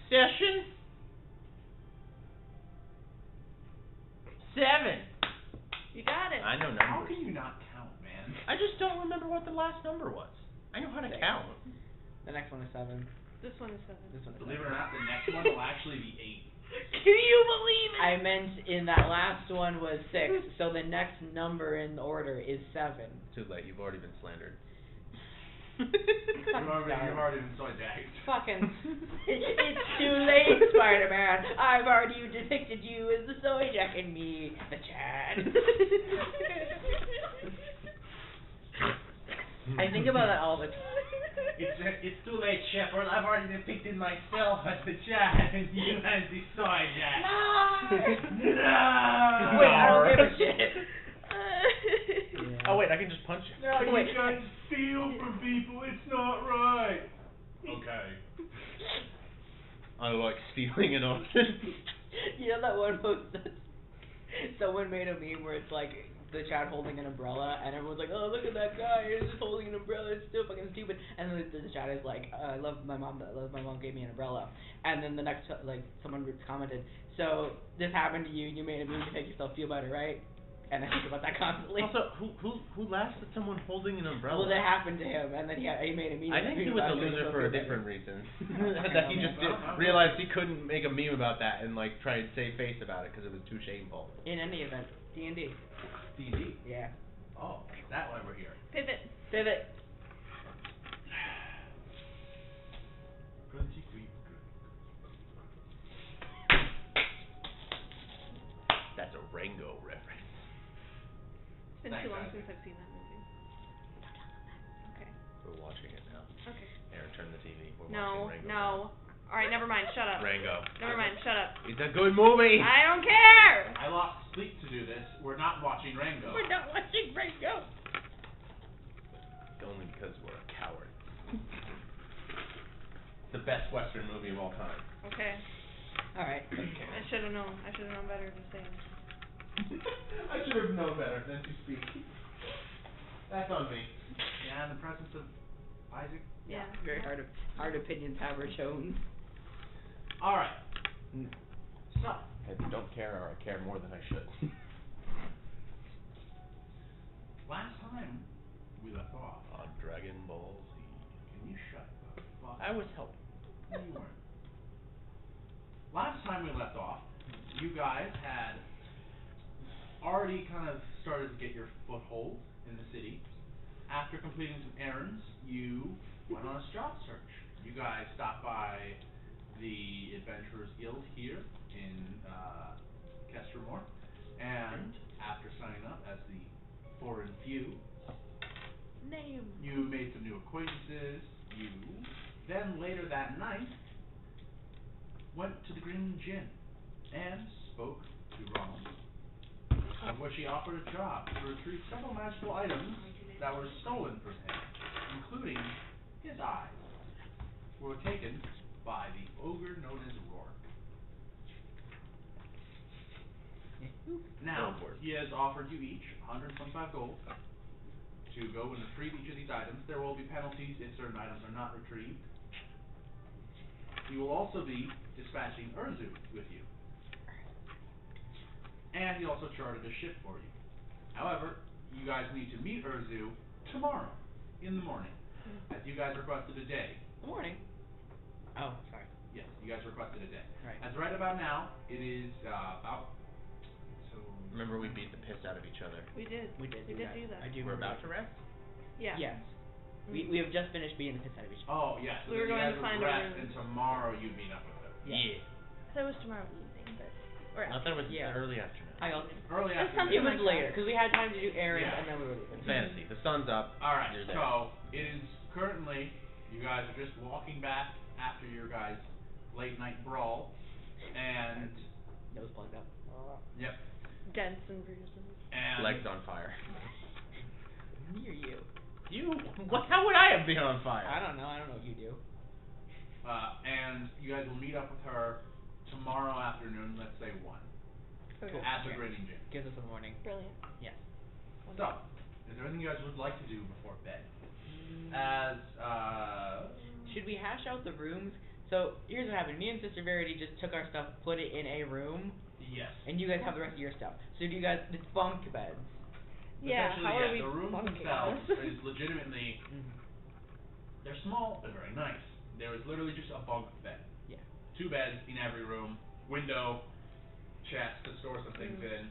session? 7. You got it. I know numbers. How can you not count, man? I just don't remember what the last number was. I know how to count. The next one is 7. This one is 7. This one is Believe it 7. or not, the next one will actually be 8. Can you believe it? I meant in that last one was 6, so the next number in the order is 7. Too late. You've already been slandered. You've already been soy jacked. Fucking. It's too late, Spider-Man. I've already depicted you as the soy jack and me, the Chad. I think about that all the time. It's too late, Shepard. I've already depicted myself as the Chad and you as the soy jack. No! No! Wait, I don't give a shit. Oh wait, I can just punch you. No, Wait. you guys steal from people. It's not right. Okay. I like stealing and all. You know that one post that someone made a meme where it's like the Chad holding an umbrella and everyone's like, oh, look at that guy, he's just holding an umbrella, it's still fucking stupid. And then the Chad is like, I love my mom gave me an umbrella. And then the next, like, someone commented, so this happened to you and you made a meme to make yourself feel better, right? And I think about that constantly. Also, who laughs at someone holding an umbrella? Well, that happened to him, and then he made a meme. I think he was a loser for a different reason. That he just realized he couldn't make a meme about that and like try and save face about it because it was too shameful. In any event, D&D. D&D? Yeah. Oh, is that why we're here? Pivot. Pivot. Grunty creep. That's a Rango reference. It's been too long since I've seen that movie. Okay. We're watching it now. Okay. Aaron, turn the TV. We're No, watching Rango. no. Alright, never mind. Shut up. Rango. Never mind. Shut up. It's a good movie. I don't care. I lost sleep to do this. We're not watching Rango. We're not watching Rango. Only because we're a coward. The best Western movie of all time. Okay. Alright. I should have known. I should have known better to say it. I should have known better than to speak. That's on me. Yeah, in the presence of Isaac. Yeah. Very hard opinions have her shown. Alright. So, I don't care, or I care more than I should. last time we left off. On Dragon Ball Z. Can you shut the fuck up? I was helping. No, you weren't. Last time we left off, you guys had already kind of started to get your foothold in the city. After completing some errands, you went on a job search. You guys stopped by the Adventurers Guild here in Kestermore, and after signing up as the Foreign Few, you made some new acquaintances. You then later that night went to the Green Gin and spoke to Ronald, of which he offered a job to retrieve several magical items that were stolen from him, including his eyes, were taken by the ogre known as Rourke. Now, he has offered you each 125 gold to go and retrieve each of these items. There will be penalties if certain items are not retrieved. He will also be dispatching Urzu with you. And he also chartered a ship for you. However, you guys need to meet Urzu tomorrow, in the morning, as you guys requested a day. Good morning. Oh, sorry. Yes, you guys requested a day. Right. As right about now, it is about... Remember we beat the piss out of each other. We did. We did do that. I do We're remember. about to rest? Yeah. Yes. We have just finished beating the piss out of each other. Oh, yes. So We were then going you to guys find would a rest, room. and tomorrow you'd meet up with them. Yeah. That was tomorrow evening, but... Or I thought it was Yeah. early afternoon. I also. Early It's afternoon. It was like later because we had time to do errands Yeah. and then we were leaving. Fantasy. The sun's up. Alright, You're there. so it is currently, you guys are just walking back after your guys' late night brawl, and... Nose plugged up. Yep. Dents and bruises. And... Legs on fire. Near you. You? What? How would I have been on fire? I don't know what you do. And you guys will meet up with her tomorrow afternoon, let's say 1, Okay. Cool. at the Okay. Grinning Gym. Gives us a warning. Brilliant. Yes. So, is there anything you guys would like to do before bed? Should we hash out the rooms So here's what happened. Me and Sister Verity just took our stuff, put it in a room, Yes. and you guys have the rest of your stuff. So do you guys? It's bunk beds. Yeah, Essentially, how are we the rooms bunking themselves this? is legitimately, they're small, they're very nice. There is literally just a bunk bed. Yeah. 2 beds in every room, window, chest to store some things in,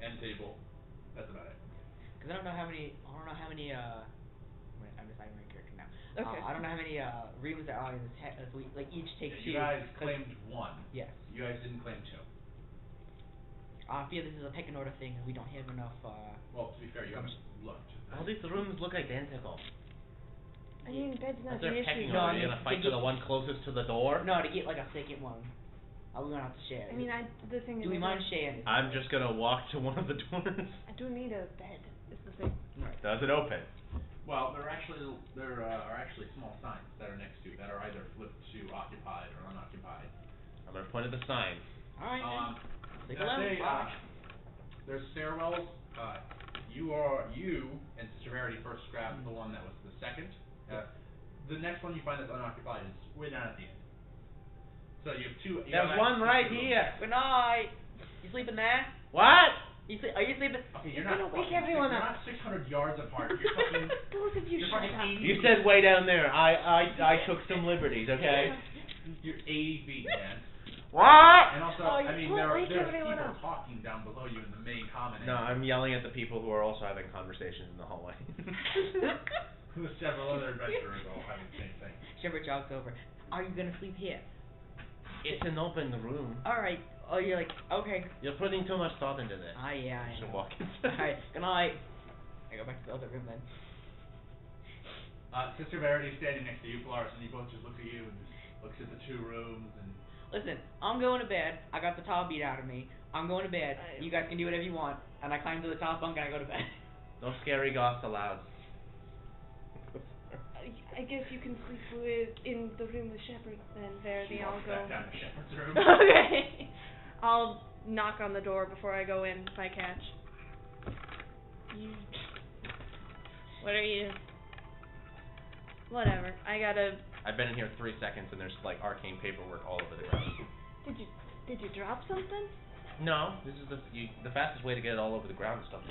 end table. That's about it. Because I don't know how many. Wait, I'm deciding my character now. Okay. I don't know how many rooms there are in this. If we like each take Yeah, you 2. guys 'cause- claimed 1. Yes. You guys didn't claim 2. I feel this is a pecking order thing, and we don't have enough. Well, to be fair, you haven't looked. All these rooms look identical. I mean, bed's not If they're an pecking issue. No, I order, you're mean, gonna fight to for the get- one closest to the door? No, to get like a second one. We gonna have to share. I mean, the thing is, Do we mind sharing? I'm just gonna walk to one of the doors. I do need a bed. Is the thing. Right. Does it open? Well, there are actually small signs that are next to that are either flipped to occupied or unoccupied. I'm gonna point at the sign. All right. Um, Take I'd say, Flash. there's stairwells. You and Sister Verity first grabbed the one that was the second. The next one you find that's unoccupied is way down at the end. So you have 2. You There's have one access to right 2 rooms. here. Good night. You sleeping there? What? Are you sleeping? Okay, you're You're not gonna wake fucking everyone you're up. not 600 yards apart. You're fucking. Both of you You're shut fucking up. 80 You feet. said way down there. I took some liberties, okay? You're 80 feet, man. What? And also, Oh, I you mean, can't there's wake people everyone up. talking down below you in the main common No, area. I'm yelling at the people who are also having conversations in the hallway. With several other adventurers all having the same thing. Shiver jogs over. Are you gonna sleep here? It's an open room. All right. Oh, you're like okay. You're putting too much thought into this. Yeah, I You should know. walk All inside. right. Good night. I go back to the other room then. Sister Verity's standing next to you, Polaris, and you both just look at you and just looks at the 2 rooms and. Listen, I'm going to bed. I got the top beat out of me. I'm going to bed. You guys can do whatever you want. And I climb to the top bunk and I go to bed. No scary goths allowed. I guess you can sleep in the room with Shepard then, Verity. She I'll walks go. back down to Shepard's room. Okay. I'll knock on the door before I go in if I catch. What are you? Whatever. I've been in here 3 seconds and there's like arcane paperwork all over the ground. Did you drop something? No, this is the fastest way to get it all over the ground and stuff.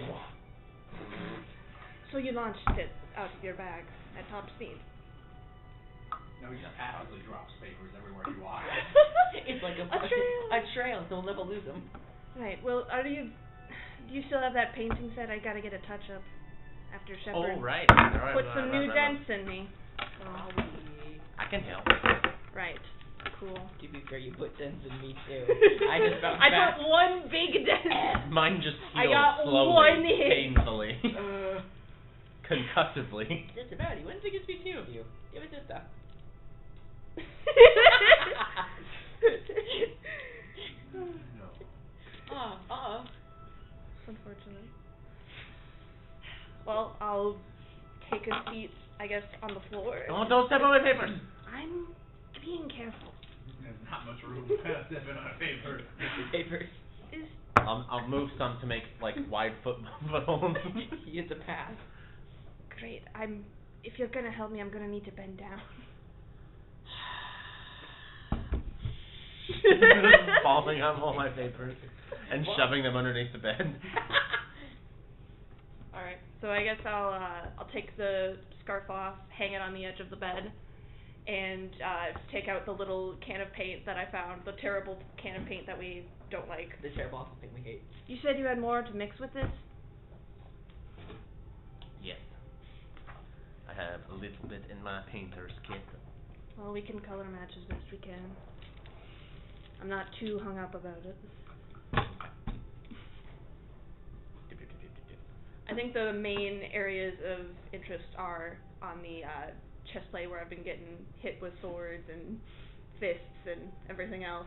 So you launched it out of your bag at top speed. No, he just passively drops papers everywhere he walks. It's like a trail. trail, so we'll never lose them. Right. Well, do you still have that painting set? I gotta get a touch up after Shepard Oh, right. put some new dents in me. So. I can help. Right. Cool. To be fair, you put dents in me too. I just bounced I back. put one big dent. Mine just I healed got slowly, one hit. painfully, concussively. Sister Maddie, when's it gonna be 2 of you? Give it sister. No. Unfortunate. Well, I'll take a seat, I guess, on the floor. Don't step on my papers. I'm being careful. There's not much room to stepping on a paper. Papers. I'll move some to make like wide footholds. Use the pass. Great. If you're gonna help me, I'm gonna need to bend down. Falling on all my papers and shoving them underneath the bed. All right. So I guess I'll take the scarf off, hang it on the edge of the bed, and take out the little can of paint that I found, the terrible can of paint that we don't like. The terrible awful thing we hate. You said you had more to mix with this? Yes. I have a little bit in my painter's kit. Well, we can color match as best we can. I'm not too hung up about it. I think the main areas of interest are on the chestplate where I've been getting hit with swords and fists and everything else.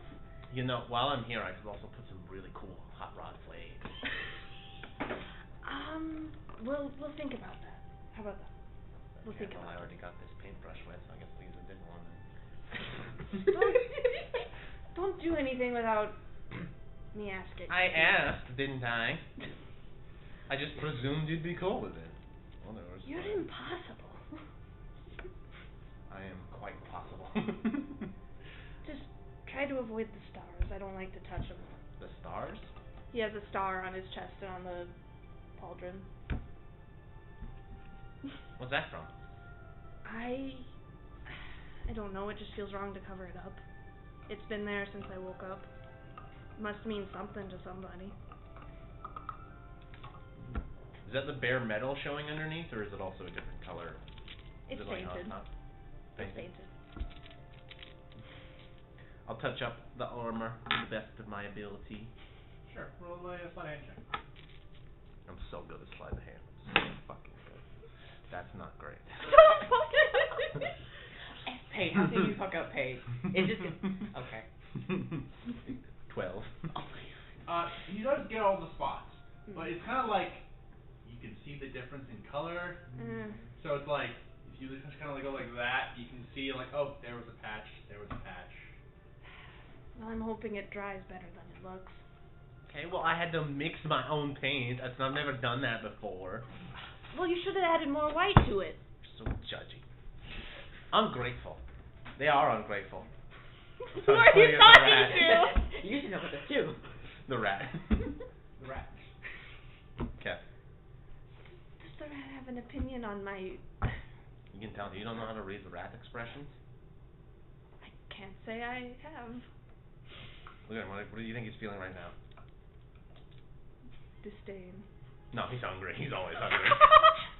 You know, while I'm here, I could also put some really cool hot rod blades. We'll think about that. How about that? We'll think Well, about I that. already got this paintbrush with, so I guess I'll use a different one. Don't do anything without me asking. I asked, didn't I? I just presumed you'd be cool with it. Well, there was You're impossible. I am quite possible. like to touch him. The stars? He has a star on his chest and on the pauldron. What's that from? I don't know, it just feels wrong to cover it up. It's been there since I woke up. Must mean something to somebody. Is that the bare metal showing underneath, or is it also a different color? It's Is it like on painted. top? It's painted. I'll touch up the armor to the best of my ability. Sure. Roll a sleight of hand check. I'm so good at sleight of hand. So fucking good. That's not great. Paige, how did you fuck up Paige? It's just okay. 12. He does get all the spots, but it's kind of like you can see the difference in color. So it's like if you just kind of go like that, you can see like, oh, there was a patch, there was a patch. Well, I'm hoping it dries better than it looks. Okay, well I had to mix my own paint. I've never done that before. Well, you should have added more white to it. You're so judgy. Ungrateful. They are ungrateful. Who are you talking to? You should know about this too. The rat. The rat. Okay. Does the rat have an opinion on my... You can tell. You don't know how to read the rat expressions? I can't say I have. Look at him. What do you think he's feeling right now? Disdain. No, he's hungry. He's always hungry.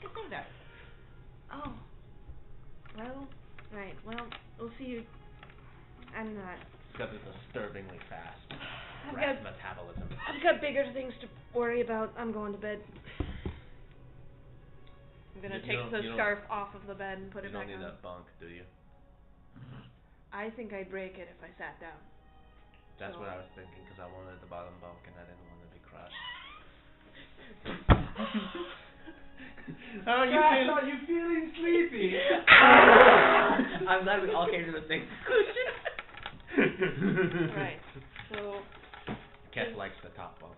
Can say that. Oh. Well, right. Well, we'll see you. I'm not. He's got this disturbingly fast I've rat got- metabolism. I've got bigger things to worry about. I'm going to bed. I'm gonna You take don't- the you don't- scarf off of the bed and put You it don't back need on. that bunk, do you? I think I'd break it if I sat down. That's So- what I was thinking, because I wanted the bottom bunk and I didn't want to be crushed. How are you feeling? Are you feeling sleepy? I'm glad we all came to the same conclusion. Right. So Cat likes the top bunk.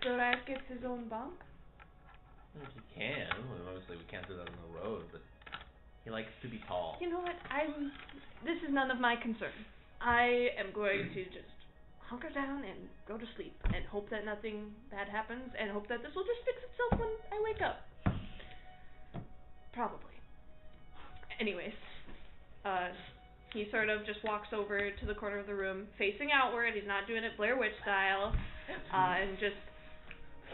the rat gets his own bunk? If he can. Well, obviously we can't do that on the road, but he likes to be tall. You know what? This is none of my concern. I am going to just hunker down and go to sleep and hope that nothing bad happens and hope that this will just fix itself when I wake up. Probably. Anyways, he sort of just walks over to the corner of the room, facing outward. He's not doing it Blair Witch style, and just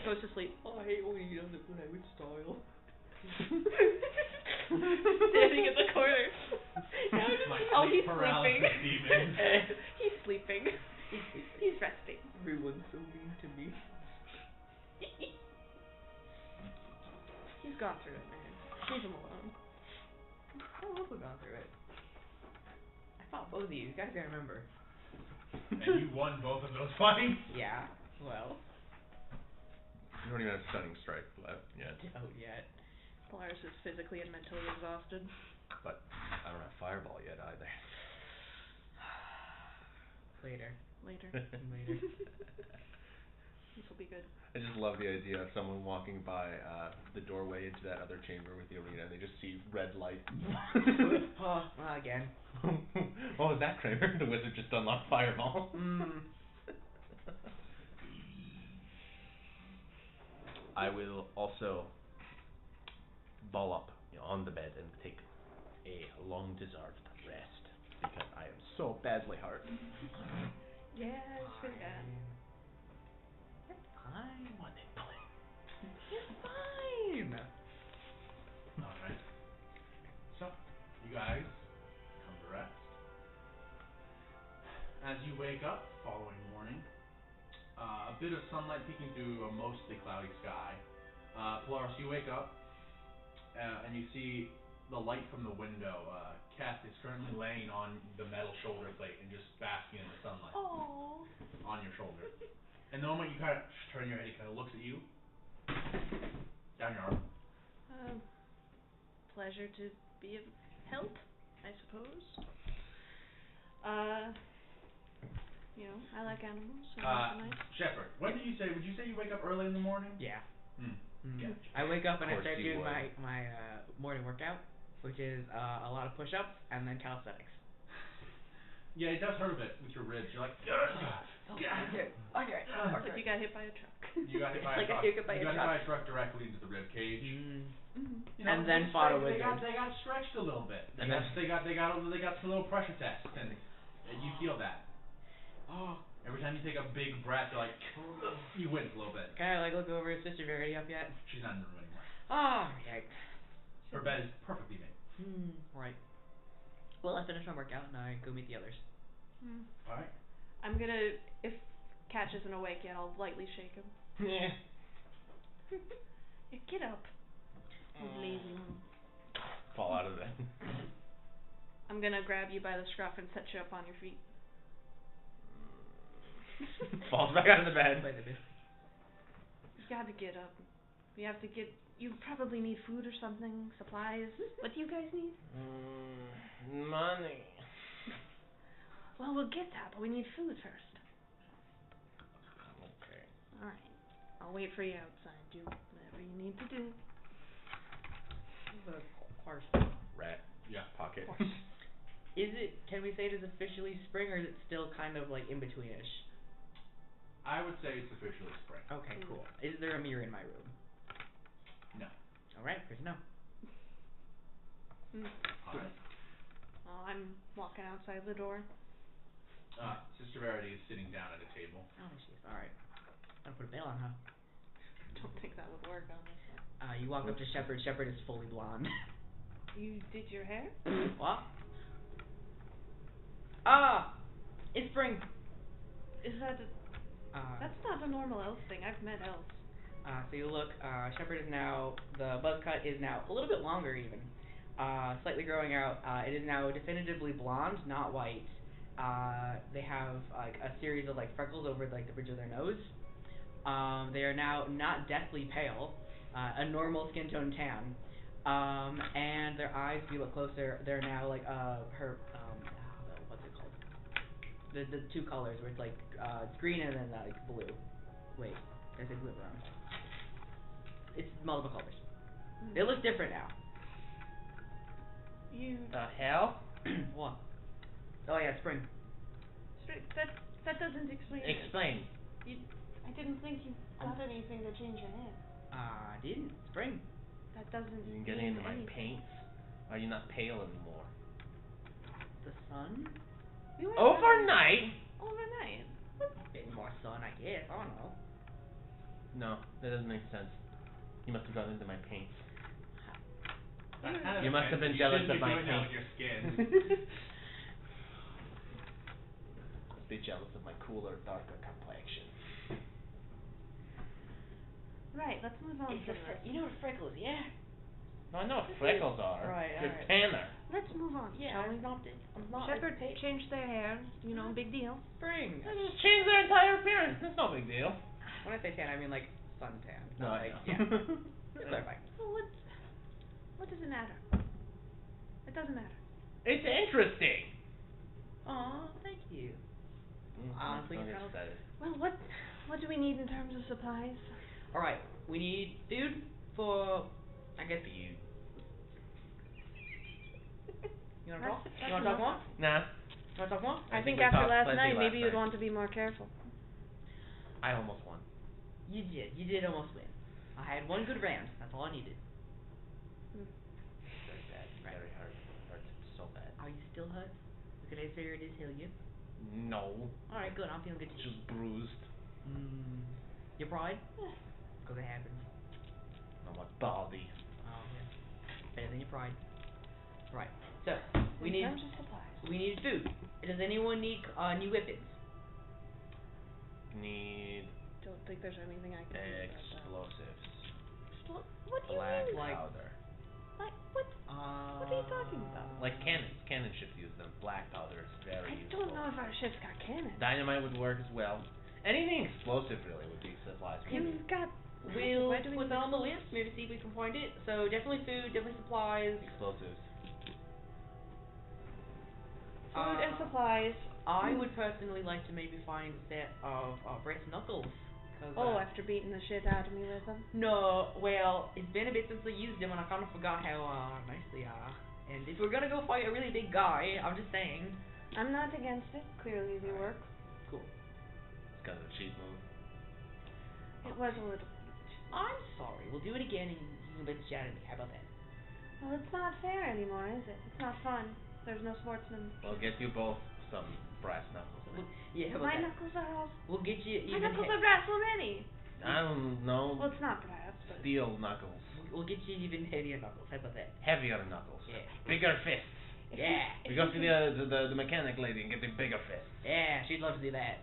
goes to sleep. Oh, I hate when he does it Blair Witch style. Standing in the corner. Oh, he's sleeping. Demon. He's sleeping. He's resting. Everyone's so mean to me. He's gone through it, man. Leave him alone. I hope we've gone through it. I fought both of you. You guys gotta remember. And you won both of those fights. Yeah. Well. You don't even have stunning strike left yet. Don't yet. Polaris is physically and mentally exhausted. But I don't have fireball yet either. Later. Later. Later. This will be good. I just love the idea of someone walking by the doorway into that other chamber with the arena and they just see red light. Oh, well, again. What was that, Kramer? The wizard just unlocked fireball. I will also ball up on the bed and take a long-deserved rest because I am so badly hurt. Yeah, it's pretty bad. You're fine. What a point. You're fine. Alright. So, you guys come to rest. As you wake up following morning, a bit of sunlight peeking through a mostly cloudy sky. Polaris, you wake up and you see the light from the window. Kath is currently laying on the metal shoulder plate and just basking in the sunlight. Aww. On your shoulder. And the moment you kind of turn your head, he kind of looks at you. Down your arm. Pleasure to be of help, I suppose. You know, I like animals. So that's nice. Shepard, when did you say? Would you say you wake up early in the morning? Yeah. Yeah. I wake up and I Of course start you doing would. my morning workout, which is a lot of push-ups and then calisthenics. Yeah, it does hurt a bit with your ribs. You're like, Okay. It's like you got hit by a truck. you got hit by Like a truck. a hit by You a got hit truck. by a truck directly into the rib cage. Mm-hmm. You know, And then fought a wizard. They got stretched a little bit. They And got then- they got some little pressure tests, and you feel that. Oh. Every time you take a big breath, you're like, you wince a little bit. Can I like look over? Is Sister Verity up yet? She's not in the room anymore. Oh, right. Her bed is perfectly made. Right. Well, I finish my workout and I go meet the others. All right. I'm gonna, if Catch isn't awake yet, I'll lightly shake him. Yeah. Yeah, get up. You lazy one. Fall out of bed. I'm gonna grab you by the scruff and set you up on your feet. Falls back out of the bed. You gotta get up. We have to get. You probably need food or something, supplies. What do you guys need? Money. Well, we'll get that, but we need food first. Okay. All right. I'll wait for you outside. Do whatever you need to do. Rat. Yeah. Pocket. Is it? Can we say it is officially spring, or is it still kind of like in betweenish? I would say it's officially spring. Okay, cool. Is there a mirror in my room? No. All right, good to know. All right. Well, I'm walking outside the door. Sister Verity is sitting down at a table. Oh, jeez. All right. I'll put a veil on, huh? Don't think that would work on this one. You walk up to Shepherd. Shepherd is fully blonde. You did your hair? What? Ah! It's spring. Is that? That's not a normal elf thing. I've met elves. So you look. Shepherd is now. The buzz cut is now a little bit longer, even. Slightly growing out. It is now definitively blonde, not white. They have like a series of like freckles over like the bridge of their nose. They are now not deathly pale, a normal skin tone tan. And their eyes, if you look closer, they're now like her what's it called? The two colors where it's like green and then like blue. Wait, did I say blue or brown? It's multiple colors. They look different now. You. The hell? What? Oh yeah, spring. That doesn't explain. Explain. I didn't think you got anything to change your name. Didn't spring. That doesn't. You didn't get mean into my anything. paints. Are you not pale anymore? The sun? You were Overnight? Overnight. Bit more sun, I guess. I don't know. No, that doesn't make sense. You must have gotten into my paints. That kind of You must have been offensive. jealous of my You shouldn't be doing that paint. with your skin. Must be jealous of my cooler, darker complexion. Right. Let's move on. You know what freckles, yeah? No, I know what freckles are. Right, You're alright. tanner. Let's move on. Yeah, shall we? I'm not. Shepherd changed their hair. You know, big deal. Spring. They just change their entire appearance. That's no big deal. When I say tan, I mean like suntan. No, not I like, know. Yeah. Just clarify. Well, what does it matter? It doesn't matter. It's interesting. Aw, thank you. Honestly, Don't it's get kind of. excited. Well, what do we need in terms of supplies? All right, we need food for. I guess. You. You wanna talk? That's You wanna talk more? Nah. You wanna talk more? I think we after talked last plenty night, last maybe you'd night. want to be more careful. I almost won. You did. You did almost win. I had one good round. That's all I needed. Very bad. Right. Very hurt. Hurt so bad. Are you still hurt? Could I say it is heal you? No. All right, good. I'm feeling good. Just bruised. Your pride? Because it happens. I'm a baldy. Oh yeah. Better than your pride. Right. So we In need terms of supplies. we need food. Does anyone need new weapons? Need Don't think there's anything I can do about explosives. that. What do you Black mean? powder. Like what? What are you talking about? Like cannons. Cannon ships use them. Black powder is very I useful. don't know if our ship's got cannons. Dynamite would work as well. Anything explosive really would be supplies. You've got. We'll Why do we put need that on the list. Maybe see if we can find it. So definitely food, definitely supplies. Explosives. Food and supplies. I would personally like to maybe find a set of brass knuckles. Cause, After beating the shit out of me with them. No, well, it's been a bit since I used them and I kind of forgot how nice they are. And if we're gonna go fight a really big guy, I'm just saying. I'm not against it. Clearly they work. Cool. It's kind of a cheap move. It was a little. I'm sorry. We'll do it again and you can bitch at me. How about that? Well, it's not fair anymore, is it? It's not fun. There's no sportsman. We'll get you both some brass knuckles. Yeah, how about My that? knuckles are all. We'll get you My even. knuckles are brass already. I don't know. Well, it's not brass, but. Steel knuckles. We'll get you even heavier knuckles. How about that? Heavier knuckles. Yeah. Bigger fists. Yeah. We go see the mechanic lady and get the bigger fists. Yeah, she'd love to do that.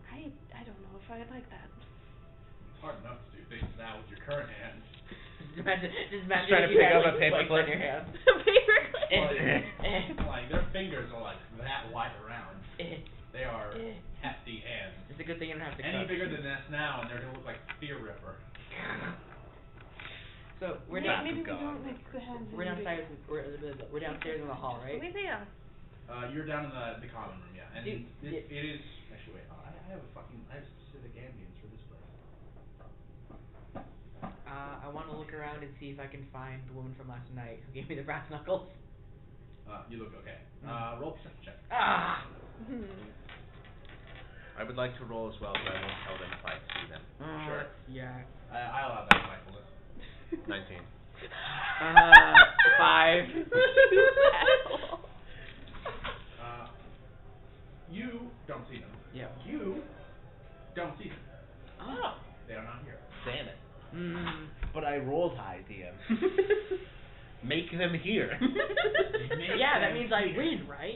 I don't know if I like that. It's hard enough to do things now with your current hand. Just imagine trying to if you pick had, up a like, paperclip. weights on your hand. Like their fingers are like that wide around. They are hefty hands. It's a good thing you don't have to Any cut. bigger than this now, and they're gonna look like Fear Ripper. So we're Maybe we God. don't make the hands. We're downstairs. We're downstairs in the hall, right? We there. You're down in the common room, yeah. And Dude, it is actually wait. I have specific ambience for this place. I want to look around and see if I can find the woman from last night who gave me the brass knuckles. You look okay. Roll perception check. Ah. I would like to roll as well, but I won't tell them if I see them. Sure. Yeah. I'll allow that mindfulness. 19. 5. You don't see them. Yeah. You don't see them. Oh. They are not here. Damn it. Mm-hmm. But I rolled high, DM. Make them here. Yeah, that means I win, right?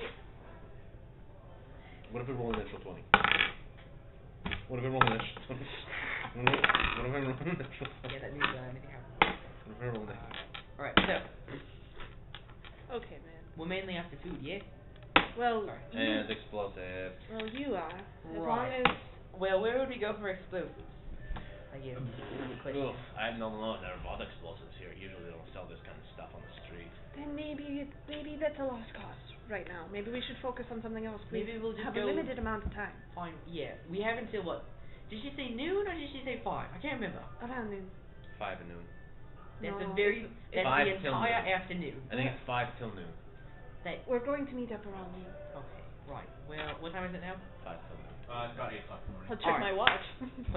What if we roll an initial 20? What if I roll an initial 20? What if I roll an initial 20? Yeah, that means anything happens. What if I roll an initial 20? Alright, so Okay, man. we're mainly after food, yeah? Well, Sorry. And explosive. well, you are. As long Right. as. Well, where would we go for explosives? I guess. Oof, I don't know if there are other explosives here. Usually they don't sell this kind of stuff on the street. Then maybe that's a lost cause right now. Maybe we should focus on something else. We Maybe we'll just have go- a limited amount of time. Fine, yeah. We have until what? Did she say noon or did she say 5? I can't remember. Around noon. 5 at noon. That's No, a very. That's 5 the till entire noon. afternoon. I think it's 5 till noon. That. We're going to meet up around noon. Okay, right. Well, what time is it now? 5 till noon. It's about 8 o'clock in the morning. I'll check Alright. my watch.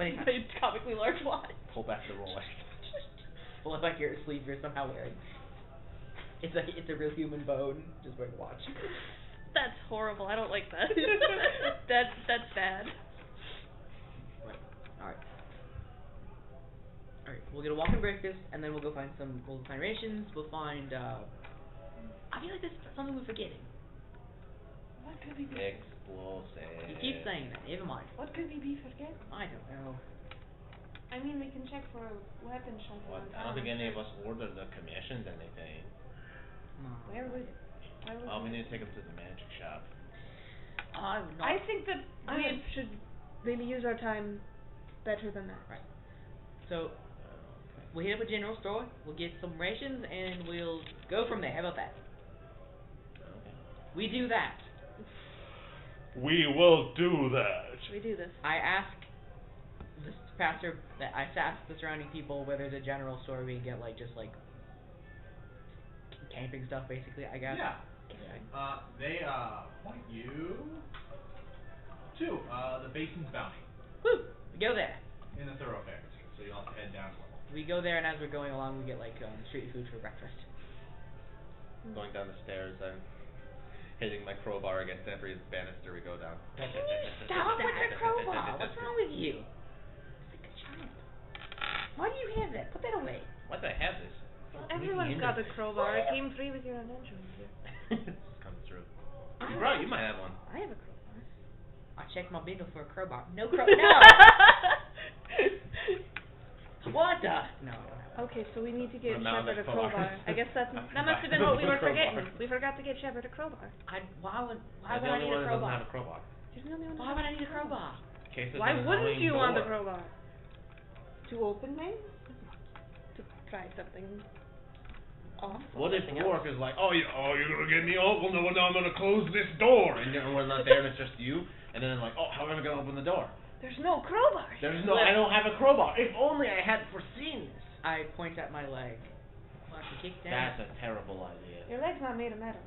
Wait. My comically large watch. Pull back the Rolex. Well, if like your sleeve you're somehow wearing. It's a real human bone, just wearing a watch. That's horrible. I don't like that. That's bad. Right. Alright. Alright, we'll get a walking breakfast, and then we'll find rations, we'll find, I feel like there's something we're forgetting. What could we be? Explosive. You keep saying that, never mind. What could we be forgetting? I don't know. I mean, we can check for a weapon shop. What? I don't think any of us ordered or commissioned anything. No. Where would? Oh, we need to take them to the magic shop. I would not. I think that we should maybe use our time better than that. Right. So, we'll hit up a general store, we'll get some rations, and we'll go from there. How about that? Okay. We do that. We will do that. We do this. I ask the surrounding people where there's a general store where we can get just camping stuff, basically, I guess. Yeah. Okay. They point you to the Basin's Bounty Woo! We go there. in the thoroughfares. So you'll have to head down a level. We go there, and as we're going along, we get street food for breakfast. Going down the stairs and hitting my crowbar against every banister we go down. Stop with your crowbar! What's wrong with you? It's like a child. Why do you have that? Put that away. Why do I have this? Everyone's got a crowbar. It came free with your invention. Comes through. Bro, you might have one. I have a crowbar. I checked my bingo for a crowbar. No crowbar. No! What the? No, I don't have one. Okay, so we need to get Well, now Shepard a that's crowbar. crowbar. I guess that must have been what we were Crowbar. forgetting. We forgot to get Shepard a crowbar. Why would I'm the I only need one a that doesn't have crowbar? a crowbar. You're the only one. Why would I need a crowbar? In case there's Why an wouldn't annoying you want the door. crowbar? To open things? To try something off? What if Something Dwarf is like, you're gonna get me open? Well, no, I'm gonna close this door, and we're not there, and it's just you. And then like, how am I gonna open the door? There's no crowbar. I don't have a crowbar. If only I had foreseen this. I point at my leg. Watch me kick down. That's a terrible idea. Your leg's not made of metal.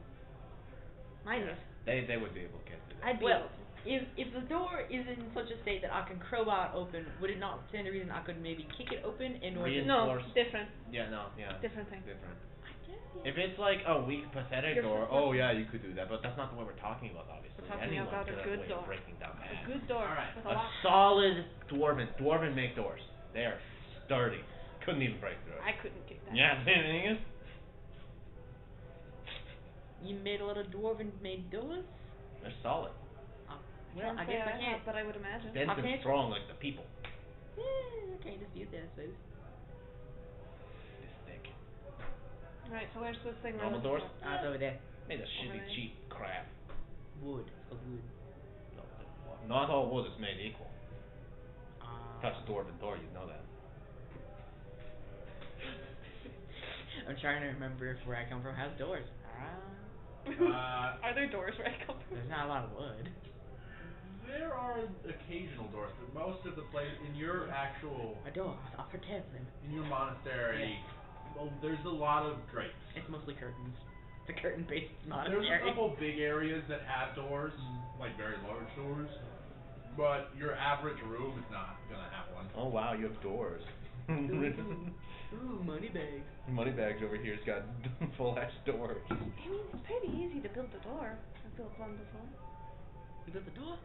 Mine is. They would be able to get through that. I'd be Well, able to. if the door is in such a state that I can crowbar it open, would it not stand a reason I could maybe kick it open in order? No, Reinforce. different. Yeah, no, yeah. Different thing. Different. I guess. If it's like a weak, pathetic You're door, supposed- oh yeah, you could do that, but that's not the way we're talking about, obviously. We're talking Anyone about a could have good way door. of breaking down A that. good door Alright. with a A lock. solid dwarven make doors. They are sturdy. Couldn't even break through it. I couldn't kick that. Yeah, the thing is, You made a lot of dwarven made doors. they're solid. Well, I guess I can't. But I would imagine. Dense and can't- strong like the people. I can't dispute that, I suppose. This thick. Alright, so where's this thing? we're Normal looking doors? for? Ah, it's over there. Made of shitty, there. cheap crap. Wood. It's called wood. No, not all wood is made equal. Uh, Touch a dwarven door, you'd know that. I'm trying to remember if where I come from has doors. Are there doors where I come from? There's not a lot of wood. There are occasional doors, but most of the place in your actual A door. I'll protect them. in your monastery, well, there's a lot of drapes. It's mostly curtains. It's a curtain-based There's monastery. a couple big areas that have doors, like very large doors, but your average room is not gonna have one. Oh wow, you have doors. Ooh, money bags. Moneybags over here's got full ass doors. I mean, it's pretty easy to build a door. I've built one before. You built a door?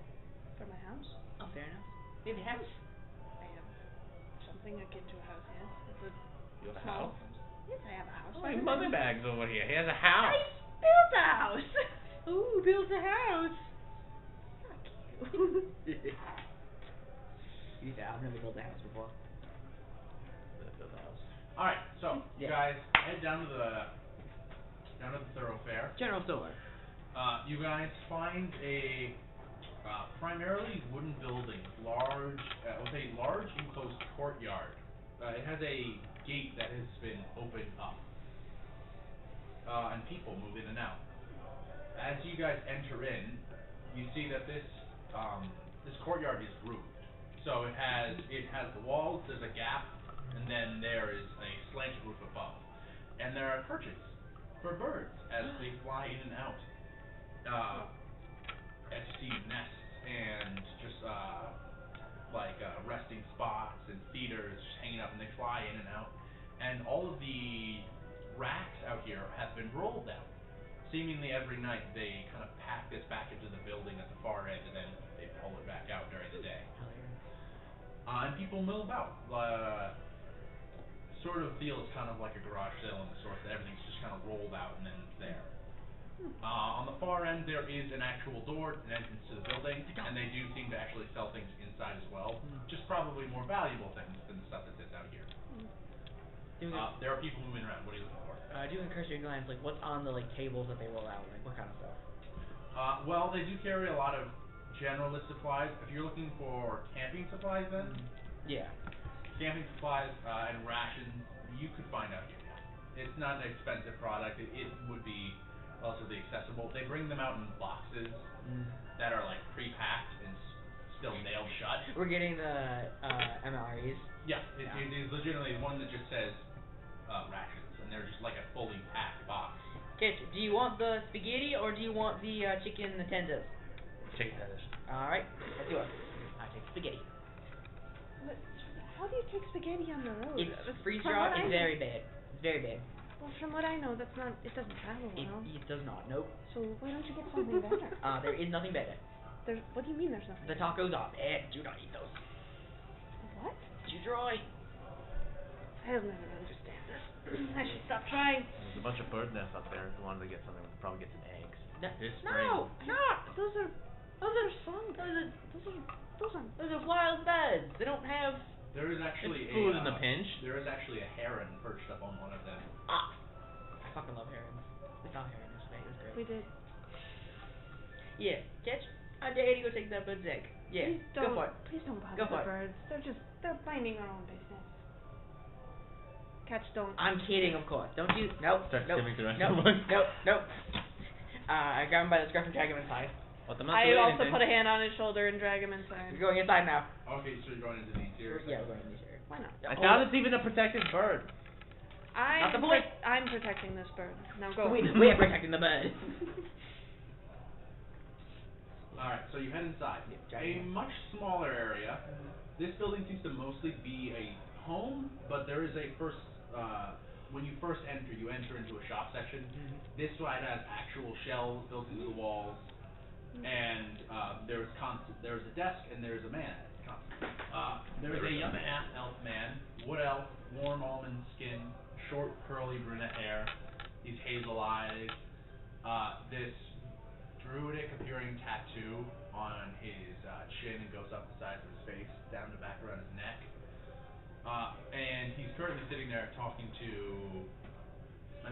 For my house. Oh, fair enough. You have a house? I have something akin to a house, yes. It's a You have a small house? Yes, I have a house. Oh, Why hey, would I not? Moneybags over here. He has a I house. built a house! Ooh, built a house. Fuck you. Yeah, I've never built a house before. Build a house. Alright, so you Yeah. guys head down to the thoroughfare. General store. You guys find a primarily wooden building, with a large enclosed courtyard. It has a gate that has been opened up, and people move in and out. As you guys enter in, you see that this courtyard is roofed. So it has the walls. There's a gap, and then there is a slanted roof above, and there are perches for birds as they fly in and out. As you see nests and just resting spots and feeders just hanging up, and they fly in and out. And all of the racks out here have been rolled out. Seemingly every night they kind of pack this back into the building at the far end, and then they pull it back out during the day. And people mill about. Sort of feels kind of like a garage sale in the sort that everything's just kind of rolled out and then it's there. On the far end there is an actual door, an entrance to the building, and they do seem to actually sell things inside as well. Just probably more valuable things than the stuff that sits out here. There are people moving around. What are you looking for? Doing a cursory glance, like what's on the tables that they roll out, like what kind of stuff? Well, they do carry a lot of generalist supplies. If you're looking for camping supplies then, Yeah. camping supplies and rations you could find out here. Yeah. It's not an expensive product. It would be relatively accessible. They bring them out in boxes that are like pre-packed and still nailed shut. We're getting the MLREs. Yeah, it is legitimately one that just says rations, and they're just like a fully packed box. Kitch, do you want the spaghetti or do you want the chicken tenders? Chicken tenders. Alright, let's do it. I take spaghetti. But how do you take spaghetti on the road? It's freeze From draw, what I it's know- very bad. It's very bad. Well, from what I know, that's not. It doesn't travel well. It does not, nope. So why don't you get something better? There is nothing better. There's. What do you mean there's nothing? The tacos are bad. Do not eat those. What? Too dry. I'll never understand this. I should stop trying. There's a bunch of bird nests out there. If you wanted to get something, we could probably get some eggs. This No, spring. no. Those are songs. Those are wild birds. They don't have. There is actually It's food in a pinch. There is actually a heron perched up on one of them. I fucking love herons. We saw heron yesterday. It was great. We did. Yeah, Kitch, I dare you to go take that bird's egg. Yeah, Please go don't. for it. Please don't bother Go for the it. birds. They're minding their own business. Catch, don't. I'm kidding, of course. Don't you? Nope. Start Nope. skimming through the rest Nope. of them. Nope. Nope. I grab him by the scruff and drag him inside. What the I also put a hand on his shoulder and drag him inside. We're going inside now. Okay, so you're going into the interior. Yeah, we're going in these areas. Why not? I doubt it's even a protected bird. Not the point. I'm protecting this bird. Now go. We're protecting the bird. Alright, so you head inside. Yeah, A much smaller area. This building seems to mostly be a home, but there is a first, when you first enter, you enter into a shop section. This side has actual shelves built into the walls, and there's a desk and there's a man. There's a young elf man, wood elf, warm almond skin, short curly brunette hair. He's hazel eyes. This druidic appearing tattoo on his chin and goes up the sides of his face, down the back around his neck. And he's currently sitting there talking to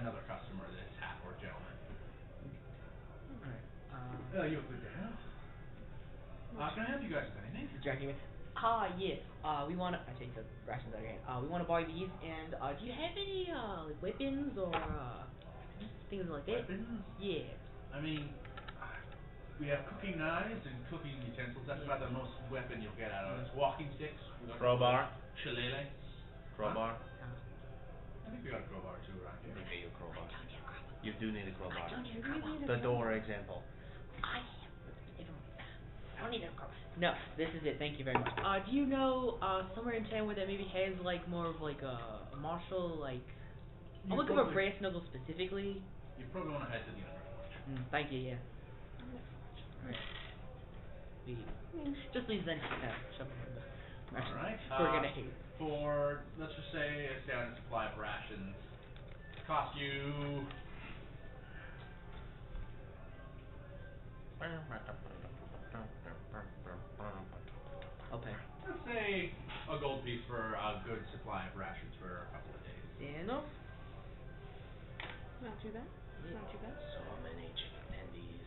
another customer, this half-orc gentleman. Alright. You have good day. Can I help you guys with anything? Jackie, yes. We wanna. I take the rations out of your hand. We wanna buy these, and do you have any like weapons or things like that? Weapons? Yeah. I mean, we have cooking knives and cooking utensils. That's about the most weapon you'll get out of us. Walking sticks. Crowbar. Shillelagh. Crowbar. I think we got a crowbar too around here. We need a crowbar. You do need a crowbar. I don't need a crowbar. The door example. I don't need a crowbar. No, this is it. Thank you very much. Do you know somewhere in town where that maybe has like more of like a martial like? I'm looking for brass knuckles specifically. You probably want to head to the Underforge. Thank you. Yeah. Just leave then. Alright. We're gonna hate. For, let's just say, a standard supply of rations, cost you... I'll pay. Let's say a gold piece for a good supply of rations for a couple of days. Enough? Not too bad. Yeah. Not too bad. So many chicken tendies.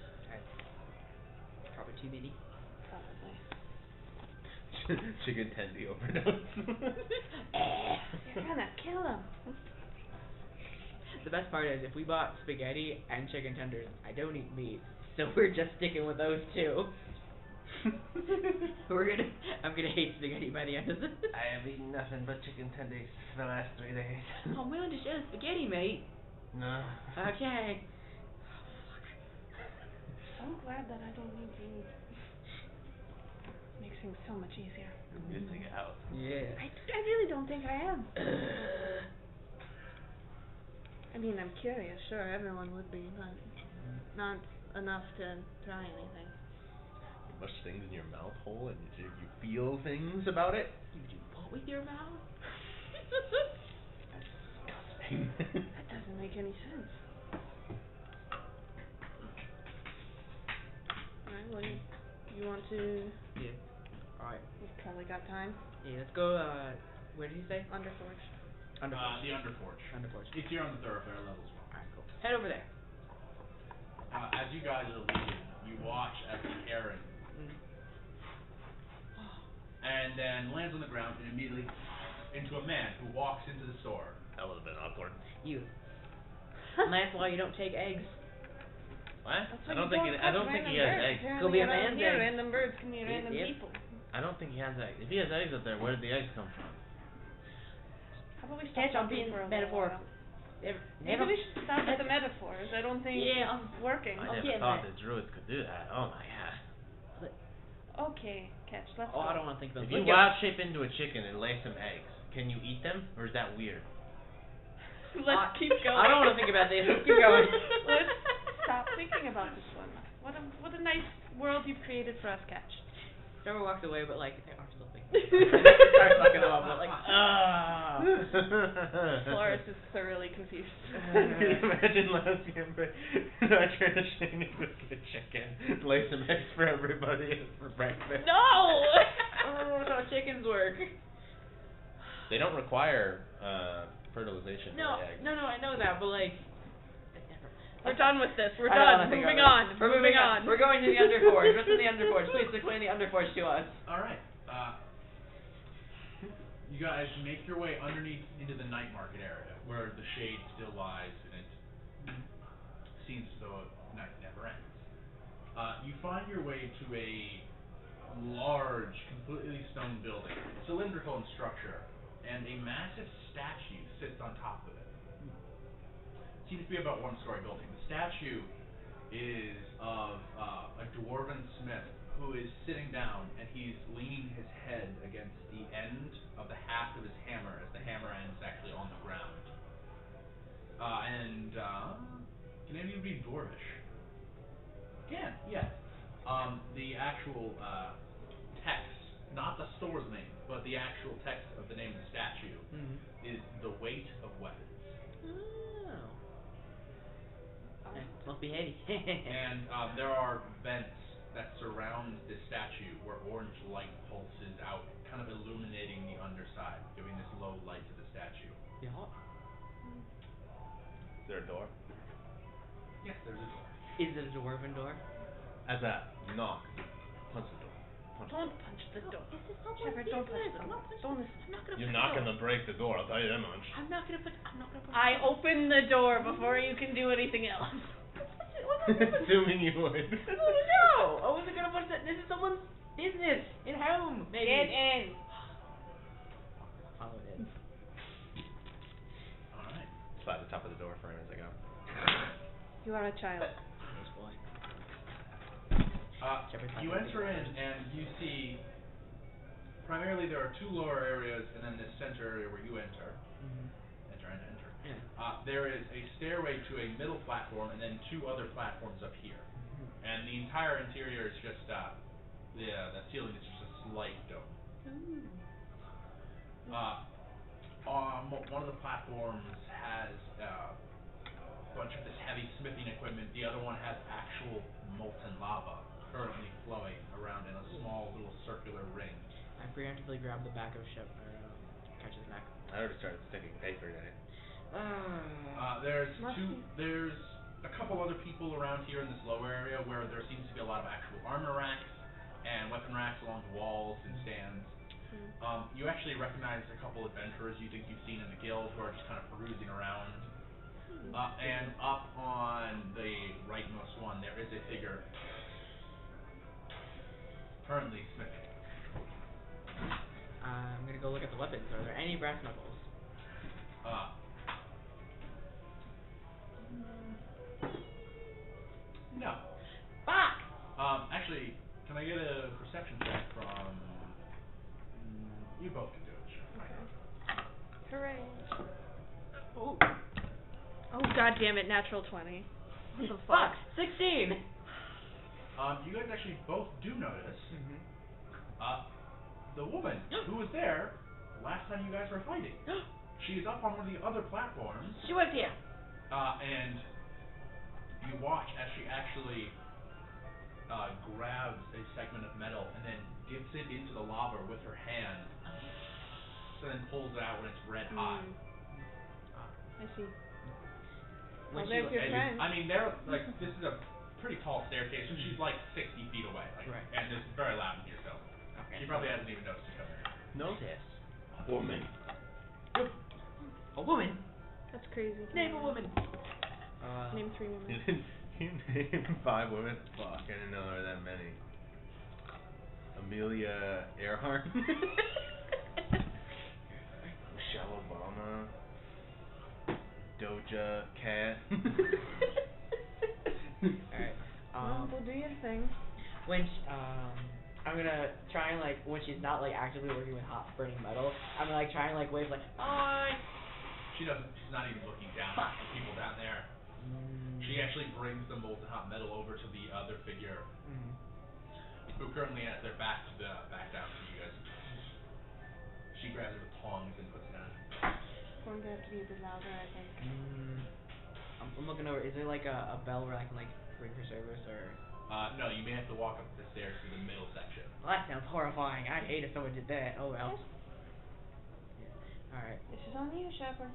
Probably too many. Probably. Chicken tendy overdose. You're gonna kill him. The best part is if we bought spaghetti and chicken tenders, I don't eat meat, so we're just sticking with those two. I'm gonna hate spaghetti by the end of this. I have eaten nothing but chicken tendies for the last 3 days. I'm willing to share the spaghetti, mate. No. Okay. So glad that I don't need to eat. Makes things so much easier. Good to get out. Yeah. I really don't think I am. I mean, I'm curious, sure, everyone would be, but not enough to try anything. You mush things in your mouth hole and you feel things about it? You do what with your mouth? Disgusting. That doesn't make any sense. Alright, what do you want to... Yeah. Alright. We've probably got time. Yeah, let's go, where did you say? Underforge. Underforge. The Underforge. Underforge. It's here on the thoroughfare levels 1. Alright, cool. Head over there. As you guys are leaving, you watch as the Aaron and then lands on the ground and immediately into a man who walks into the store. That would have been awkward. You. And that's why you don't take eggs. What? That's I why don't you think touch I don't think random he has birds. eggs. Apparently Could be a around man's here, egg. random birds can be random Yep. people. I don't think he has eggs. If he has eggs up there, where did the eggs come from? How about we stop Catch on talking being for a metaphorical. while? Maybe we should stop at the metaphors. I don't think Yeah, it's working. I never Okay, thought man. that druids could do that. Oh my god. Okay, Catch, let's Oh, go. I don't want to think about If it. you wild shape into a chicken and lay some eggs, can you eat them? Or is that weird? Let's keep going. I don't want to think about this. Let's keep going. Let's stop thinking about this one. What a nice world you've created for us, Catch. Trevor walks away, but like, I'm still thinking. Starts fucking them up, but like, Flores is thoroughly confused. Can you imagine Lassie and not trying to shame me with a chicken, lay some eggs for everybody for breakfast? No! I don't know how chickens work. They don't require fertilization No, for the eggs. no, I know that, but like, We're done with this. We're I don't done. wanna think Moving about on. it. We're moving on. We're going to the Underforge. What's in the Underforge? Please explain the Underforge to us. Alright. You guys make your way underneath into the night market area where the shade still lies and it seems as though night never ends. You find your way to a large, completely stone building, cylindrical in structure, and a massive statue sits on top of it. Seems to be about 1-story building. The statue is of a dwarven smith who is sitting down and he's leaning his head against the end of the haft of his hammer as the hammer end is actually on the ground. Can any of you read Dwarvish? Can, yeah. The actual text, not the store's name, but the actual text of the name of the statue is the weight of weapons. Oh. Must be heavy. And there are vents that surround this statue where orange light pulses out, kind of illuminating the underside, giving this low light to the statue. Yeah. Is there a door? Yes, there's a door. Is it a dwarven door? As a knock, punch the door. Punch Don't punch the door. This is not Shepard, my don't punch business. the I'm door. not punching. Don't listen. I'm not gonna. You're punch not the door. gonna break the door, I'll tell you that much. I'm not gonna punch. I'm not gonna punch. I opened the door before you can do anything else. Assuming you would. Oh no! I wasn't gonna punch that. This is someone's business in home. Maybe. Get in. Oh, it is. Alright. Slide the top of the door for him as I go. You are a child. Nice boy. You enter in and you see primarily there are two lower areas and then this center area where you enter. Enter. Yeah. There is a stairway to a middle platform and then two other platforms up here. And the entire interior is just the ceiling is just a slight dome. One of the platforms has a bunch of this heavy smithing equipment. The other one has actual molten lava currently flowing around in a small little circular ring. I preemptively grabbed the back of Shep or catch his neck. I already started sticking paper in it. There's a couple other people around here in this lower area where there seems to be a lot of actual armor racks and weapon racks along the walls and stands. You actually recognize a couple adventurers you think you've seen in the guild who are just kind of perusing around. And up on the rightmost one there is a figure currently smithing. I'm gonna go look at the weapons. Are there any brass knuckles? No. Fuck! Actually, can I get a perception check from... you both can do it, sure. Hooray. Oh. Oh god damn it, natural 20. What the Fuck! fuck? 16! You guys actually both do notice the woman who was there last time you guys were fighting. She's up on one of the other platforms. She was here. And you watch as she actually grabs a segment of metal and then dips it into the lava with her hand, and then pulls it out when it's red hot. I see. When Well, there's your And friend. I mean, they're like this is a pretty tall staircase, so she's like 60 feet away, like, Right. and it's very loud in here, so Okay. she probably hasn't even noticed you coming in. Notice. Woman. A woman. That's crazy. Name a woman. Name 3 women. You name 5 women? Fuck, I didn't know there were that many. Amelia Earhart. Michelle Obama. Doja Cat. Alright. Well, do your thing. When I'm gonna try and like when she's not like actively working with hot burning metal, I'm gonna like try and like wave like hi. She's not even looking down at the people down there. She actually brings the molten hot metal over to the other figure, who currently has their back down to you guys. She grabs it with tongs and puts it down. Going to have to be a bit louder, I think. I'm looking over. Is there like a bell where I can like ring for service or? No, you may have to walk up the stairs to the middle section. Well, that sounds horrifying. I'd hate if someone did that. Oh well. Yeah. All right. This is on you, Shepard.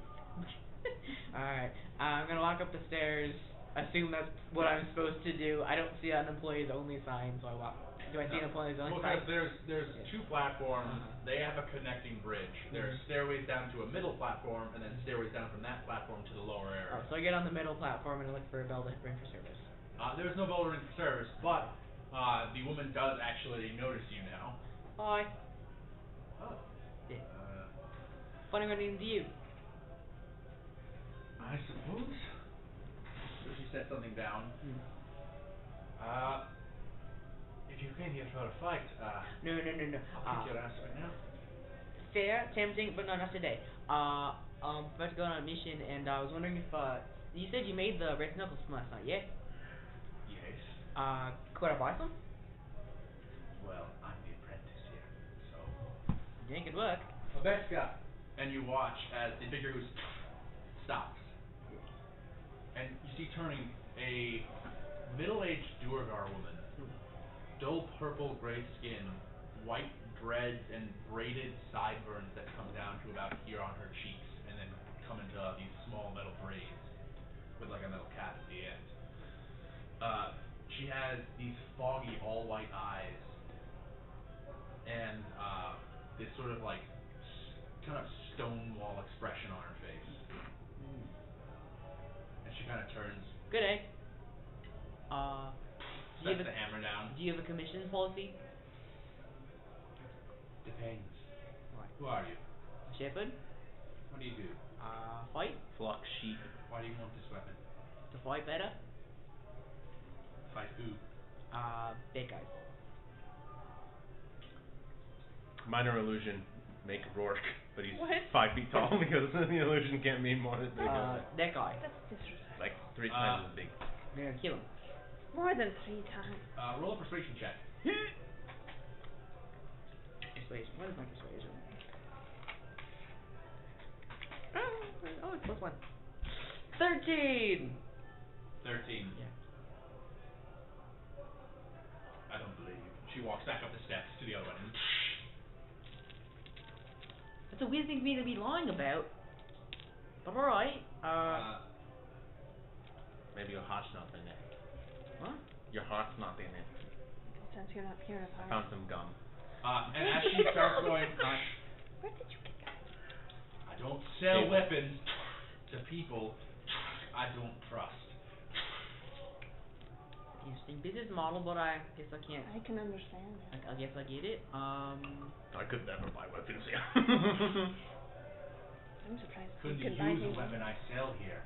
All right. I'm gonna walk up the stairs. Assume that's what I'm supposed to do. I don't see an employees only sign, so I walk. Do I see an employees only Well, sign? there's two platforms. They have a connecting bridge. There's stairways down to a middle platform, and then stairways down from that platform to the lower area. Oh, so I get on the middle platform and I look for a bell to ring for service. There's no bell to ring for service, but the woman does actually notice you now. Hi. Oh. Yeah. What am I gonna do to you? I suppose. So she set something down. If you came here for a fight, No. I'll kick your ass right now. Fair, tempting, but no, not today. About to go on a mission, and I was wondering if, you said you made the red knuckles from last night, yeah? Yes. Could I buy some? Well, I'm the apprentice here, so. Yeah, good work. Rebecca! And you watch as the figure who stops. And you see turning a middle-aged Duergar woman. Dull purple gray skin, white dreads and braided sideburns that come down to about here on her cheeks and then come into these small metal braids with like a metal cap at the end. She has these foggy all white eyes and this sort of like kind of stonewall expression on her face. And she kind of turns, Good day. sets the hammer down. Do you have a commission policy? Depends. Right. Who are you? A shepherd? What do you do? Fight? Flock sheep. Why do you want this weapon? To fight better? Fight who? Bad guys. Minor illusion. Make Rourke, but he's What? 5 feet tall because the illusion can't be more than big. That guy. That's disrespectful. Like 3 times as big. We're gonna kill him. More than 3 times. Roll a persuasion check. Persuasion. What is my persuasion? Oh, it's +1. 13! 13. Yeah. I don't believe you. She walks back up the steps to the other one. That's a weird thing for me to be lying about. But alright. Maybe your heart's not in it. What? Your heart's not in it. Since you're not I purified. found some gum. And as she starts going, Where did you get that? I don't sell Table. weapons to people I don't trust. Interesting business model, but I guess I can't. I can understand it. I guess I get it. I could never buy weapons here. I'm surprised Couldn't you you can buy use a things. weapon I sell here?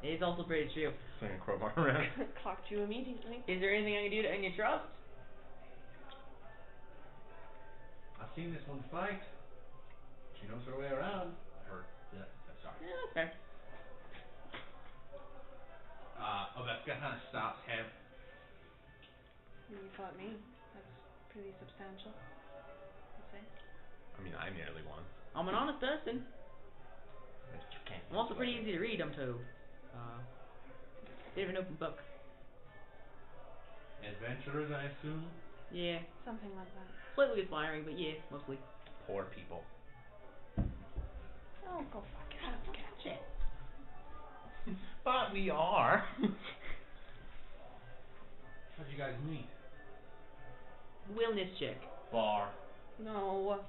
It is also pretty true. Swing a crowbar around. Clocked you immediately. Is there anything I can do to earn your trust? I've seen this one fight. She knows her way around. Sorry. Yeah, that's fair. Oveska kind of stops him. You fought me. That's pretty substantial. I'd say. I mean, I nearly won. I'm an honest person. But you can't I'm also use pretty weapons. easy to read, I'm told. Bit of an open book. Adventurers, I assume? Yeah. Something like that. Slightly aspiring, but yeah, mostly. Poor people. Oh, go fuck yourself. Catch it. But we are. How'd you guys meet? Wellness check. Bar. No.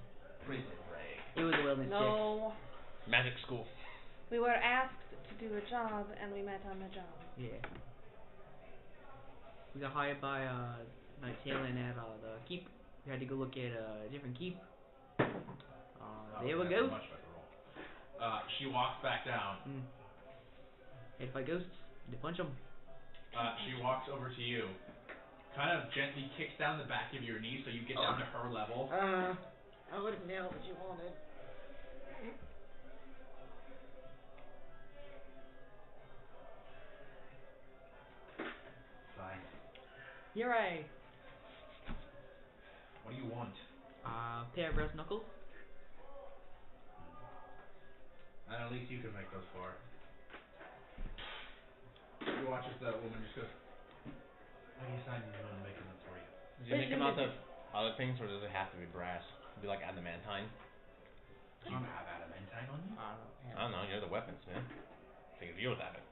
Prison break. It was a wellness check. No. Magic school. We were asked to do a job, and we met on the job. Yeah. We got hired by Talon at the keep. We had to go look at a different keep. There we That's go. a much better roll. She walks back down. Head by ghosts. Need to punch them. She walks over to you. Kind of gently kicks down the back of your knee so you get down to her level. I would have nailed what you wanted. Fine. Here I. What do you want? Pair of brass knuckles. And at least you can make those for her. She watches the woman just goes, why do you sign me on making them for you? Did you make them out of other things, or does it have to be brass? Be like adamantine? Do you have adamantine on you? I don't know, you're the weaponsmith. Figure you would have it.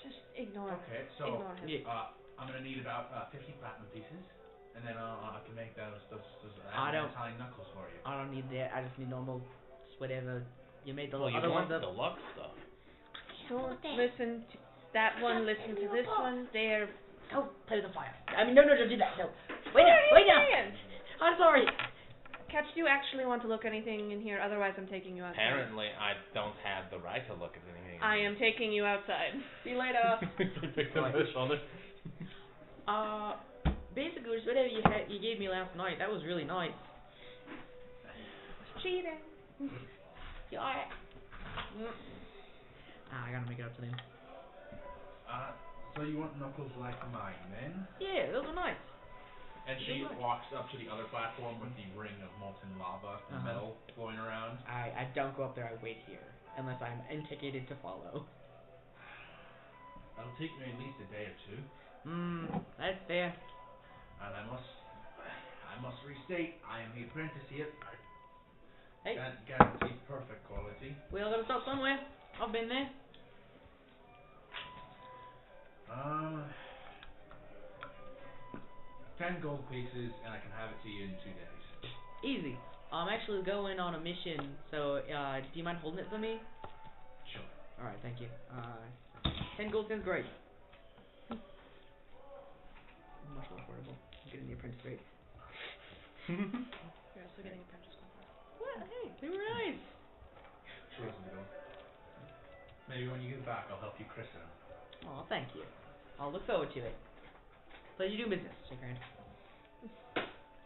Just ignore. Okay, so Ignore him. Yeah. I'm gonna need about 50 platinum pieces, and then I can make those I don't- adamantine knuckles for you. I don't need that. I just need normal, just whatever. You made the Well, you other want ones the up. deluxe stuff. Don't listen to that one. Listen to this one. They're. Go play with the fire. I mean, no, don't do that. No. Wait What now. are you Wait now. saying? I'm sorry. Catch, do you actually want to look anything in here? Otherwise, I'm taking you outside. Apparently, I don't have the right to look at anything. I am taking you outside. See you later. Pick up the shoulder. Basically, just whatever you gave me last night, that was really nice. Cheating. Yeah. I gotta make it up to them. So you want knuckles like mine, then? Yeah, those are nice. And she walks up to the other platform with the ring of molten lava and metal flowing around. I don't go up there, I wait here. Unless I'm indicated to follow. That'll take me at least a day or two. That's fair. And I must restate, I am the apprentice here. Hey. Can't guarantee perfect quality. We all gotta stop somewhere. I've been there. 10 gold pieces, and I can have it to you in 2 days. Easy. I'm actually going on a mission, so do you mind holding it for me? Sure. Alright, thank you. 10 gold sounds great. Much more affordable. I'm getting the apprentice rate. You're also getting apprentice gold. What? Hey, they were nice. Sure, some gold. Maybe when you get back, I'll help you christen him. Aw, thank you. I'll look forward to it. Pleasure doing business. Shake your hand.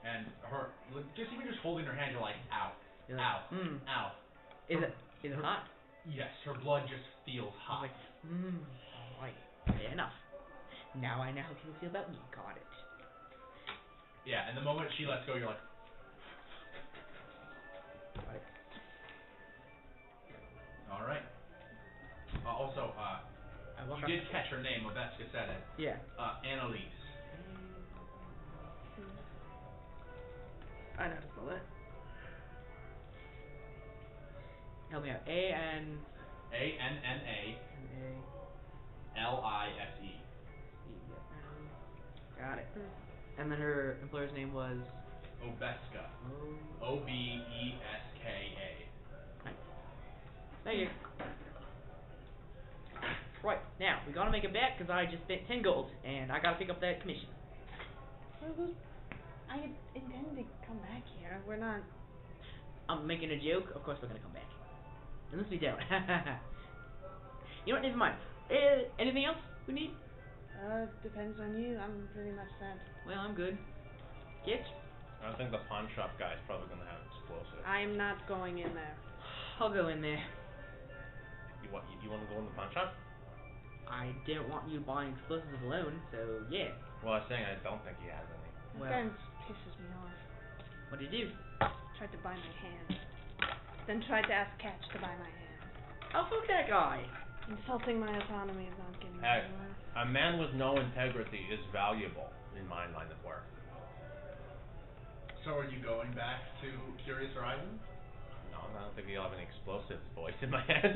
And her, just even just holding her hand, you're like, ow, You're ow, like, ow. Is it hot? Yes, her blood just feels hot. I was like, alright, fair enough. Now I know how people feel about me. Got it. Yeah, and the moment she lets go, you're like, Got it. alright. Also, you did catch her name, Ovetska said it. Yeah. Annalise. I know how to spell it. Help me out. Annalise. Got it. And then her employer's name was? Ovetska. Obeska. Right. Thank you. Right, now, we gotta make a bet, because I just spent 10 gold, and I gotta pick up that commission. I intend to come back here. We're not... I'm making a joke, of course we're gonna come back. Unless we don't. You know what, never mind. Anything else we need? Depends on you. I'm pretty much set. Well, I'm good. Kitch? I think the pawn shop guy's probably gonna have explosives. I'm not going in there. I'll go in there. You want to go in the pawn shop? I didn't want you buying explosives alone, so yeah. Well, I was saying I don't think he has any. This Well. guy pisses me off. What'd you do? Tried to buy my hand. Then tried to ask Catch to buy my hand. Oh, fuck that guy. Insulting my autonomy is not getting me Hey, anywhere. a man with no integrity is valuable in my line of work. So are you going back to Curious Horizon? No, I don't think you'll have any explosives voice in my head.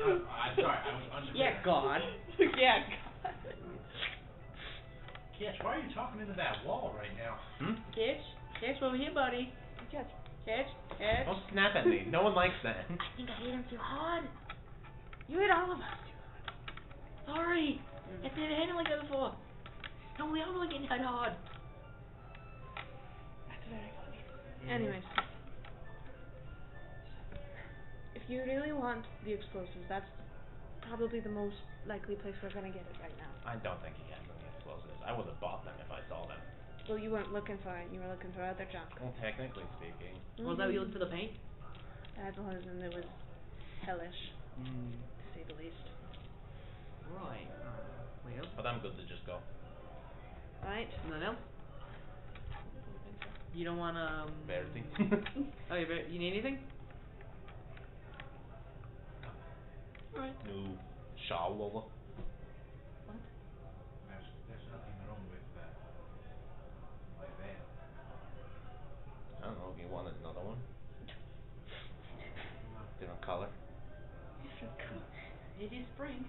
I'm sorry, I was unclear. Yeah, God. Yeah, God. Kitch, why are you talking into that wall right now? Kitch? Kitch, over here, buddy. Catch. Kitch? Kitch? Don't snap at me. No one likes that. I think I hit him too hard. You hit all of us. Sorry. I didn't hit him like that before. No, we all really getting hit hard. That's very funny. Anyways. If you really want the explosives, that's probably the most likely place we're gonna get it right now. I don't think he has any explosives. I would have bought them if I saw them. Well, you weren't looking for it. You were looking for other junk. Well, technically speaking. Was that what you looked for the paint? That was, and it was hellish, to say the least. Right. Well. But I'm good to just go. Right? Nothing else? You don't want Verity. Oh, you need anything? Alright. No. Shawl. What? There's nothing wrong with my veil. I don't know if you wanted another one. Different color. It is spring.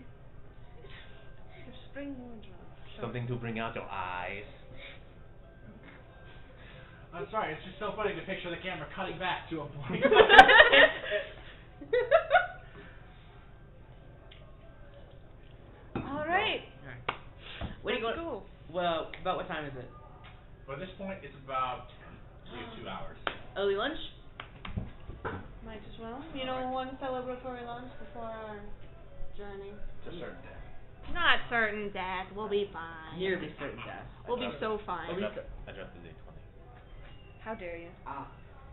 Your spring wardrobe. Sure. Something to bring out your eyes. I'm sorry, it's just so funny to picture the camera cutting back to a blank. Alright. Where do you Let's go? go. Well, about what time is it? By this point, it's about 2 hours. Early lunch? Might as well. You know, one celebratory lunch before our journey. To a certain day. Not certain death. We'll be fine. Nearly certain death. We'll be so fine. I dropped the D20. How dare you?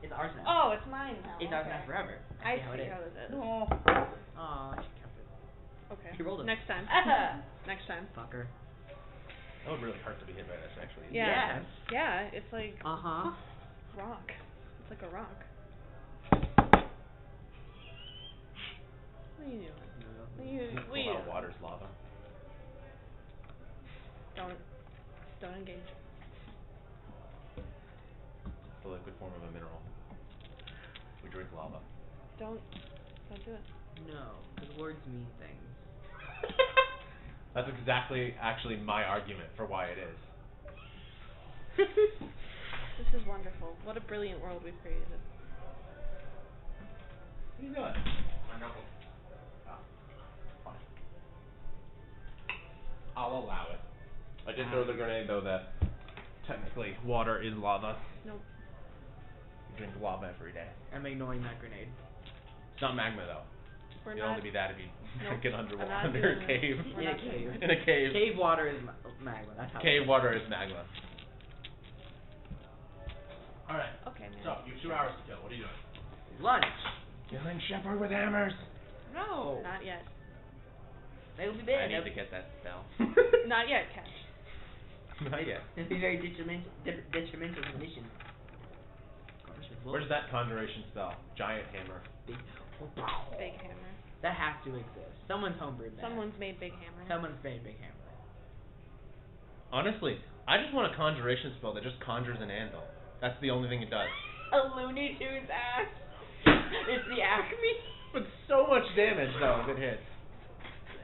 It's ours now. Oh, it's mine now. It's ours now forever. I How it see is. how it is. No. Aw, she kept it. Okay. He rolled it. Next time. Next time. Fucker. That would really hurt to be hit by this, actually. Yeah. Yes. Yeah, it's like Uh-huh. rock. It's like a rock. What are you doing? What are you Cool how water's lava. Don't engage. It's the liquid form of a mineral. We drink lava. Don't do it. No, because words mean things. That's exactly, actually, my argument for why it is. This is wonderful. What a brilliant world we've created. What are you doing? My knuckles. Oh, fine. I'll allow it. I did throw the grenade, though, that technically water is lava. Nope. You drink lava every day. I'm ignoring that grenade. It's not magma, though. We're It'd not. only be that if you Nope. get I'm underwater, not under doing a cave. it. We're In a not cave. doing it. In a cave. Cave water is magma. That's how. Cave water is magma. Alright. Okay, man. So, you have 2 hours to kill. What are you doing? Lunch. Killing Shepherd with hammers. No. Not yet. They will be I bad. need to get that spell. Not yet, Cash. Not yet. It'll be very detrimental to the mission. Where's that conjuration spell? Giant hammer. Big. Big hammer. That has to exist. Someone's homebrewed that. Someone's made big hammer. Someone's made big hammer. Honestly, I just want a conjuration spell that just conjures an anvil. That's the only thing it does. A Looney Tunes axe. It's the Acme. But so much damage, though, if it hits.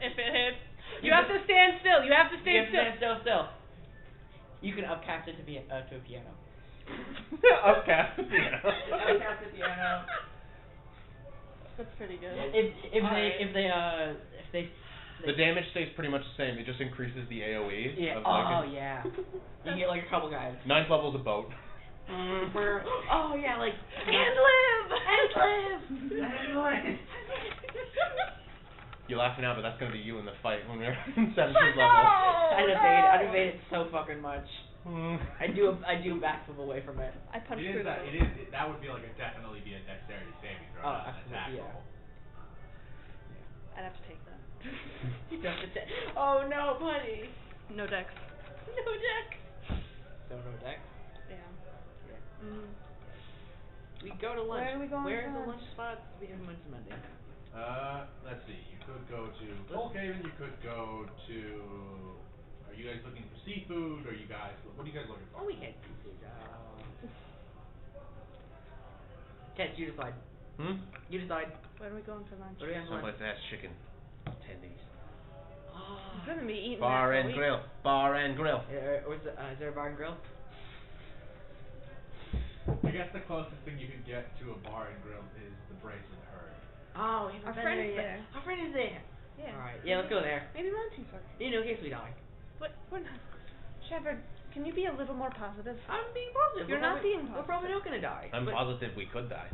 If it hits, you have to stand still. You have to stand You have to stand still. You can upcast it to a piano. Upcast the piano. Upcast the piano. That's pretty good. If they The damage stays pretty much the same. It just increases the AOE. yeah. Of like Yeah. You get like a couple guys. 9th level's a boat. Oh yeah, like And live. and live. You're laughing now, but that's gonna be you in the fight when we're in 17th No! level. I'd evade it so fucking much. Mm. I do a backflip away from it. I punched It through is that would be like definitely be a dexterity saving throw, Oh, not an attack absolutely, yeah. roll. I'd have to take that. Oh no, buddy. No dex. No deck. So no deck. Yeah. Yeah. Mm. We go to lunch. Where are we going Where's for the lunch? lunch spot? We have lunch Monday. Let's see. You could go to Volkhaven. You could go to. Are you guys looking for seafood? Or you guys? What are you guys looking for? Oh, we had seafood. Ted, you decide. You decide. Where are we going for lunch? What do we have for lunch? Someplace that has chicken. Tendies. I'm gonna be eating Bar that and all grill. Bar and grill. Is there a bar and grill? I guess the closest thing you can get to a bar and grill is the Bracelet Herd. Oh, we haven't Our been friend's there there. yet. Our friend is there. Yeah. Alright, yeah, let's go there. Maybe lunching first. You know, in case we die. What? We're not. Shepard, can you be a little more positive? I'm being positive. You're not being We're probably positive. not gonna die. I'm but- positive we could die.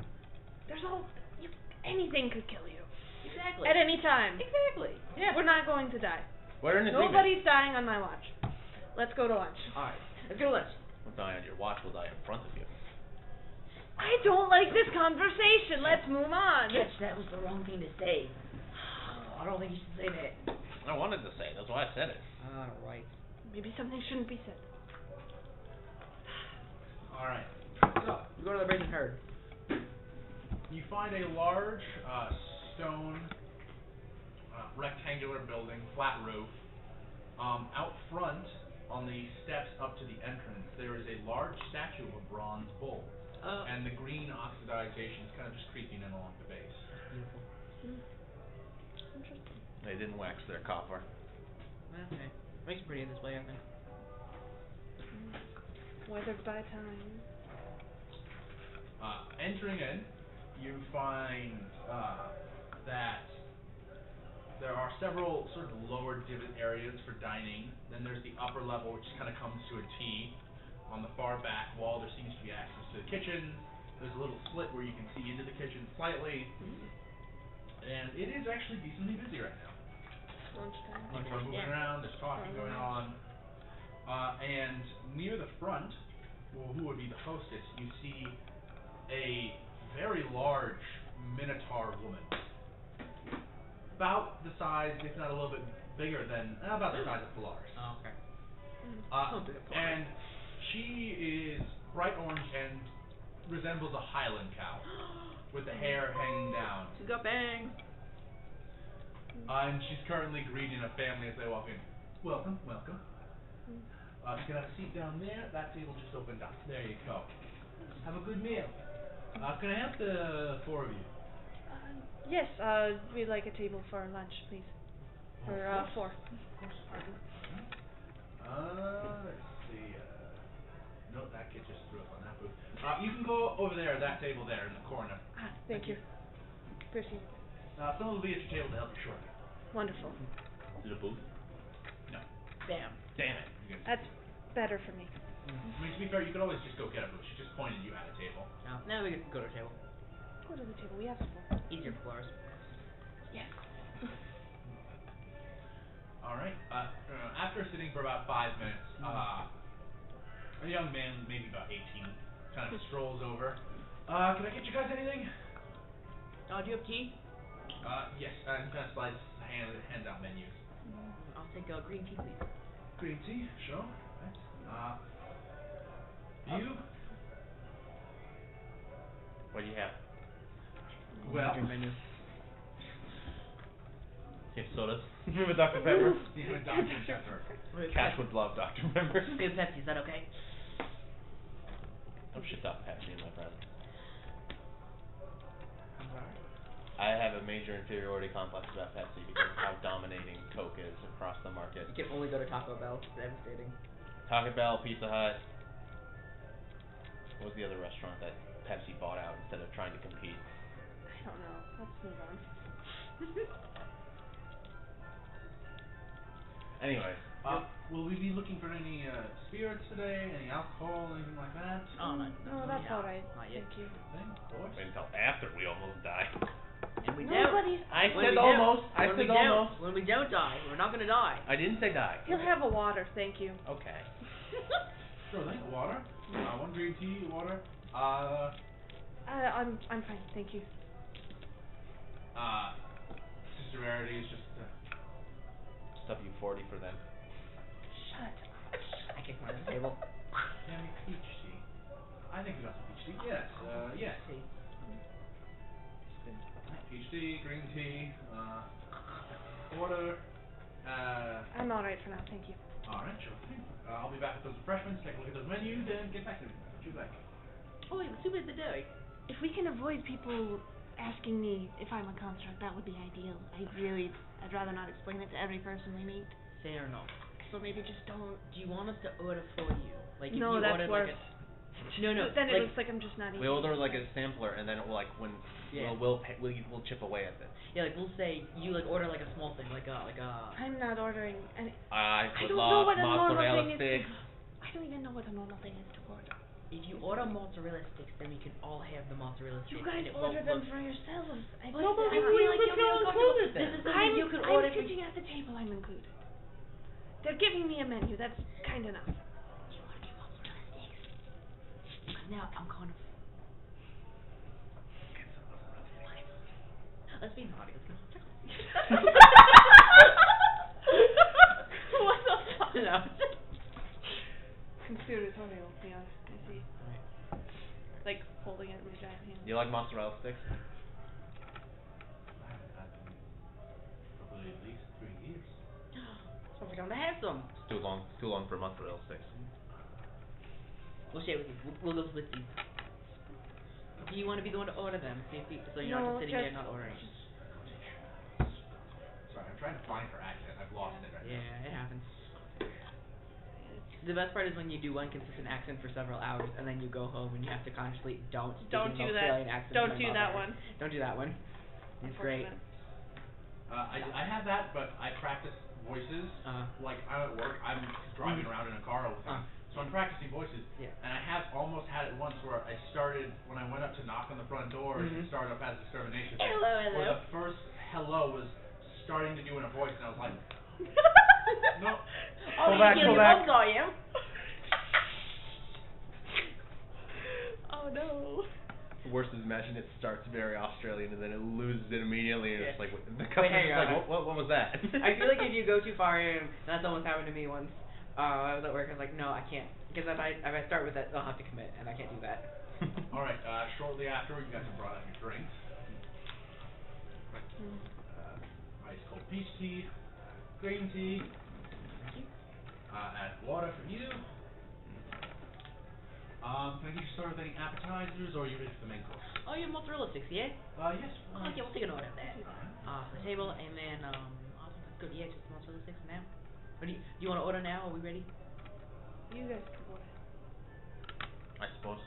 There's anything could kill you. Exactly. At any time. Exactly. Yeah. We're not going to die. We're in agreement. Nobody's dying on my watch. Let's go to lunch. Alright, let's go to lunch. We'll die on your watch. We'll die in front of you. I don't like this conversation. Let's move on. Catch, that was the wrong thing to say. I don't think you should say that. I wanted to say. That's why I said it. Alright. Maybe something shouldn't be said. Alright. So, we go to the Brazen Herd. You find a large stone rectangular building, flat roof. Out front, on the steps up to the entrance, there is a large statue of a bronze bull. And the green oxidization is kind of just creeping in along the base. Beautiful. Interesting. They didn't wax their copper. Okay. Makes it pretty in this way, I think. Weathered by time. Entering in, you find that there are several sort of lower divot areas for dining. Then there's the upper level, which kind of comes to a T. On the far back wall, there seems to be access to the kitchen. There's a little slit where you can see into the kitchen slightly. And it is actually decently busy right now. Lunchtime. People are moving Yeah. around. There's talking going on. And near the front, well, who would be the hostess? You see a very large minotaur woman, about the size, if not a little bit bigger than, about the size of Polaris. Oh, okay. And she is bright orange and resembles a Highland cow, with the hair hanging down. She's got bangs. And she's currently greeting a family as they walk in. Welcome, welcome. You can have a seat down there. That table just opened up. There you go. Have a good meal. Can I help the four of you? Yes, we'd like a table for lunch, please. For four. Of course. Let's see. No, that kid just threw up on that booth. You can go over there, that table there in the corner. Thank you. Proceed. Someone will be at your table to help you shortly. Wonderful. Is it a booth? No. Damn. Damn it. That's better for me. I mean, to be fair, you could always just go get a booth. She just pointed you at a table. No. Now we can go to the table. Go to the table we asked for. Easier for Polaris. Yes. Alright. After sitting for about 5 minutes, a young man, maybe about 18, kind of strolls over. Can I get you guys anything? Do you have tea? Yes. And kind of slides, hands out menus. I'll take a green tea, please. Green tea, sure. Right. You? What do you have? Well. Menu. You have sodas? Remember Dr. Pepper? You have a Dr. Pepper. Cash would love Dr. Pepper. We have Pepsi, is that okay? Don't shit up Pepsi, my friend. I'm sorry. I have a major inferiority complex about Pepsi because of how dominating Coke is across the market. You can only go to Taco Bell. It's devastating. Taco Bell, Pizza Hut. What was the other restaurant that Pepsi bought out instead of trying to compete? I don't know. Let's move on. Anyways. Will we be looking for any spirits today? Any alcohol? Anything like that? Oh, No, that's alright. Not yet. Thank you. Thing, of course. Wait until after we almost die. And we Nobody's. I When said we almost. don't- I when we said don't- almost. When we don't die, we're not gonna die. I didn't say die. He'll have a water, thank you. Okay. Sure thing. Water. One green tea, water. I'm fine, thank you. Sister Rarity is just. W40 for them. Shut up. I kicked one at the table. Can we peach tea? I think we got some peach tea. Yes. Yes. Tea. Peach tea, green tea, water. I'm alright for now, thank you. Alright, sure thing. I'll be back with those refreshments, take a look at those menus, and get back to you. What you like? Oh wait, let's see what the day. If we can avoid people asking me if I'm a construct, that would be ideal. I'd rather not explain it to every person we meet. Fair enough. So maybe just don't. Do you want us to order for you? Like if No, you that's ordered worse. like No. Then it like, looks like I'm just not eating. We order like a sampler, and then like when Yeah. we'll chip away at it. Yeah, like we'll say you like order like a small thing, like a. I'm not ordering any. I would don't know love what a normal mozzarella thing is. sticks. I don't even know what a normal thing is to order. If you order mozzarella sticks, then we can all have the mozzarella sticks. You guys and it order won't them look... for yourselves. I But feel I like feel like you'll be uncomfortable. This is something you could order I'm for. sitting at the table. I'm included. They're giving me a menu. That's kind enough. You want to do mozzarella sticks? Because now I'm kind of. Let's be naughty. Let's get mozzarella. What the fuck? No. Conspiratorial. Yeah, I see. Like holding it in my giant hand. You like mozzarella sticks? I haven't had them probably at least 3 years. So we're gonna have some. It's too long. It's too long for mozzarella sticks. We'll share with you. We'll go split these. Do you want to be the one to order them? So you're not just sitting there not ordering. Sorry, I'm trying to find her accent. I've lost it right now. Yeah, it happens. The best part is when you do one consistent accent for several hours and then you go home and you have to consciously don't speak Don't an do Australian that. accent. Don't to do my that mother. one. Don't do that one. It's great. I have that, but I practice voices. Like I'm at work, I'm driving around in a car all the time, so I'm practicing voices. Yeah. And I have almost had it once where I started when I went up to knock on the front door and start up as extermination. Hello, hello. Where the first hello was starting to do in a voice, and I was like, no. Oh, Pull back, you pull back. both saw him. Oh no. The worst is imagine it starts very Australian and then it loses it immediately and it's Yeah. like the customer's hang just like on. what was that? I feel like if you go too far in, that's almost happened to me once. I was at work. I was like, no, I can't, because if I start with that, I'll have to commit, and I can't do that. All right. Shortly after, you guys have brought out your drinks. Ice cold peach tea, green tea. Thank you. Add water from you. Can I get you started with any appetizers, or are you ready for the main course? Oh, your mozzarella sticks, yeah? Yes. Okay, we'll take an order of that. For the table, and then that's good. Yeah, just mozzarella sticks now. Or do you want to order now? Are we ready? You guys can order. I suppose.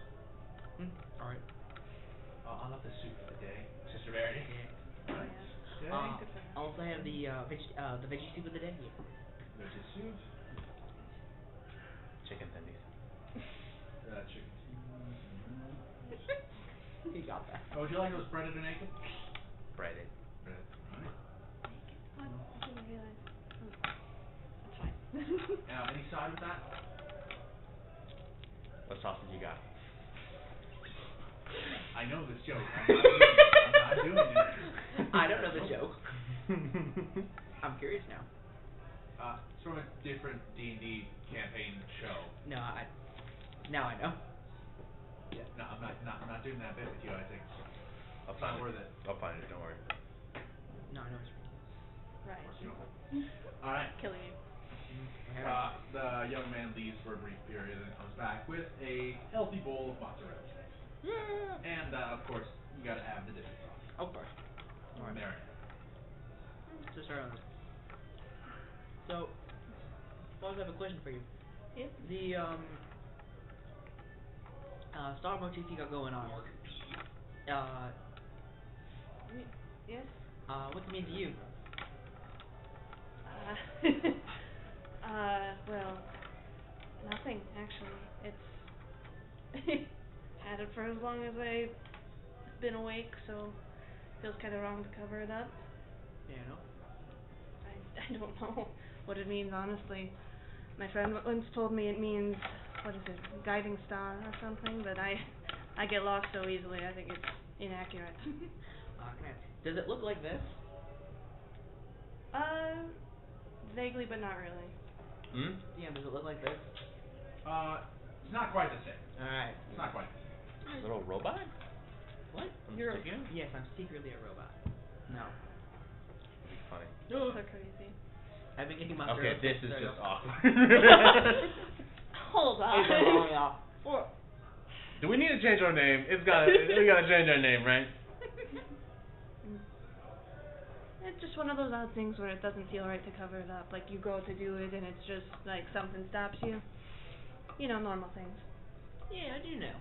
All right. I'll have the soup for the day, Sister Verity. Yeah. Alright. Okay. Good for her. I'll also have the veggie soup of the day. Yeah. Veggie soup. Chicken tendies. Chicken. You got that. Oh, would you like those breaded or naked? Breaded. Breaded. Alright. What? I didn't realize. That's fine. Any side with that? What sausage you got? I know this joke. I'm not doing it. I don't know the joke. I'm curious now. It's from a different D&D campaign show. Now I know. Yeah, no, I'm not doing that bit with you, I think. I'll It's find not it. worth it. I'll find it, don't worry. No, I know what you mean. Right. Of course you don't. Alright. Killing you. The young man leaves for a brief period and comes back with a healthy bowl of mozzarella sticks. Yeah. And, of course, you gotta add the dipping sauce. Of course. Or marinade. So start on this. So, I also have a question for you. Yep. The star motif you got going on. Yes. What's it mean to you? Well, nothing actually. It's had it for as long as I've been awake, so feels kind of wrong to cover it up. Yeah, no. I don't know what it means honestly. My friend once told me it means, what is it, guiding star or something, but I get lost so easily. I think it's inaccurate. Does it look like this? Vaguely, but not really. Hmm? Yeah, does it look like this? It's not quite the same. Alright. It's not quite. Little robot? What? You're Sticking? Yes, I'm secretly a robot. No. That'd be funny. so crazy. I've been getting my Okay, this is just awkward. Hold on. Do we need to change our name? We gotta change our name, right? It's just one of those odd things where it doesn't feel right to cover it up. Like you go to do it and it's just like something stops you. You know, normal things. Yeah, I do know.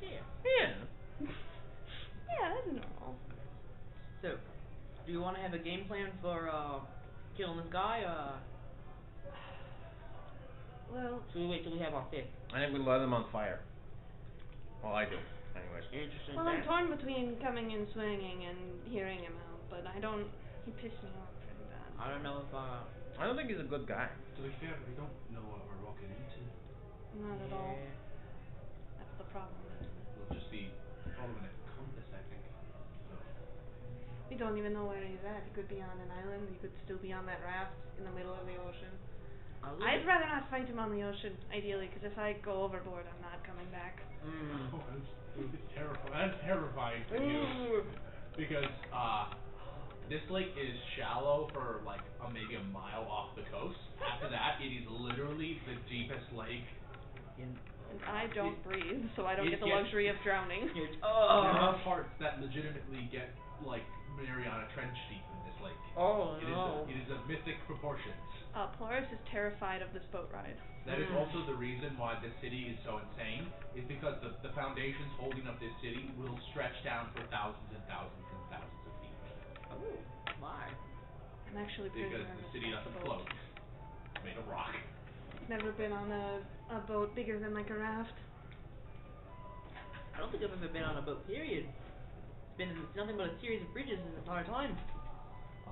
Yeah. Yeah. Yeah, that's normal. So, do you want to have a game plan for killing this guy? Well, Should we wait till we have our fifth? I think we light them on fire. Well, I do. Anyways. Interesting. well, I'm torn between coming and swinging and hearing him out, but I don't. He pissed me off pretty bad. I don't know if I don't think he's a good guy. To be fair, we don't know what we're walking into. Not at all. Yeah. That's the problem. We'll just be following a compass, I think. So. We don't even know where he's at. He could be on an island. He could still be on that raft in the middle of the ocean. I'd rather not fight him on the ocean, ideally, because if I go overboard, I'm not coming back. Oh, that's terrifying. That's terrifying to you. Because this lake is shallow for like maybe a mile off the coast. After that, it is literally the deepest lake. And I don't breathe, so I don't it get the gets- luxury of drowning. There are parts that legitimately get like Mariana Trench deep in this lake. Oh no. It is of mythic proportions. Polaris is terrified of this boat ride. That is also the reason why this city is so insane, is because the foundations holding up this city will stretch down for thousands and thousands and thousands of feet. Oh, my. I'm actually pretty Because nervous the city about the doesn't boat. float. It's made of rock. Never been on a boat bigger than like a raft. I don't think I've ever been on a boat, period. It's nothing but a series of bridges this entire time.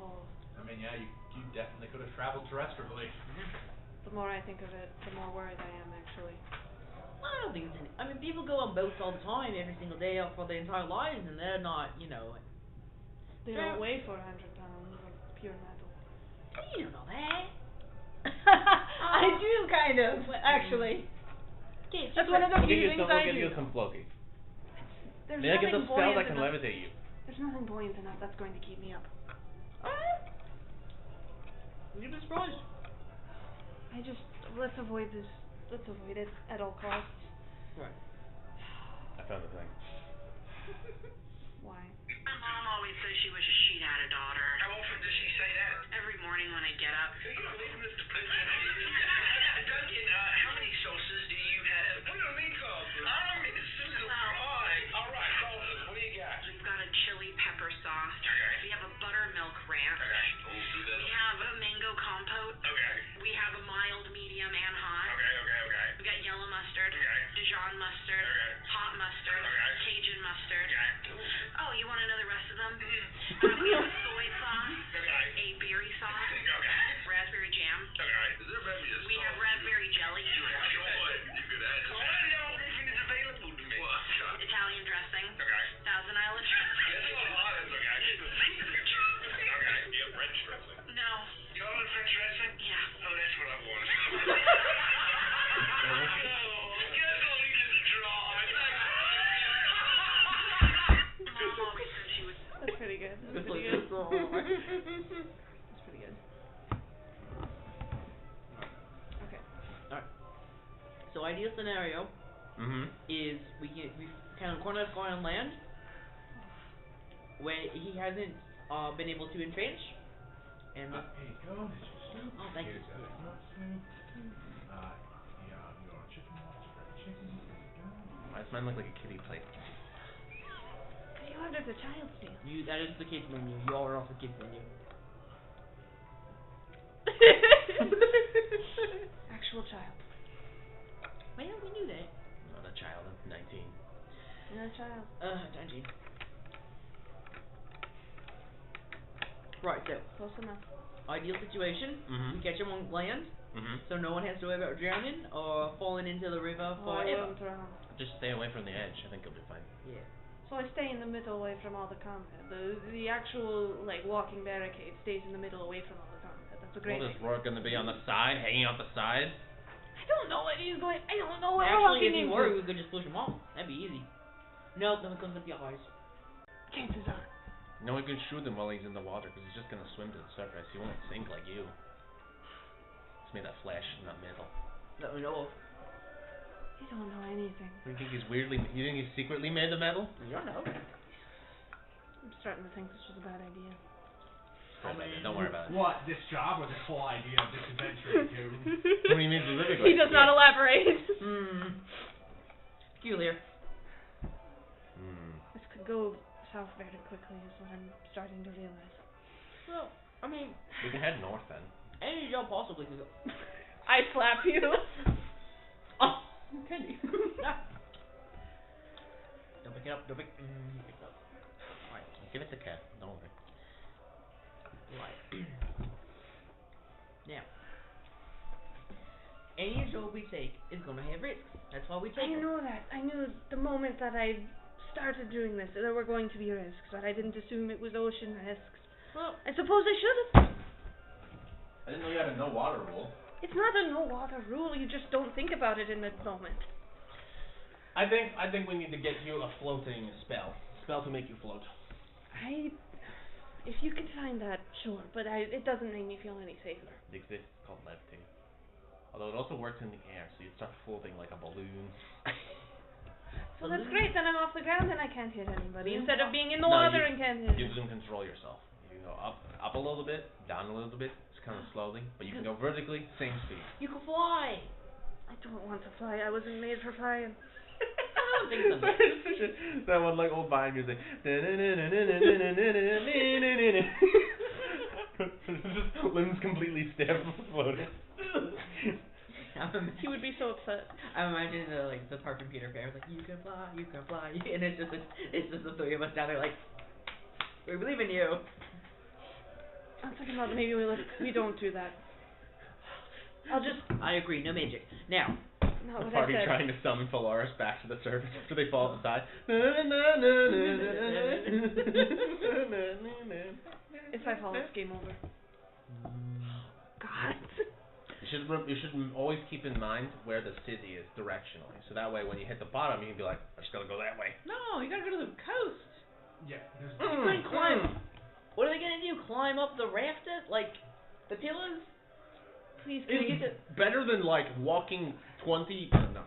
Oh, I mean, yeah, you definitely could have traveled terrestrially. The more I think of it, the more worried I am, actually. I don't think it's any. I mean, people go on boats all the time, every single day, for their entire lives, and they're not, They Sure. don't weigh 400 pounds of pure metal. You don't know that. I do, kind of, actually. That's one of the few things I Get do. you some floaty. There's Maybe I get nothing the spell buoyant that can enough. levitate you. There's nothing buoyant enough that's going to keep me up. You'd be surprised. Let's avoid this. Let's avoid it at all costs. Right. I found the thing. Why? My mom always says she wishes she'd had a daughter. How often does she say that? Every morning when I get up. You're not leaving us to Duncan, how many sauces do you have? We don't need sauces. I'm in Susan fry. All right, sauces. What do you got? We've got a chili pepper sauce. Okay. We have a buttermilk ranch. Okay. We'll do that. We have a mango compote. Okay. We have a mild, medium, and hot. Okay. We got yellow mustard. Okay. Dijon mustard. Okay. Hot mustard. Okay. Cajun mustard. Okay. Oh, you want to know the rest of them? Mm-hmm. We have a soy sauce. Okay. A berry sauce. Okay. Raspberry jam. Okay. Is there maybe a We have raspberry jelly. You could add some. I know everything is available to me. What? Italian dressing. Okay. Thousand Island dressing. That's a lot of okay. Okay. You have French dressing. No. You want French dressing? Yeah. Oh, that's what I want. Mom always said she would. That's pretty good. That's pretty good. That's pretty good. Okay. Alright. So ideal scenario is we kind of corner this guy on land where he hasn't been able to entrench, and Here you go. oh, thank you. Here's your soup. You have your chicken wings, fried chicken. There you go. Why does mine look like a kiddie plate? You ordered the child's meal. That is the kids menu. You order off the kids menu. Actual child. Well, yeah, we knew that. Not a child of 19. No child. 19. Right, so Close enough. ideal situation. We catch him on land, so no one has to worry about drowning or falling into the river Oh, I forever. won't drown. Just stay away from the edge. I think you'll be fine. Yeah. So I stay in the middle away from all the combat. The actual, walking barricade stays in the middle away from all the combat. That's a great What is idea. Rourke gonna be on the side, hanging out the side? I don't know what he's going. I don't know what we're Actually, walking if he into. were, we could just push him off. That'd be easy. Nope, then it comes with the eyes. Chances are. No, we can shoot him while he's in the water because he's just gonna swim to the surface. He won't sink like you. It's made of flesh, not metal. That we know of. I don't know anything. You think he's You think he's secretly made of metal? You don't know. I'm starting to think this was a bad idea. Don't worry about it. What? This job or this whole idea of this adventure, dude? What do you mean specifically? He does not elaborate. Peculiar. This could go south very quickly, is what I'm starting to realize. Well, I mean, We can head north then. any job possibly could go. I slap you. Oh, candy. Don't pick it up. Don't pick. Pick it up. Alright. Give it to Cat. Don't worry. Right. Now, any job we take is gonna have risks. That's why we take I it. know that. I knew the moment that I started doing this that there were going to be risks, but I didn't assume it was ocean risks. Well, I suppose I should have. I didn't know you had a no water rule. It's not a no water rule. You just don't think about it in the moment. I think we need to get you a floating spell. Spell to make you float. If you can find that, sure, but it doesn't make me feel any safer. It exists. It's called levitating. Although it also works in the air, so you start floating like a balloon. So that's great. Then I'm off the ground and I can't hit anybody. Balloon Instead of pop. being in the No, water you- and can't hit You anybody. can control yourself. You can go up a little bit, down a little bit, just kind of slowly, but you can go vertically, same speed. you can fly. I don't want to fly. I wasn't made for flying. I don't think so. That one like old Vine music. Just limbs completely stiff, floating. He would be so upset. I'm imagining the part from Peter Pan, like you can fly, and it's just the three of us down there like, we believe in you. I'm thinking about maybe we don't do that. I'll just. I agree. No magic. Now. Not The what party I said. trying to summon Polaris back to the surface after they fall off the side. If I fall, it's game over. God. You should always keep in mind where the city is directionally, so that way when you hit the bottom, you can be like, I just gotta go that way. No, you gotta go to the coast. Yeah, there's You couldn't climb. What are they gonna do? Climb up the raft? Like the pillars? Please, can we get to? It's better than like walking 20. No.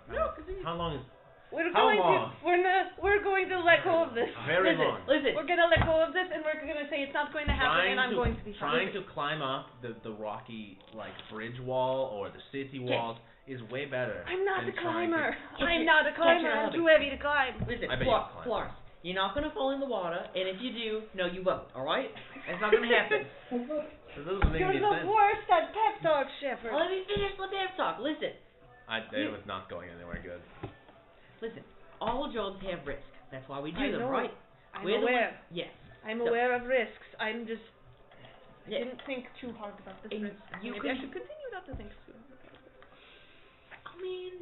How long is? We're How going long? to. We're going to let go of this. Very Listen, long. Listen. We're gonna let go of this, and we're gonna say it's not going to happen, and I'm going to be Trying to climb up the rocky like bridge wall or the city walls is way better. I'm not than a trying climber. to- I'm not a climber. I'm too heavy to climb. Listen, I bet you can climb. Florence, you're not gonna fall in the water, and if you do, no, you won't. All right? It's not gonna happen. That doesn't make You're any the sense. worst at pep talk, Shepard. Let me finish the pep talk. Listen, It was not going anywhere good. listen. All jobs have risk. That's why we do I them, know. right? I'm We're the aware. ones- yes. I'm So- aware of risks. I'm just. I Yeah. didn't think too hard about this And risk. you Maybe I could- should continue not to think too hard about this. I mean,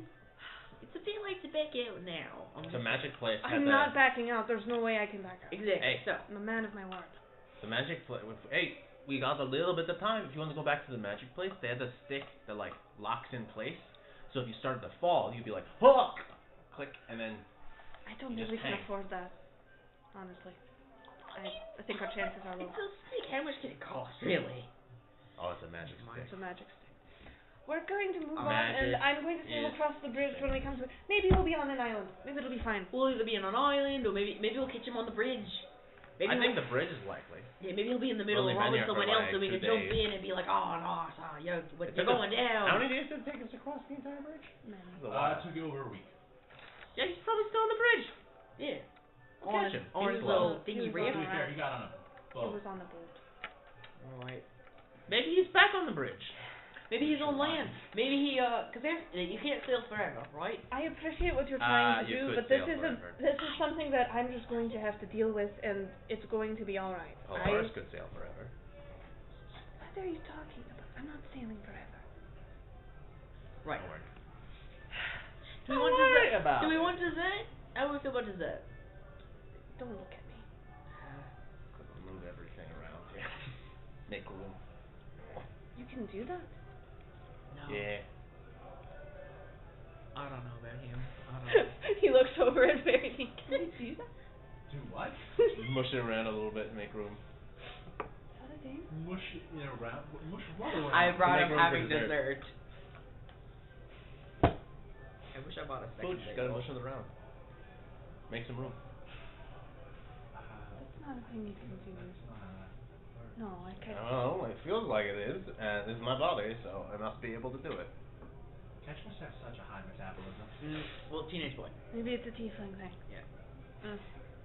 it's a bit late to back out now. The magic place. I'm not backing out. There's no way I can back out. Exactly. Hey. So, I'm a man of my word. The magic place. Hey, we got a little bit of time. If you want to go back to the magic place, they had the stick that like locks in place. So if you started to fall, you'd be like, hook, click, and then. I don't You think we just can hang. afford that. Honestly. I think our chances are low. it's a stick. How much can it cost, really? Oh, it's a magic stick. It's a magic stick. We're going to move on, Magic and I'm going to sail is across the bridge when we come to it. Maybe we'll be on an island. Maybe it'll be fine. We'll either be on an island, or maybe we'll catch him on the bridge. Maybe I think we'll- the bridge is likely. Yeah, maybe he'll be in the middle Only along been with here for someone else, like so we 2 can jump days. in and be like, oh no, yo, It you're took going us- down. How many days did it take us to cross the entire bridge? Many. It was a while. It took you over a week. Yeah, he's probably still on the bridge. Yeah. We'll catch him. On He's his slow. little He thingy was raft. To be on fair, he got on a It boat. was on the boat. Alright. Maybe he's back on the bridge. Maybe he's on land. Maybe he, cause you can't sail forever, right? I appreciate what you're trying to you do, could but this sail is forever. this is something that I'm just going to have to deal with, and it's going to be all right. Polaris could sail forever. What are you talking about? I'm not sailing forever. Right. Don't worry. Do we Don't want worry dessert? about Do we it. want dessert? How do we feel about dessert? Don't look at me. Move everything around here. Make room. You can do that? No. Yeah. I don't know about him. I don't know. He looks over at Verity. Can you do that? Do what? Mush it around a little bit to make room. Is that a thing? Mush it around. Mush what around? I brought make him room for having dessert. dessert. I wish I bought a second Food, just gotta table. mush it around. Make some room. That's not a thing you can do. No, I can't. Well, it feels like it is, and this is my body, so I must be able to do it. Catch must have such a high metabolism. Well, teenage boy. Maybe it's a tiefling thing. Yeah.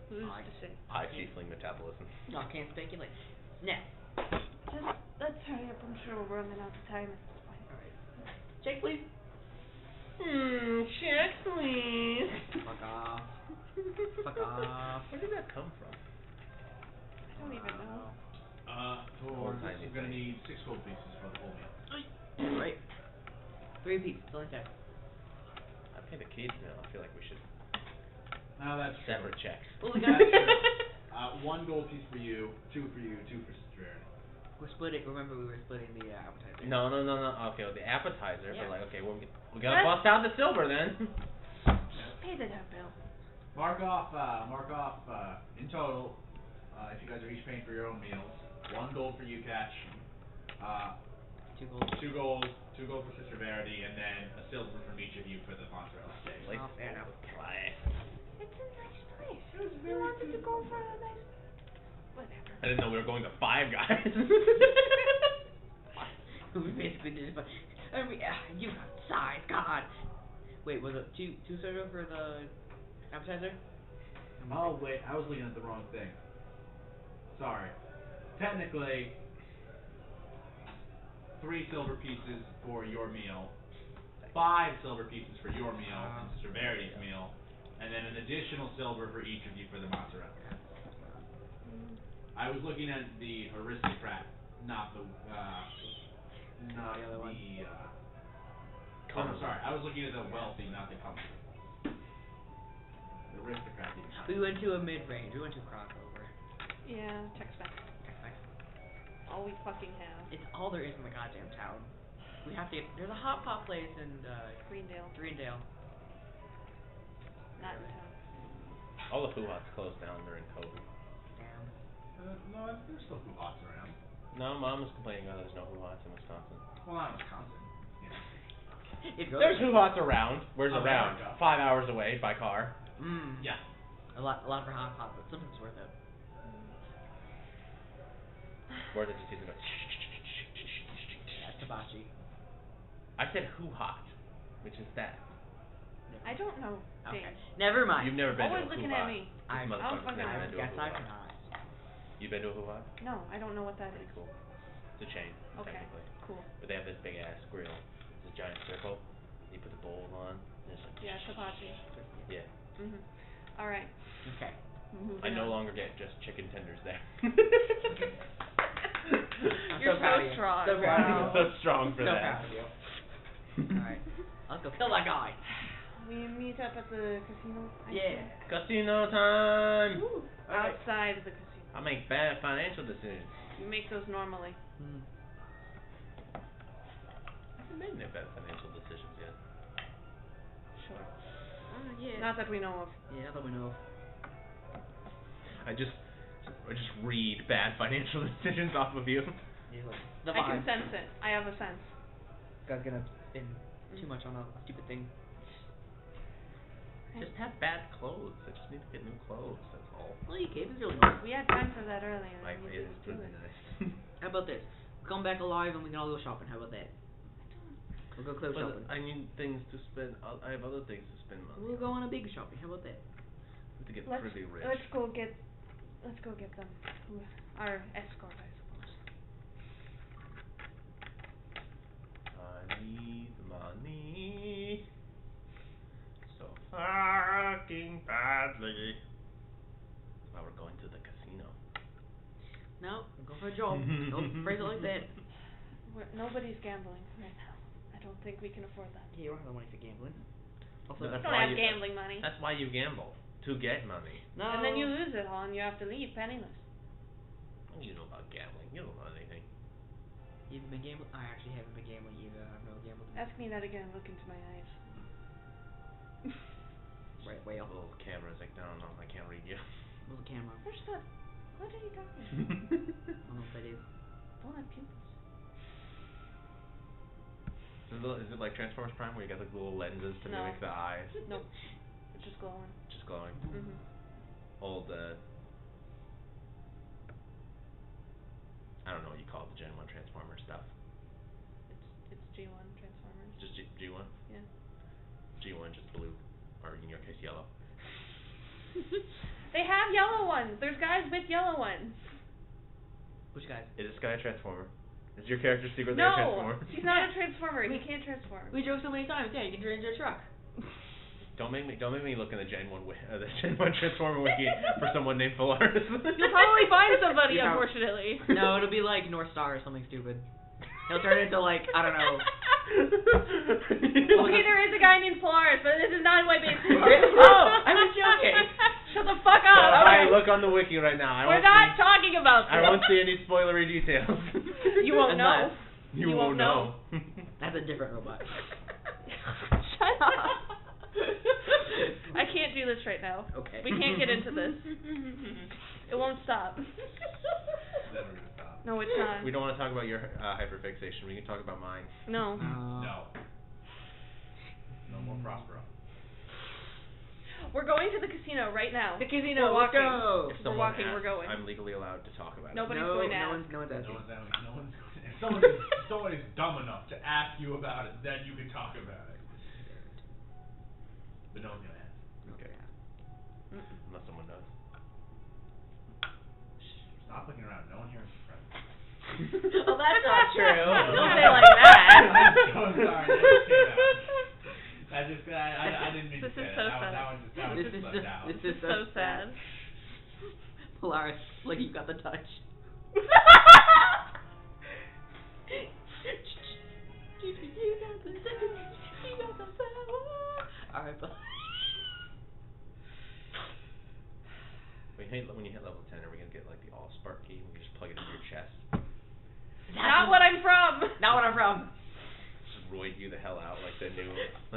Who's I- to say? High tiefling metabolism. No, I can't speculate. Now, Just let's hurry up. I'm sure we're running out of time at this point. check please. Check please. Fuck off. Fuck off. Where did that come from? I don't even know. For this, Tiny I'm gonna thing. need 6 gold pieces for the whole meal. Right. 3 pieces. It's only fair. I think the kids now. I feel like we should Now that's separate checks. Well, we That's got. true. 1 gold piece for you, 2 for you, 2 for Sister Verity. We're splitting. Remember, we were splitting the appetizer. No. Okay, well, the appetizer, Yeah. but like, okay, well, we gotta bust out the silver then. Pay the damn bill. Mark off in total, if you guys are each paying for your own meals, 1 gold for you, Catch, 2 gold. 2 gold for Sister Verity, and then a silver from each of you for the mozzarella steak. Like, Oh, fair enough. It's a nice place. We wanted to go for a nice. Whatever. I didn't know we were going to 5 guys. We basically did it, but you got size, God. Wait, was it two soda for the appetizer? Oh wait, I was looking at the wrong thing. Sorry. Technically, 3 silver pieces for your meal, 5 silver pieces for your meal and Sister Verity's meal, and then an additional silver for each of you for the mozzarella. I was looking at the aristocrat not the not the other one. the oh, no, sorry, I was looking at the wealthy, not the comfortable. The aristocrat didn't have We went to a mid-range. We went to a crossover. Yeah, Tex-Mex. All we fucking have. It's all there is in the goddamn town. We have to get. There's a hot pot place in Greendale. Not in town. All the hoo-hots closed down during COVID. Damn. no, there's still hoo-hots around. No, Mom was complaining about there's no hoo-hots in Wisconsin. Well, not in Wisconsin. Yeah. There's hoo-hots around. Where's around? America. 5 hours away by car. Yeah. A lot for hot pot, but sometimes it's worth it. Worth it to see them go. That's hibachi. I said hoo-hot, which is that. I don't know. Okay. Things. Never mind. You've never been Always to a looking hoo-hot. at me. I This motherfucker's fucking never know. been to a guess I've hoo-hot. not. You been to a hoo-hot? No, I don't know what that Pretty is. cool. It's a chain, Okay. technically. Cool. But they have this big ass grill. It's a giant circle. You put the bowl on. And it's like. Yeah, hibachi. Yeah. Mhm. All right. Okay. I no longer get just chicken tenders there. You're so proud of so you. strong. So proud of Wow. you. So strong for so that. proud of you. Alright. Let's go kill that guy. We meet up at the casino. I Yeah. Casino time! Woo. Alright. Outside of the casino. I make bad financial decisions. You make those normally. I haven't made any bad financial decisions yet. Sure. Yeah. Not that we know of. Yeah, not that we know. I just read bad financial decisions off of you. Yeah, like, the I can vibe. sense it. I have a sense. Guy's gonna spend too much on a stupid thing. Just have bad clothes. I just need to get new clothes, that's all. Well, you gave us really nice. We had time for that earlier. Like, You it is didn't do really it. nice. How about this? We come back alive and we can all go shopping. How about that? We'll go clothes shopping. But I need things to spend. I have other things to spend money. We'll go on a big shopping. How about that? To get Let's pretty rich. go get them. Our escort, I suppose. I need money so fucking badly. That's why we're going to the casino. No, go for a job. Don't phrase it like that. Nobody's gambling right now. I don't think we can afford that. Yeah, you don't have the money for gambling. Also, No, We that's don't why have you- gambling money. That's why you gamble. To get money. no. And then you lose it all and you have to leave penniless. What do you know about gambling? You don't know anything. You haven't been gambling? I actually haven't been gambling either. I've never gambled. Ask me that again. Look into my eyes. Right, whale. Little camera's like, no, I can't read you. Where's the camera? Where's the... What are you talking about? I don't know what that is. Don't have pupils. Is it like Transformers Prime where you got the little lenses to No. mimic the eyes? Nope. It's just glowing. Just glowing. Mhm. Old, I don't know what you call it, the Gen 1 Transformer stuff. It's G1 Transformers. Just G1? Yeah. G1 just blue, or in your case yellow. They have yellow ones. There's guys with yellow ones. Which guys? Is this guy a Transformer? Is your character secretly a No, Transformer? he's not a transformer. He can't transform. We drove so many times. Yeah, you can turn into a truck. Don't make me look in the Gen 1 the Gen 1 Transformer wiki for someone named Polaris. You'll probably find somebody, You prob- unfortunately. No, it'll be like North Star or something stupid. He'll turn into like, I don't know. Okay, there is a guy named Polaris, but this is not my base. Oh, I was joking. Shut the fuck up. I look on the wiki right now. We're not talking about this. I won't see any spoilery details. You won't know. Unless- You won't know. That's a different robot. Shut up. I can't do this right now. Okay. We can't get into this. It won't stop. Never gonna stop. No, it's not. We don't want to talk about your hyperfixation. We can talk about mine. No. No. No more Prospero. We're going to the casino right now. The casino, We're let's walking. go. If We're someone walking, asks, we're going. I'm legally allowed to talk about Nobody's it. going to no ask. one's No asking. one's if someone is dumb enough to ask you about it, then you can talk about it. But no one's gonna ask. Okay. Unless someone does. Stop looking around. No one here is present. Well, that's not true. Don't say it like that. I'm so sorry. That just came out. I didn't mean This to say is that. so That one just slipped out. This is So sad. Polaris, like you've got the touch. You got the power. Alright, but When you hit level 10, are we gonna get like the all spark key? We can just plug it into your chest. Not what I'm from. Not what I'm from. Just roid you the hell out like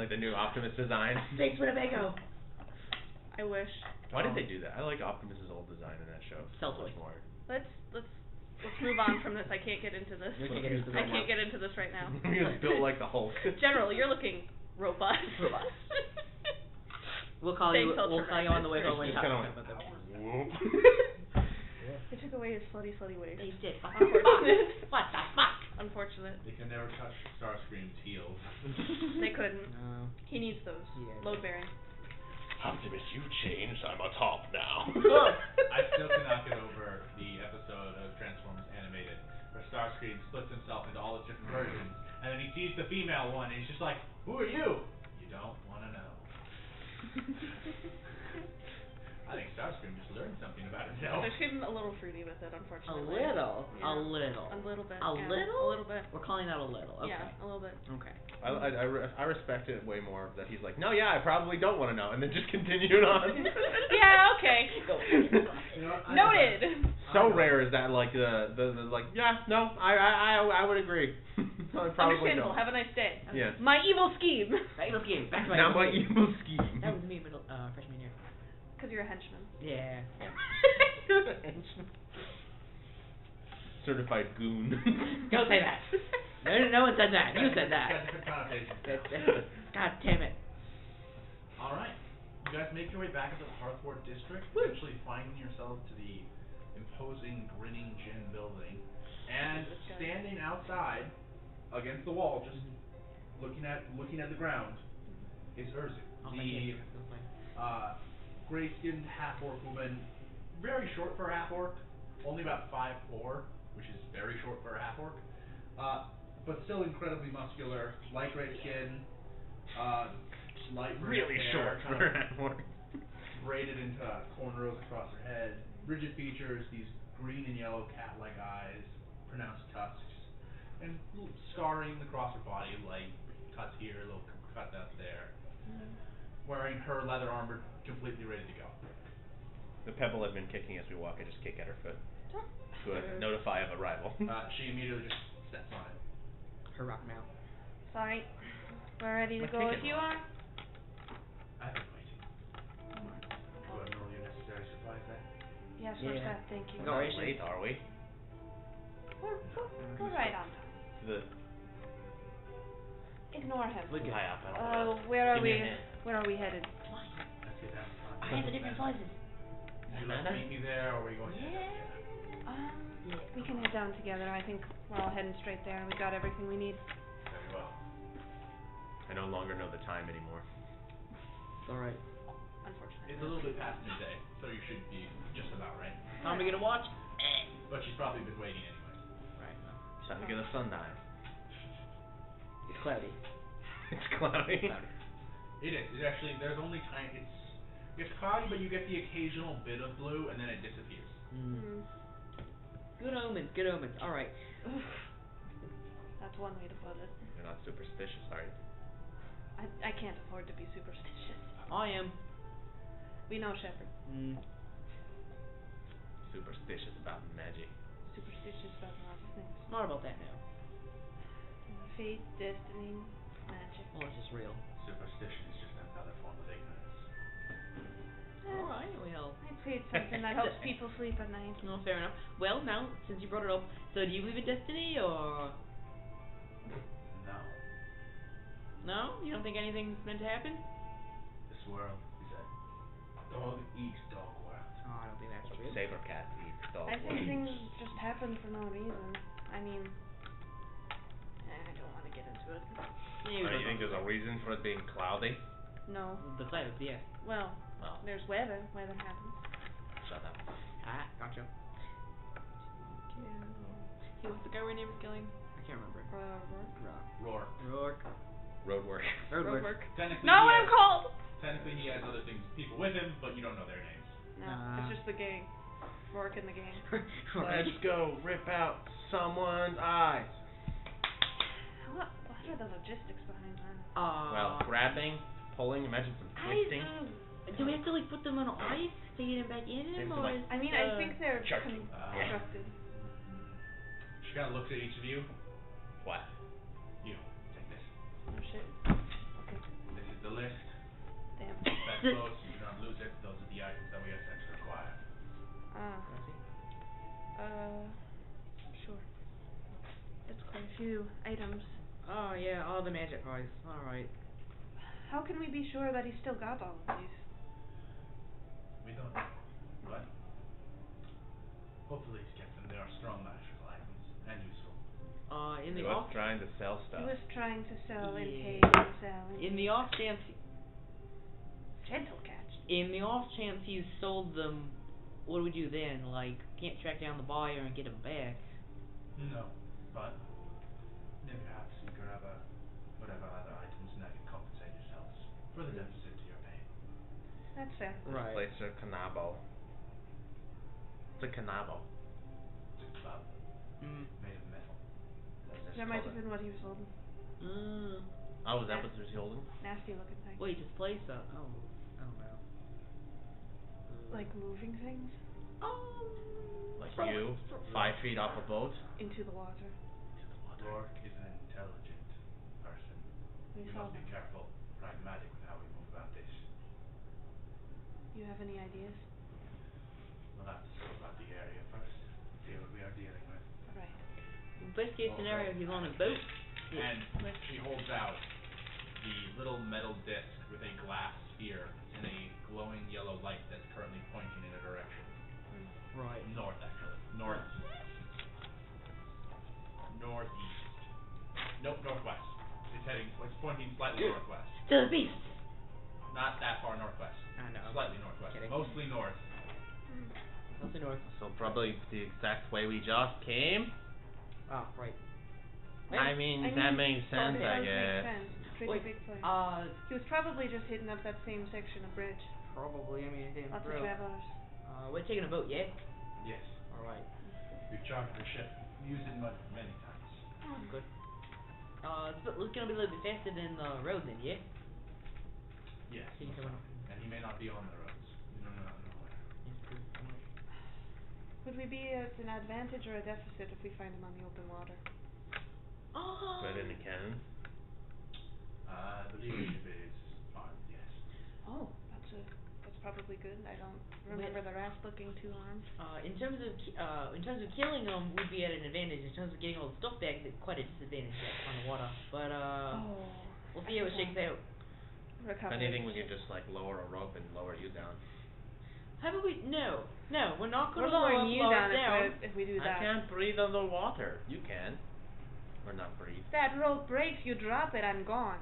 the new Optimus design. Thanks, Winnebago. I wish. Why did they do that? I like Optimus's old design in that show. Sell So much toys. more. Let's move on from this. I can't get into this. You can't get into the I robot. can't get into this right now. He was built like the Hulk. General, you're looking robust. Robust. We'll call you. Thanks, We'll call you on the way home when Just you kinda talk went, about them. whoop. They took away his slutty waist. They did. Unfortunate. What the fuck? Unfortunate. They can never touch Starscream's heels. They couldn't. No. He needs those. Yeah. Load bearing. Optimus, you changed. I'm a top now. I still cannot get over the episode of Transformers Animated where Starscream splits himself into all the different versions, and then he sees the female one, and he's just like, "Who are you?" You don't want to know. I think Starscream just learned something about himself. They're getting a little fruity with it, A unfortunately. little. Yeah. A little. A little bit. A yeah. little? A little bit. We're calling that a little. Okay. Yeah, a little bit. Okay. I respect it way more that he's like, no, yeah, I probably don't want to know, and then just continued on. Yeah, okay. You know what? Noted. So rare is that, like the like, yeah, no, I would agree. I probably Understandable. don't. Have a nice day. Yes. My evil scheme. Back to my game. Back to my Now my game. evil scheme. That was me middle freshman year. Because you're a henchman. Yeah. Certified goon. Don't say that. No one said that. You said Got that. different connotations. God damn it. All right, you guys make your way back into the Hearthward district, eventually finding yourselves to the imposing, grinning gin building, and standing outside against the wall, just looking at the ground, is Urzu, Oh, the gray-skinned half-orc woman, very short for a half-orc, only about 5'4", which is very short for a half-orc, but still incredibly muscular, light gray skin, light gray Really hair, short kind for of an work. braided into cornrows across her head, rigid features, these green and yellow cat-like eyes, pronounced tusks, and scarring across her body, light cuts here, little cut out there. Wearing her leather armor, completely ready to go. The pebble had been kicking as we walk. I just kick at her foot to notify of arrival. She immediately just steps on it. Her rock now. Sorry. We're ready to Let's go kick if it. you are. I've been waiting. You have all your necessary supplies there? Yes, Yeah. we're set. Thank you. Go right. Late, are we? We're right on time. The Ignore him. We're good. high up. I don't know. Where are Give me we? a hand. Where are we headed? Let's get down I have the different sizes. Would you like to meet me there, or are we going to head up together? We can head down together. I think we're all heading straight there. We got everything we need. Very well. I no longer know the time anymore. It's alright. Unfortunately. It's a little bit past midday, so you should be just about right. Time we gonna watch? But she's probably been waiting anyway. Right. It's time to get a sundial. It's cloudy. It's cloudy. It is. It actually, there's only time. It's cloudy, but you get the occasional bit of blue, and then it disappears. Good omens. Good omens. Alright. That's one way to put it. You're not superstitious, are you? I can't afford to be superstitious. I am. We know, Shepard. Superstitious about magic. Superstitious about lots of things. Not about that now. Fate, destiny, magic. Well, it's just real. Superstition is just another form of ignorance. Alright, well. I'd say it's something that helps people sleep at night. No, fair enough. Well, now, since you brought it up, so do you believe in destiny, or... No. No? You don't think anything's meant to happen? This world is a dog-eat-dog world. Oh, I don't think that's true. Saber cat eats dog. I think things just happen for no reason. I mean, I don't want to get into it. Yeah, You think there's a reason for it being cloudy? No. The clouds, yeah. Well, Well, there's weather. Weather happens. shut up. Ah, gotcha. Hey, what's the guy we're name is killing? I can't remember. Roar. Rourke. Road work. Road work. Technically, Not he what has- I'm called! Technically, he has other things, people with him, but you don't know their names. No, Nah. it's just the gang. Rourke and the gang. Let's go rip out someone's eyes. What? are the logistics behind that? Well, grabbing, pulling, imagine some twisting. Do we have to like put them on ice to get them back in Seems him, or like- is I mean, I think they're Charging. constructed. She kind of looks at each of you. What? You, take this. Oh shit. Okay. This is the list. Damn. That's close, you do not lose it. Those are the items that we essentially require. Sure. That's quite a few items. Oh yeah, all the magic cards. All right. How can we be sure that he still got all of these? We don't know, but hopefully he's kept them. They are strong magical items and useful. In He the was off trying to sell He stuff. was trying to sell and Yeah. pay and sell and in the off chance gentle catch. you sold them, what do we do then? Like, can't track down the buyer and get them back. No, but then perhaps you grab whatever other items and that can compensate yourselves for the deficit to your pay. That's fair. Right. Place a canabo. It's a canabo. It's a club made of metal. That might have been what he was holding. Oh, is that what he's holding? Nasty looking thing. Wait, just place a. Oh no. Like moving things Like you, 5 feet off a boat? into the water. Rourke is an intelligent person. We We saw must be that. careful, pragmatic with how we move about this. You have any ideas? We'll have to scope out the area first, see what we are dealing with. Right. Best case scenario, he's on a boat. And he holds out the little metal disc with a glass sphere and a glowing yellow light that's currently pointing in a direction. Right. North, actually. Northeast. Nope, northwest. It's pointing slightly northwest. To the beast. Not that far northwest. I know. Slightly northwest. Kidding. Mostly north. Mostly north. So probably the exact way we just came? Ah, right. I mean, that makes sense, It I does guess. make sense. Pretty Wait, big place. uh, He was probably just hitting up that same section of bridge. probably. I mean, it didn't Lots of grow. travelers. We're taking a boat, yeah? Yes. All right. We've chartered a ship. Used it many times. Good. It's gonna be a little bit faster than the road then, yeah? Yes. Can you most come on? likely. And he may not be on the roads. We do not know where. Yes, good. Would we be at an advantage or a deficit if we find him on the open water? Oh. Put it in the cannon. The leadership is armed, yes. Oh, that's probably good. I don't remember the rest looking too armed. In terms of killing them, we'd be at an advantage. In terms of getting all the stuff back, it's quite a disadvantage on the water. But we'll see how it shakes out. If anything, we could just like lower a rope and lower you down. How about we? No, we're not We're gonna lowering you lower down down. if we do I that. can't breathe underwater. You can. Or not breathe. That rope breaks, you drop it, I'm gone.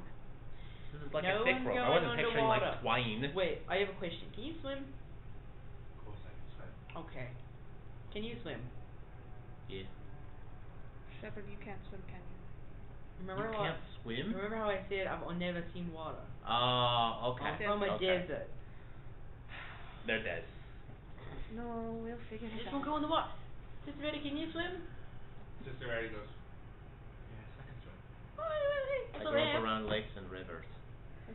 This is like No a thick one's rope. I going wasn't picturing underwater. like twine. Wait, I have a question. Can you swim? Of course I can swim. Okay. Can you swim? Yeah. Shepard, you can't swim, can you? Remember You how can't swim? Remember how I said I've never seen water? Oh, okay. I'm from a Okay. desert. They're dead. No, we'll figure Just it won't out. go in the water. Sister Eddie, can you swim? Sister Eddie goes, yes, I can swim. Oh, hey, I that's grew all up around lakes and rivers.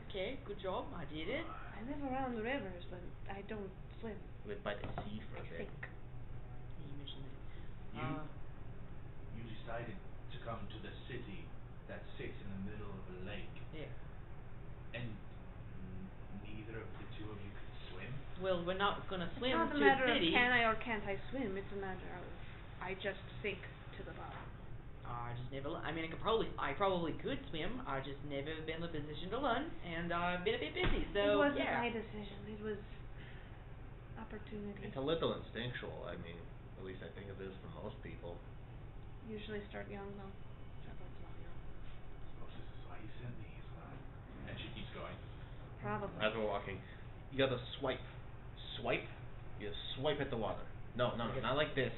Okay, good job. I did it. I live around the rivers, but I don't swim. Lived by the sea for I a bit. think. You mentioned it. You decided to come to the city that sits in the middle of a lake, Yeah. and neither of the two of you could swim? Well, we're not gonna It's swim not to a matter a city. of can I or can't I swim, it's a matter of I just sink to the bottom. I just never. I mean, I probably could swim. I just never been in the position to learn, and I've been a bit busy. So It wasn't yeah. my decision, it was opportunity. It's a little instinctual. I mean, at least I think it is for most people. Usually start young though. Shepard's not young. Suppose this is why you sent me as well. And she keeps going. Probably. As we're walking, you gotta swipe. Swipe? You swipe at the water. No, not like this.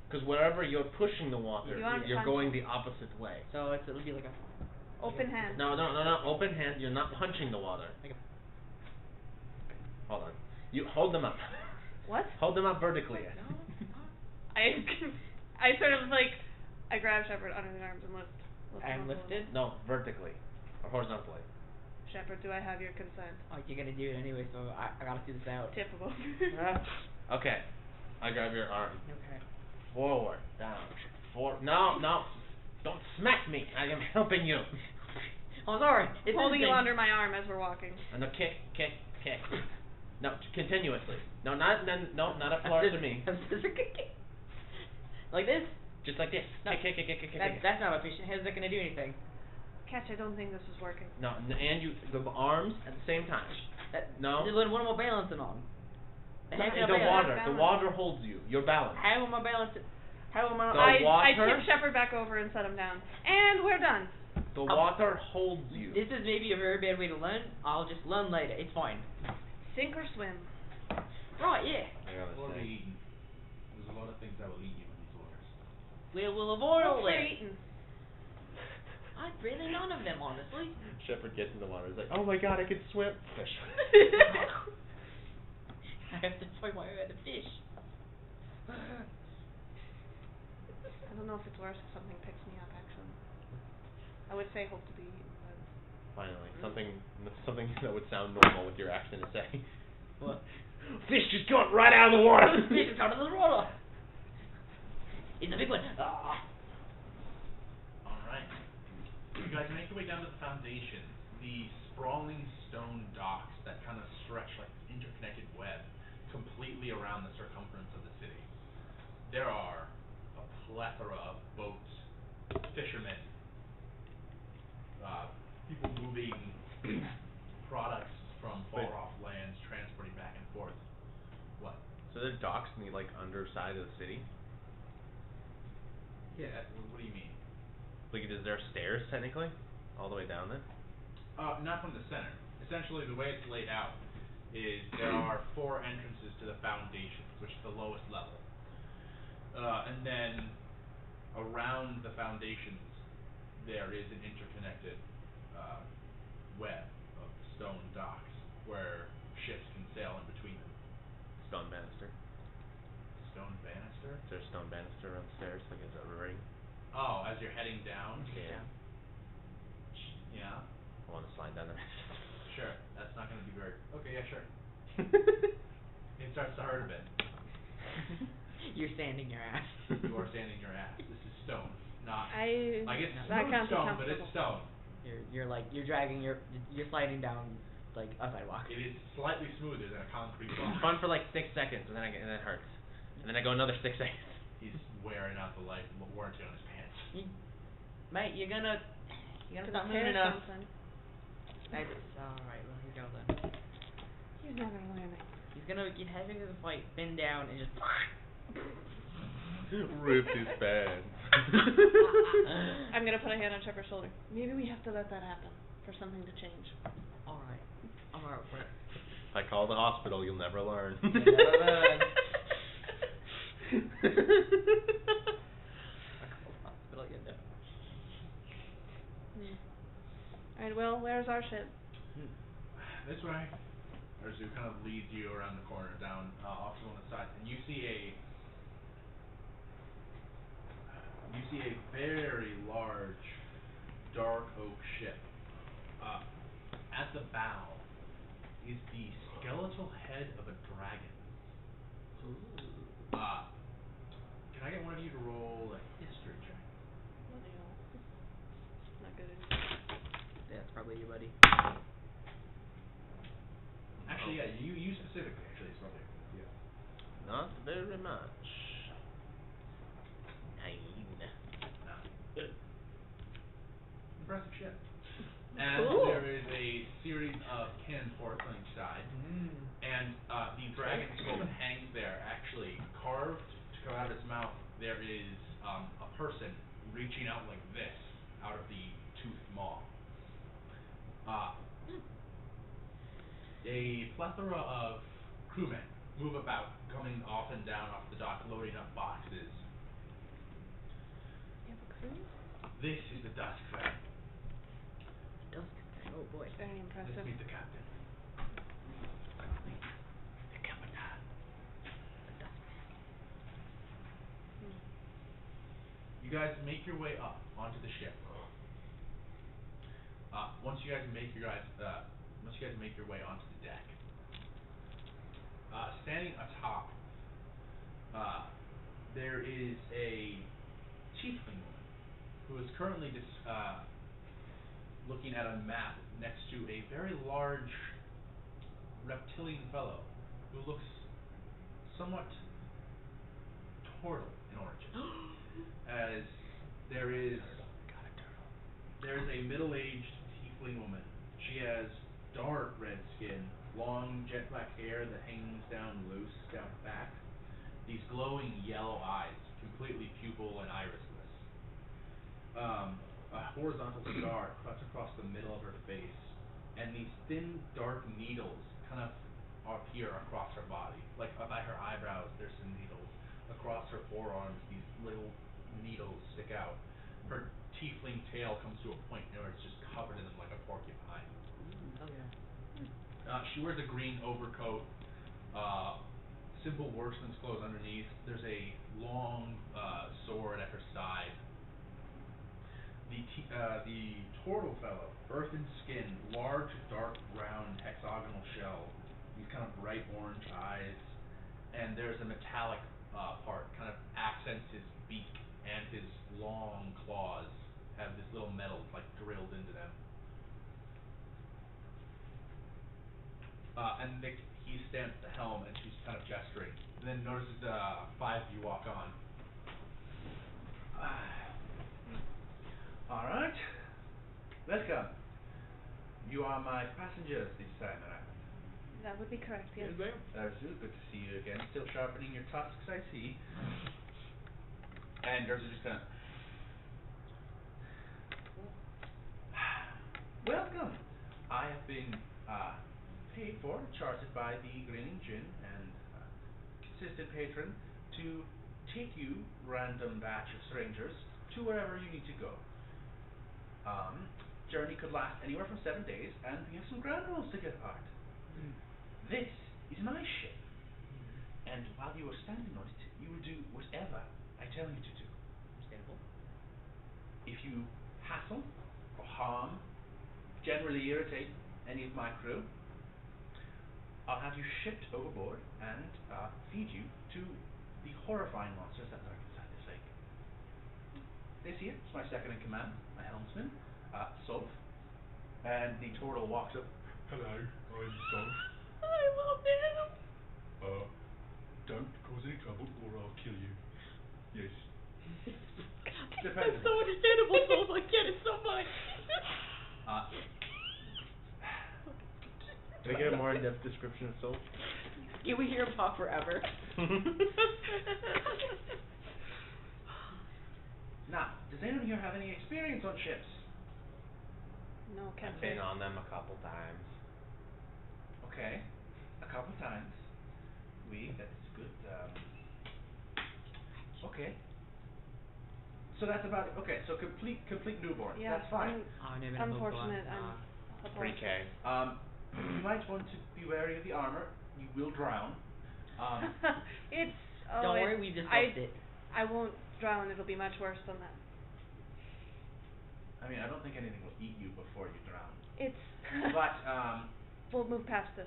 Because wherever you're pushing the water, You want you're punch going it. the opposite way. So it'll be like a. Open hand. No. Open hand, you're not punching the water. Okay. Hold on. You hold them up. What? Hold them up vertically. I sort of like I grab Shepard under the arms and lift. Lift I'm him up a little. lifted. No, vertically or horizontally. Shepherd, do I have your consent? Oh, you're gonna do it anyway, so I gotta see this out. Tip him over. Okay. I grab your arm. Okay. Forward, down, No, don't smack me. I am helping you. Oh, sorry. It's Holding you instinct. under my arm as we're walking. And the kick. No, continuously. No, not applause to me. Like this? Just like this. No. Kick. That's not efficient. How's that gonna do anything? Catch, I don't think this is working. No, and you the arms at the same time. No. What am I balancing on? The balance. water holds you. You're balanced. How am I balancing? How am I? I tip Shepherd back over and set him down. And we're done. The water holds you. This is maybe a very bad way to learn. I'll just learn later. It's fine. Sink or swim. Right, yeah. I gotta Or say. be eaten. There's a lot of things that will eat you in these waters. We'll avoid all What's for that. eating? I'd really none of them, honestly. Shepherd gets in the water. He's like, oh my god, I can swim. Fish. I have to fight my way out of fish. I don't know if it's worse if something picks me up, actually. I would say hope to be eaten, but... Finally, something that would sound normal with your accent to say. What? Fish just got right out of the water. Fish is out of the water. It's a big one. Ah. Alright. You guys make your way down to the foundation, the sprawling stone docks that kind of stretch like an interconnected web completely around the circumference of the city. There are a plethora of boats, fishermen, people moving products from far off lands, transporting back and forth. What? So there's docks in the underside of the city? Yeah, what do you mean? Like, is there stairs technically? All the way down there? Not from the center. Essentially, the way it's laid out is there are 4 entrances to the foundations, which is the lowest level. And then around the foundations, there is an interconnected web of stone docks where ships can sail in between them. Stone banister. Stone banister? Is there a stone banister around the stairs? Like, is there a ring? Oh, as you're heading down? Yeah. Yeah. I want to slide down there. Sure. That's not going to be very... Okay, yeah, sure. It starts to hurt a bit. You're sanding your ass. You are sanding your ass. This is stone, not... Like, it's that smooth counts as stone, but it's comfortable. stone. You're dragging you're sliding down like a sidewalk. It is slightly smoother than a concrete block. It's fun for like 6 seconds, and then it hurts. And then I go another 6 seconds. He's wearing out the life warranty on his pants. Mate, you're gonna stop Repair moving up. something. Alright, well here you go then. He's not gonna learn it. He's gonna get having the fight, bend down and just Ripped his pants. I'm gonna put a hand on Shepherd's shoulder. Maybe we have to let that happen for something to change. Alright. I'm alright with it. If I call the hospital, you'll never learn. You'll never learn. Hospital, you know. Alright, Will, where's our ship? This way. Urzu kind of leads you around the corner, down off to one of the sides, and you see a very large, dark oak ship. At the bow is the skeletal head of a dragon. Can I get one of you to roll a history check? Not good. Yeah, that's probably you, buddy. Actually, yeah, you specifically. Actually, it's probably yeah. Not very much. 9. No. Good. Impressive ship. And Cool. there is a series of cannon ports on each side. And the dragon's skull that hangs there, actually carved to come out of its mouth, there is a person reaching out like this out of the toothed maw. A plethora of crewmen move about, coming off and down off the dock, loading up boxes. You have a crew? This is the Dusk Fang. Oh boy. Very Let's impressive. meet the captain. The captain. You guys make your way up onto the ship. once you guys make your way onto the deck, standing atop, there is a tiefling woman who is currently looking at a map next to a very large reptilian fellow who looks somewhat turtle in origin. As there's a middle-aged tiefling woman. She has dark red skin, long jet black hair that hangs down loose down her back, these glowing yellow eyes, completely pupil and irisless. A horizontal scar cuts across the middle of her face, and these thin, dark needles kind of appear across her body. Like by her eyebrows, there's some needles. Across her forearms, these little needles stick out. Her tiefling tail comes to a point where it's just covered in them like a porcupine. Oh yeah. She wears a green overcoat, simple workman's clothes underneath. There's a long sword at her side. The turtle fellow, earthen skin, large, dark brown hexagonal shell, these kind of bright orange eyes, and there's a metallic part, kind of accents his beak, and his long claws have this little metal like drilled into them. And he stands at the helm, and she's kind of gesturing, and then notices the five of you walk on. All right. Welcome. You are my passengers this time around. That would be correct, yes. Good to see you again. Still sharpening your tusks, I see. And Durza just kind of... Welcome. I have been paid for, chartered by the Grinning Gin and consistent patron to take you, random batch of strangers, to wherever you need to go. Journey could last anywhere from 7 days, and we have some ground rules to get apart. This is my ship, and while you are standing on it, you will do whatever I tell you to do. Understandable. If you hassle or harm, generally irritate any of my crew, I'll have you shipped overboard and feed you to the horrifying monsters that lurk inside this lake. This here is my second in command, my helmsman, Soph, and the turtle walks up. Hello, I'm Soph. I love him. Don't cause any trouble or I'll kill you. Yes. That's so understandable, Soph. I get it so much. Can I get a more in-depth description of Soph? Can we hear him talk forever? Now, does anyone here have any experience on ships? No, can't I've say. been on them a couple times. Okay, a couple times. That's good. Okay. So that's about it. Okay, so complete newborn. Yeah, That's fine. Unfortunate. I'm Pre-K. You might want to be wary of the armor. You will drown. It's. Don't worry, we discussed it. I won't drown. It'll be much worse than that. I mean, I don't think anything will eat you before you drown. It's. But We'll move past this.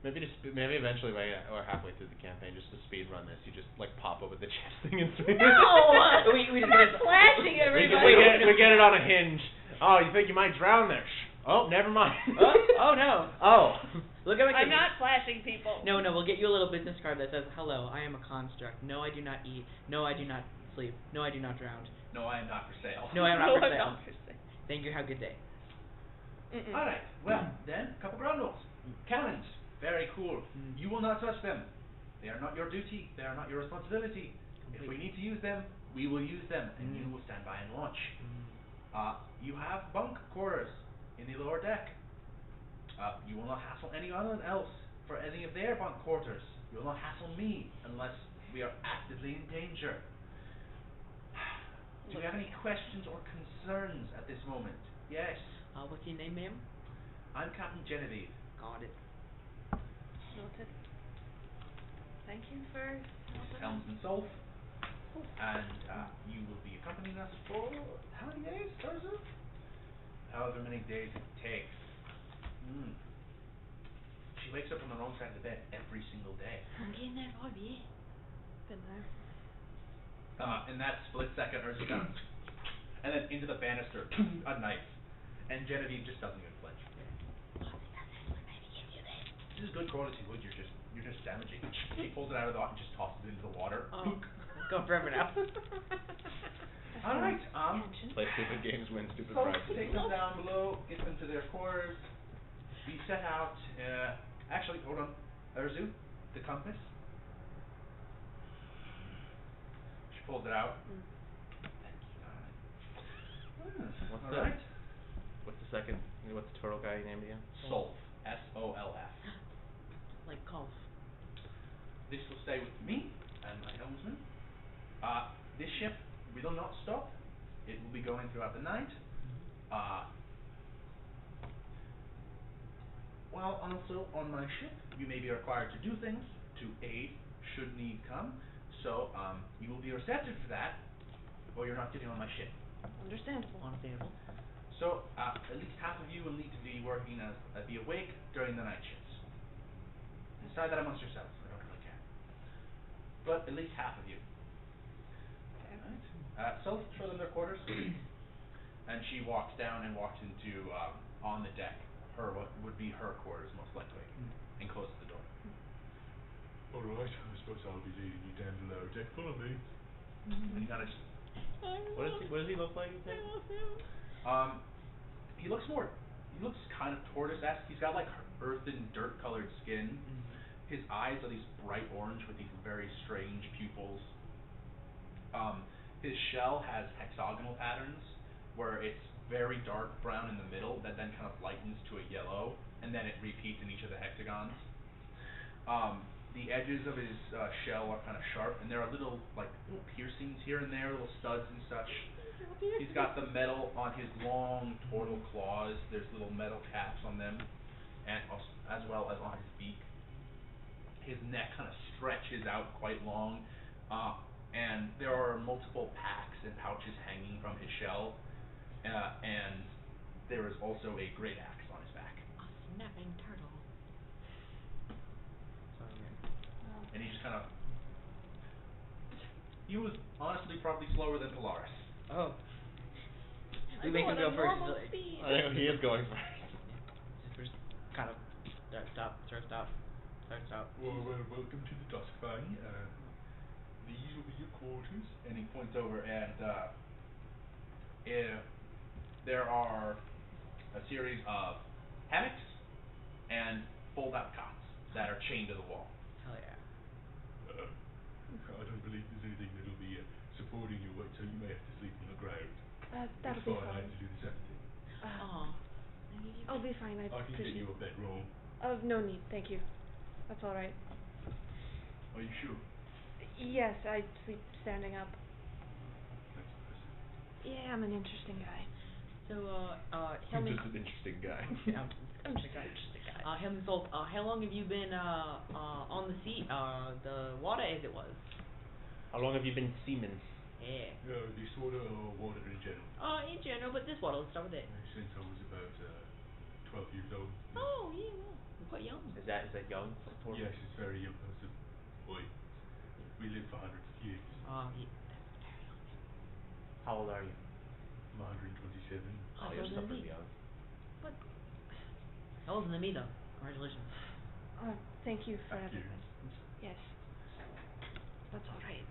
Maybe eventually, by or halfway through the campaign, just to speed run this, you just like pop over the chest thing and swing. No, we just not flashing everybody. we get it on a hinge. Oh, you think you might drown there? Oh, never mind. Oh no. Oh. Look at my. I'm not flashing people. No, we'll get you a little business card that says, "Hello, I am a construct. No, I do not eat. No, I do not sleep. No, I do not drown. No, I am not for sale. No, I am not for sale. Not for sale. Thank you. Have a good day." all right. Well, then, a couple ground rules. Cannons, very cool. You will not touch them. They are not your duty. They are not your responsibility. If we need to use them, we will use them, and you will stand by and watch. You have bunk quarters in the lower deck. You will not hassle anyone else for any of their bunk quarters. You will not hassle me unless we are actively in danger. Do you have any questions or concerns at this moment? Yes. What's your name, ma'am? I'm Captain Genevieve. Got it. Noted. Thank you for helping. Helmsman Solf. And you will be accompanying us for how many days, Tarza? However many days it takes. She wakes up on the wrong side of the bed every single day. I'm getting there 5 years. Been there. In that split second, Urza goes, and then into the banister, a knife. And Genevieve just doesn't even flinch. This is good quality wood. You're just damaging. He pulls it out of the and just tosses it into the water. Oh, it's going forever now. All right. Play stupid games, win stupid Folks, prizes. take them down below, get them to their quarters. We set out. Actually, hold on. Urzu, the compass. She pulls it out. What's the second? What's the turtle guy name again? Solf. S-O-L-F. Like golf. This will stay with me and my helmsman. This ship will not stop. It will be going throughout the night. While also on my ship, you may be required to do things to aid should need come. So you will be receptive to that, or you're not getting on my ship. Understandable. Understandable. So at least half of you will need to be working be awake during the night shifts. Decide that amongst yourselves. I don't really care. But at least half of you. Alright. So show them their quarters. And she walks down and walks into on the deck. What would be her quarters most likely. And closes the door. Alright, I suppose I'll be leading you down the lower deck. Follow me. And you kind of just What does he look like, you think? he looks kind of tortoise-esque. He's got like earthen, dirt-colored skin. His eyes are these bright orange with these very strange pupils. His shell has hexagonal patterns where it's very dark brown in the middle that then kind of lightens to a yellow, and then it repeats in each of the hexagons. The edges of his shell are kind of sharp, and there are little piercings here and there, little studs and such. He's got the metal on his long tortoise claws. There's little metal caps on them, and as well as on his beak. His neck kind of stretches out quite long, and there are multiple packs and pouches hanging from his shell, and there is also a great axe on his back. A snapping turtle. And he just kind of... He was honestly probably slower than Polaris. Oh. We make him go first. I think he is going first. First, kind of. Start, stop. Well, welcome to the Dusk Valley. These will be your quarters. And he points over and there are a series of hammocks and fold-out cots that are chained to the wall. Hell yeah. I don't believe there's anything that'll be supporting your weight, so you may have to sleep on the ground. That'll It's be fine. I fine. had to do the same thing. I'll be fine. I I can get appreciate you a bedroll. No need, thank you. That's all right. Are you sure? Yes, I sleep standing up. That's impressive. Yeah, I'm an interesting guy. So, I'm just an interesting guy. Yeah, I'm just an interesting guy. Helm Salt, how long have you been on the sea? The water as it was. How long have you been seaman? Yeah. This water or water in general? In general, but this water, let's start with it. Since I was about 12 years old. Oh, yeah, well, you're quite young. Is that young? Yes, it's very young person. Boy, we live for hundreds of years. Yeah, that's very young. How old are you? I'm 127. Oh, you're still pretty young. But, older than me, though. Congratulations. Thank you for Thank you. everything. Yes. That's all right.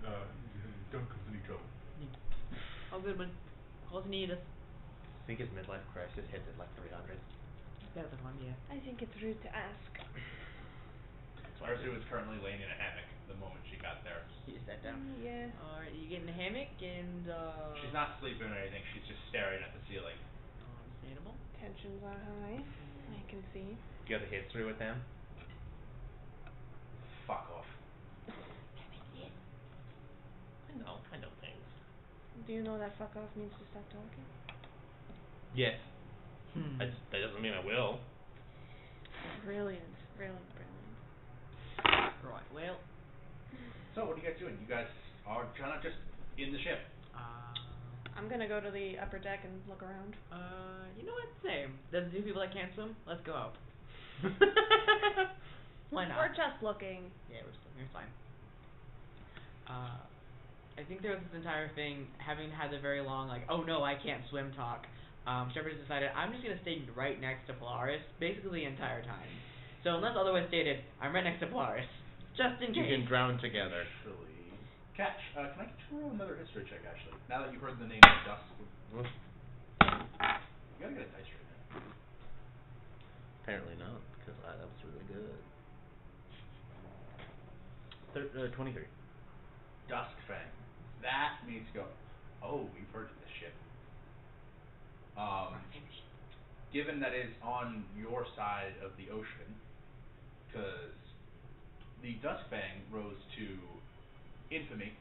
Alright, don't cause any trouble. Oh, good one. Call us if you need us. I think his midlife crisis hits at like 300. Better than one, yeah. I think it's rude to ask. Arzu is currently laying in a hammock the moment she got there. You sat down. Yeah. Alright, you get in the hammock and, She's not sleeping or anything, she's just staring at the ceiling. Understandable. Tensions are high. I can see. Do you have a history with them? Fuck off. I know things. Do you know that fuck off means to stop talking? Yes. That doesn't mean I will. Brilliant. Really brilliant. Right, well, So what are you guys doing? You guys are trying to just in the ship. I'm gonna go to the upper deck and look around. You know what? Same. There's 2 people that can't swim. Let's go out. Why not? We're just looking. Yeah, we're fine. I think there was this entire thing, having had the very long, like, oh no, I can't swim talk. Shepard decided, I'm just gonna stay right next to Polaris, basically the entire time. So unless otherwise stated, I'm right next to Polaris, just in case. You can drown together. Catch, can I get you to roll another history check, actually? Now that you've heard the name of Dusk. You gotta get a dice right now. Apparently not, because that was really good. 23. Dusk Fang. That means go. Oh, we've heard of this ship. Given that it's on your side of the ocean, because the Dusk Fang rose to infamy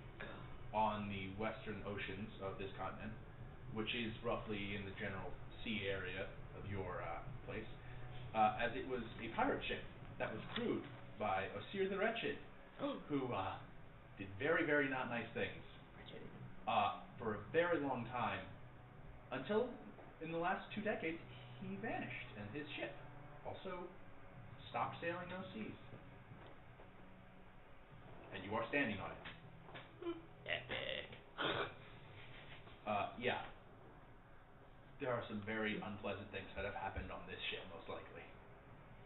on the western oceans of this continent, which is roughly in the general sea area of your place, as it was a pirate ship that was crewed by Osir the Wretched, who did very, very not nice things for a very long time, until in the last 2 decades he vanished, and his ship also stopped sailing those seas. And you are standing on it. Epic. Yeah. There are some very unpleasant things that have happened on this ship, most likely.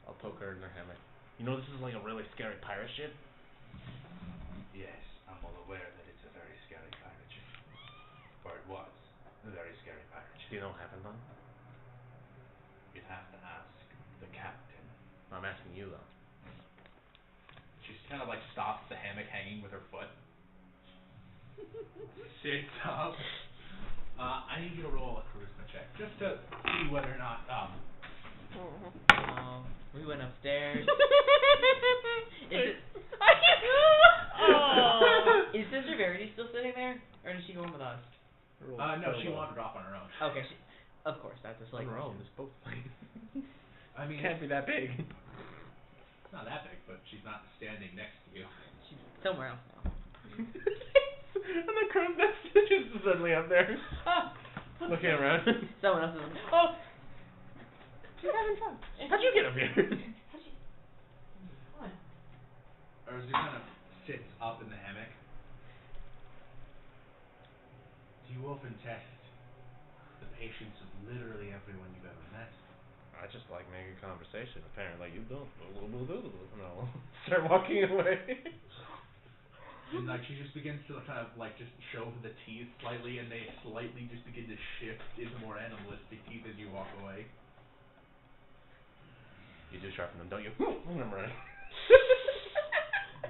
I'll poke her in her hammock. You know this is like a really scary pirate ship? Yes, I'm well aware that it's a very scary pirate ship. Or it was a very scary pirate ship. Do you know what happened on? You'd have to ask the captain. I'm asking you though. She's kind of like stops the hammock hanging with her foot. Sits up. I need you to roll a charisma check, just to see whether or not, We went upstairs. Is Sister Verity still sitting there? Or did she go in with us? no, she wandered off on her own. Okay, of course, that's a slight question. This boat's like I mean, can't be that big. It's not that big, but she's not standing next to you. She's somewhere else now. And the crow's nest is just suddenly up there. Looking around. Someone else is oh! She's having fun. How'd you get up here? What? Urzu kind of sits up in the hammock. Do you often test the patience of literally everyone you've ever met? I just like making conversation. Apparently you don't. No. Start walking away. And like she just begins to kind of like just show the teeth slightly, and they slightly just begin to shift into more animalistic teeth as you walk away. You do sharpen them, don't you? I'm right.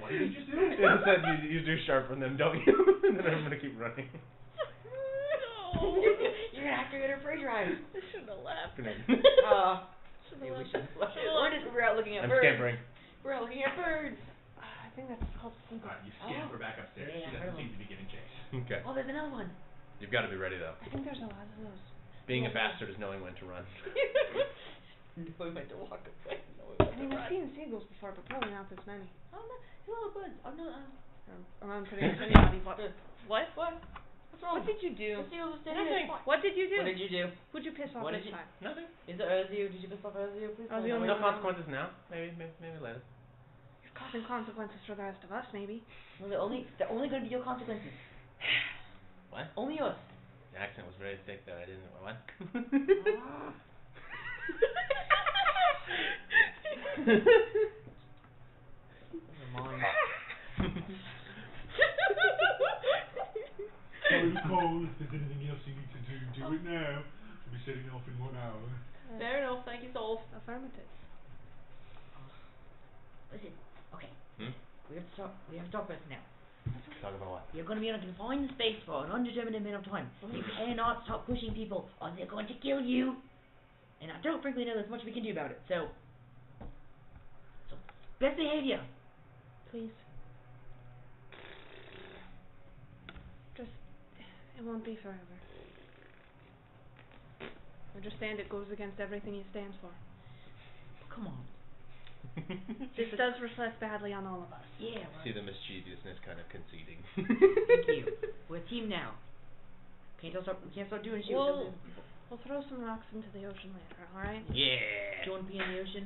What did you just do? I said you do sharpen them, don't you? And then I'm gonna keep running. No. You're gonna have to get her free drive. I shouldn't have left. Maybe we Should've shouldn't have left. left. We're out looking at I'm birds. scampering. We're out looking at birds. I think that's called sleeping. Alright, you scamper back upstairs. Yeah, She doesn't seem to be giving chase. Okay. Oh, there's another one. You've got to be ready though. I think there's a lot of those. Being a bastard is knowing when to run. We meant to walk away. I mean, I've seen seagulls before, but probably not this many. Oh no, little birds. Oh no. I'm putting anybody. What? What? What's wrong? What did you do? The seagulls are standing Nothing. there. What did you do? What did you do? Who'd you piss off What this did you- time? Nothing. Is it Urzu? Did you piss off Urzu? Please Oh, tell the me. only No one. consequences now. Maybe later. You're causing consequences for the rest of us, maybe. Well, they're only gonna be your consequences. What? Only yours. The accent was very thick that I didn't. What? Mine. Cole, if there's anything else you need to do it now. We'll be setting off in 1 hour. Fair enough. Thank you, Soul. Affirmative. Listen. Okay. Hmm? We have to talk about this now. Talk about what? You're going to be in a confined space for an undetermined amount of time. You cannot stop pushing people, or they're going to kill you. And I don't frankly know there's much we can do about it. So best behavior. Please. Just, it won't be forever. Understand it goes against everything he stands for. Come on. This does reflect badly on all of us. Yeah. See the mischievousness kind of conceding. Thank you. We're a team now. We can't start doing shit. We'll throw some rocks into the ocean later, alright? Yeah. Do you want to pee in the ocean?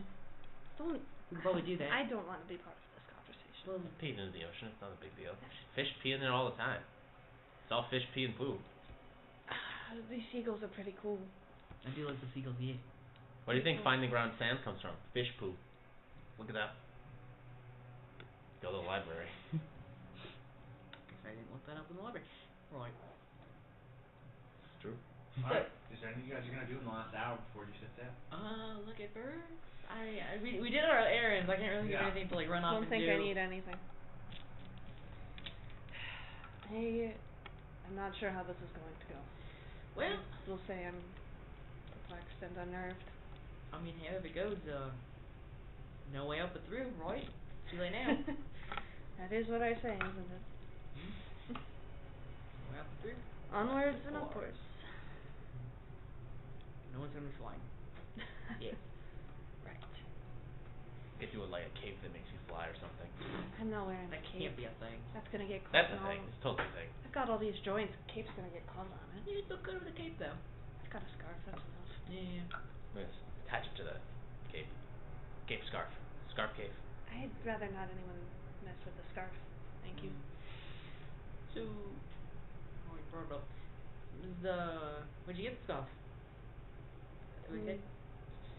Don't. We can probably do that. I don't want to be part of this conversation. Well, pee into the ocean. It's not a big deal. Fish pee in there all the time. It's all fish pee and poo. These seagulls are pretty cool. I do like the seagulls, yeah. Where do you think finding ground sand comes from? Fish poo. Look at that. Go to the library. Guess I didn't look that up in the library. Right. It's true. Alright, is there anything you guys are gonna do in the last hour before you sit down? Look at birds. We did our errands. I can't really do anything to like run off Don't and think do. I need anything. I'm not sure how this is going to go. Well, We'll say I'm perplexed and unnerved. I mean, however it goes, no way up but through, right? Too late now. That is what I say, isn't it? No way up but through. Onwards and upwards. No one's gonna be flying. Yeah. Right. Get you like a cape that makes you fly or something. I'm not wearing That a cape. can't be a thing. That's gonna get caught That's a in all. thing. It's totally a thing. I've got all these joints. Cape's gonna get caught on it. You look good with a cape, though. I've got a scarf. That's enough. Yeah. Yes. Attach it to the cape. Cape scarf. Scarf cape. I'd rather not anyone mess with the scarf. Thank you. So, oh, we brought it up. Where'd you get the scarf? Mm,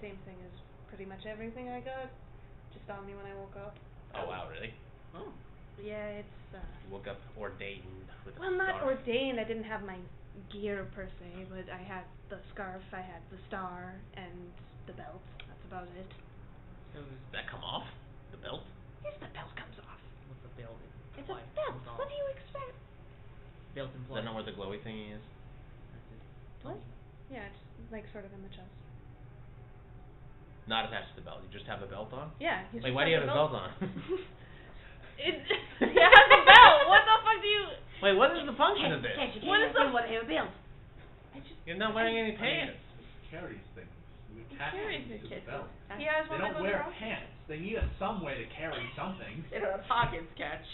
Same thing as pretty much everything I got. Just on me when I woke up. Oh wow, really? Oh. Yeah, it's You woke up ordained with well, a not scarf. ordained. I didn't have my gear per se, but I had the scarf, I had the star, and the belt. That's about it. So Does that come off? The belt? Yes, the belt comes off. what's the belt? It's a Implied belt. comes What off. do you expect? Belt Is implied. that not where the glowy thingy is? That's it. What? Yeah, it's like sort of in the chest. Not attached to the belt. You just have a belt on? Yeah. He's Wait, just why do you got have a the belt on? It has a belt. What the fuck do you? Wait, what is the function of this? What is the? What have built? You're not wearing any pants. Carries things. You attach carries things the to the belt. He has They one that don't goes wear across. pants. They need some way to carry something. They don't have pockets, catch.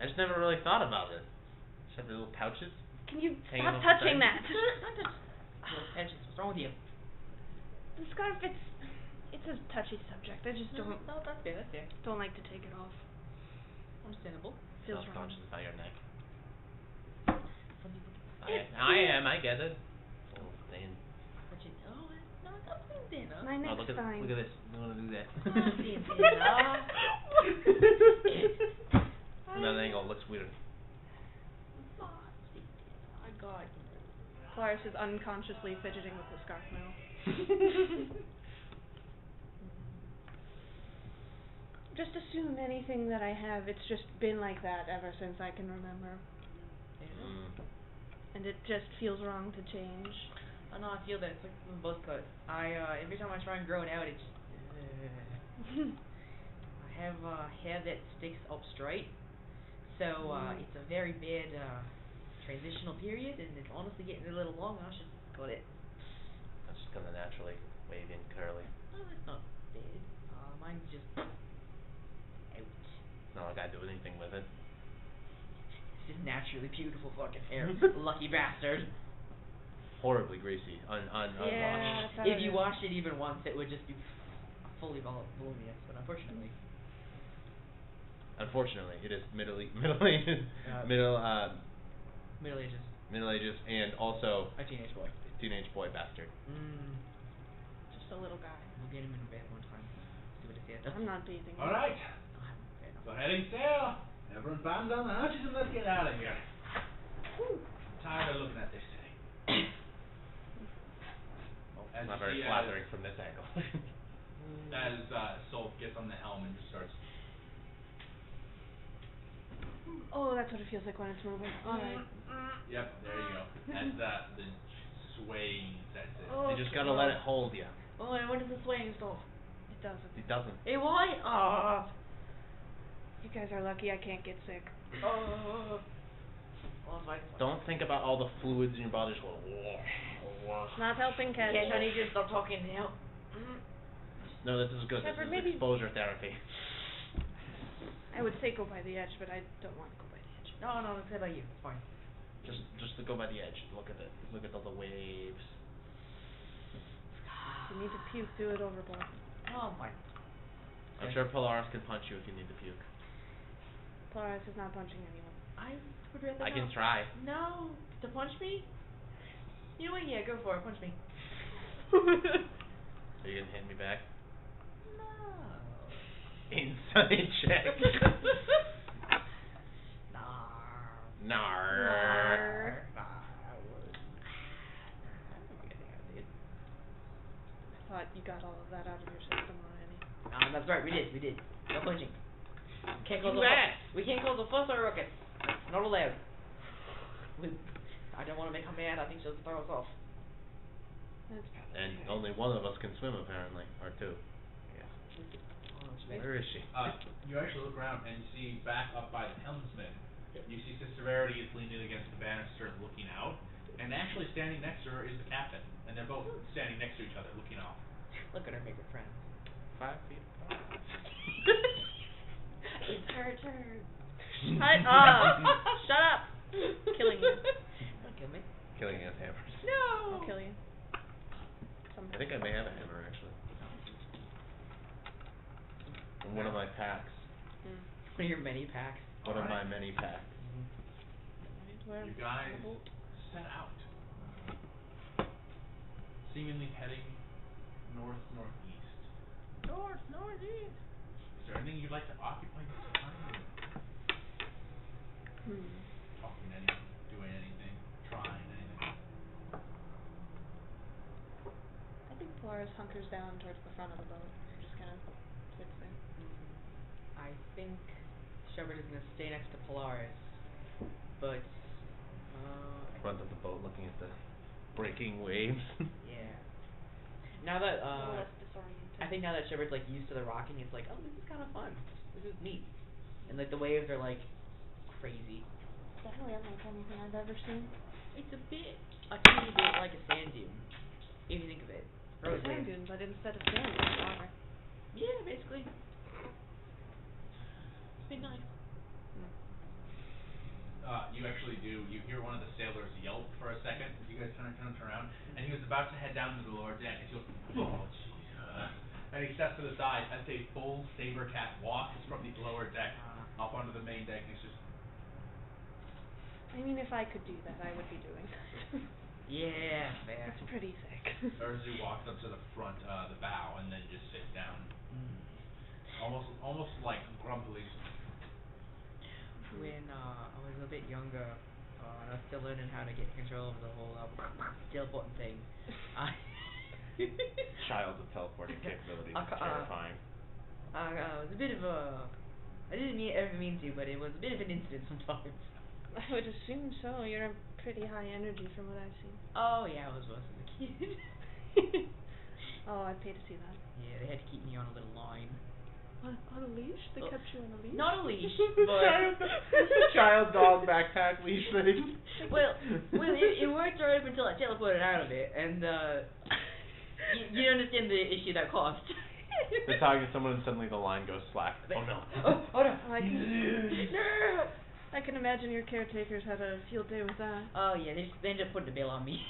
I just never really thought about it. Just have the little pouches. Can you Hanging stop off the touching side. that? Little patches. What's wrong with you? The scarf, it's a touchy subject. I just No, that's fair, that's fair. don't like to take it off. Understandable. Feels wrong. Self-conscious about your neck. Some people I am. I get it. It's a little thin. but you know it. No, it's not thin thin, huh? My neck's Oh, look at fine. this. You want to do that? Not thin thin, huh? Another angle looks weird. I got Polaris is unconsciously fidgeting with the scarf now. Just assume anything that I have, it's just been like that ever since I can remember. And it just feels wrong to change. Oh no, I feel that it's like the buzz cut. Every time I try and grow it out, it just I have hair that sticks up straight, so it's a very bad transitional period, and it's honestly getting a little long. I should cut it. That's just gonna naturally wave in curly. Oh, it's not bad. Mine's just out. It's not like I do anything with it. It's just naturally beautiful fucking hair. Lucky bastard. Horribly greasy, unwashed. that's how If it you is. washed it even once, it would just be fully voluminous, but unfortunately. Unfortunately, it is middle ages, Middle ages. middle ages, and also A teenage boy. teenage boy bastard. Just a little guy. We'll get him in bed one time. See what it says. I'm not bathing him. Alright, Fair enough. so heading sail. Everyone bands on the hatches and let's get out of here. I'm tired of looking at this thing. It's As not you very see, flattering from this angle. As Solf gets on the helm and just starts. Oh, that's what it feels like when it's moving. Alright. Yep, there you go. As the swaying sets in. Oh. You just gotta let it hold you. Oh, and when does the swaying stop? It doesn't. It doesn't. Hey, why? Oh. You guys are lucky I can't get sick. Oh. Oh, it's fine. Don't think about all the fluids in your body just going. It's not helping, Ken. Yes, I need you to stop talking now. No, this is good. Shepard, This is maybe- exposure therapy. I would say go by the edge, but I don't want to go by the edge. No, let's say about you. It's fine. Just to go by the edge. Look at it. Look at all the waves. If you need to puke, do it overboard. Oh my. I'm sure Polaris can punch you if you need to puke. Polaris is not punching anyone. I would rather I can not. try. No, to punch me? You know what? Yeah, go for it. Punch me. Are you gonna hit me back? No. Inside check. Nar. Nar. I would. I don't think I did. I thought you got all of that out of your system already. That's right. We did. No punching. Can't call You the asked. We can't call the fuss or rocket. Not allowed. I don't want to make her mad. I think she'll throw us off. That's probably And right. only one of us can swim apparently, or two. Yeah. Where is she? You actually look around and you see back up by the helmsman, you see Sister Rarity is leaning against the banister looking out, and actually standing next to her is the captain, and they're both standing next to each other looking out. Look at her make her friends. 5 feet. It's her turn. Shut up! Killing you. Don't kill me. Killing us hammers. No. I'll kill you. I think I may have a hammer actually. In one of my packs. One of your many packs. One of my many packs. You guys set out, seemingly heading northeast. Northeast. Is there anything you'd like to occupy this time? Talking anything, doing anything, trying anything? I think Polaris hunkers down towards the front of the boat and just kind of sits there. I think Shepard is gonna stay next to Polaris, but Front of the boat looking at the breaking waves. yeah. Now that A little less disoriented. I think now that Shepard's like used to the rocking, it's like, oh, this is kind of fun. This is neat. And like the waves are like crazy. It's definitely unlike anything I've ever seen. It's a teeny bit like a sand dune, if you think of it. A sand dune, but instead of sand, it's water. Yeah, basically. It's been nice. You actually do. You hear one of the sailors yelp for a second as you guys turn around, and he was about to head down to the lower deck, and he goes, oh, Jesus. And he steps to the side as a full saber cat walks from the lower deck up onto the main deck, and he's just... I mean, if I could do that, I would be doing that. Yeah, fair. That's pretty sick. Urzu walks up to the front, the bow, and then just sits down. Almost like grumpily. When I was a bit younger, and I was still learning how to get control of the whole teleporting thing. Child with teleporting capabilities. Terrifying. It was a bit of a... I didn't ever mean to, but it was a bit of an incident sometimes. I would assume so. You're a pretty high energy from what I've seen. Oh yeah, I was once as a kid. Oh, I'd pay to see that. Yeah, they had to keep me on a little line. On a leash? They kept you on a leash? Not a leash, but... Child dog backpack leash thing. Well, it worked right up until I teleported out of it, and you understand the issue that caused. They're talking to someone and suddenly the line goes slack. Oh no. Oh no. I can imagine your caretakers had a field day with that. Oh yeah, they ended up putting the bail on me.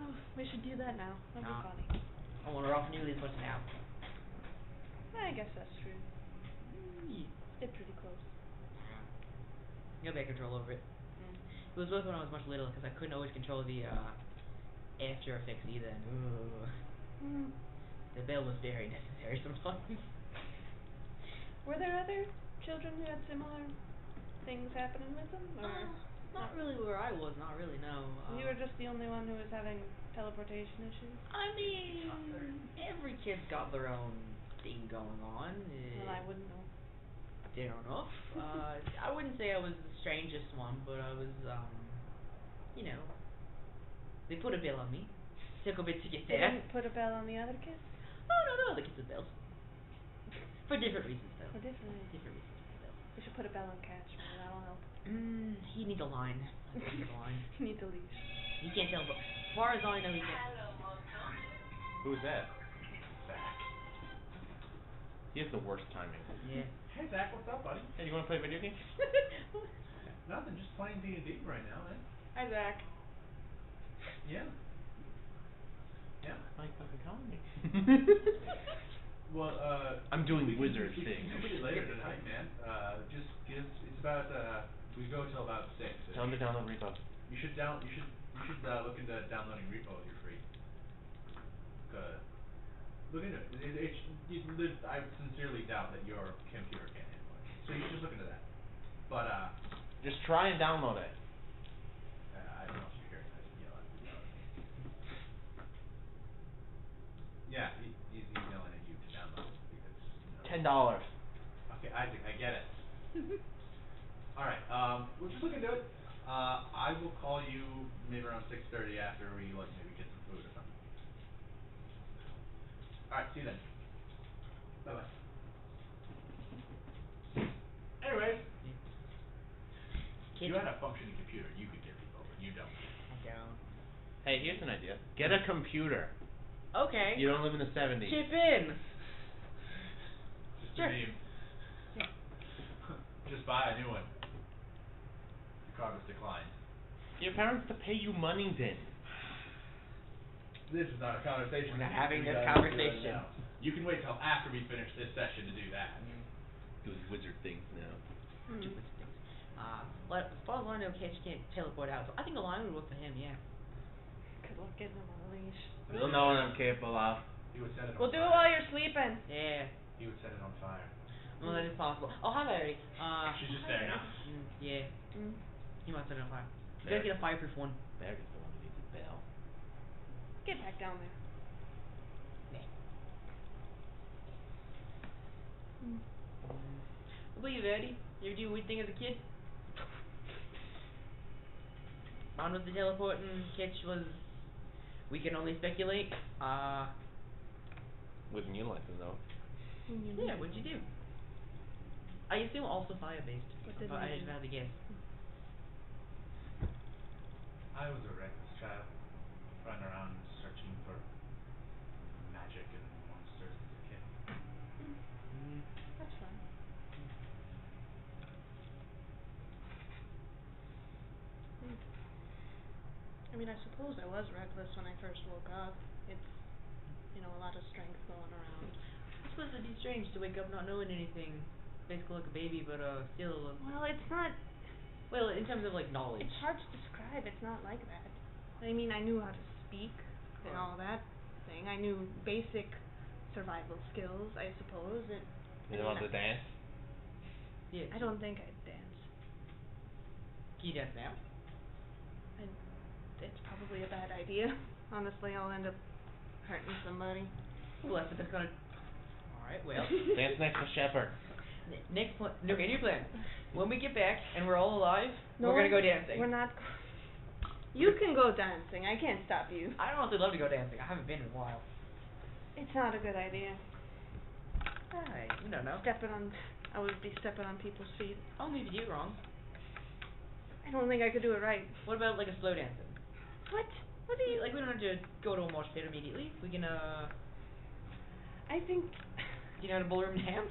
Oh, we should do that now. That'd be funny. I want her off nearly as much now. I guess that's true. They're pretty close. You have control over it. It was worth when I was much little because I couldn't always control the after effects either. The bell was very necessary sometimes. Were there other children who had similar things happening with them, or not really where I was? Not really, no. You were just the only one who was having teleportation issues? I mean, every kid's got their own thing going on. Well, I wouldn't know. Fair enough. I wouldn't say I was the strangest one, but I was, you know, they put a bill on me. Took a bit to get They there. didn't put a bell on the other kids? Oh, no, other kids have bills. For different reasons, though. For different reasons. Different reasons for bills. We should put a bell on Catch, maybe that'll help. He needs a line. He needs a line. You need the leash. He can't tell, but as far as I know, he can't. Who's that? Zach. He has the worst timing. Yeah. Hey Zach, what's up, buddy? Hey, you wanna play video games? Nothing, just playing D&D right now, man. Hi, Zach. Yeah. Yeah. Why are you fucking calling me? Well, I'm doing we can- wizard we things. can do it later tonight, man. Just give. It's about. We go till about 6. Tell him to download Repo. You should look into downloading Repo if you're free. Look into it. I sincerely doubt that your computer can handle it. So you should just look into that. But Just try and download it. I don't know if you hear it. Yell at me. Yeah, he's yelling at you to download it because. $10. Okay, Isaac, I get it. All right, we'll just look into it. I will call you maybe around 6:30 after we maybe get some food or something. All right, see you then. Bye bye. Anyways, Kid. you had a functioning computer you could give people, but you don't. I don't. Hey, here's an idea. Get a computer. Okay. You don't live in the 70s. Chip in. Just Sure. a meme. Just buy a new one. The card was declined. Your parents to pay you money then. This is not a conversation. We're not that having we this gotta do conversation. right now. You can wait till after we finish this session to do that. Doing wizard things now. Stupid things. As far as I know, Kitch can't teleport out, so I think a line would work for him, yeah. Good luck getting him on a leash. We'll know what I'm capable of. He would set it on We'll do it fire. while you're sleeping. Yeah. He would set it on fire. Well, that is possible. Oh, hi, Larry. She's just there now. Yeah. Mm. He might set it on fire. You There. gotta get a fireproof one. Barry's the one who needs a bell. Get back down there. What about you, Eddie? You ever do a weird thing as a kid? Mine was the teleport and Kitch was... We can only speculate. Wouldn't you like to know? Yeah, what'd you do? I assume also fire-based. What did But I you just do? had to guess. I was a reckless child, running around searching for magic and monsters as a kid. That's fine. I mean, I suppose I was reckless when I first woke up. It's, a lot of strength going around. It's supposed to be strange to wake up not knowing anything. Basically like a baby, but still... Well, it's not. Well, in terms of like knowledge. It's hard to describe. It's not like that. I mean, I knew how to speak and all that thing. I knew basic survival skills, I suppose. You know how to dance? Yeah. I don't think I'd dance. Can you dance now? It's probably a bad idea. Honestly, I'll end up hurting somebody. Well, that's the best kind of... Alright, well... Dance next to Shepherd. Next plan... Okay, new plan. When we get back and we're all alive, No, we're gonna go dancing. We're not... You can go dancing. I can't stop you. I'd honestly love to go dancing. I haven't been in a while. It's not a good idea. Alright, you don't know. I would be stepping on people's feet. Only if you do it wrong. I don't think I could do it right. What about like a slow dancing? What? What do you... Like, we don't have to go to a mosh pit immediately. We can, I think... Do you know how to ballroom dance?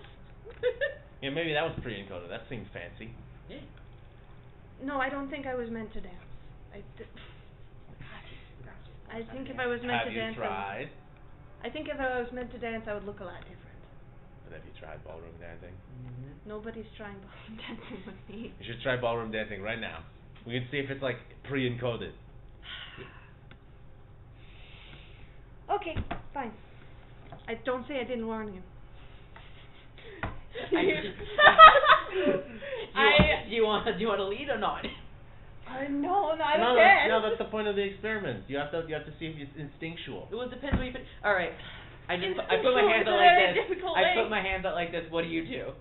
Yeah, maybe that was pre-encoded. That seemed fancy. Yeah. No, I don't think I was meant to dance. I think if I was meant Have to you dance... tried? I think if I was meant to dance, I would look a lot different. But have you tried ballroom dancing? Nobody's trying ballroom dancing with me. You should try ballroom dancing right now. We can see if it's like pre-encoded. Okay, fine. I don't say I didn't warn you. Do you want to lead or not? No, not No, again. that's the point of the experiment. You have to see if it's instinctual. Well, it depends what you put. All right. I put my Instinctual hands is a out very like this. difficult I way. put my hands out like this. What do you do?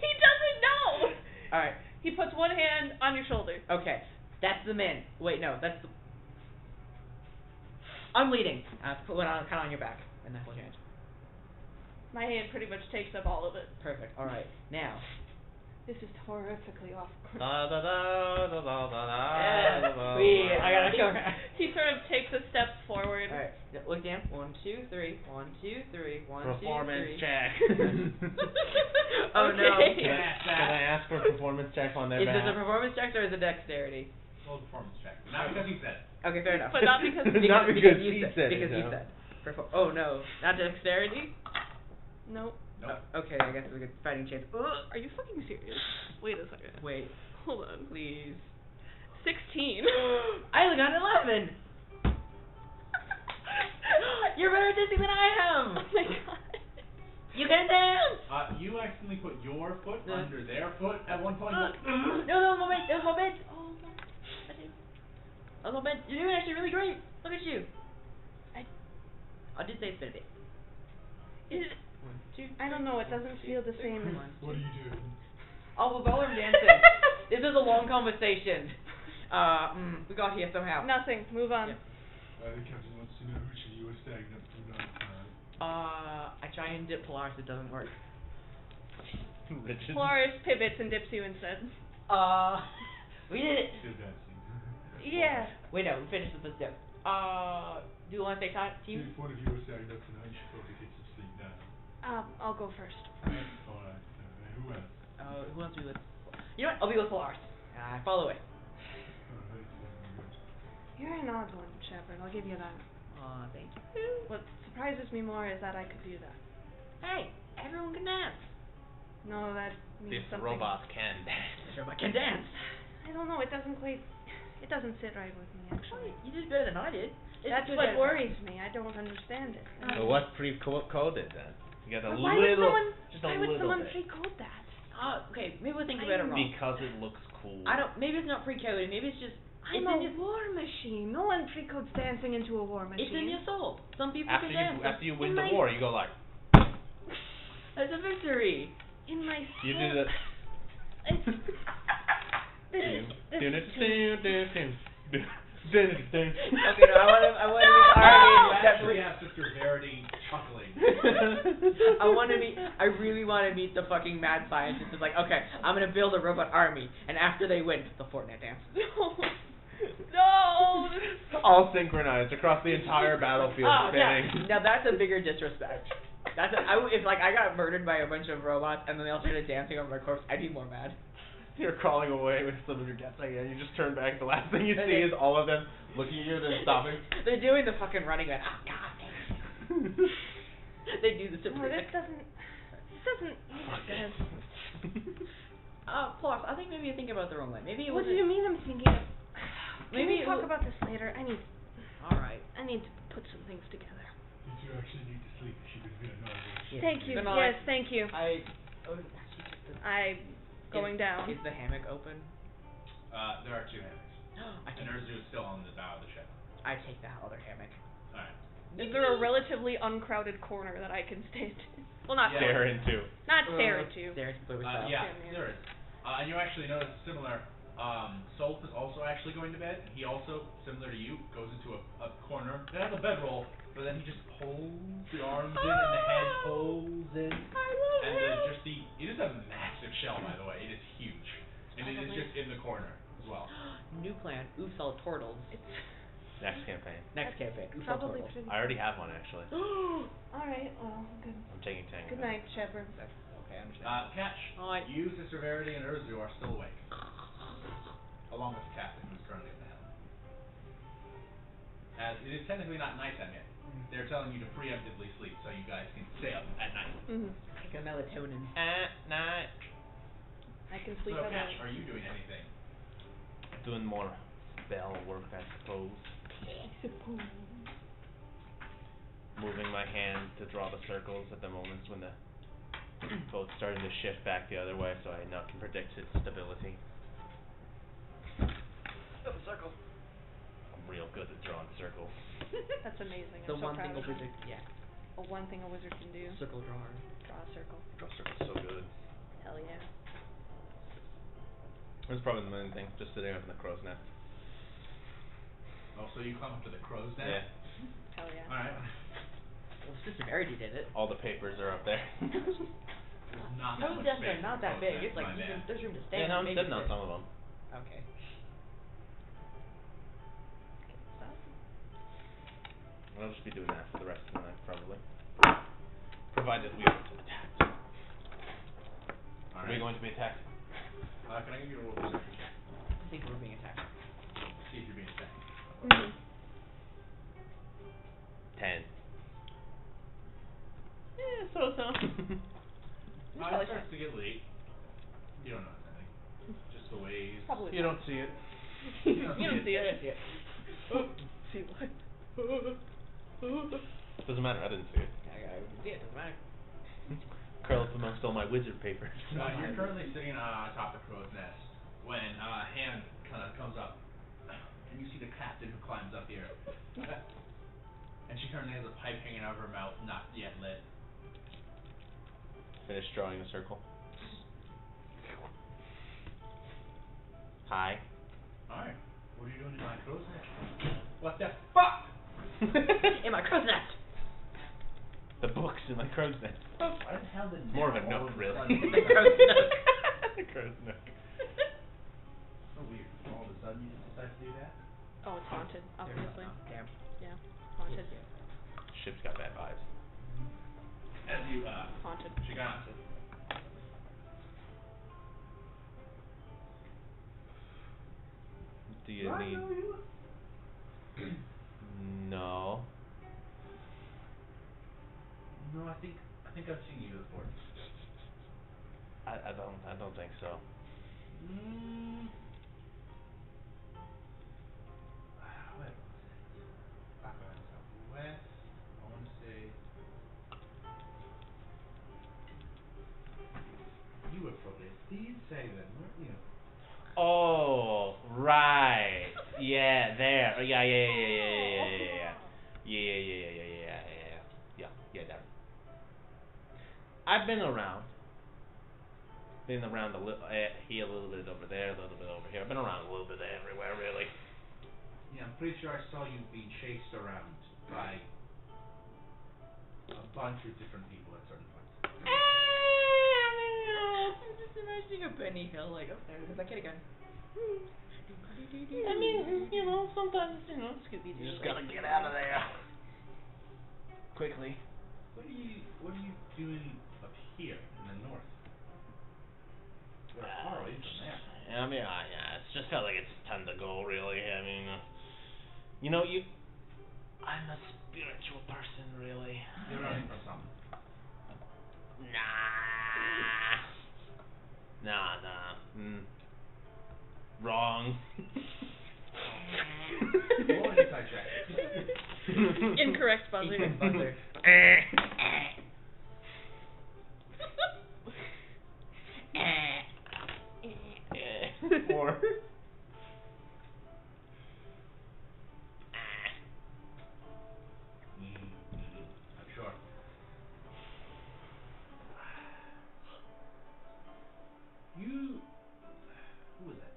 He doesn't know. All right. He puts one hand on your shoulder. Okay. That's the men. Wait, no. That's the... I'm leading. Put one on, kind of on your back, and then hold your hand. My hand pretty much takes up all of it. Perfect. All right. Now. This is horrifically awkward. Da da da da da da da. I gotta go. He sort of takes a step forward. Alright, look down. 1, 2, 3. 1, 2, 3. 1, 2, 3. Performance check. Oh no. Okay. Can I ask for a performance check on their Is this a behalf? performance check or is it dexterity? Roll a performance check. Not because he said it. Okay, fair enough. But not because Not because you he said. said it, Because you no. said. Oh no, not dexterity? Nope. Nope. Okay, I guess we get fighting chance. Are you fucking serious? Wait a second. Wait, Hold on. please. 16. I only got an 11. You're better at dancing than I am. Oh my god. You can dance. You accidentally put your foot under their foot at one point. No, that was my bit. That was my bit. Oh my. That was my bit. You're doing actually really great. Look at you. I did say it's been a bit. Is it, 1, 2. I don't know. It doesn't feel the same. as... What are you doing? Oh, we're ballroom dancing. This is a long conversation. We got here somehow. Nothing. Move on. Yeah. The captain wants to know which of you are staying up tonight. I try and dip Polaris, it doesn't work. Richard. Polaris pivots and dips you instead. We did it. Still dancing. Yeah. Wait, no, we finished with the dip. Do you want to say team? If one of you are staying up tonight, you should probably get some sleep now. I'll go first. Alright, who else? Who wants to be with? You know what? I'll be with Polaris. Follow it. Alright, You're an odd one, Shepard. I'll give you that. Thank you. What surprises me more is that I could do that. Hey, everyone can dance. No, that means This something. robot can dance. This robot can dance. I don't know. It doesn't quite. It doesn't sit right with me, actually. You did better than I did. That's what worries me. I don't understand it. Well, what's pre-coded then? You got a Why would little, someone? just Why a would little someone bit. pre-code that? Okay, maybe we're thinking about it wrong. Because it looks cool. I don't. Maybe it's not pre-coded. Maybe it's just. I'm it's a in your, war machine. No one pre-codes dancing into a war machine. It's in your soul. Some people After can dance. you win In the my- war, you go like. That's a victory. In my You soul. do the. Okay, no, I want to be army. You actually have Sister Verity chuckling. I really want to meet the fucking mad scientist. It's like, okay, I'm gonna build a robot army, and after they win, the Fortnite dance. No. All synchronized across the entire battlefield, spinning. Yeah. Now that's a bigger disrespect. If like I got murdered by a bunch of robots and then they all started dancing over my corpse, I'd be more mad. You're crawling away with some of your guests, and you just turn back. The last thing you see is all of them looking at you, then stopping. They're doing the fucking running man. Oh god. They do the No, this doesn't. This doesn't make sense. Plus, I think maybe you're thinking about it the wrong way. Maybe it What was. do you mean I'm thinking of? Can Maybe we talk about this later? I need to put some things together. You two actually need to sleep. She could be annoyed. Yeah. Thank you. Good night. Yes, thank you. I'm going down. Is the hammock open? There are 2 hammocks. And Urzu is still on the bow of the ship. I take the other hammock. Alright. Is there a relatively uncrowded corner that I can stand in? Well, not Stare into. Not stare into. Stare into style. Yeah, there is. And you actually notice similar. Solf is also actually going to bed. He also, similar to you, goes into a corner. It has a bedroll, but then he just pulls the arms in and the head pulls in. And it is a massive shell, by the way. It is huge. And it is just in the corner as well. New plan. Oops, all turtles. Next campaign. Next campaign. Oops, all Probably turtles. pretty. I already have one actually. Alright, well, good. I'm taking Tango. Good night, Shepard. Okay, I understand. Catch. Alright. You, Sister Verity, and Urzu are still awake. Along with the captain, who's currently at the helm. As it is technically not nighttime yet. They're telling you to preemptively sleep so you guys can stay up at night. Like a melatonin. At night. I can sleep So, at Catch, night. are you doing anything? Doing more spell work, I suppose. Moving my hand to draw the circles at the moments when the boat's starting to shift back the other way, so I can predict its stability. Oh, circle. I'm real good at drawing circles. That's amazing. The I'm so one thing proud a of you. wizard, yeah. One thing a wizard can do. Circle drawer. Draw a circle. Draw circles so good. Hell yeah. That's probably the main thing, just sitting up in the crow's nest. Oh, so you come up to the crow's nest? Yeah. Hell yeah. Alright. Well, Sister Verity did it. All the papers are up there. There's not that Crow's much nests space are not for that crow's big. nest, It's like my man. there's room to stand. Yeah, no, I'm maybe sitting on sit. some of them. Okay. Stop. I'll just be doing that for the rest of the night, probably. Provided we aren't attacked. Are we going to be attacked? Can I give you a roll perception check? I think we're being attacked. See if you're being attacked. 10. So. It starts to get late. You don't notice anything. Just the waves. Probably. You don't see it. You don't see it. See what? Doesn't matter, I didn't see it. Yeah, it doesn't matter. Curls amongst all my wizard papers. You're currently sitting atop the crow's nest when a hand kind of comes up, and you see the captain who climbs up here. And she currently has a pipe hanging out of her mouth, not yet lit. Finish drawing a circle. Hi. Alright. What are you doing in my crow's nest? What the fuck? In my crow's nest. The books in my crow's nest. Why the hell did More of a all nook, a really. sudden The crow's nook. The crow's nook. So weird. All of a sudden you just decide to do that? Oh, it's haunted, obviously. Damn. Yeah, haunted. Ship's got bad vibes. As you, Haunted. she got Do you need... No. No, I think I've seen you before. I don't think so. Where was it? Back around southwest. I want to say you were probably a Steve Sagan, weren't you? Oh, right. Yeah, there. Oh, yeah. Yeah, there. I've been around. Been around a little here, a little bit over there, a little bit over here. I've been around a little bit everywhere, really. Yeah, I'm pretty sure I saw you being chased around by a bunch of different people at certain points. I'm just imagining a Benny Hill, like, okay, there's that kid again. I mean, sometimes, Scooby-Doo. You just gotta get out of there. Quickly. What are you doing up here in the north? We're far away from there. I mean, it's just felt like it's time to go, really. I mean, I'm a spiritual person, really. You're running from something. Nah. Wrong. Roll an insight check. Incorrect buzzer. Buzzer. 4. I'm sure. Who was that?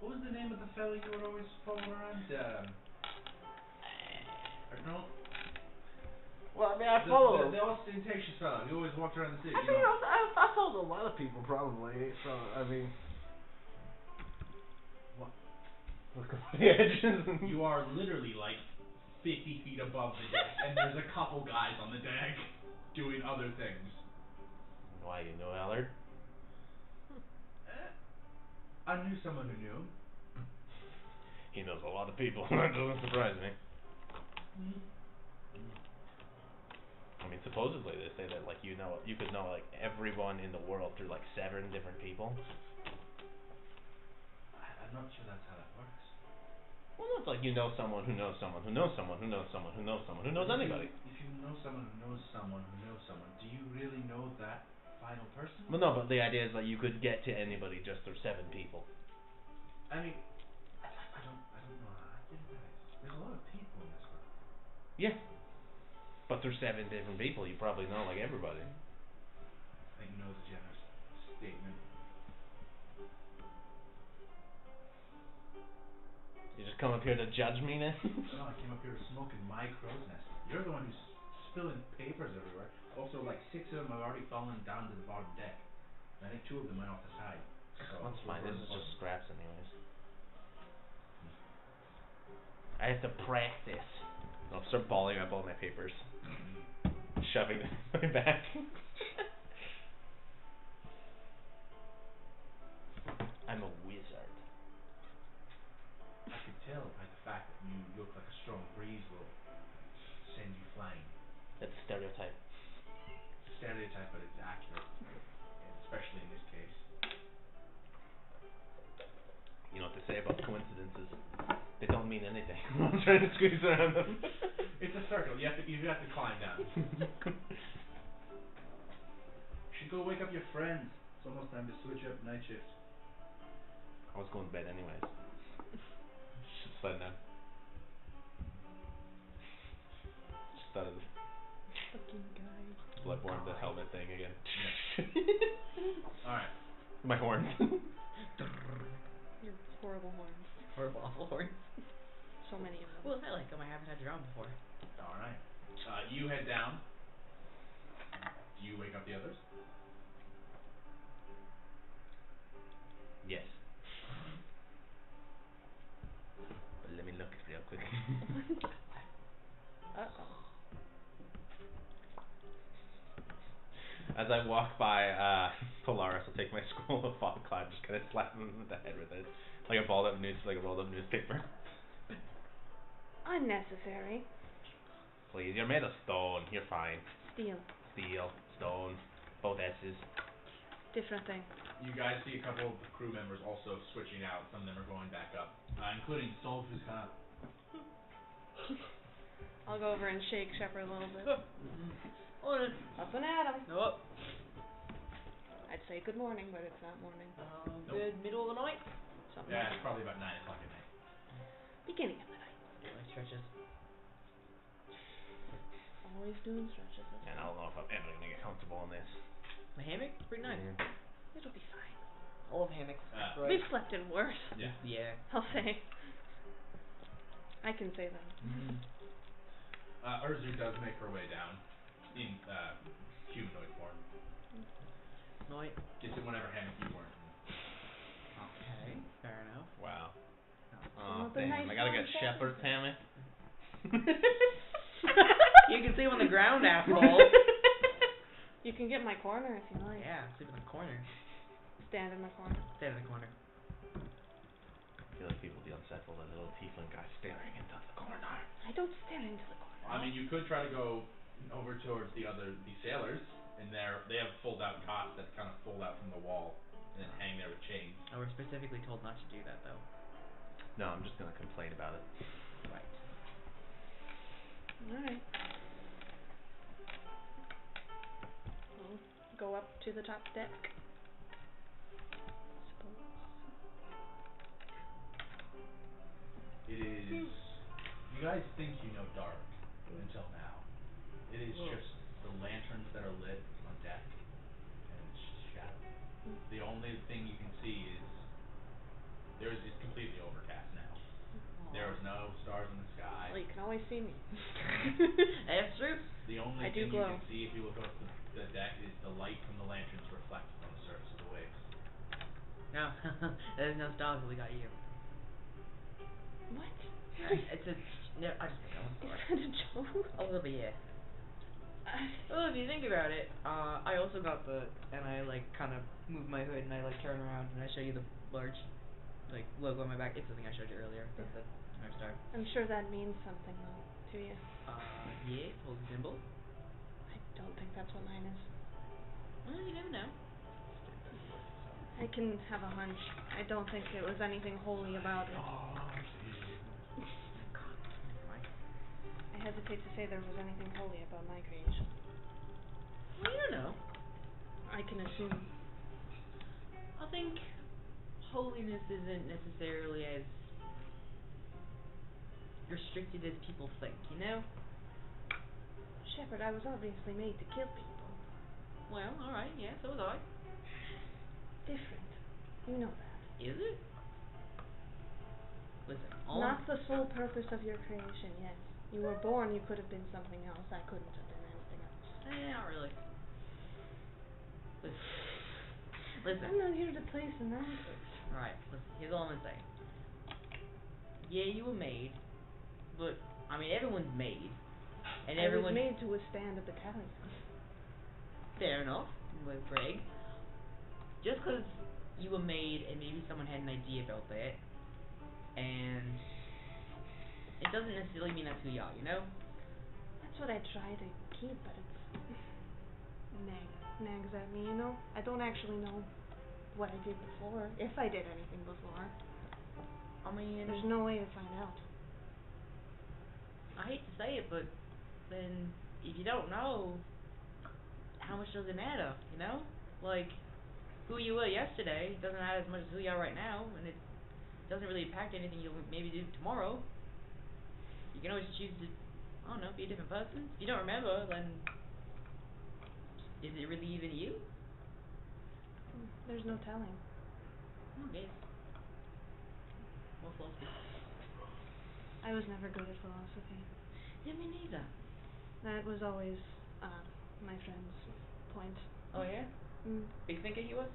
What was the name of the fella you were always following around? No. Well, I mean, I follow. The ostentatious fella. He always walked around the city. I mean, I follow a lot of people, probably. So, I mean. What? Look at the edges. You are literally like 50 feet above the deck, and there's a couple guys on the deck doing other things. Why, you know Allard? I knew someone who knew him. He knows a lot of people. That doesn't surprise me. I mean, supposedly they say that like you could know like everyone in the world through like 7 different people. I'm not sure that's how that works. Well, it's like you know someone who knows someone who knows someone who knows someone who knows someone who knows anybody. If you know someone who knows someone who knows someone, do you really know that final person? Well, no, but the idea is that you could get to anybody just through 7 people. I mean, I don't know how I did that. There's a lot of people in this world. Yeah. But through 7 different people, you probably know like everybody. I think no is a generous statement. You just come up here to judge me then? No, I came up here to smoke in my crow's nest. You're the one who's spilling papers everywhere. Also, like 6 of them have already fallen down to the bottom deck. I think 2 of them went off the side. So That's fine, this is just scraps anyways. I have to practice. I'll start balling up all my papers, shoving them in my back. I'm a wizard. I could tell by the fact that you look like a strong breeze will send you flying. That's a stereotype. It's a stereotype, but it's accurate, and especially in this case. You know what they say about coincidences? They don't mean anything. I'm trying to squeeze around them. It's a circle. You have to climb down. You should go wake up your friends. It's almost time to switch up night shift. I was going to bed anyways. Just letting them. Just thought of the Fucking guy. Bloodborne, the helmet thing again. Alright. My horns. Your horrible horns. Horrible, awful horns. So many of them. Well, I like them. I haven't had your own before. Alright. You head down. Do you wake up the others? Yes. But let me look real quick. Uh-oh. As I walk by Polaris, I'll take my scroll of fog cloud, just kind of slap him in the head with it, like a rolled up newspaper. Unnecessary. Please, you're made of stone. You're fine. Steel. Steel, stone, both S's. Different thing. You guys see a couple of crew members also switching out. Some of them are going back up, including Solve, who's kind of. I'll go over and shake Shepard a little bit. Morning. Up and at 'em. Nope. I'd say good morning, but it's not morning. Good middle of the night. Something Yeah, like it's probably about 9 o'clock at night. beginning of the night. My stretches. Always doing stretches. And I don't know if I'm ever gonna get comfortable in this. My hammock? Pretty nice. It'll be fine. I love hammocks. We've slept in worse. Yeah. Yeah. I'll say. I can say that. Urzu does make her way down in humanoid form. Night. Gets it whenever hammock you weren't. Okay. Fair enough. Wow. Oh, Oh, the damn. nice I gotta get long Shepard's hammock. You can sleep on the ground, asshole. You can get my corner if you like. Yeah, sleep in the corner. Stand in the corner. Stand in the corner. I feel like people will be unsettled at a little tiefling guy staring into the corner. I don't stare into the corner. I mean, you could try to go over towards the sailors, and they have fold out cots that kind of fold out from the wall and then hang there with chains. Oh, we're specifically told not to do that, though. No, I'm just gonna complain about it. Right. Alright. We'll go up to the top deck. Suppose. It is. You guys think you know dark until now. It is just the lanterns that are lit on deck, and it's just shadow. The only thing you can see is it's completely overcast now. There is no stars in the sky. Well, you can always see me. That's true. The only I do thing you glow. can see if you look up the deck is the light from the lanterns reflected on the surface of the waves. No, there's no stars, but we got you. What? It's a. No, I just think I'm Is sorry. that a joke? A little bit, yeah. Well, if you think about it, I also got and I like kind of move my hood and I like turn around and I show you the large, like logo on my back. It's the thing I showed you earlier. The North Star. I'm sure that means something though to you. Yeah, holy symbol. I don't think that's what mine is. Well, you never know. I can have a hunch. I don't think there was anything holy about it. I hesitate to say there was anything holy about my creation. Well, you don't know. I can assume. I think holiness isn't necessarily as restricted as people think, you know? Shepard, I was obviously made to kill people. Well, alright, yeah, so was I. Different. You know that. Is it? Listen, Not the sole purpose of your creation, yes. You were born, you could have been something else. I couldn't have been anything else. Not really. Listen. I'm not here to play semantics. Alright, listen, here's all I'm gonna say. Yeah, you were made, but I mean, everyone's made, and I was everyone. made to withstand a battalion. Fair enough, with Greg. Just 'cause you were made, and maybe someone had an idea about that, and it doesn't necessarily mean that's who you are, you know? That's what I try to keep, but it's nags at me, you know? I don't actually know what I did before, if I did anything before. I mean, There's no way to find out. I hate to say it, but then if you don't know, how much does it matter, you know? Like, who you were yesterday doesn't matter as much as who you are right now, and it doesn't really impact anything you'll maybe do tomorrow. You can always choose to, I don't know, be a different person. If you don't remember, then is it really even you? There's no telling. Okay. More philosophy. I was never good at philosophy. Yeah, me neither. That was always my friend's point. Oh yeah? Big thinker he was?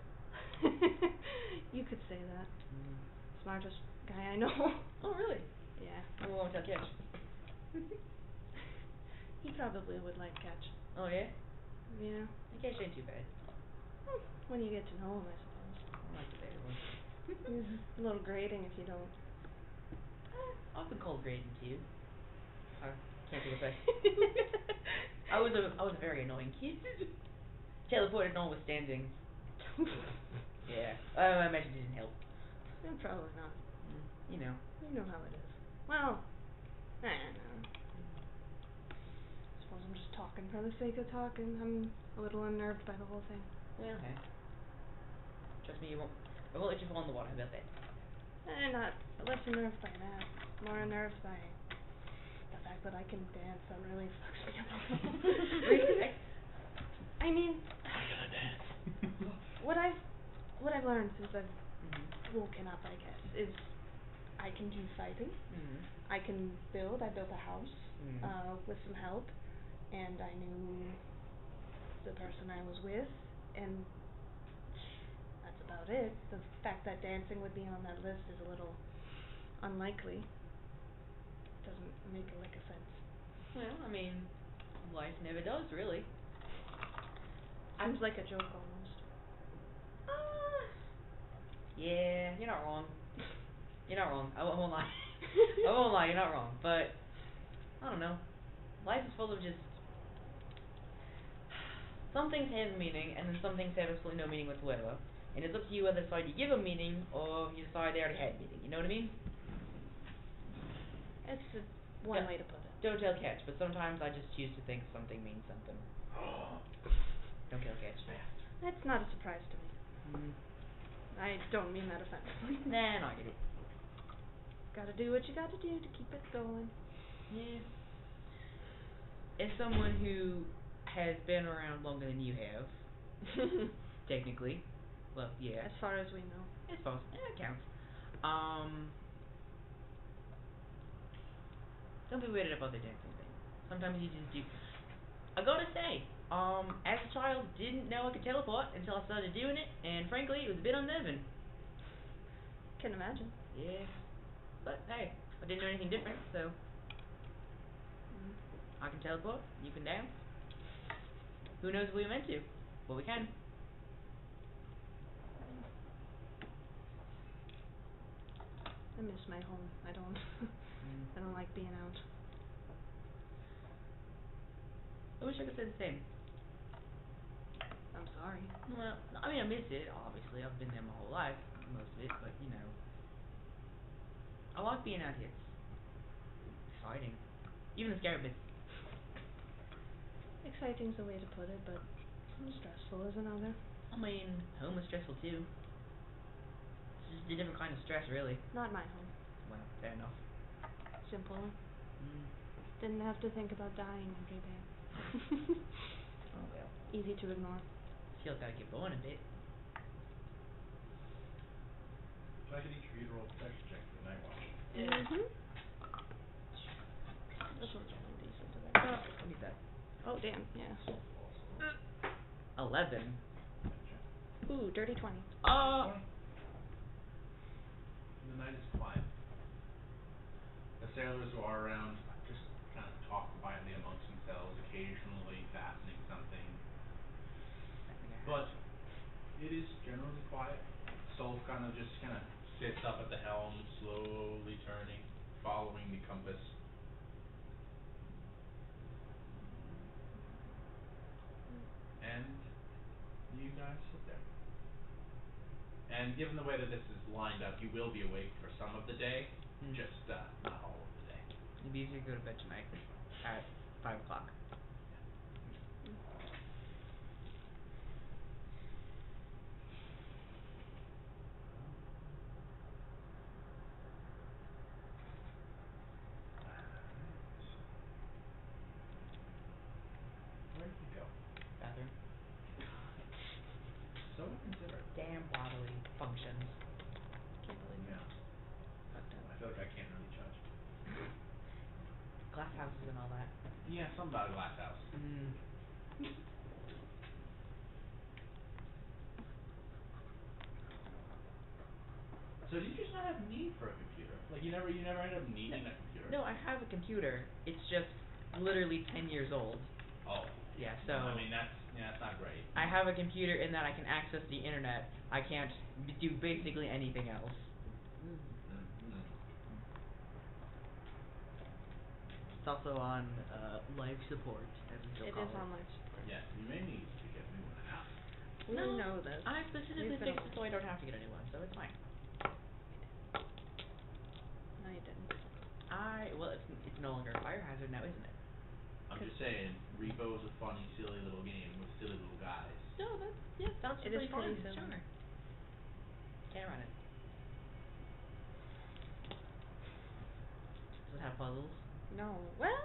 You could say that. Mm. Smartest guy I know. Oh really? Yeah. I won't tell Catch. He probably would like Catch. Oh yeah? Yeah. Catch ain't too bad. When you get to know him, I suppose. I like the bad one. He's a little grating if you don't. Often called grading too. I can't take it back. I was a very annoying kid. Teleported notwithstanding. Yeah. I imagine it didn't help. Probably not. You know. You know how it is. Well, I don't know. Suppose I'm just talking for the sake of talking. I'm a little unnerved by the whole thing. Well, hey. Trust me, I won't let you fall in the water. How about that? Not less unnerved by that. More unnerved by the fact that I can dance. That really fucks me up. Really? I mean, I'm gonna dance. what I've learned since I've woken up, I guess, is I can do fighting. I can build. I built a house with some help, and I knew the person I was with, and that's about it. The fact that dancing would be on that list is a little unlikely. Doesn't make a lick of sense. Well, I mean, life never does, really. Seems like a joke almost. Yeah, you're not wrong. You're not wrong. I won't lie. I won't lie, you're not wrong. But, I don't know. Life is full of just... Some things have meaning, and then some things have absolutely no meaning whatsoever. And it's up to you whether decide you give them meaning, or you decide they already had meaning. You know what I mean? It's one way to put it. Don't tell Catch, but sometimes I just choose to think something means something. Don't tell Catch. That's not a surprise to me. I don't mean that offensively. Nah, no, I get it. Gotta do what you gotta do to keep it going. Yeah. As someone who has been around longer than you have, technically, well, yeah. As far as we know. As far as, it counts. Don't be weirded about the dancing thing. Sometimes you just do. I gotta say, as a child, didn't know I could teleport until I started doing it, and frankly, it was a bit unnerving. Can imagine. Yeah. But hey, I didn't know anything different, so I can teleport, you can dance. Who knows if we were meant to? Well, we can. I miss my home. I don't like being out. I wish I could say the same. I'm sorry. Well, I mean, I miss it, obviously. I've been there my whole life, most of it, but, you know. I like being out here. It's exciting. Even the scary bits. Exciting's a way to put it, but stressful is another. I mean, home is stressful too. It's just a different kind of stress, really. Not my home. Well, fair enough. Simple. Didn't have to think about dying every day. Oh well. Easy to ignore. Feel like I get going a bit. Can I get each of you to roll a protection check for the night watch? This one's only decent today. What is that? Oh damn, yeah. 11. Ooh, dirty 20. The night is quiet. The sailors who are around just themselves, occasionally fastening something. But it is generally quiet. Solve kind of sits up at the helm, slowly turning, following the compass. And you guys sit there. And given the way that this is lined up, you will be awake for some of the day, just not all of the day. It'd be easier to go to bed tonight at 5 o'clock. Where did you go? Bathroom. So inconsiderate. Damn bodily functions. Can't believe Yeah. I feel like I can't really judge. Glass houses and all that. Yeah, something about a glass house. So did you just not have need for a computer? Like you never ended up needing a computer? No, I have a computer. It's just literally 10 years old. Oh. Yeah, so I mean that's not great. I have a computer in that I can access the internet. I can't do basically anything else. It's also on life support, as we still It call is it. on life support. Yes, you may need to get a new one out. We know this. I specifically We've been fixed it so I don't have to get a new one, so it's fine. No, you didn't. Well, it's no longer a fire hazard now, isn't it? I'm just saying, Repo's a funny, silly little game with silly little guys. No, sounds It is pretty fun. pretty silly. Sure. Can't run it. Does it have puzzles? No. Well,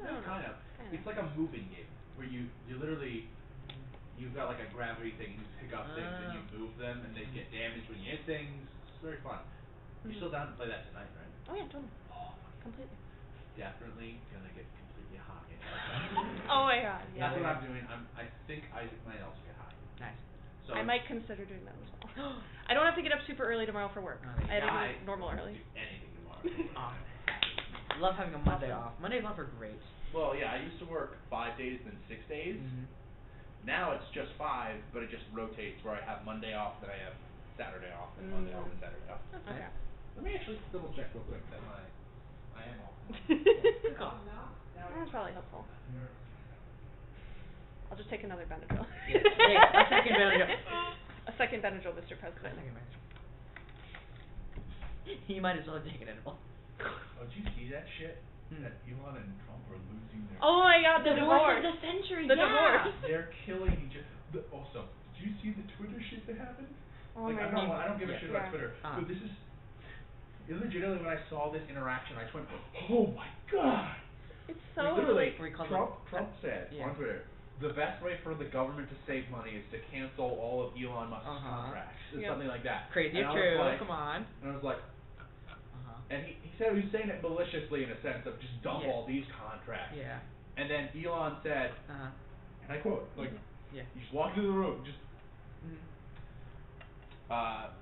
No, kind of. Kinda. It's like a moving game where you literally you've got like a gravity thing, you pick up things and you move them and they get damaged when you hit things. It's very fun. You're still down to play that tonight, right? Oh yeah, totally. Completely. Definitely gonna get completely high. Oh my god, yeah. That's what I'm doing. I think I might also get high. Nice. So I might consider doing that as well. I don't have to get up super early tomorrow for work. I have to do normal early. Do anything tomorrow. Love having a Monday off. Mondays off are great. Well, yeah, I used to work 5 days then 6 days. Now it's just 5, but it just rotates where I have Monday off, then I have Saturday off, and Monday off, and Saturday off. Okay. Let me actually double check real quick that I am off. Good call. That's probably helpful. I'll just take another Benadryl. Hey, a second Benadryl. A second Benadryl, Mr. President. You might as well have taken it all. Oh, did you see that shit? That Elon and Trump are losing their... Oh my god, the divorce. The century, The divorce. They're killing each other. Also, did you see the Twitter shit that happened? Oh Like, my I don't give a shit about Yeah. Twitter. But this is... Legitimately, when I saw this interaction, I just went, oh my god! It's so... Literally, Where he called Trump said on Twitter, the best way for the government to save money is to cancel all of Elon Musk's contracts. Or something like that. Crazy and or true, like, come on. And I was like... And he said he was saying it maliciously in a sense of just dump all these contracts. Yeah. And then Elon said, and I quote, like, he just walked into the room, just...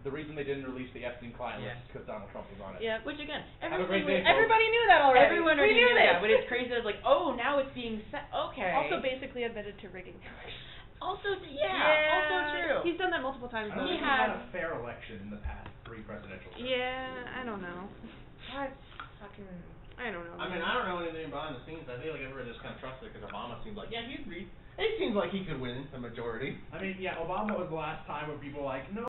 the reason they didn't release the Epstein client list is because Donald Trump was on it. Yeah, which again, Have a great day, folks. Everybody knew that already. Everyone we already knew knew this. that, but it's crazy that it's like, oh, now it's being set. Okay. Also basically admitted to rigging the election. Also, Yeah, also true. He's done that multiple times. I don't He think we've had a fair election in the past 3 presidential terms. Yeah, I don't know. What? Fucking... I don't know. I mean, I don't know anything behind the scenes. I feel like everyone just kind of trusts it because Obama seems like, yeah, he agreed. It seems like he could win the majority. I mean, yeah, Obama was the last time when people were like, no.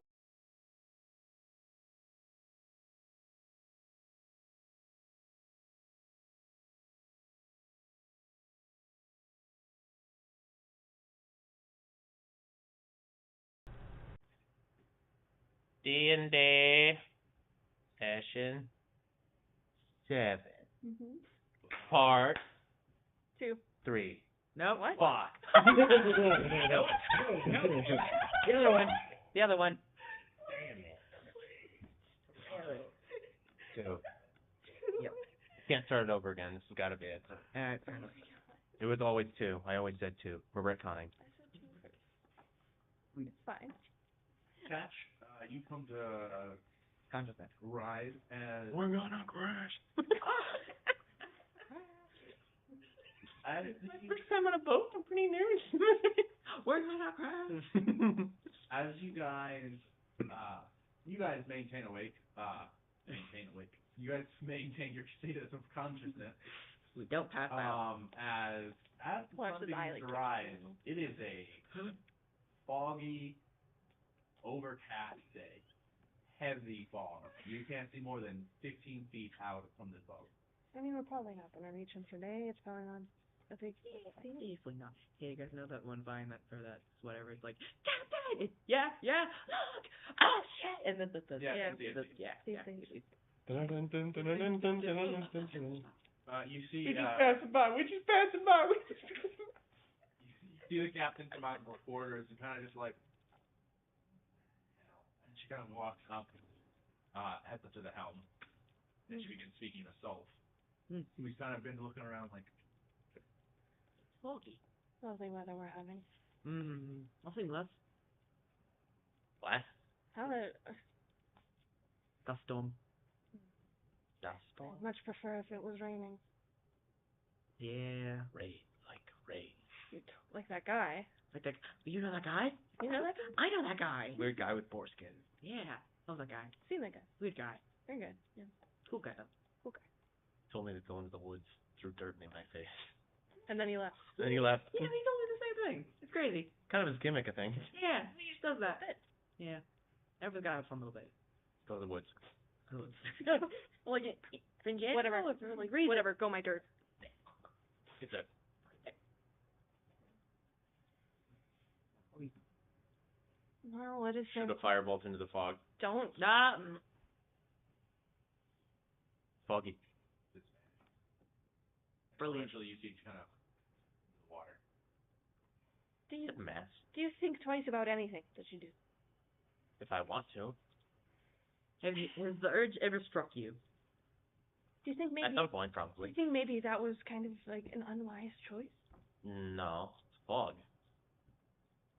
D&D session 7. Part 2. 3. No, what? Fuck. The other one. The other one. Damn it. 2. Yep. Can't start it over again. This has got to be it. Alright, fair enough. It was always 2. I always said 2. We're retconning. It's fine. Catch, you come to ride as... We're gonna crash. As First time on a boat, I'm pretty nervous. Where's my crash? As you guys maintain awake. You guys maintain your status of consciousness. We don't pass out. As the Watch sun his begins eye, to like, rise, it is a foggy, overcast day. Heavy fog. You can't see more than 15 feet out from this boat. I mean, we're probably not gonna reach him today. It's probably not a big Easily not. Yeah, you guys know that one vine that, or that, whatever, it's like, Captain! Yeah, look! Oh, shit! And then You see, We just passing by. you see the captain come out of her quarters and kind of just like, and she kind of walks up, heads up to the helm, and she begins speaking to Solf. Who's kind of been looking around like, foggy. lovely weather we're having. Nothing less. What? How did Dust storm. I'd much prefer if it was raining. Yeah. Rain, like rain. Like that guy. Like that. You know that guy? You know that guy? I know that guy. Weird guy with foreskin. Yeah. Love that guy. Seen that guy. Weird guy. Very good. Yeah. Cool guy though. Told me to go into the woods, threw dirt in my face. And then he left. Then he left. Yeah, he told me the same thing. It's crazy. Kind of his gimmick, I think. Yeah, he just does that. Yeah. Everyone's gotta have fun a little bit. Go to the woods. Like, in general, Whatever. if for like reason. Whatever. Go my dirt. It's a Well, what is shoot it? a firebolt into the fog. Don't. Nah. Foggy. Brilliant. eventually you see kind of the water. It's a mess. Do you think twice about anything that you do? If I want to. Has the urge ever struck you? Do you think maybe? At some point, Do probably. you think maybe that was kind of like an unwise choice? No. It's fog.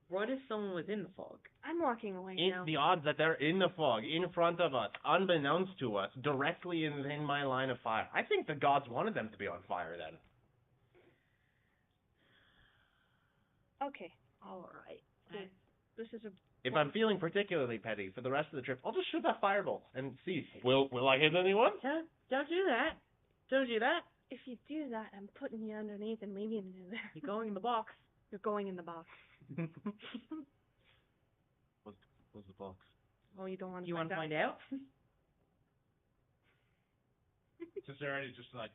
What if someone was in the fog? I'm walking away now. The odds that they're in the fog, in front of us, unbeknownst to us, directly in my line of fire. I think the gods wanted them to be on fire then. Okay. All right. This is a. If I'm feeling particularly petty for the rest of the trip, I'll just shoot that firebolt and see. Will I hit anyone? Don't do that. Don't do that. If you do that, I'm putting you underneath and leaving you in there. You're going in the box. You're going in the box. What's the box? Oh, you don't want to. You want to find out? Sincerity just like.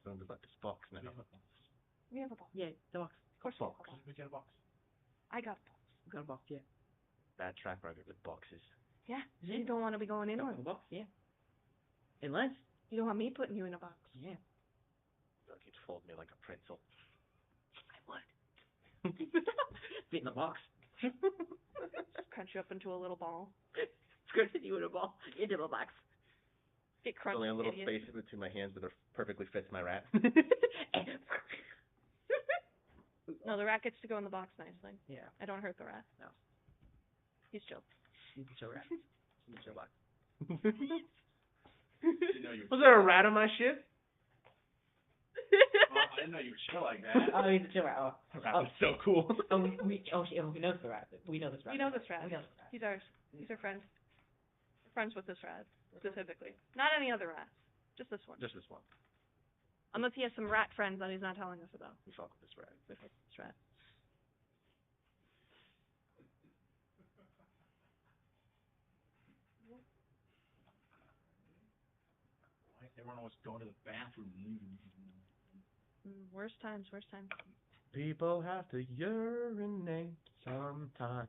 Sounds about this box now. We have a box. Yeah, the box. Of course, Box. We get a box. I got a box. We got a box, yeah. Bad track record with boxes. Yeah. You don't want to be going in one. A box, yeah. Unless. You don't want me putting you in a box. Yeah. Like you'd fold me like a pretzel. I would. Fit in the box. Crunch you up into a little ball. Scrunch you in a ball. Into the box. Get crunched. Only a little idiot. space in between my hands that are perfectly fits my rat. No, the rat gets to go in the box nicely. Yeah. I don't hurt the rat. No. He's chill. He's a show rat. He's a show box. Was there a rat on my ship? Well, I didn't know you were chill like that. Oh, he's a show rat. Oh. Rat was so cool. We know the rat. We know this rat. We know this rat. We know this rat. He's ours. He's our friend. We're friends with this rat, specifically. Not any other rats. Just this one. Just this one. Unless he has some rat friends that he's not telling us about. We fuck with this rat. This rat. Why is everyone always going to the bathroom? Worst times. People have to urinate sometimes.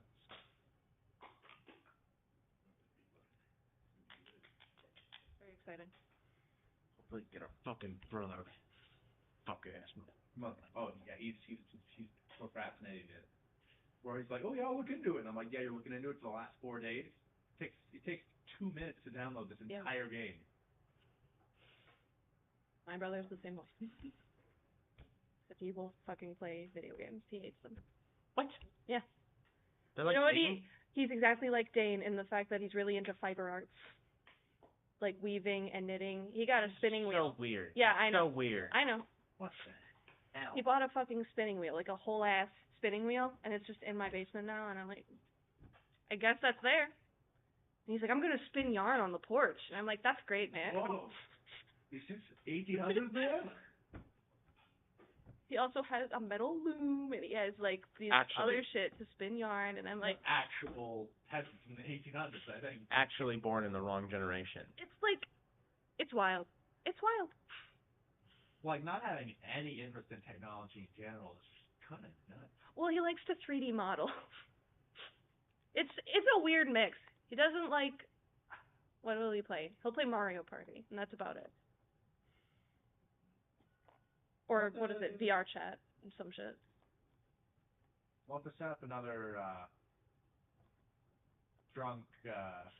Very exciting. Hopefully get our fucking brother. Fuck ass. Oh yeah, he's procrastinating it. Where he's like, oh yeah, I'll look into it. And I'm like, yeah, you're looking into it for the last 4 days. It takes 2 minutes to download this entire game. My brother's the same way. If he will fucking play video games, he hates them. What? Yeah. They're like you know what? Dane? He's exactly like Dane in the fact that he's really into fiber arts. like weaving and knitting. He got a spinning So wheel. weird. Yeah, I know. So weird. I know. What the hell? He bought a fucking spinning wheel, like a whole ass spinning wheel, and it's just in my basement now. And I'm like, I guess that's there. And he's like, I'm gonna spin yarn on the porch, and I'm like, that's great, man. Whoa. Is this 1800s, man? He also has a metal loom, and he has like these Actually- other shit to spin yarn, and I'm like, Actual peasants in the 1800s, I think. Actually born in the wrong generation. it's like, it's wild. It's wild. Like, not having any interest in technology in general is kind of nuts. Well, he likes to 3D model. It's a weird mix. He doesn't like. What will he play? He'll play Mario Party, and that's about it. Or what is it? VR chat and some shit. We'll have to set up another drunk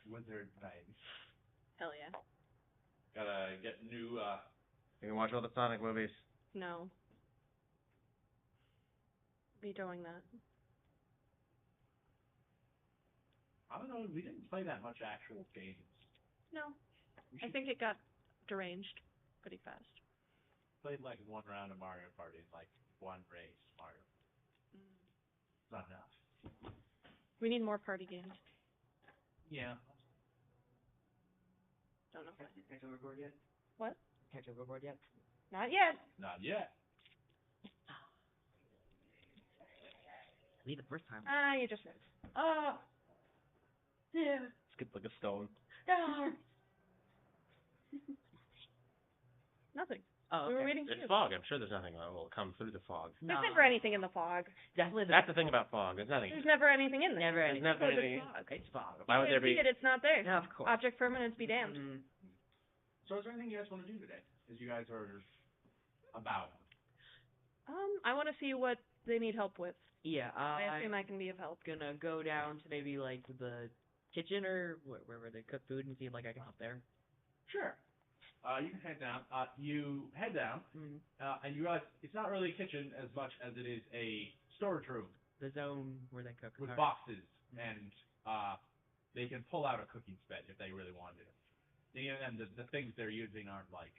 wizard night. Hell yeah. Gotta get new. You can watch all the Sonic movies. No. Be doing that. I don't know. We didn't play that much actual games. No. I think it got deranged pretty fast. Played like one round of Mario Party, like one race Mario. It's not enough. We need more party games. Yeah. Don't know. Catch overboard yet? What? Catch overboard yet? Not yet. Not yet. Me the first time. Ah, you just missed. Oh. Yeah. Skip like a stone. Ah. Nothing. Oh, We were okay. waiting for It's you. fog. I'm sure there's nothing that will come through the fog. There's never anything in the fog. Definitely That's the thing about fog. There's nothing. There's never anything in there. never There's anything. never Because anything. it's fog. It's fog. Why would You there can't be? see it, it's not there. Yeah, of course. Object permanence be damned. Mm. So is there anything you guys want to do today? As you guys are about. I want to see what they need help with. Yeah, I assume I can be of help. gonna go down to maybe like the kitchen or wherever they cook food and see if like I can help there. Sure. You can head down. You head down, Mm. and you realize it's not really a kitchen as much as it is a storage room The zone where they cook. with Alright. boxes, and they can pull out a cooking sped if they really wanted it. And the things they're using aren't like,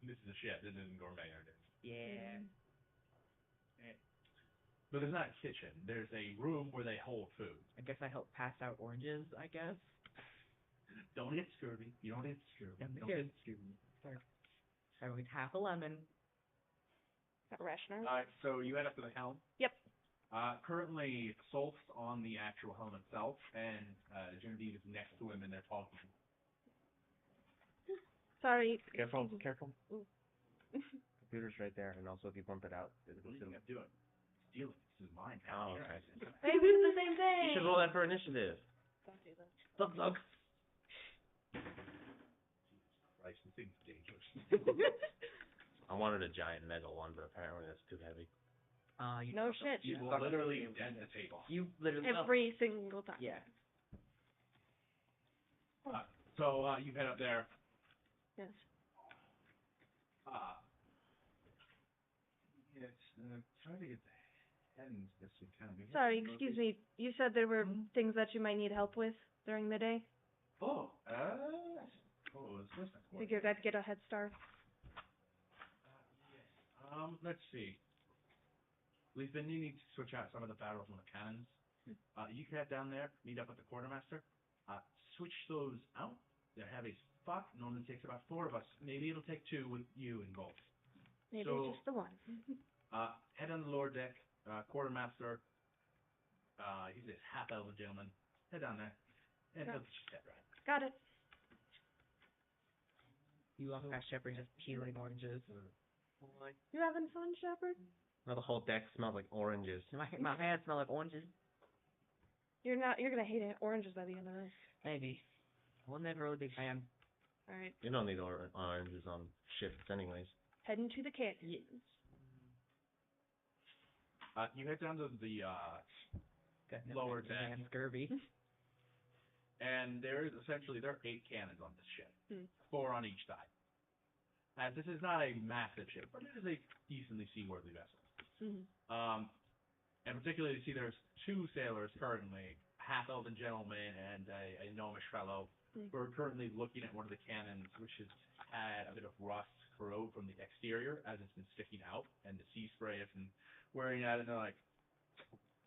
this is a shit, this isn't gourmet or this. Yeah. But it's not a kitchen. There's a room where they hold food. I guess I help pass out oranges, I guess. Don't get scurvy. You don't get scurvy. Don't Don't get get scurvy. Sorry. I would half a lemon. Got rationers? Alright, so you head up to the helm. Yep. Currently, Solf's on the actual helm itself, and Genevieve is next to him, and they're talking. Sorry. Careful, careful. Ooh. Computer's right there, and also if you bump it out, it'll. What do you think I'm doing? Stealing. This is mine. Oh, okay. Hey, we did the same You thing. should roll that for initiative. Don't do that. Thug thug. Christ, this thing's dangerous. I wanted a giant metal one, but apparently that's too heavy. You No shit. You will literally dent the table. You literally Every single time. Yeah. So you head up there. Yes. Yes, try to get the headings this week, kind of. Sorry, excuse me. You said there were things that you might need help with during the day. Oh, what's that for? Figured I'd get a head start. Let's see. We've been needing to switch out some of the barrels on the cannons. You can head down there, meet up with the quartermaster. Switch those out. They're heavy as fuck. Normally takes about 4 of us. Maybe it'll take 2 with you involved. Maybe So- just the one. Head on the lower deck. Quartermaster. He's this half-elven gentleman. Head down there. And he'll get you set right. Got it. You walk past Shepard just peeling oranges. You having fun, Shepard? Now the whole deck smells like oranges. My hands smell like oranges. You're gonna hate it. Oranges by the end of this. Maybe. I wasn't never a really big fan. Alright. You don't need oranges on shifts anyways. Heading to the kit. You head down to the lower deck. And scurvy. And there are 8 cannons on this ship. 4 on each side. As this is not a massive ship, but it is a decently seaworthy vessel. Mm-hmm. And particularly you see there's 2 sailors currently, a half-elven gentleman and a gnomish fellow. We're currently looking at one of the cannons, which has had a bit of rust corrode from the exterior as it's been sticking out, and the sea spray has been wearing at it, and they're like,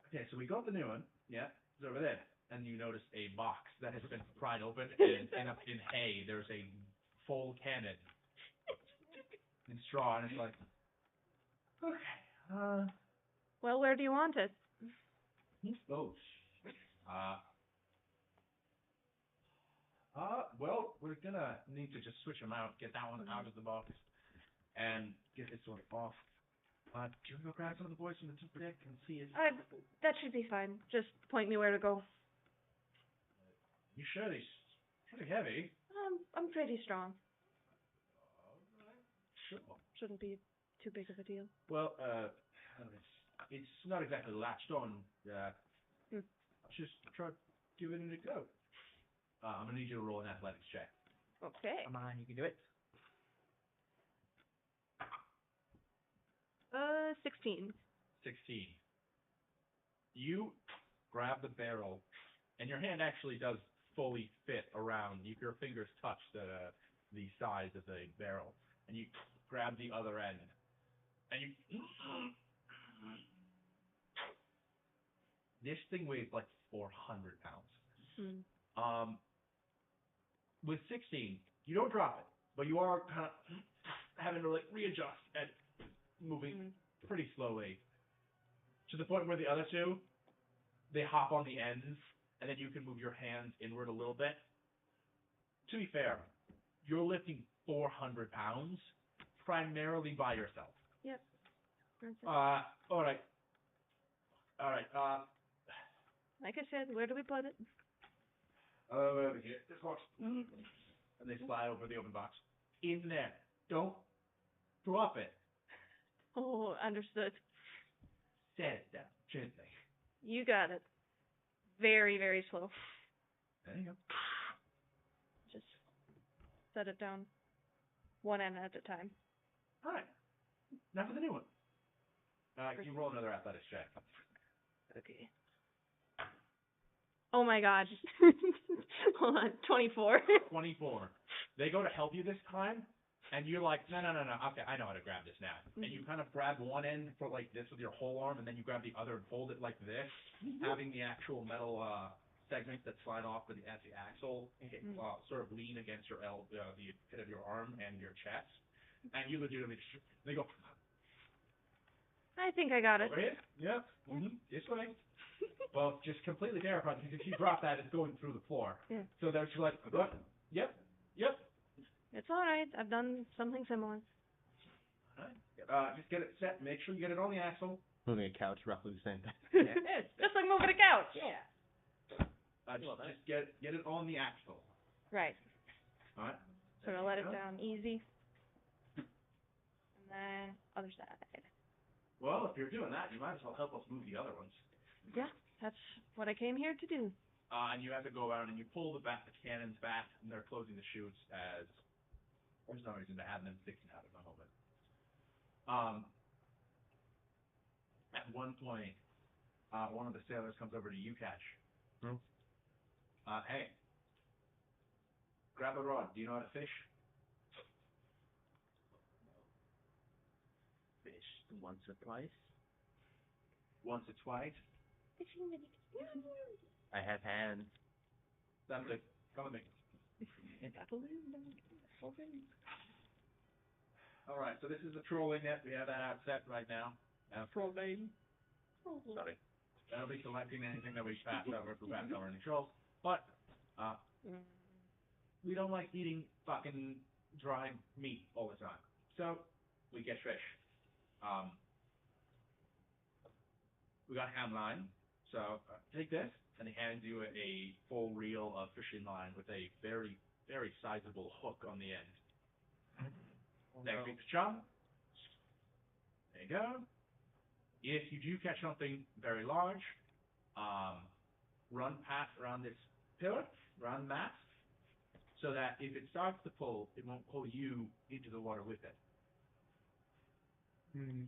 okay, so we got the new one, yeah, it's over there. And you notice a box that has been pried open, and in hay, there's a full cannon in straw, and it's like, okay, Well, where do you want it? oh, well, we're gonna need to just switch them out, get that one out of the box, and get this one off. Do you want to go grab some of the boys from the super deck and see it? That should be fine. Just point me where to go. You sure he's pretty heavy? I'm pretty strong. Sure. Shouldn't be too big of a deal. Well, it's not exactly latched on. Just try giving it a go. I'm gonna need you to roll an athletics check. Okay. Come on, you can do it. 16. 16. You grab the barrel, and your hand actually does fully fit around. Your fingers touch the size of the barrel, and you grab the other end, and you. This thing weighs like 400 pounds. With 16, you don't drop it, but you are kind of having to like readjust and moving pretty slowly to the point where the other two, they hop on the ends, and then you can move your hands inward a little bit. To be fair, you're lifting 400 pounds primarily by yourself. Yep. All right. Like I said, where do we put it? Over here. This box. And they slide over the open box. In there. Don't drop it. Oh, understood. Set it down gently. You got it. Very, very slow. There you go. Just set it down one end at a time. All right. Now for the new one. Can you roll another athletics check? Okay. Oh my god. Hold on. 24. 24. They go to help you this time, and you're like, no. Okay, I know how to grab this now. And you kind of grab one end for like this with your whole arm, and then you grab the other and fold it like this, having the actual metal segments that slide off at the axle sort of lean against your the pit of your arm and your chest. And you legitimately they go. I think I got it. Over here? Yep. This way. Well, just completely terrified because if you drop that, it's going through the floor. Yeah. So they're just like, what? Yep. It's alright. I've done something similar. Alright. Just get it set. Make sure you get it on the axle. Moving a couch, roughly the same thing. It's just like moving a couch. Yeah. Just get it on the axle. Right. Alright. Sort of let it down easy. And then other side. Well, if you're doing that, you might as well help us move the other ones. Yeah, that's what I came here to do. And you have to go around and you pull the cannons back, and they're closing the chutes as there's no reason to have them sticking out at the moment. At one point, one of the sailors comes over to you, Catch. Hey, grab a rod. Do you know how to fish? Fish once or twice. Once or twice? I have hands. That's it. Come with me. Alright, so this is the trolling net. We have that out set right now. Trolling. Sorry. That'll be selecting anything that we pass over if we pass over any trolls. But, we don't like eating fucking dry meat all the time. So, we get fish. We got ham line. So, take this, and he hands you a full reel of fishing line with a very, very sizable hook on the end. Next week's chum. There you go. If you do catch something very large, run past around this pillar, around the mast, so that if it starts to pull, it won't pull you into the water with it.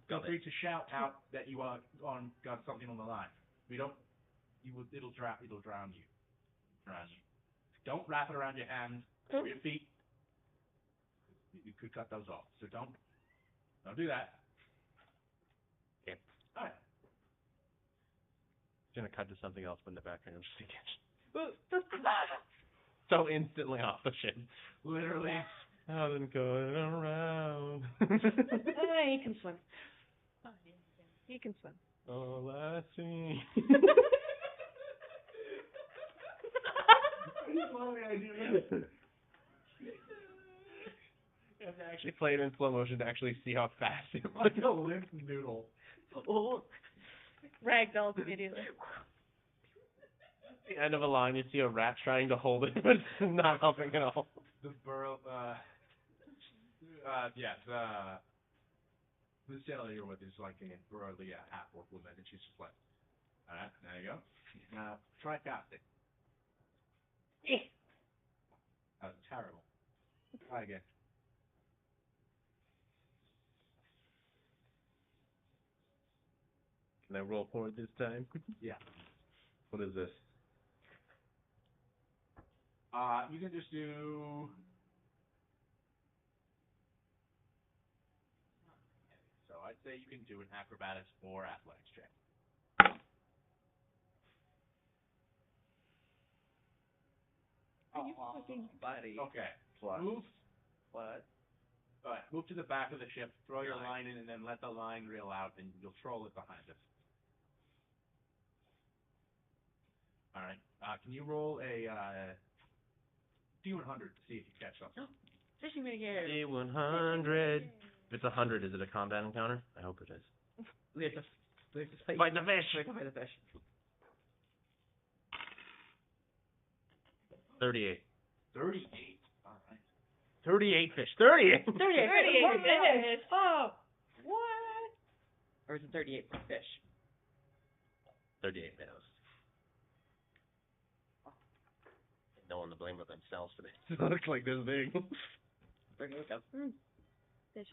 Feel free to shout out that you got something on the line. It'll drown you. Don't wrap it around your hands or your feet. You could cut those off. So don't do that. Okay. All right. Gonna cut to something else in the background just in case. So instantly off the ship. Literally. I've been going around. He can swim. He can swim. All I see. You have to actually play it in slow motion to actually see how fast it was. Like a limp noodle. Oh. Ragdoll immediately. At the end of a line, you see a rat trying to hold it, but it's not helping at all. The burrow, the sailor you're with is like a burrowly half-orc woman, and she's just like, all right, there you go. Now, try casting. That was terrible. Try again. Can I roll for it this time? Yeah. What is this? You can just do. So I'd say you can do an acrobatics or athletics check. Are you fucking buddy? Okay. Plus. Move. What? All right. Move to the back of the ship. Throw your line in, and then let the line reel out, and you'll troll it behind us. All right. Can you roll a D100 to see if you catch something? Fishing minigame. D100. If it's 100, is it a combat encounter? I hope it is. We have to fight. Fight the fish. We have to fight the fish. 38. 38. All right. 38 fish. 38. 38. 38. Oh. What? Or is it 38 for fish? 38 minnows. No one to blame but themselves for this. It looks like this big. Bring it up. Fish.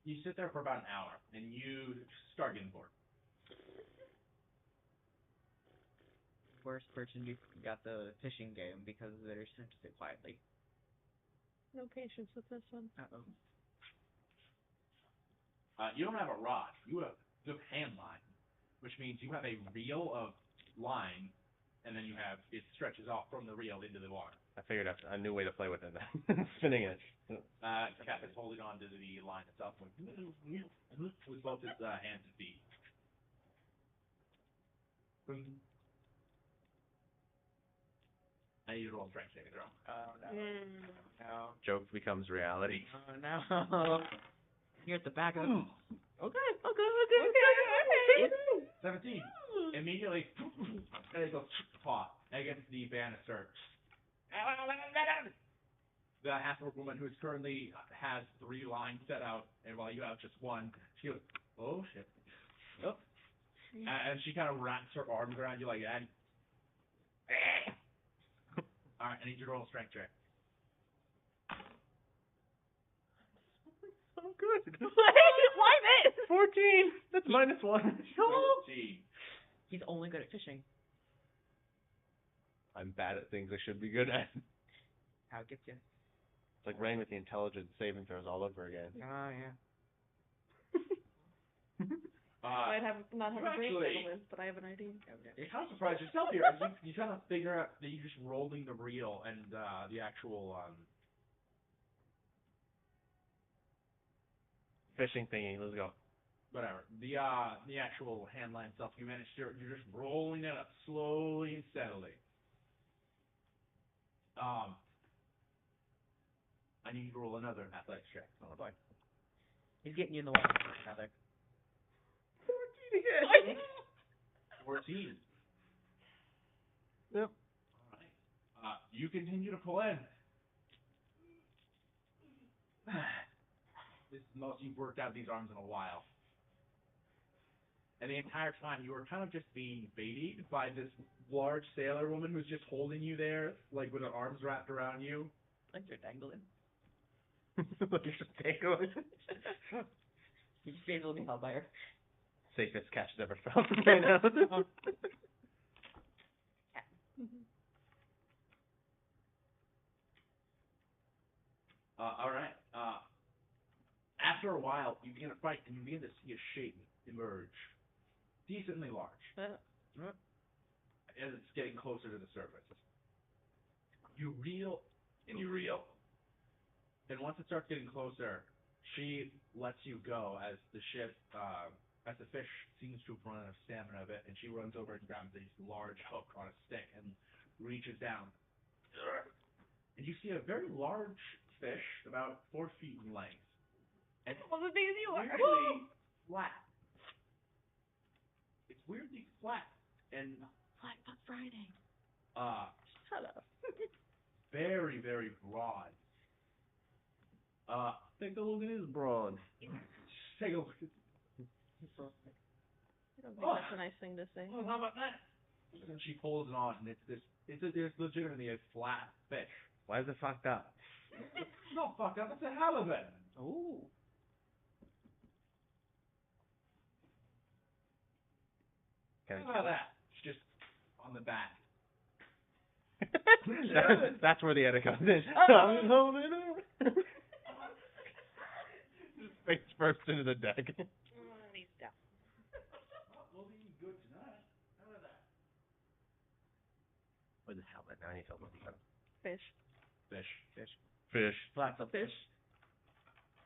You sit there for about an hour, and you start getting bored. Worst person got the fishing game because they're sent to sit quietly. No patience with this one. Uh-oh. You don't have a rod. You have hand line, which means you have a reel of line, and then it stretches off from the reel into the water. I figured out a new way to play with it. Spinning it. Cap is holding on to the line itself with both his hands and feet. I need to roll strength saving throw. Oh, no. No. Joke becomes reality. Oh, no. You're at the back of the... Okay. 17. Immediately, and it goes pop against the banister. The half-orc woman who currently has 3 lines set out, and while you have just 1, she goes, oh shit. Oh. And she kind of wraps her arms around you like that. Alright, I need you to roll a strength check. So good. Why this? 14. That's -1. 14. He's only good at fishing. I'm bad at things I should be good at. How it gets you. It's like running with the intelligence saving throws all over again. Oh, yeah. I might not have a great actually- settlement, but I have an idea. You're kind of surprised yourself here. You kind of figure out that you're just rolling the reel and the actual Fishing thingy. Let's go. whatever. The actual hand line stuff you managed to, you're just rolling it up slowly and steadily. I need you to roll another athletics check. Oh, boy. He's getting you in the water. Another. 14. Yep. Alright. You continue to pull in. This is the most you've worked out these arms in a while. And the entire time you were kind of just being baited by this large sailor woman who's just holding you there, like with her arms wrapped around you. Like you're dangling. Like you're just dangling. He's basically being held by her. Safest catch ever felt right now. All right. After a while, you begin to fight, and you begin to see a shape emerge, decently large, as it's getting closer to the surface. You reel and you reel, and once it starts getting closer, she lets you go as the ship, as the fish seems to have run out of stamina of it, and she runs over and grabs a large hook on a stick and reaches down. And you see a very large fish, about 4 feet in length. And it's weirdly flat. It's weirdly flat and Flat Fuck Friday. Shut up. Very, very broad. Take a look at his broad. Take a look. I don't think that's a nice thing to say. Well, how about that? And she pulls it on, and it's legitimately a flat fish. Why is it fucked up? It's not fucked up. It's a halibut. Ooh. Can I How about that? It's just on the back. That's where the edit comes in. Just face first into the deck. He's down. We'll be good tonight. How about that? What the hell? Now I need to look at Fish. fish. Lots of fish.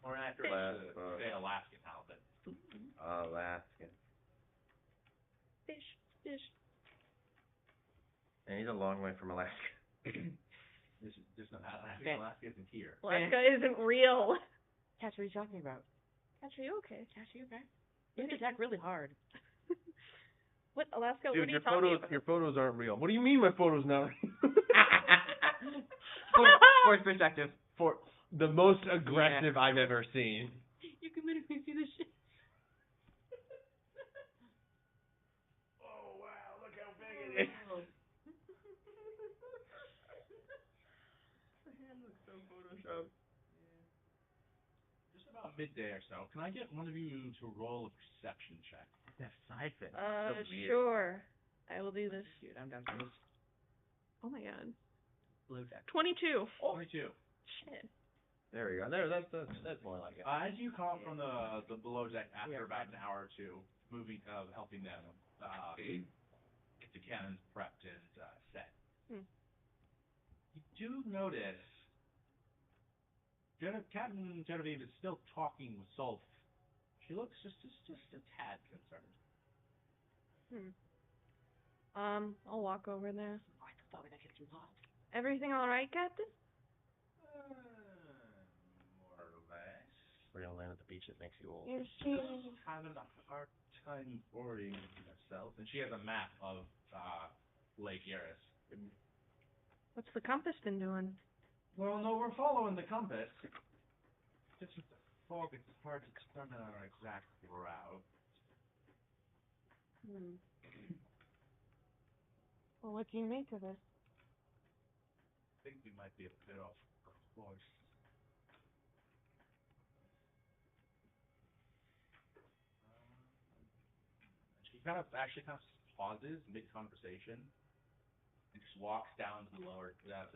More accurate to say Alaskan halibut. Alaskan. Fish. And he's a long way from Alaska. There's no Alaska isn't here. Alaska isn't real. Cash, what are you talking about? Cash, are you okay? Cash, you okay? You have to attack really hard. What, Alaska? Dude, what are you your talking photos, about? your photos aren't real. What do you mean my photos not real? Fourth perspective. For the most aggressive I've ever seen. You can literally see the shit. Oh wow! Look how big it is. The hand looks so photoshopped. Just about midday or so. Can I get one of you to roll a perception check? That siphon. So weird. Sure. I will do this. Dude, I'm down for this. Oh my god. Blue deck. 22. 22. Shit. There we go. That's more like it. As you come from the below deck after about an hour or two, moving helping them get the cannons prepped and set. You do notice Captain Genevieve is still talking with Sulf. She looks just a tad concerned. I'll walk over there. Why the fuck would I get you lost? Everything all right, Captain? More or less. We're gonna land at the beach that makes you old. You're Having a hard time orienting herself, and she has a map of Lake Eris. What's the compass been doing? Well, no, we're following the compass. Just with the fog, it's hard to determine our exact route. Well, what do you make of it? I think we might be a bit off course. She kind of pauses mid-conversation and just walks down to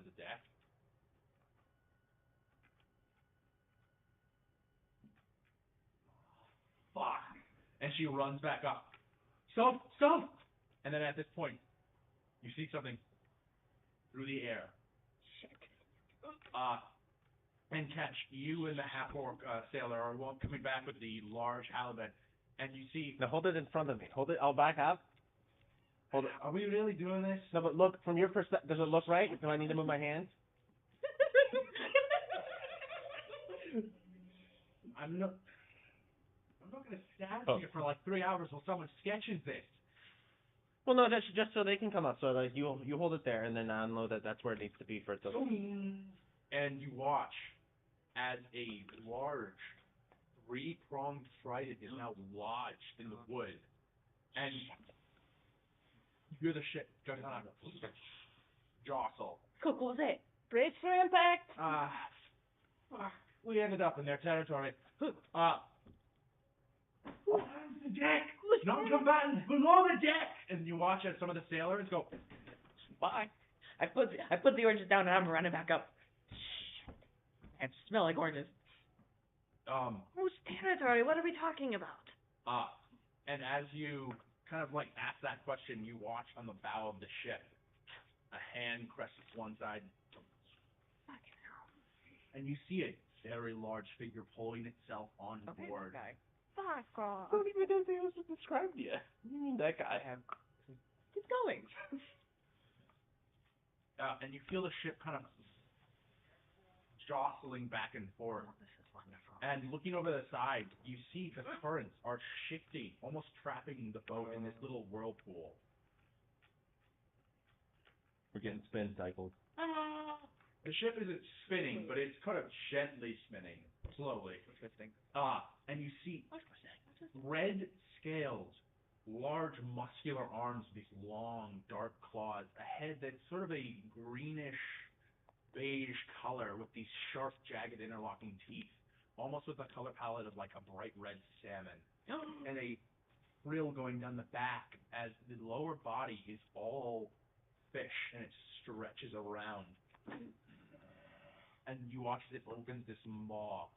the deck. Fuck! And she runs back up. Stop! And then at this point, you see something through the air. Shit. And Catch, you and the half-orc sailor are coming back with the large halibut, and you see... Now hold it in front of me. Hold it. I'll back up. Hold it. Are we really doing this? No, but look, from your perspective, does it look right? Do I need to move my hands? I'm not going to stand here for like 3 hours while someone sketches this. Well, no, that's just so they can come up. So like you hold it there, and then I'll know that that's where it needs to be for it to. And you watch as a large 3-pronged trident is now lodged in the wood, and you hear the ship just kind of jostle. What was it? Brace for impact. We ended up in their territory. Jack! Non-combatants below the deck! And you watch as some of the sailors go, Bye. I put the oranges down and I'm running back up. And smell like oranges. Whose territory? What are we talking about? And as you kind of like ask that question, you watch on the bow of the ship, a hand crests one side. Fucking hell. And you see a very large figure pulling itself on board. Guy. Fuck off. Don't even know if was described yet. You mean that guy? Keep going. And you feel the ship kind of jostling back and forth. Oh, this is wonderful. And looking over the side, you see the currents are shifting, almost trapping the boat in this little whirlpool. We're getting spin cycles. The ship isn't spinning, but it's kind of gently spinning, slowly. Interesting. And you see red scales, large muscular arms with these long, dark claws, a head that's sort of a greenish, beige color with these sharp, jagged, interlocking teeth, almost with the color palette of like a bright red salmon, and a frill going down the back as the lower body is all fish and it stretches around. And you watch as it opens this maw.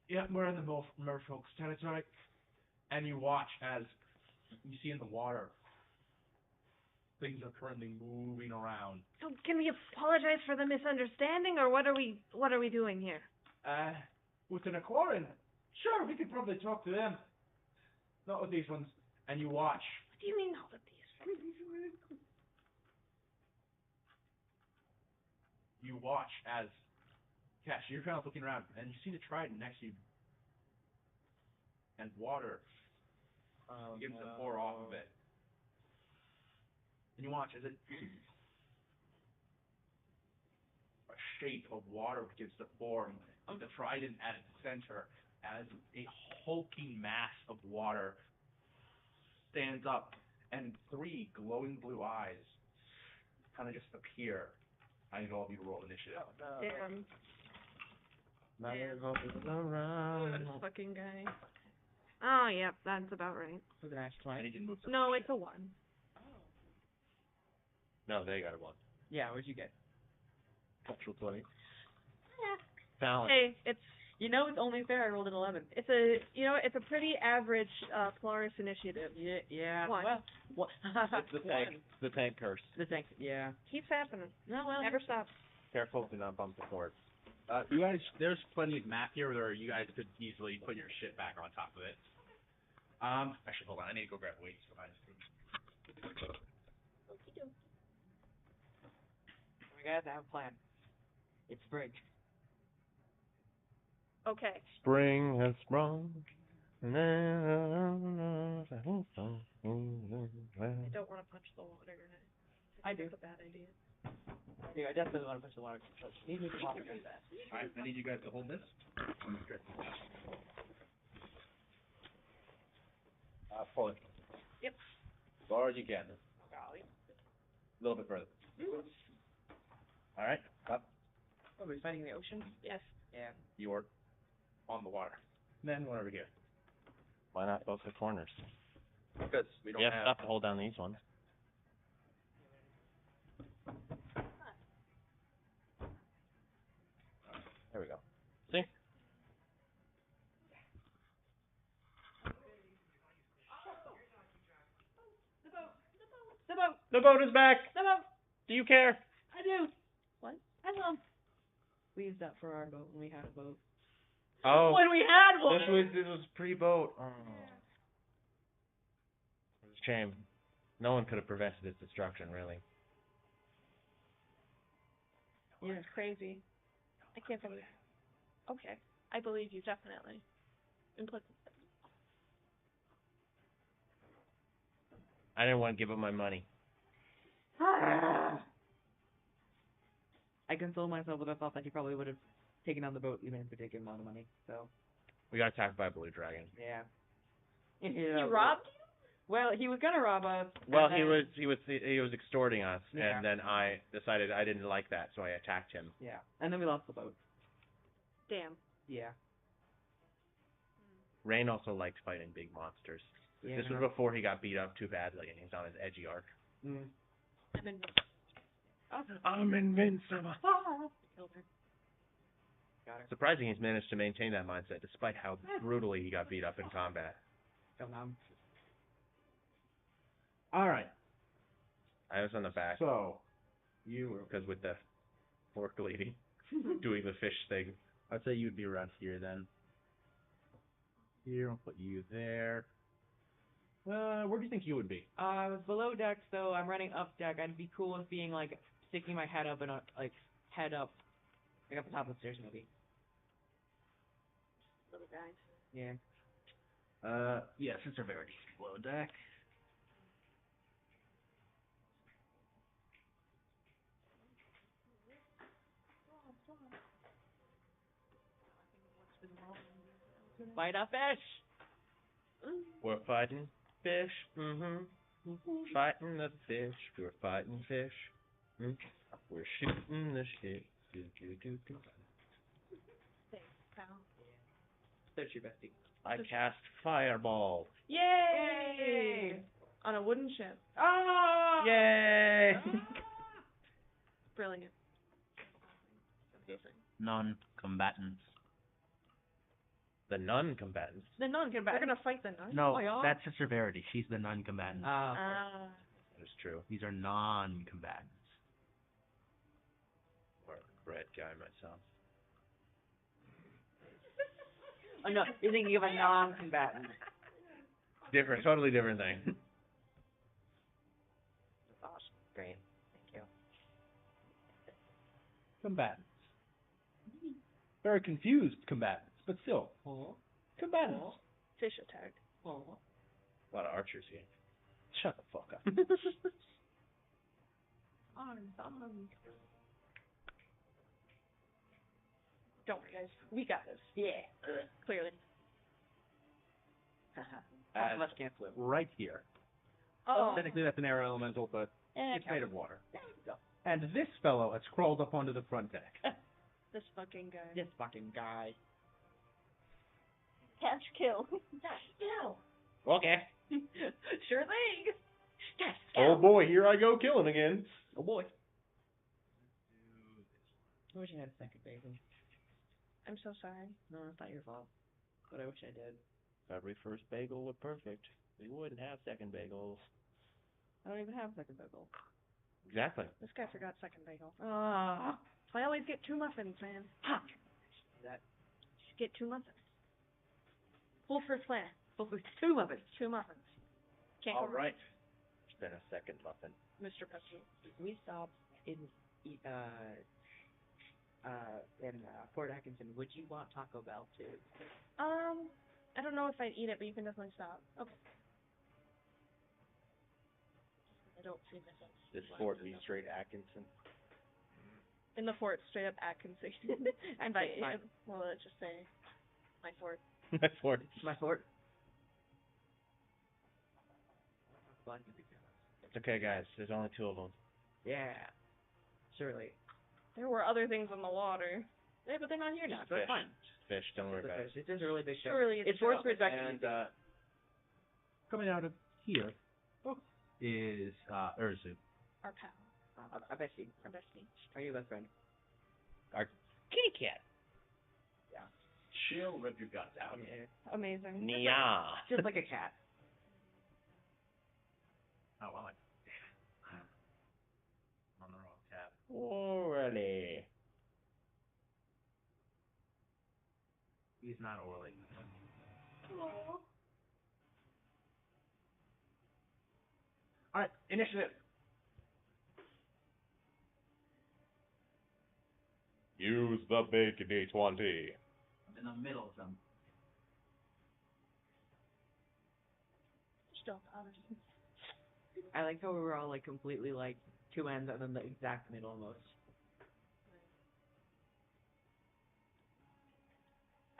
Yeah, we're in the merfolk's territory. And you watch as you see in the water, things are currently moving around. So can we apologize for the misunderstanding, or what are we doing here? With an Aquarian, sure, we could probably talk to them. Not with these ones. And you watch. What do you mean not with these? You watch as, Cash, you're kind of looking around, and you see the trident next to you. And water begins to pour off of it. And you watch as it, a shape of water begins to form of the trident at its center as a hulking mass of water stands up, and 3 glowing blue eyes kind of just appear. I need all of you to roll initiative. Damn. This fucking guy. Oh, yep, that's about right. Was it actually I need you to move. No, it's a 1. No, they got a 1. Yeah, what'd you get? Natural 20. Yeah. Balance. Hey, it's It's only fair I rolled an 11. it's a pretty average Polaris initiative. Yeah. One. Well, It's the tank. The tank curse. The tank, yeah. Keeps happening. No, well. Never stops. Careful, do not bump the sword. You guys, there's plenty of map here where you guys could easily put your shit back on top of it. Actually, hold on, I need to go grab weights for mine. We gotta have a plan. It's spring. Okay. Spring has sprung. I I don't want to punch the water. I do. It's a bad idea. Yeah, I definitely want to push the water. Need me to walk against that. Alright, I need you guys to hold this. Pull it. Yep. As far as you can. Golly. A little bit further. Alright, up. Oh, we're fighting the ocean? Yes. Yeah. You're on the water. Then one over here. Why not both the corners? Because we don't You have have... stuff to hold down these ones. There we go. See? The boat. The boat is back! The boat. Do you care? I do. What? I love. We used that for our boat when we had a boat. Oh. When we had one! This was pre-boat. Oh. It's a shame. No one could have prevented its destruction, really. Yeah, it's crazy. I can't believe. Okay, I believe you definitely. Implicit. I didn't want to give up my money. I console myself with the thought that he probably would have taken on the boat even if it did give him all the money. So. We got attacked by a blue dragon. Yeah. He robbed you? Well, he was gonna rob us. Well, he was extorting us, Yeah. and then I decided I didn't like that, so I attacked him. Yeah. And then we lost the boat. Damn. Yeah. Rain also likes fighting big monsters. Yeah. This was before he got beat up too badly and he's on his edgy arc. Mm. I'm invincible. Killed her. Got her. Surprising he's managed to maintain that mindset despite how brutally he got beat up in combat. Come on. Alright, I was on the back so, you were, because with the fork lady doing the fish thing. I'd say you'd be around here then. Here, I'll put you there. Where do you think you would be? I was below deck, so I'm running up deck. I'd be cool with being like sticking my head up and head up, like up the top of the stairs maybe. Little guys. Yeah. Yeah, Sister Verity's below deck. Fight a fish. We're fighting fish. Fighting the fish. We're fighting fish. We're shooting the shit. Thanks, pal. That's your bestie. I cast fireball. Yay! On a wooden ship. Ah! Yay! Brilliant. Non-combatants. The non-combatants. The non-combatants. They're gonna fight the nun? No, Oh, yeah? that's Sister Verity. She's the non-combatant. Ah. That is true. These are non-combatants. Or a red guy myself. Oh no, you're thinking of a non-combatant. Different, totally different thing. Awesome. Great. Thank you. Combatants. Very confused combatants, but still. Combatants. Fish attack. A lot of archers here. Shut the fuck up. Don't worry, guys. We got this. Yeah. Clearly. Half of us can't swim. Right here. Oh. Technically that's an air elemental, but it's made of water. And this fellow has crawled up onto the front deck. This fucking guy. This fucking guy. Catch kill. Okay. Sure thing. Yes. Oh boy, here I go killing again. Oh boy. I wish I had a second bagel. I'm so sorry. No, it's not your fault. But I wish I did. If every first bagel were perfect, we wouldn't have second bagels. I don't even have second bagel. Exactly. This guy forgot second bagel. Ah. I always get 2 muffins, man. Ha! That. Just get 2 muffins. Full first plan. Full for 2 muffins. 2 muffins. Can't All go right. Then a second muffin. Mr. Pesky. We stopped in Fort Atkinson. Would you want Taco Bell too? I don't know if I'd eat it, but you can definitely stop. Okay. I don't see myself. This Fort be straight Atkinson. In the fort, straight up Atkinson. And by well, let's just say my fort. My Fort. My fort. It's okay, guys. There's only 2 of them. Yeah. Surely. There were other things in the water. Yeah, but they're not here now. So Fish. it's fine. Fish. Don't worry It's a about it. fish. It is a really big fish. Surely It's forced perspective. And coming out of here is Urzu. Our pal. I bet you. Our bestie. Are you best friend? Our kitty cat. She'll rip your guts out. Yeah. Amazing. Nya. Just like a cat. Oh, well, I'm on the wrong tab. Already. He's not Orly. Alright, initiative. Use the big D20. I'm in the middle of them. Stop. I like how we were all like completely like 2 ends and then the exact middle almost.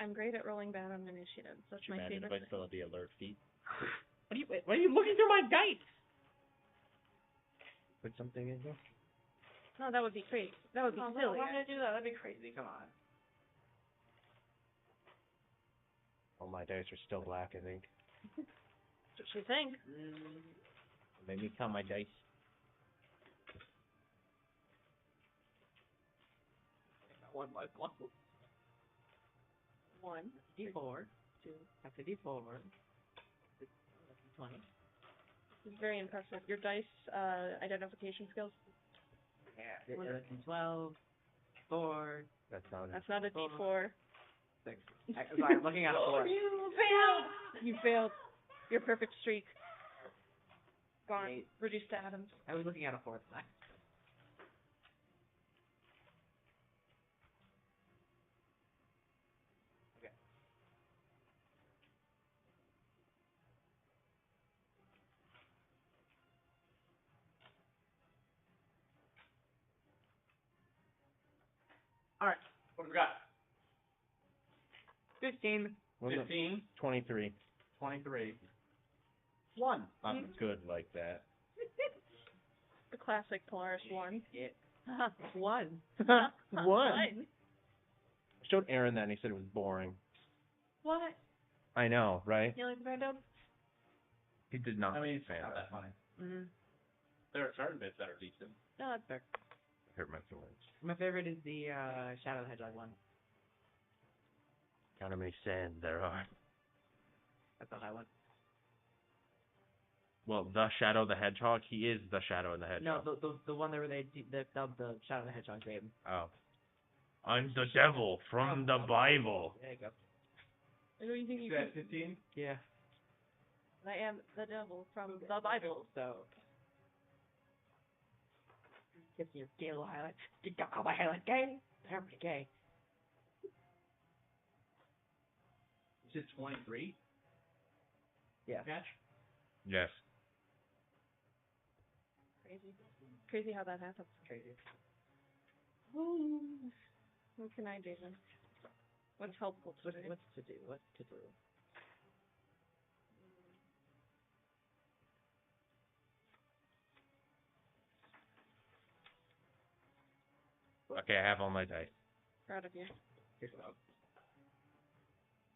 I'm great at rolling bad on initiative. That's my favorite If I thing. still have the alert feat. Why are you looking through my dice? Put something in here. No, that would be crazy. That would be silly. Why would I do that? That'd be crazy. Come on. All my dice are still black, I think. That's what you think. Let me count my dice. One by one. One, D4, two, that's a D4, that's a 20. This is very impressive. Your dice identification skills. Yeah, 12, 4. That's not That's not a D4. 6. Sorry, I'm looking at a 4. You failed. You failed. Your perfect streak. Gone. 8. Reduced to atoms. I was looking at a 4th time. Okay. Alright, what do we got? 15. 15, 23. 23. 1. Not good like that. The classic Polaris 1. Yeah. 1. What? I showed Aaron that and he said it was boring. What? I know, right? You like the Brando? He did not. I mean, it's fan not of that funny. Mm-hmm. There are certain bits that are decent. No, that's fair. Hurt my feelings. My favorite is the Shadow the Hedgehog one. Count how many sands there are. That's the high one. Well, the Shadow the Hedgehog, he is the Shadow in the Hedgehog. No, the one where they dubbed the Shadow the Hedgehog game. Oh. I'm the devil from the Bible. There you go. What do you think you Is that could... 15? Yeah. I am the devil from the Bible. So. Give me your gay little highlight. You got all my highlight gay? They're pretty gay. Is it 23? Yeah. Catch? Yes. Crazy. Crazy how that happens. Crazy. What can I do then? What's helpful to do? What's to do? What's to do? Okay, I have all my dice. Proud of you.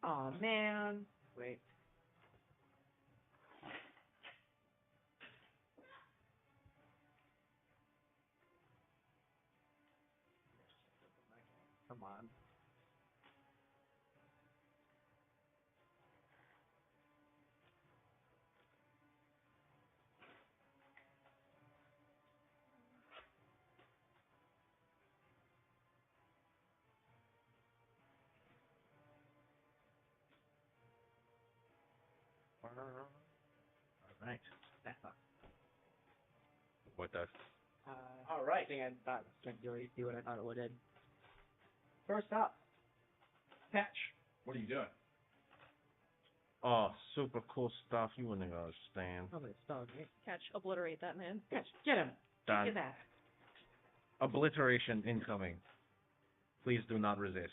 Aw, man. Wait. Come on. Alright. That's not. What does? Alright. I think I thought you already see what I thought it would did. First up, Patch. What are you doing? Oh, super cool stuff. You wouldn't understand. Oh, it's dog, right? Catch. Obliterate that man. Catch. Get him. Done. Get that. Obliteration incoming. Please do not resist.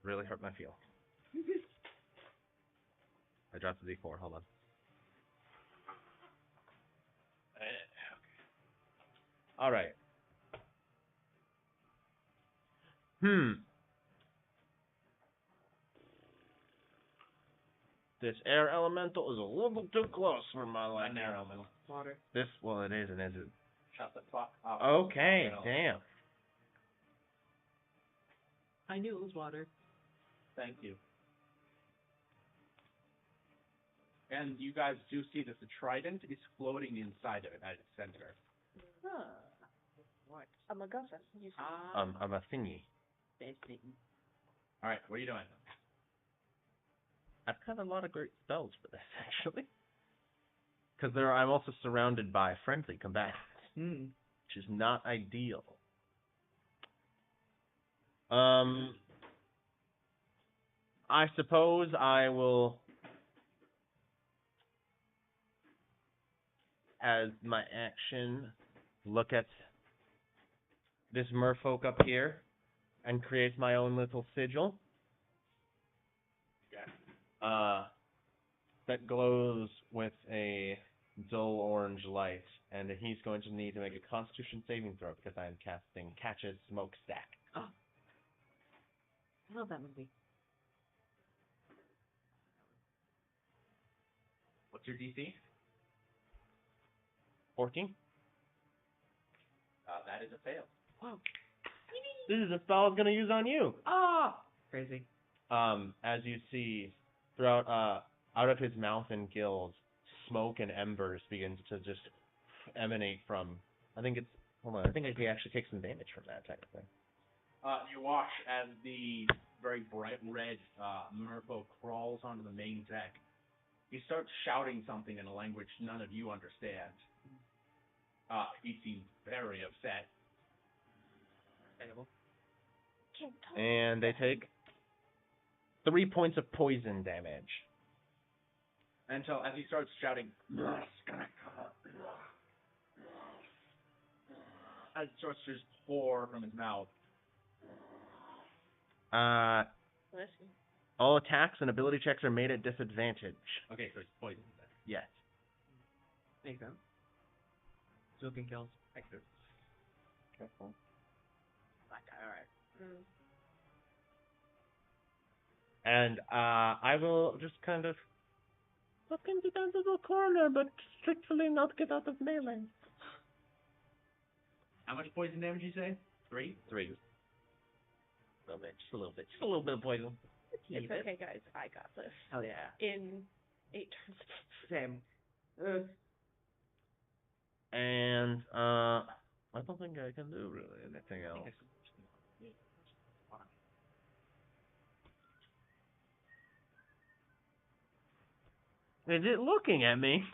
Really hurt my feel. I dropped the D4. Hold on. Okay. All right. This air elemental is a little too close for my liking. Air elemental. Water. This, well, it is and isn't. Shut the fuck up. Okay, damn. I knew it was water. Thank you. And you guys do see that the trident is floating inside of it at its center. Huh. What? A MacGuffin. You see. I'm a thingy. Alright, what are you doing? I've got a lot of great spells for this, actually. Because I'm also surrounded by friendly combatants, which is not ideal. I suppose I will, as my action, look at this merfolk up here and create my own little sigil. Okay. That glows with a dull orange light, and he's going to need to make a Constitution saving throw because I am casting Catch's Smokestack. I love that movie. What's your DC? 14. That is a fail. Wow. This is a spell I was gonna use on you. Ah! Crazy. As you see, throughout, out of his mouth and gills, smoke and embers begins to just emanate from. I think he actually takes some damage from that technically. You watch as the very bright red merfolk crawls onto the main deck. He starts shouting something in a language none of you understand. He seems very upset. And they take 3 points of poison damage. Until, as he starts shouting, as it starts to just pour from his mouth. Listen. All attacks and ability checks are made at disadvantage. Okay, so he's poisoned then. Yes. Makes sense. Smoking kills. Careful. Alright. And I will just kind of look into that little corner, but strictly not get out of melee. How much poison damage you say? 3? 3. A little bit, just a little bit. Just a little bit of poison. It's okay, guys. I got this. Hell yeah. In 8 turns. Same. And I don't think I can do really anything else. Is it looking at me?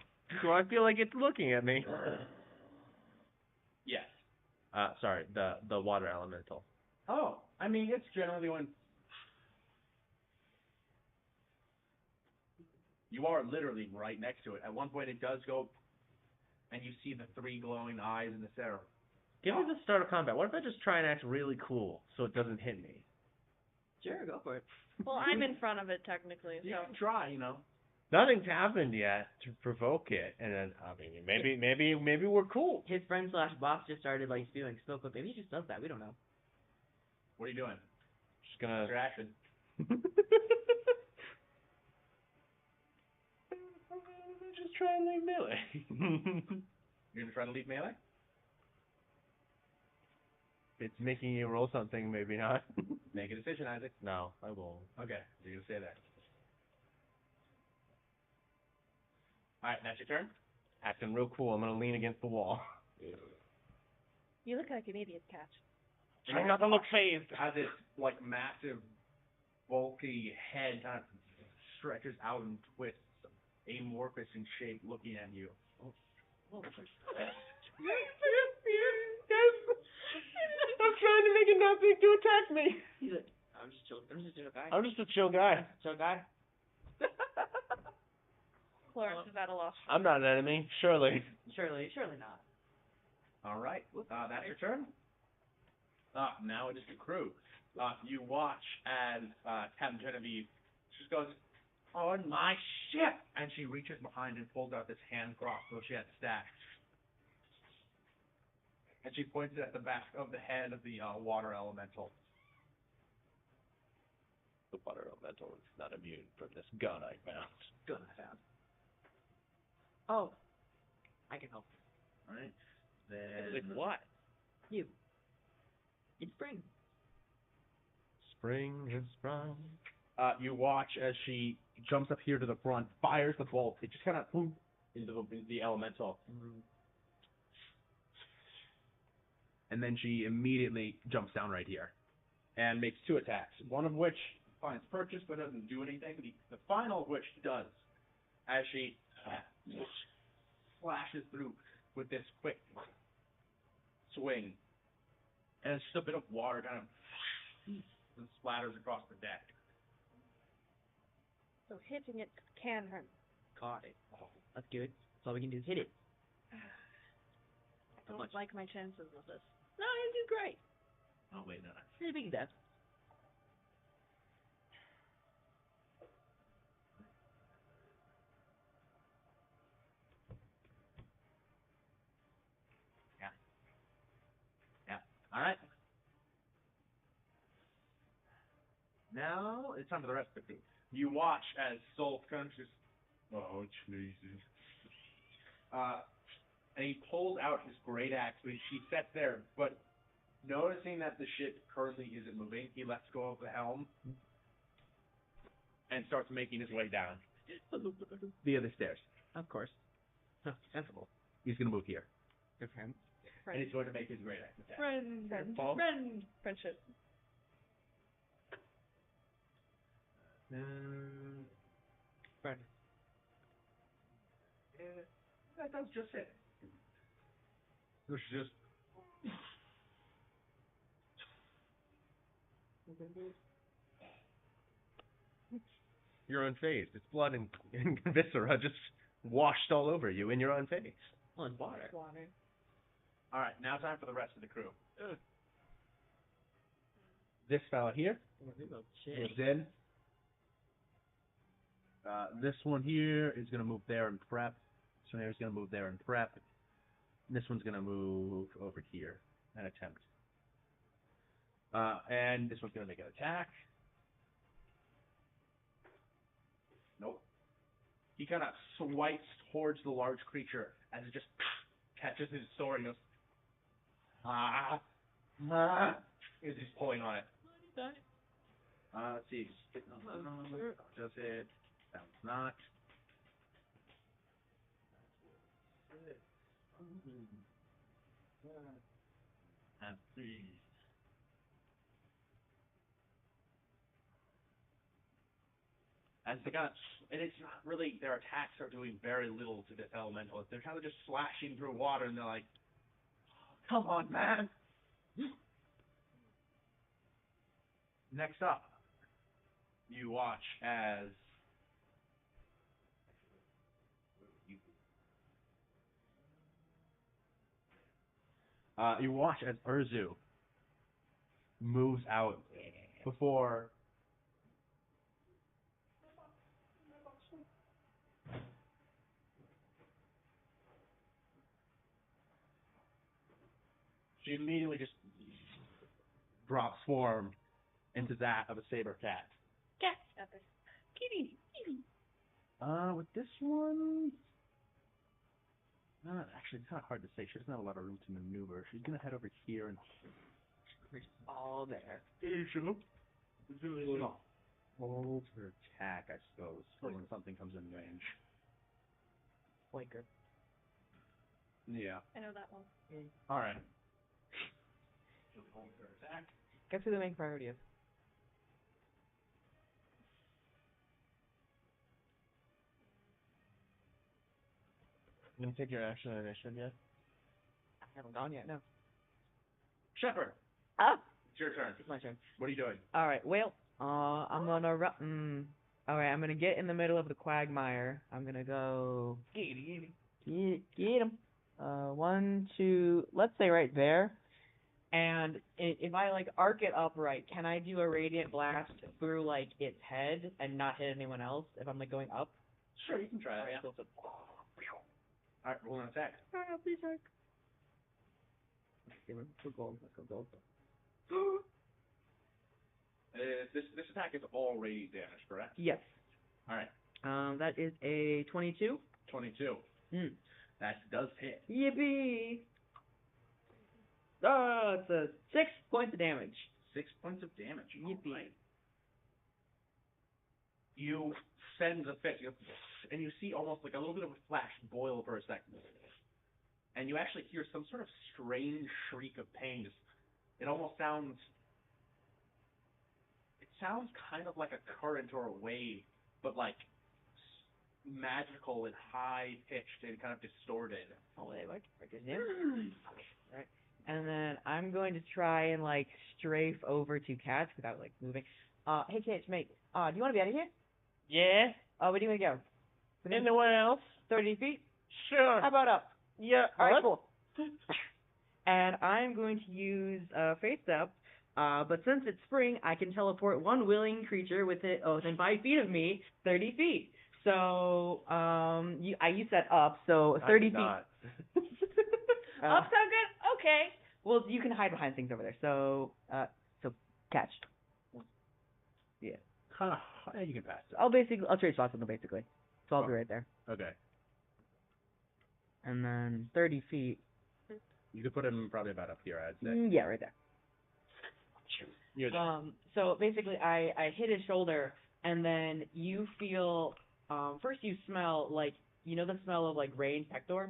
Do I feel like it's looking at me? Yes. Sorry, the water elemental. Oh, I mean, it's generally when you are literally right next to it. At one point, it does go, and you see the 3 glowing eyes in the center. Give me the start of combat. What if I just try and act really cool so it doesn't hit me? Sure, go for it. Well, I'm in front of it technically, so. You can try, you know. Nothing's happened yet to provoke it, and then I mean, maybe we're cool. His friend / boss just started like spewing smoke, but maybe he just does that. We don't know. What are you doing? Just gonna. Your action. Just try and leave melee. You're gonna try to leave melee? It's making you roll something, maybe not. Make a decision, Isaac. No, I won't. Okay, you're gonna say that. Alright, that's your turn? Acting real cool. I'm gonna lean against the wall. You look like an idiot, Catch. Try not to look phased. As this, like, massive, bulky head kind of stretches out and twists, amorphous in shape, looking at you. I'm trying to make it not think to attack me. He's like, I'm just a chill guy. I'm just a chill guy. Chill guy. Clarence is at a loss. I'm not an enemy, surely. Surely not. Alright, that's your turn. Now it is the crew. You watch as Captain Genevieve just goes, on my ship! And she reaches behind and pulls out this hand crossbow she had stashed. And she points it at the back of the head of the water elemental. The water elemental is not immune from this gun I found. Oh, I can help. Alright. Then Like what? You. It's spring. Spring is sprung. you watch as she jumps up here to the front, fires the bolt. It just kind of into the elemental. And then she immediately jumps down right here and makes 2 attacks. One of which finds purchase but doesn't do anything. The final of which does, as she slashes through with this quick swing. And it's just a bit of water kind of and splatters across the deck. So hitting it can hurt. Got it. Oh, that's good. That's all we can do is hit it. I don't like my chances of this. No, you do great. Oh, wait, no. Pretty big death. Alright. now it's time for the rest of the crew. You watch as Soul kind of just, Oh, Jesus. and he pulls out his great axe, which he sets there, but noticing that the ship currently isn't moving, he lets go of the helm and starts making his way down via the stairs. Of course. Sensible. He's going to move here. Good for him. And he's going to make his great axe attack. Friendship. Friend. That does just it. This is just. You're unfazed. It's blood and viscera just washed all over you, and you're unfazed. Oh, and water. All right, now time for the rest of the crew. This fella here moves in. This one here is going to move there and prep. This one here is going to move there and prep. This one's going to move over here and attempt. And this one's going to make an attack. Nope. He kind of swipes towards the large creature as it just catches his sword and goes, as he's pulling on it. Let's see. Does it? That one's not. And three. As they got, and it's not really, their attacks are doing very little to this elemental. They're kind of just slashing through water, and they're like, come on, man. Next up, you watch as Urzu moves out before she immediately just drops form into that of a saber cat. Cat. Kitty. With this one, actually, it's kind of hard to say. She doesn't have a lot of room to maneuver. She's gonna head over here and All there. hold her attack, I suppose, for when something comes in range. Flanker. Yeah. I know that one. All right. She'll be holding her attack. Guess who the main priority is? You gonna take your action on initiative yet? I haven't gone yet, no. Shepard, Ah! it's your turn. It's my turn. What are you doing? Alright, well, I'm gonna Alright, I'm gonna get in the middle of the quagmire. I'm gonna go... Get him. 1, 2, let's say right there. And if I, like, arc it upright, can I do a radiant blast through, like, its head and not hit anyone else if I'm, like, going up? Sure, you can try that. Yeah. All right, roll an attack. Please arc. Let's go gold. This attack is all radiant damage, correct? Yes. All right. That is a 22. 22. That does hit. Yippee! Oh, it's a 6 points of damage. 6 points of damage. Yippee. Right. You send the fist, and you see almost like a little bit of a flash boil for a second. And you actually hear some sort of strange shriek of pain. It almost sounds... It sounds kind of like a current or a wave, but like magical and high-pitched and kind of distorted. Oh, wait, what? Right. And then I'm going to try and, like, strafe over to Cats without, like, moving. Hey, Cats, mate. Do you want to be out of here? Yeah? Where do you want to go? Anywhere else? 30 feet? Sure. How about up? Yeah. Alright, cool. And I'm going to use Faith Step, but since it's spring, I can teleport one willing creature within 5 feet of me, 30 feet. So, you said up, so 30 feet. Not. Up sound good? Okay. Well, you can hide behind things over there. So catch. Yeah. You can pass it. I'll trade spots with them basically. So I'll be right there. Okay. And then 30 feet. You could put him probably about up here, I'd say. Yeah, right there. You're there. So basically, I hit his shoulder, and then you feel. First, you smell like the smell of like rain, petrichor.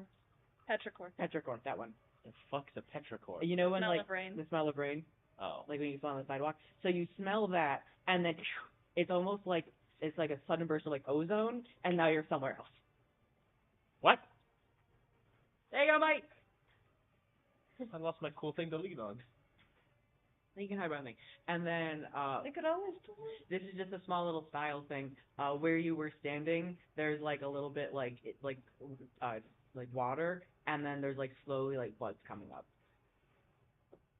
Petrichor, that one. The fuck's a petrichor? You know when Smell like of rain. the smell of rain, Oh. like when you smell on the sidewalk. So you smell that, and then it's almost like it's like a sudden burst of like ozone, and now you're somewhere else. What? There you go, mate. I lost my cool thing to lean on. You can hide behind me. And then They could always do it. this is just a small little style thing. Where you were standing, there's like a little bit like water, and then there's like slowly like buds coming up.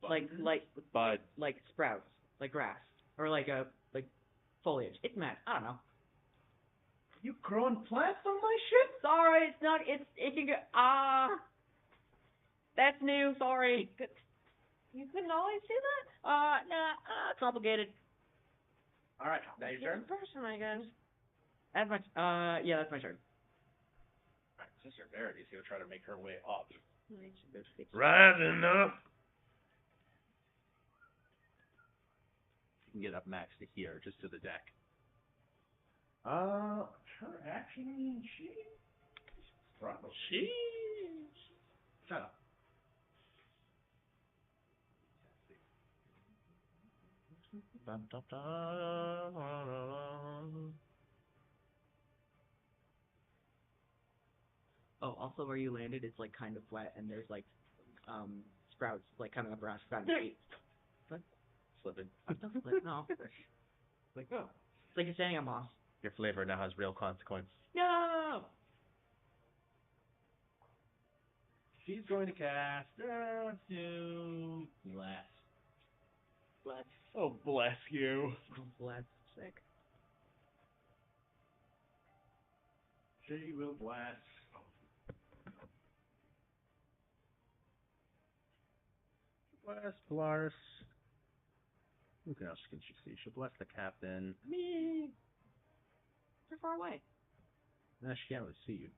Bud. Like sprouts, like grass, or like foliage. It's mad. I don't know. You growing plants on my ship? Sorry, it's not. It can get that's new. Sorry. You couldn't always do that? Nah, complicated. All right, now your turn. Person, I guess. That's my. Yeah, that's my turn. All right, Sister Verity's gonna try to make her way up. Rising up. You can get up max to here, just to the deck. Her action, she. Shut up. Oh, also where you landed, it's like kind of wet, and there's like sprouts like coming up around your feet. What? Slipping. No. Like oh, it's like you're standing on moss. Your flavor now has real consequence. No. She's going to cast to bless. Bless. Oh, bless you. Bless. Sick. She will bless. Bless Blars. Who else can she see? She'll bless the captain. Me. They're far away. No, she can't really see you.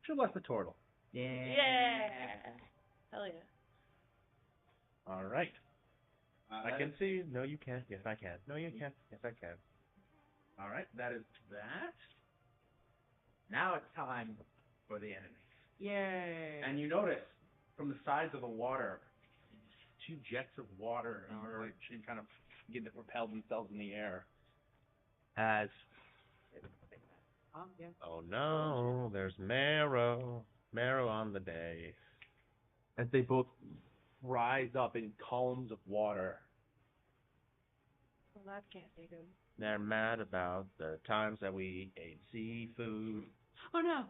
She'll bless the turtle. Yeah. Hell yeah. All right. I can see you. No, you can't. Yes, I can. No, you can't. Yes, I can. All right, that is that. Now it's time for the enemy. Yay. And you notice from the sides of the water, two jets of water emerge and kind of begin to propel themselves in the air. As Yeah. Oh no, there's Marrow. Marrow on the day. as they both rise up in columns of water. Well, that can't be good. They're mad about the times that we ate seafood. Oh no.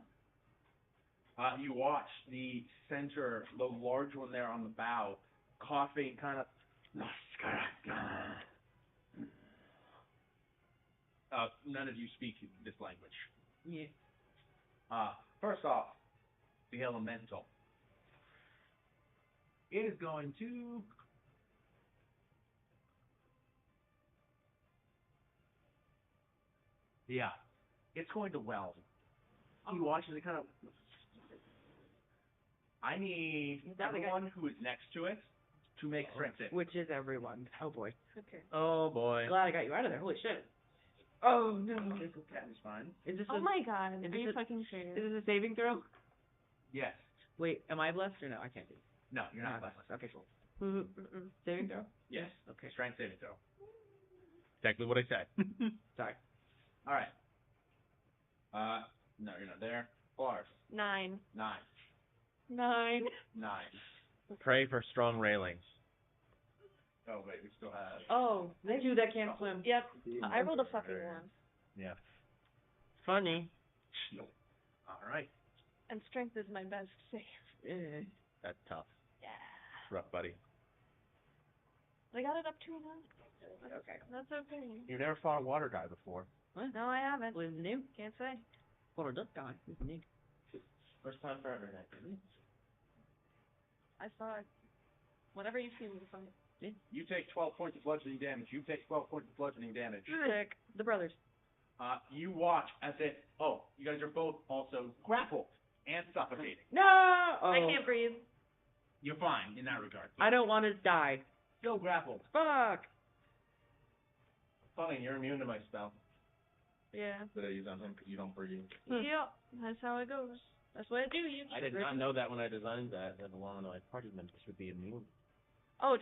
You watch the center, the large one there on the bow, coughing kind of. None of you speak this language. Yeah. First off, the elemental. It is going to. Yeah, it's going to weld. He watches it kind of. I need everyone who is next to it to make strength save. Which is everyone. Oh boy. Okay. Oh boy. Glad I got you out of there. Holy shit. Oh no. That is fine. Is this Oh my god, is are you this a- fucking serious? Is this a saving throw? Yes. Wait, am I blessed or no? I can't do it. No, you're not Ah, blessed. Okay, cool. Saving throw? Yes. Okay. Strength saving throw. Exactly what I said. Sorry. All right. No, you're not there. Bars. 9. 9. 9. 9. Pray for strong railings. Oh wait, we still have. Oh, they do that can't swim. Yep. I rolled a fucking 1. Yeah. Funny. All right. And strength is my best save. Yeah. That's tough. Yeah. Rough, buddy. I got it up to 9. Okay. That's okay. You've never fought a water guy before. What? No, I haven't. Was new? Can't say. Or duck guy. Who's new? First time for everything. I saw it. Whatever you've seen me fight. You take 12 points of bludgeoning damage. You take 12 points of bludgeoning damage. Sick. The brothers. You watch as it. Oh, you guys are both also grappled and suffocating. No! Oh. I can't breathe. You're fine in that regard. I don't want to die. Still grappled. Fuck. Funny, you're immune to my spell Yeah. that I use on him because you don't breathe. Yeah, that's how it goes. That's what I do. You. I did not know that when I designed that along my party members would be immune. Oh,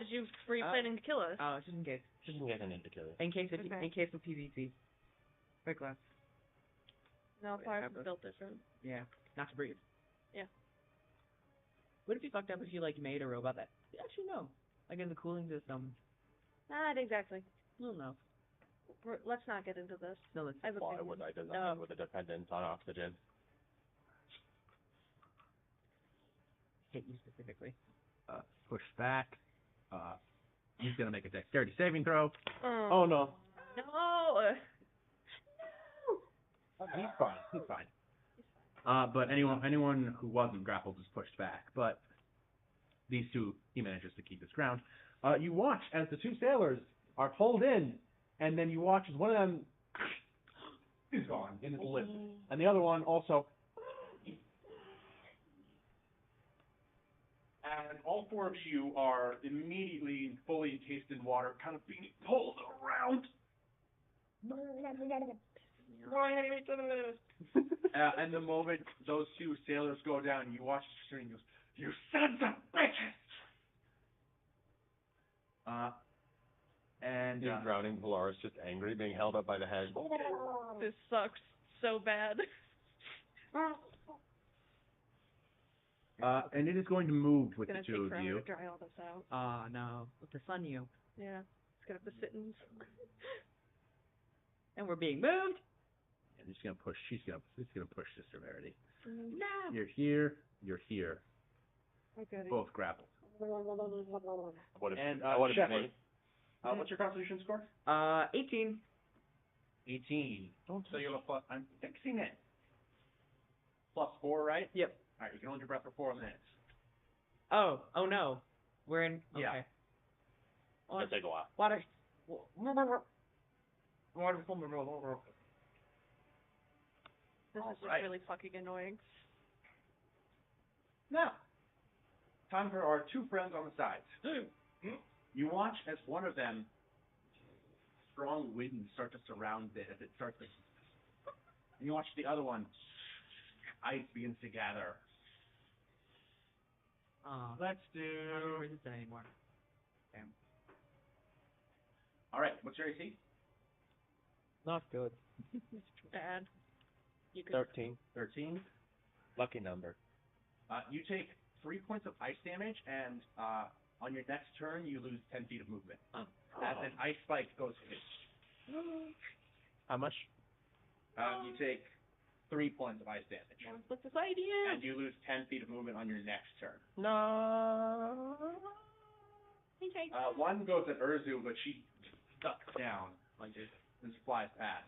were you planning to kill us? Oh, just in case. Just in case I need to kill you. In case of Okay. in case of PvP. Break glass. No, ours is built different. Yeah. Not to breathe. Yeah. Would it be fucked up if you like made a robot that actually no. Like in the cooling system. Not exactly. No, no. Let's not get into this. No, let's I have a Why big- would I design with a dependence on oxygen? hate you specifically. Push back. He's gonna make a dexterity saving throw. Oh no. No. He's fine. He's fine. But anyone who wasn't grappled is pushed back. But these two, he manages to keep his ground. You watch as the two sailors are pulled in, and then you watch as one of them is gone in his limp, and the other one also. And all four of you are immediately fully encased in water, kind of being pulled around. And the moment those two sailors go down, you watch the screen and goes, "You sons of bitches!" And You're drowning Polaris, just angry, being held up by the head. This sucks so bad. And it is going to move with It's the gonna two take of forever you. to dry all this out. Oh no. With the sun you. Yeah. It's gonna have to sit in. And we're being moved. And he's gonna push. She's gonna push Sister Verity. No. You're here. You're here. Okay. Both grappled. What if, And what if Shepard. me? What's your Constitution score? 18. 18. So you have a plus. I'm fixing it. +4, right? Yep. All right. You can hold your breath for 4 minutes. Oh no. We're in. Okay. Yeah. It'll take a while. Water. This is just Alright. really fucking annoying. Now, time for our two friends on the sides. You watch as one of them, strong winds start to surround it as it starts to. And you watch the other one, ice begins to gather. Let's I'm not do. resistant anymore. Damn. All right. What's your AC? Not good. Bad. You could. 13. 13. Lucky number. You take 3 points of ice damage, and on your next turn, you lose 10 feet of movement. As an ice spike goes hit. How much? You take 3 points of ice damage. What's this idea? And you lose 10 feet of movement on your next turn. No. One goes at Urzu, but she ducks down like this and flies past.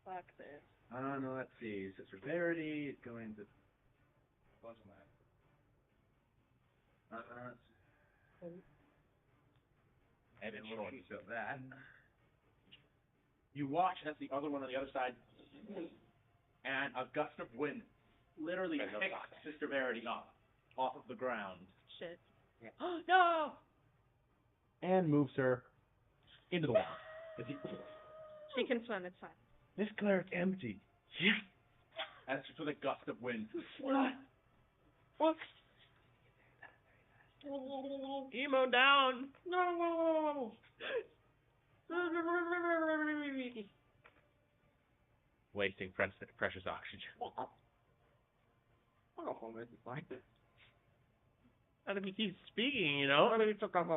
Fuck this. No, let's see. Sister Verity is going to. What's that? Evan Shorty built that. You watch as the other one on the other side, and a gust of wind literally picks Sister Verity up off of the ground. Shit. No. And moves her into the water. She can swim, it's fine. This cleric empty. As with a gust of wind. What? Emo down. No. Wasting precious oxygen. This is fine. I don't think he's speaking, you know? Why don't you stop talking?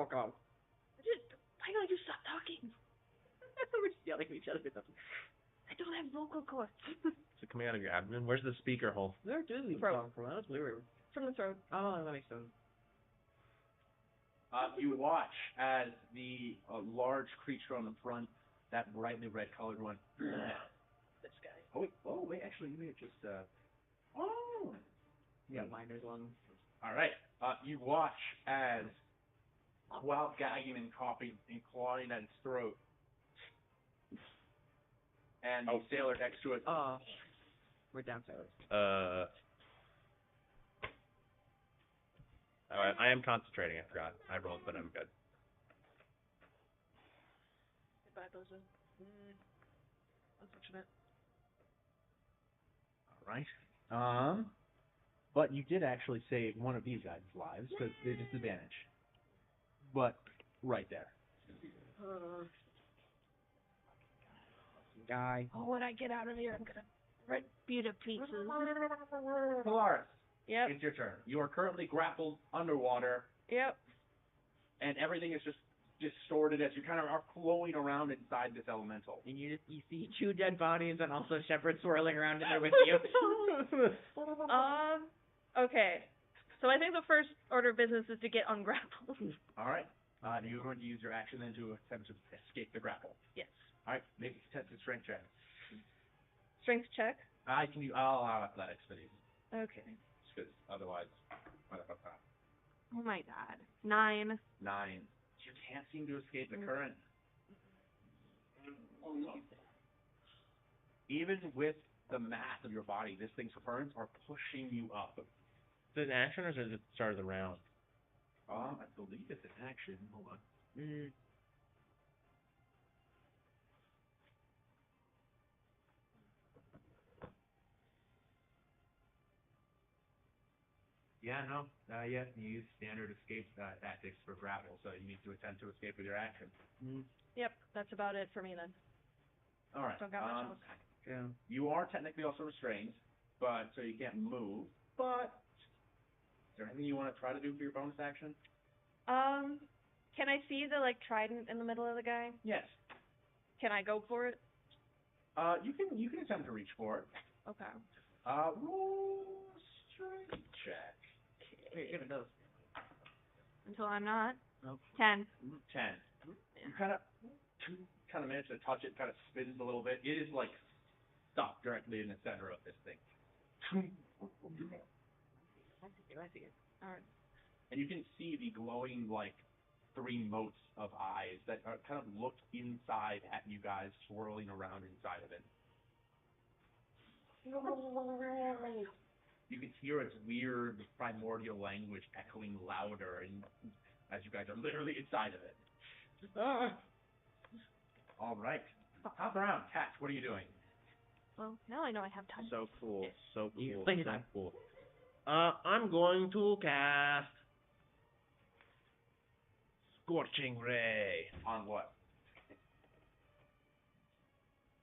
We're just yelling at each other. I don't have vocal cords. Is it coming out of your abdomen? Where's the speaker hole? Where do these Throat. come from? That's weird. From the throat. Oh, that makes sense. You watch as the large creature on the front, that brightly red colored one. This guy. Oh wait, actually, you may have just. Oh. Yeah, miners one. All right. You watch as while gagging and coughing and clawing at its throat. And the sailor next to it. We're down sailors. I am concentrating. I forgot. I rolled, but I'm good. Goodbye, Bozo. Unfortunate. All right. But you did actually save one of these guys' lives, because they're disadvantaged. But right there. Guy. Oh, when I get out of here, I'm gonna rip you to pieces. Polaris. Yep. It's your turn. You are currently grappled underwater, Yep. and everything is just distorted as you kind of are flowing around inside this elemental. And you see 2 dead bodies and also Shepard swirling around in there with you. Okay. So I think the first order of business is to get ungrappled. All right. You're going to use your action then to attempt to escape the grapple. Yes. All right. Make a contested strength check. Strength check. I'll allow athletics for these. Okay. Because otherwise, Oh my god. 9. 9. You can't seem to escape the current. Even with the mass of your body, this thing's currents are pushing you up. Is it an action or is it the start of the round? I believe it's an action. Hold on. Yeah, no. You use standard escape tactics for grapple, so you need to attempt to escape with your action. Yep, that's about it for me then. All right. Don't got much else. Yeah. You are technically also restrained, but so you can't move. But is there anything you want to try to do for your bonus action? Can I see the trident in the middle of the guy? Yes. Can I go for it? You can attempt to reach for it. Okay. Roll strength check. Wait, you're gonna know. Until I'm not. Nope. 10. 10. You kind of manage to touch it, kind of spins a little bit. It is stuck directly in the center of this thing. I see it. Alright. And you can see the glowing 3 motes of eyes that are kind of look inside at you guys, swirling around inside of it. You can hear its weird primordial language echoing louder, and as you guys are literally inside of it. All right. Top round, Kat, what are you doing? Well, now I know I have time. So cool. So cool. You play so time. cool. I'm going to cast Scorching Ray. On what?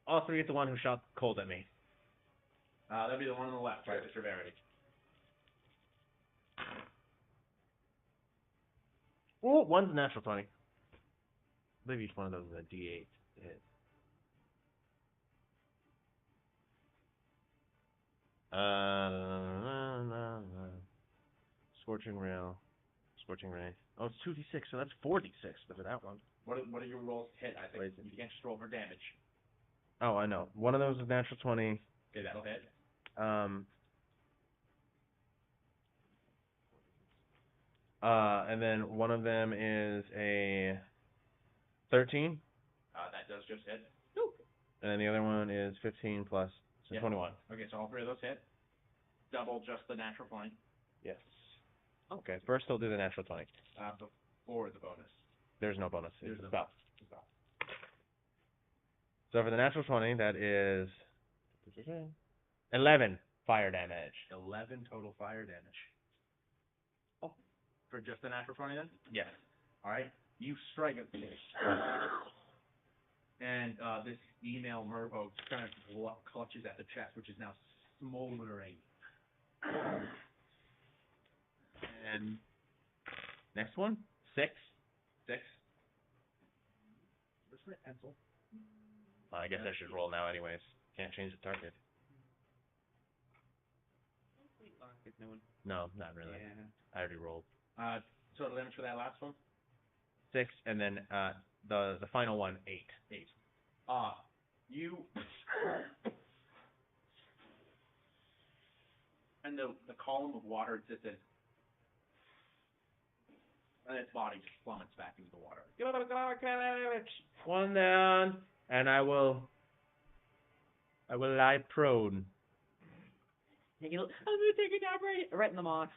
All 3 at the one who shot cold at me. That'd be the one on the left, right? The severity. Oh, one's a natural 20. I believe each one of those is a D8 to hit. Scorching Ray. Oh, it's 2d6, so that's 4d6 for that one. What are your rolls to hit? I think you can't just roll for damage. Oh, I know. One of those is natural 20. Okay, that'll hit. And then one of them is a 13. That does just hit. And then the other one is 15 plus, so 21. Okay, so all 3 of those hit. Double just the natural 20. Yes. Okay, first I'll do the natural 20. Before the bonus. There's no bonus. There's It's no spell. bonus. So for the natural 20, that is 11 fire damage. 11 total fire damage. Oh, for just the natural 20 then? Yes. All right. You strike it. And this email Mervo kind of clutches at the chest, which is now smoldering. And next one? 6. 6. Where's my pencil? I guess I should roll now anyways. Can't change the target. No, not really. Yeah. I already rolled. Total damage for that last one? 6, and then the final one, 8. 8. You and the column of water existed. and its body just plummets back into the water. One down, and I will lie prone. I'm gonna take a nap right in the moss.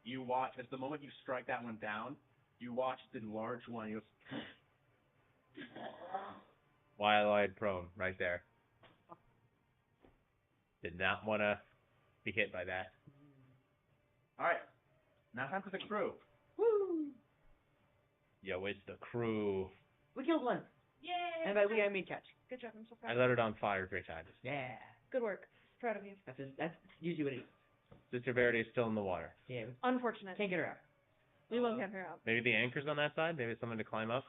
You watch, as the moment you strike that one down, you watch the large one, you While I lied prone, right there. Did not want to be hit by that. Alright, now time for the crew. Woo! Yo, it's the crew. We killed one. Yay! And by we I mean catch. Good job, I'm so I proud. let it on fire 3 times. Yeah. Good work. Proud of you. That's usually what it is. Sister Verity is still in the water. Yeah. Unfortunate. Can't get her out. We won't get her out. Maybe the anchor's on that side? Maybe it's something to climb up?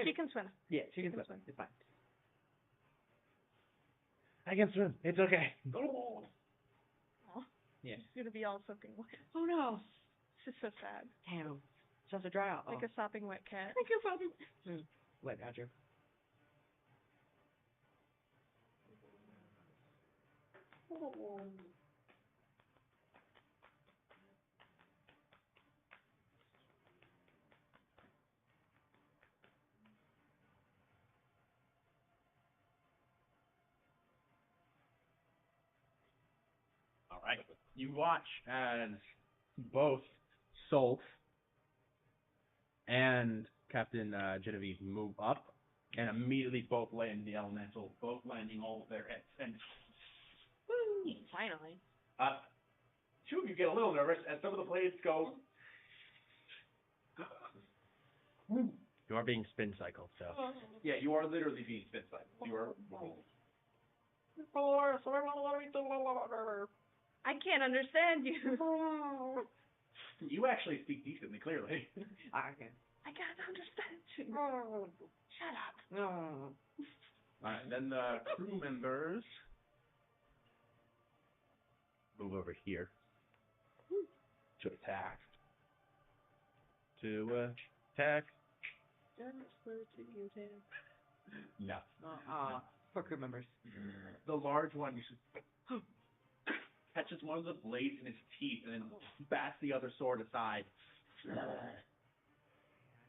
She can swim. Yeah, she can swim. It's fine. I can swim. It's okay. Aw. Yeah. She's gonna be all soaking wet. Oh no. This is so sad. Damn. She has to dry out. Like a sopping wet cat. Like a sopping. Wet badger. Alright, you watch as both Salt and Captain Genevieve move up, and immediately both land the elemental, both landing all of their hits. And Woo! Finally. two of you get a little nervous as some of the blades go. You are being spin cycled, so. Yeah, you are literally being spin cycled. You are. I can't understand you. You actually speak decently, clearly. I can. I can't understand you. Shut up. No. Alright, then the crew members move over here to attack. To attack. No. Poor crew members. The large one catches one of the blades in his teeth and then bats the other sword aside.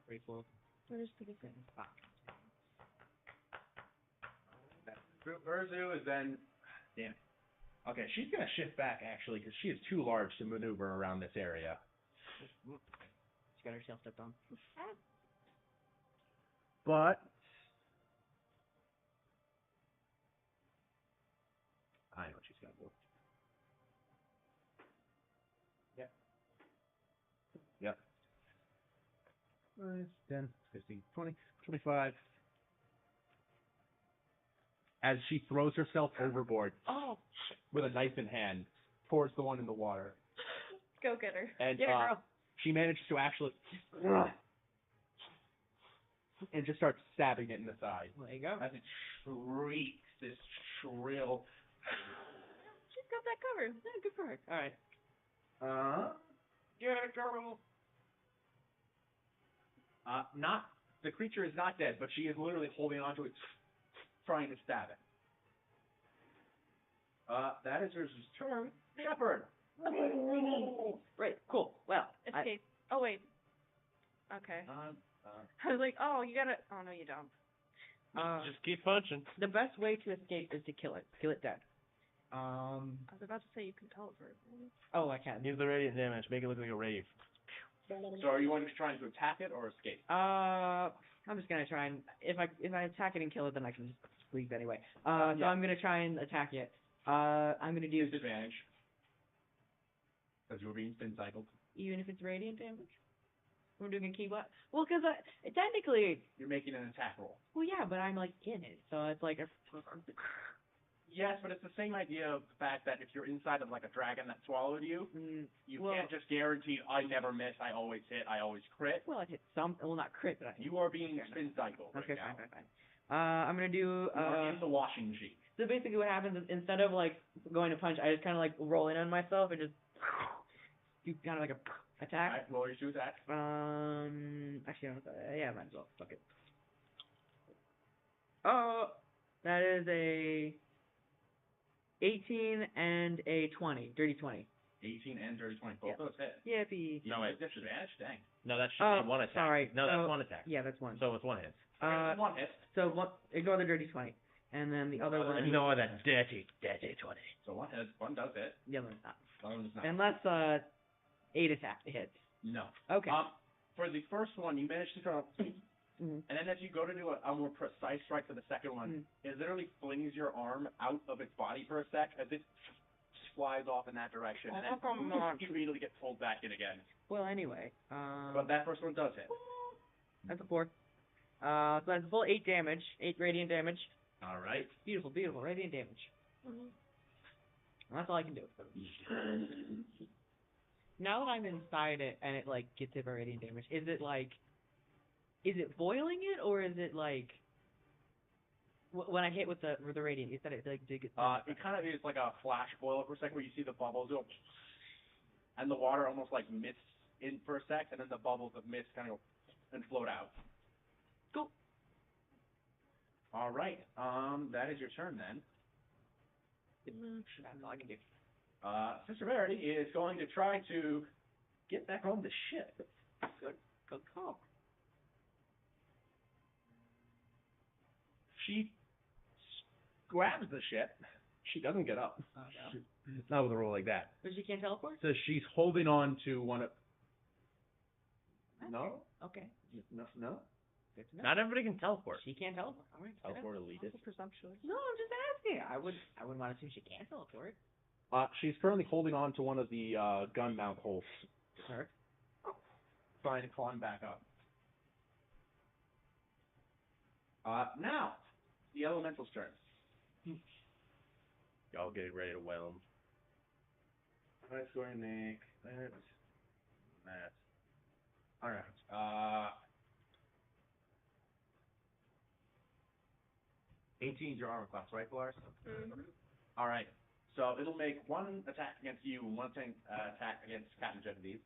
Pretty cool. Where's the good? Urzu is then. Damn it. Okay, she's gonna shift back actually because she is too large to maneuver around this area. She got her tail stepped on. But I know what she's gonna do. Yep. Yep. 5, 10, 15, 20, 25. As she throws herself overboard with a knife in hand towards the one in the water. Go get her. And Get her, girl. she manages to actually and just starts stabbing it in the side. There you go. As it shrieks this shrill. She's got that covered. Yeah, good for her. Alright. Not the creature is not dead, but she is literally holding onto it, trying to stab it. That is her turn. Shepherd. Right, cool. Well, Escape. Oh wait. Okay. I was like, oh, you gotta. Oh no, you don't. Just keep punching. the best way to escape is to kill it. Kill it dead. I was about to say you can teleport. Oh, I can. Use the radiant damage. Make it look like a rave. So are you trying to attack it or escape? I'm just gonna try and if I attack it and kill it, then I can just leave anyway. So I'm gonna try and attack it. I'm gonna do Disadvantage. Because you were being spin cycled. even if it's radiant damage. We're doing a key what? Well, because technically. You're making an attack roll. Well, yeah, but I'm like in it, so it's like. Yes, but it's the same idea of the fact that if you're inside of like a dragon that swallowed you, you can't just guarantee I never miss, I always hit, I always crit. Well, I hit some. Well, not crit, but I hit. You are being spin cycled right Okay, now. fine. I'm gonna do. You are in the washing machine. So basically, what happens is instead of like going to punch, I just kind of like roll in on myself and just do kind of like a attack. Alright, roll your 2 attacks. Actually, yeah, might as well. Fuck it. Oh, that is a 18 and a 20. Dirty 20. 18 and dirty 20. Both those hit. Yippee. No, wait. Disadvantage? Dang. No, that should Oh, be one attack. sorry. No, that's So- one attack. Yeah, that's one. So it's one hit. One hit. So one, ignore the dirty 20, and then the other one. No, that dirty 20. So one hit. One does hit. The other one's not. The other one does not. Unless 8 attack hits. No. Okay. For the first one, you managed to throw, Mhm. and then as you go to do a more precise strike for the second one, it literally flings your arm out of its body for a sec as it flies off in that direction, and then you immediately get pulled back in again. Well, anyway. But that first one does hit. That's a 4. So that's a full 8 damage. 8 radiant damage. All right. Beautiful, beautiful. Radiant damage. And that's all I can do. Now that I'm inside it and it like gets hit by radiant damage, is it boiling it or is it like when I hit with the radiant? You said it like did get. It kind of is like a flash boil for a second where you see the bubbles go, and the water almost like mists in for a sec, and then the bubbles of mist kind of go and float out. Cool. All right. That is your turn then. That's all I can do. Sister Verity is going to try to get back on the ship. Good call. She grabs the ship. She doesn't get up. Oh, no. Not with a roll like that. But she can't teleport? So she's holding on to one of. No. Okay. No. Good to know. Not everybody can teleport. She can't teleport. All right. Teleport elitist. Presumptuous. No, I'm just asking. I wouldn't want to assume she can't teleport. She's currently holding on to one of the gun mount holes. Her. Trying to climb back up. Now, the elemental's turn. Y'all getting ready to whelm. Let's go and make that. All right. 18 is your armor class, right, Polaris? Mm-hmm. All right. So it'll make one attack against you and one attack against Captain Genevieve.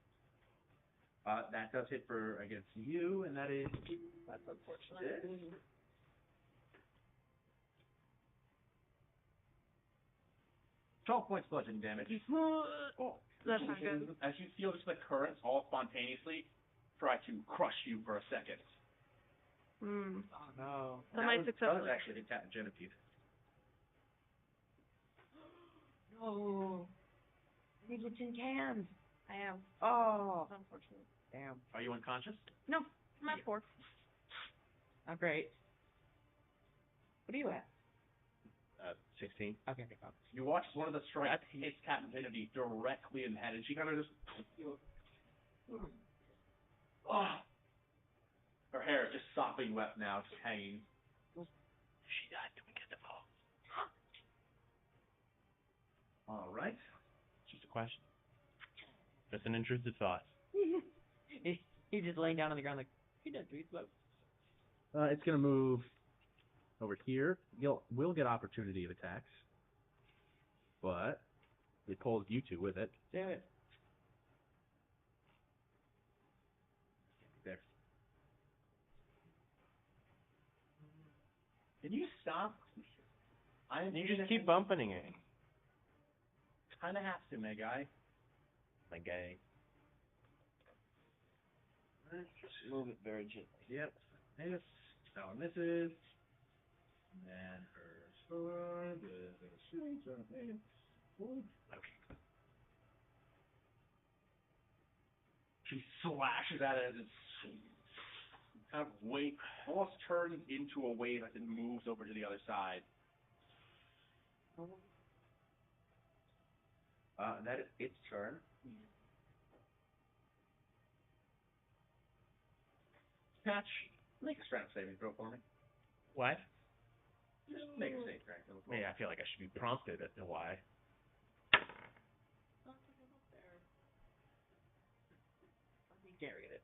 That does hit for against you, and that is. That's unfortunate. 12 points bludgeoning damage. Oh, that's not good. As you feel just the currents all spontaneously try to crush you for a second. Hmm. Oh no. That might was successfully. actually hit Captain Genevieve. No. I need your tin cans. I am. Oh. That's unfortunate. Damn. Are you unconscious? No, I'm at 4. Oh, great. What are you at? 16. Okay, okay, fine. You watch one of the strikes hit Captain Genevieve directly in the head, and she kind of just. Oh. Her hair is just sopping wet now, just hanging. She died. Can we get the ball? All right. Just a question. Just an intrusive thought. He's just laying down on the ground like, he does three slow. It's gonna move over here. We'll get opportunity of attacks, but it pulls you two with it. Damn it. There. Can you stop? You just keep bumping it. Kinda have to, my guy. My guy. Just move it very gently. Yep. Miss. That one misses. And her sword with a shooting. Okay. She slashes at it as it kind of almost turns into a wave as it moves over to the other side. That is its turn. Patch, make a strength saving throw for me. What? Just make a save strength throw for me. Yeah, I feel like I should be prompted as to why. Carried it.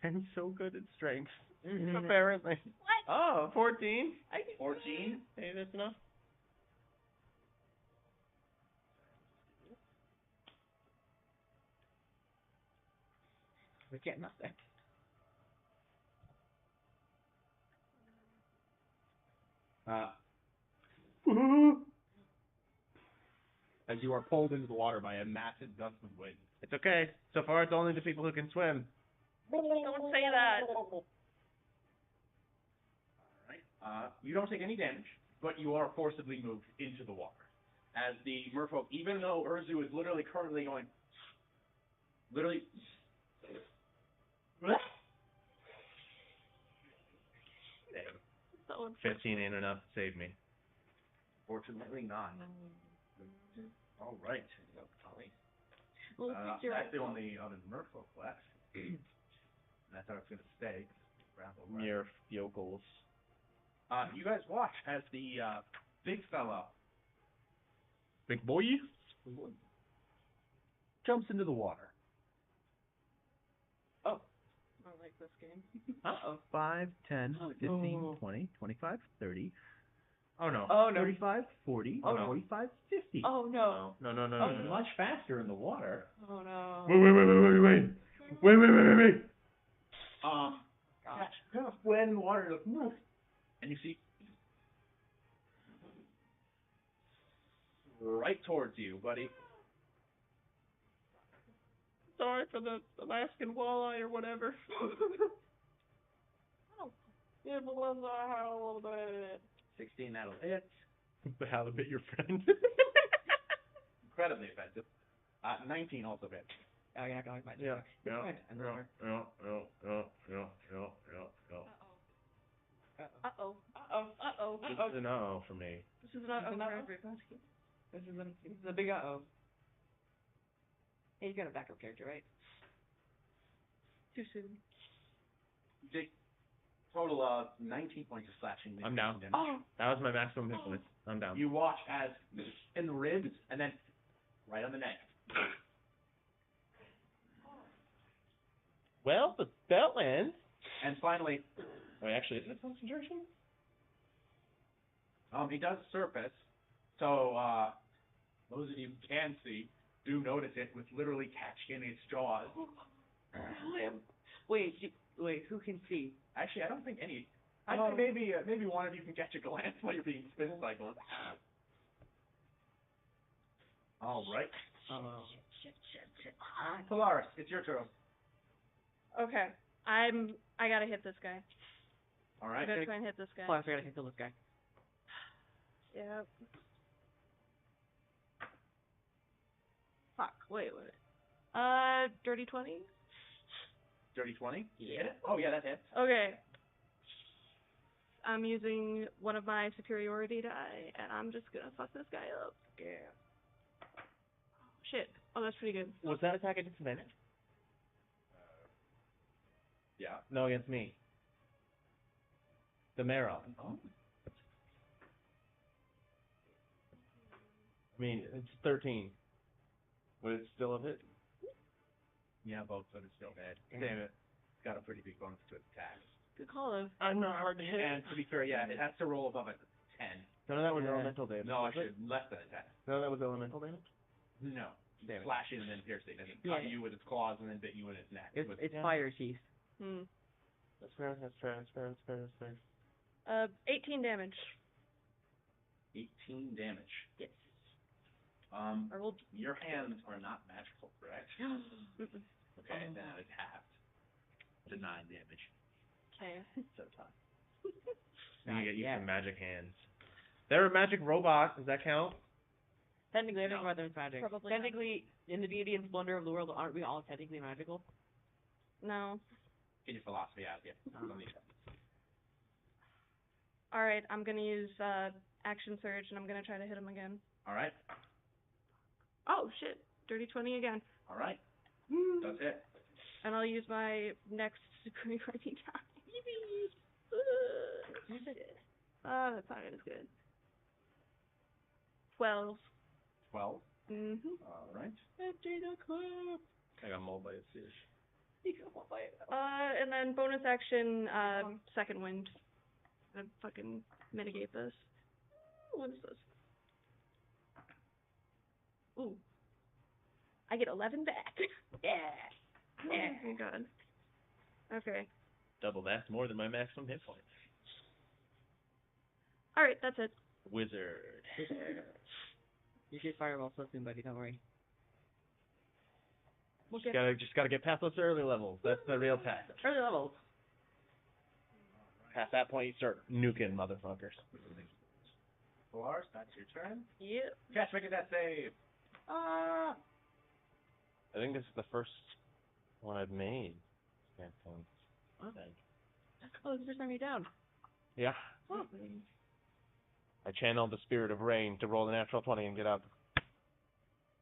I'm so good at strength. Mm-hmm. Apparently. What? Oh, 14. 14? Hey, that's enough. We can't nothing. as you are pulled into the water by a massive gust of wind. It's okay. So far, it's only the people who can swim. Don't say that. Alright, you don't take any damage, but you are forcibly moved into the water. As the merfolk, even though Urzu is literally currently going, literally, 15 ain't enough to save me. fortunately not. Alright. Well, That's the only other merfolk left. That's how it's going to stay. Mere yokels. You guys watch as the big fella, Big boy jumps into the water. I like this game. 5, 10, 15, 20, 25, 30. Oh no. Oh no. 35, 40, Oh, no. 45, 50. Oh no. No. Much faster in the water. Oh no. Wait. kind of fled in the water, and you see right towards you, buddy. Sorry for the Alaskan walleye or whatever. It was a little bit. 16, that'll hit. The halibut, your friend. Incredibly offensive. 19 also hit. Oh yeah, going back. Yeah. And lower. Uh-oh. This is an uh-oh for me. This is not This is over not- everybody. This is a big uh-oh. Hey, you got a backup character, right? Too soon. You take total of 19 points of slashing. I'm down. damage. Oh. That was my maximum hit points. I'm down. You watch as in the ribs and then right on the neck. Well, the spell ends. And finally, Wait, actually, is it concentration? he does surface. So those of you who can see do notice it with literally catching its jaws. Wait, who can see? Actually, I don't think any. I think maybe one of you can catch a glance while you're being spin cycled. All right. Shit. Polaris, it's your turn. Okay. I gotta hit this guy. All I'm right. gonna try and hit this guy. Oh, I forgot I can kill this guy. Yep. Fuck. Wait. Dirty 20? Dirty 20? Yeah. Oh, yeah, that hits. Okay. I'm using one of my superiority die, and I'm just gonna fuck this guy up. Yeah. Shit. Oh, that's pretty good. Was that attack at disadvantage? Yeah. No, against me. The Marrow. Oh. I mean, it's 13. Would it still have hit? Yeah, both, but it's still dead. Damn it. It's got a pretty big bonus to its attack. Good call, though. I'm not hard to hit. And to be fair, yeah, it has to roll above a 10. None of that was elemental damage. No, was it? actually, less than a 10. None of that was elemental damage? No. Damn it. Slashing and then piercing, and it cut you with its claws and then bit you in its neck. It's Yeah. fire teeth. That's fair. 18 damage. 18 damage. Yes. Um, I rolled. your hands are not magical, correct? Okay, then it's halved to 9 damage. Okay. So time. You get some magic hands. They're a magic robot. Does that count? Technically, I think about them as magic. Probably Technically, in the beauty and splendor of the world, aren't we all technically magical? No. Get your philosophy out of you. Alright, I'm gonna use action surge, and I'm gonna try to hit him again. All right. Oh, shit. Dirty 20 again. All right. That's it. And I'll use my next superiority die. That's not as good. 12. 12. Mm-hmm. All right. I got mauled by a fish. And then bonus action, second wind. I'm gonna fucking mitigate this. What is this? Ooh. I get 11 back. Yeah. Oh my god. Okay. Double that's more than my maximum hit points. Alright, that's it. Wizard. You should fireball so soon, buddy. Don't worry. Just gotta get past those early levels. That's the real test. Early levels. Past that point, you start nuking motherfuckers. Lars, that's your turn. Yep. Catch, make a death save. I think this is the first one I've made. Can't think. Oh, it's the first time you're down. Yeah. Oh. I channeled the spirit of rain to roll the natural 20 and get up.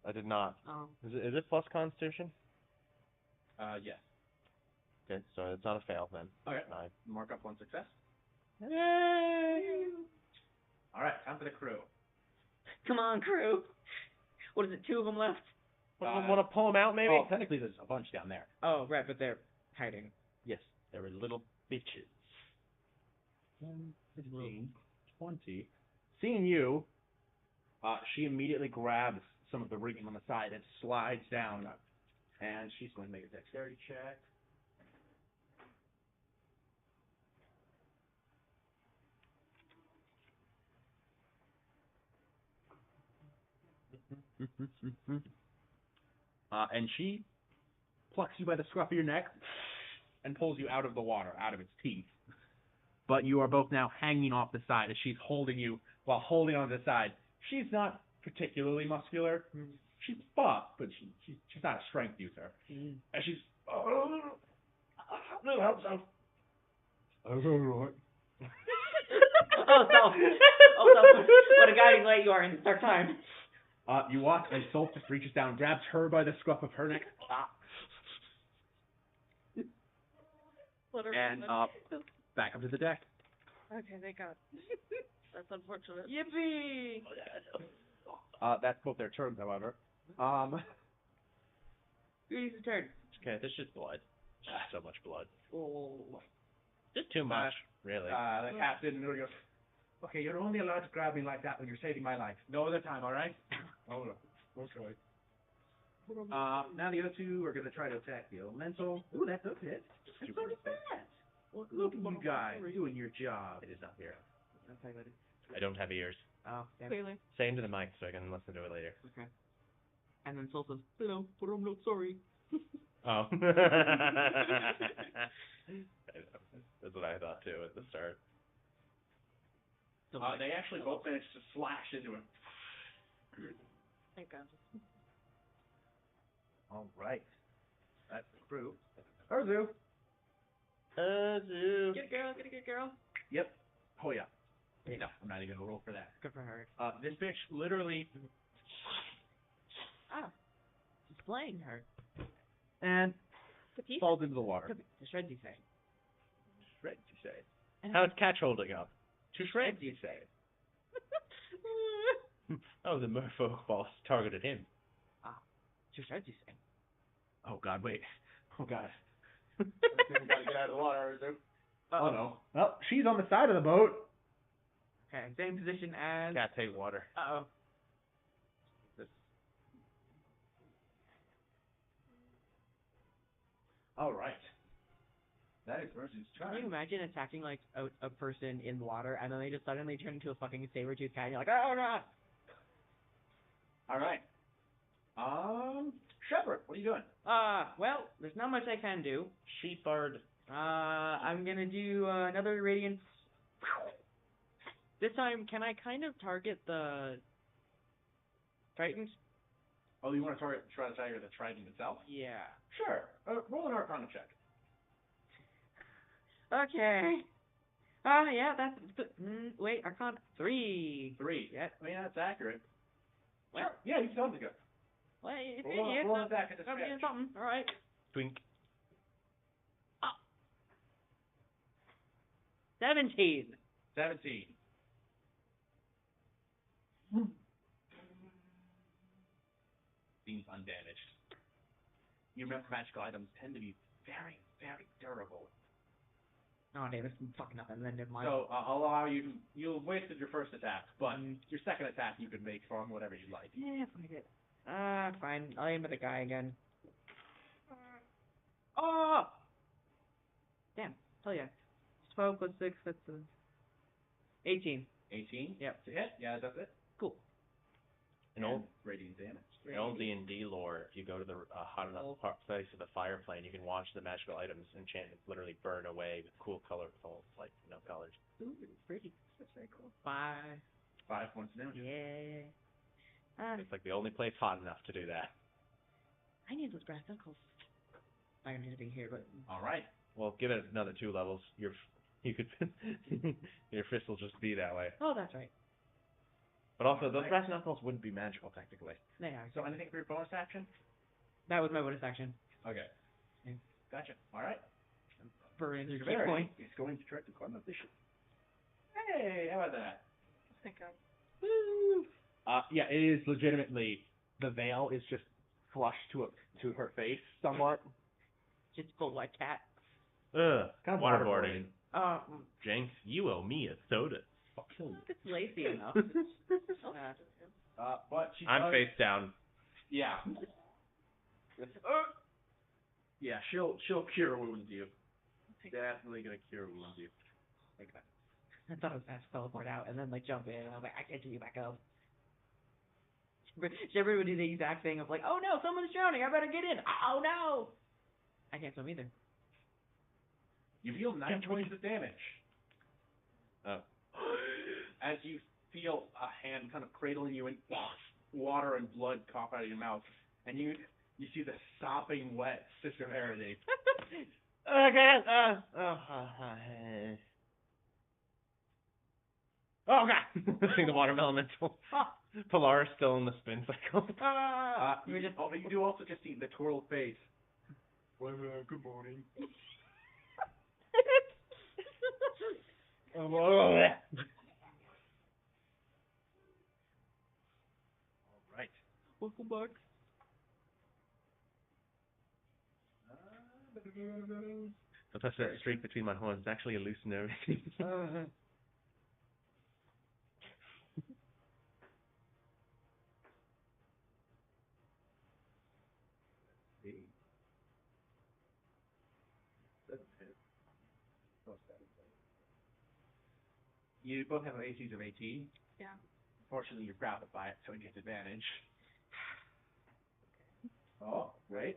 I did not. Oh. Is it plus Constitution? Yes. Okay, so it's not a fail then. Okay. 9. Mark up one success. Yay! Alright, time for the crew. Come on, crew. What is it? 2 of them left. Want to pull them out, maybe? Oh, technically there's a bunch down there. Oh, right, but they're hiding. Yes, they were little bitches. 10, 15, 20. Seeing you, she immediately grabs some of the rigging on the side and slides down. And she's going to make a dexterity check. And she plucks you by the scruff of your neck and pulls you out of the water, out of its teeth. But you are both now hanging off the side as she's holding you while holding on to the side. She's not particularly muscular. She's buff, but she's not a strength user. And she's no help so. I'm alright. What a guiding light you are in this dark time. You watch as Solstice reaches down, grabs her by the scruff of her neck, and back up to the deck. Okay, thank God. That's unfortunate. Yippee! That's both their turns, however. Who's turn? Okay, there's just blood. Just so much blood. Oh. Just too much, really. The captain goes, okay, you're only allowed to grab me like that when you're saving my life. No other time, alright? Hold on. Okay. Now the other two are going to try to attack the elemental. Ooh, that does hit. And so does that. Look at you guys doing your job. It is not here. I don't have ears. Oh, damn. Clearly. Say into the mic so I can listen to it later. Okay. And then Soul says, hello, but I'm not sorry. Oh. That's what I thought too at the start. They actually both managed to slash into him. Thank God. Alright. That's the crew. Urzu. Get a girl, get a good girl. Yep. Oh yeah. No, I'm not even going to roll for that. Good for her. This bitch literally She's playing her. And Petite? falls into the water. The shreds, you say. Shreds, you say. How's Catch holding up? To shreds, you say. Oh, the merfolk boss targeted him. To shreds, you say. Oh God, wait. Oh God. Gotta get out of the water, Urzu. Oh no. Well, she's on the side of the boat. Okay, same position as... Cats hate water. Uh-oh. Alright. That is Urzu's turn. Can you imagine attacking, like, a person in water, and then they just suddenly turn into a fucking saber-tooth cat, and you're like, oh, no! Alright. Shepard, what are you doing? Well, there's not much I can do. Sheepard. I'm gonna do another Radiance. This time, can I kind of target the Titans? Oh, you want to try to target the trident itself? Yeah. Sure. Roll an Arcana check. Okay. Yeah, that's... wait, Arcana 3. 3. Yep. I mean, that's accurate. Well, yeah, you totally good. Well, it's roll an attack at the gotta be stretch. something. All right. Twink. 17. 17. Seems undamaged. You remember magical items tend to be very, very durable. Oh, David, fuck nothing. Then never mind. So I'll allow you. You've wasted your first attack, but your second attack you can make from whatever you like. Yeah, fuck it. Fine. I'll aim at the guy again. Oh! Damn. Hell yeah. 12 plus 6, that's 18. 18? Yep. To hit? Yeah, that's it. Cool. In old radiant damage. in old D&D lore, if you go to the hot enough place of the fire plane, you can watch the magical items enchantments literally burn away with cool colors, like colors. Ooh, pretty. That's very cool. 5. 5 points of damage. Yeah. It's like the only place hot enough to do that. I need those brass knuckles. I don't need to be here, but All right. Well, give it another 2 levels. You could your fist will just be that way. oh, that's right. But also, those brass knuckles wouldn't be magical technically. They are. So anything for your bonus action? That was my bonus action. Okay. Yeah. Gotcha. All right. Burn your key Very. point. He's going to try to climb up this ship. Hey, how about that? I think I'm. Woo! Yeah, it is legitimately, the veil is just flush to her face somewhat. Just full like cat. Ugh, Kind of waterboarding. Um, Jenks, you owe me a soda. Fuck you. it's lazy enough. But she I'm does, face down. Yeah. Yeah, she'll cure wounds you. Definitely gonna cure wounds you. Like that. I thought I was going to teleport out and then like jump in. And I was like, I can't get you back up. Everyone would do the exact thing of like, oh no, someone's drowning. I better get in. Oh no. I can't swim either. You deal 9 points of damage. Oh. As you feel a hand kind of cradling you and water and blood cough out of your mouth, and you see the sopping wet Sister Verity. Okay. Oh god! I think the water elemental. Polaris still in the spin cycle. You do also just see the twirled face. Well, good morning. All right. Welcome back. Don't touch that streak between my horns. It's actually a loose nerve. You both have ACs of 18. Yeah. Fortunately, you're grappled by it, so it gets advantage. Oh, great.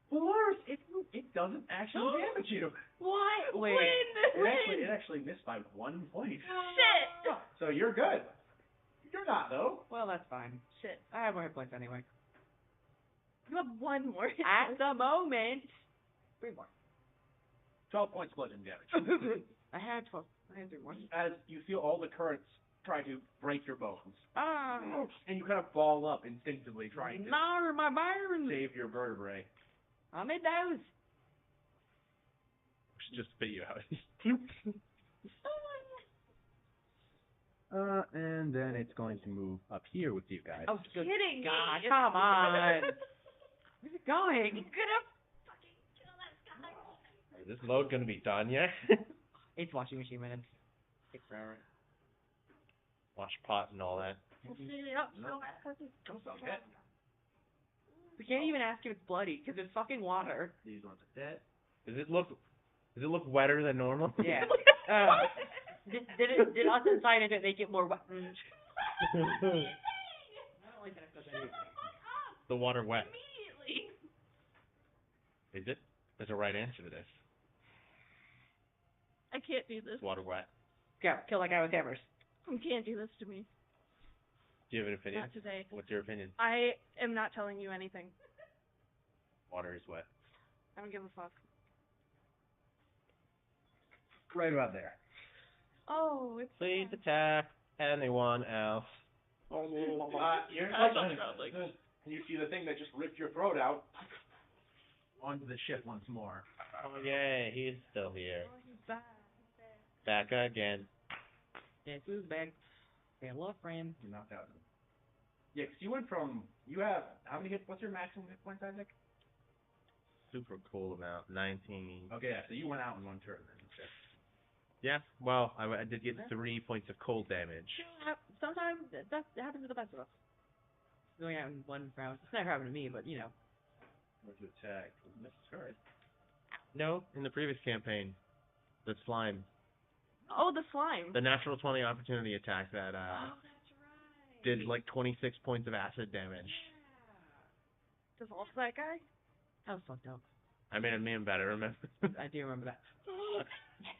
Polaris, it doesn't actually damage you. What? Wait. It actually missed by 1 point. Shit. So you're good. You're not though. Well, that's fine. Shit. I have more hit points anyway. You have 1 more. At the moment. 3 more. 12 points bludgeoning damage. I had 12. I had 3 more. As you feel all the currents try to break your bones. Ah. And you kind of ball up instinctively trying to No, my bones. save your vertebrae. I'm in those. Should just spit you out. And then it's going to move up here with you guys. Oh, good Kidding me. God, come on. Where's it going? I'm gonna fucking kill that guy. Is this load gonna be done yet? It's washing machine minutes. Takes forever. Wash pot and all that. Okay. We can't even ask if it's bloody because it's fucking water. These ones are dead. Does it look wetter than normal? Yeah. Did us inside of it make it more wet? The water wet. Immediately. Is it? There's a right answer to this. I can't do this. Water wet. Go, kill that guy with hammers. You can't do this to me. Do you have an opinion? Not today. What's your opinion? I am not telling you anything. Water is wet. I don't give a fuck. Right about there. Oh, it's. Please attack anyone else. You're and you see the thing that just ripped your throat out onto the ship once more. Oh yay, he's still here. Oh, he's back. Back again. Yes, who's back? Hello, friend. You knocked out. Yeah, 'cause you went from, you have, how many hit, what's your maximum hit points, Isaac? Super cool amount. 19. Okay, yeah, so you went out in 1 turn then. Yeah, well, I did get 3 points of cold damage. Sometimes that happens to the best of us. Going out in 1 round. It's never happened to me, but you know. Or to attack. Sorry. No, in the previous campaign, the slime. Oh, the slime. The natural 20 opportunity attack that Oh, that's did like 26 points of acid damage. Dissolve that guy? That was fucked up. I made him better, remember? I do remember that.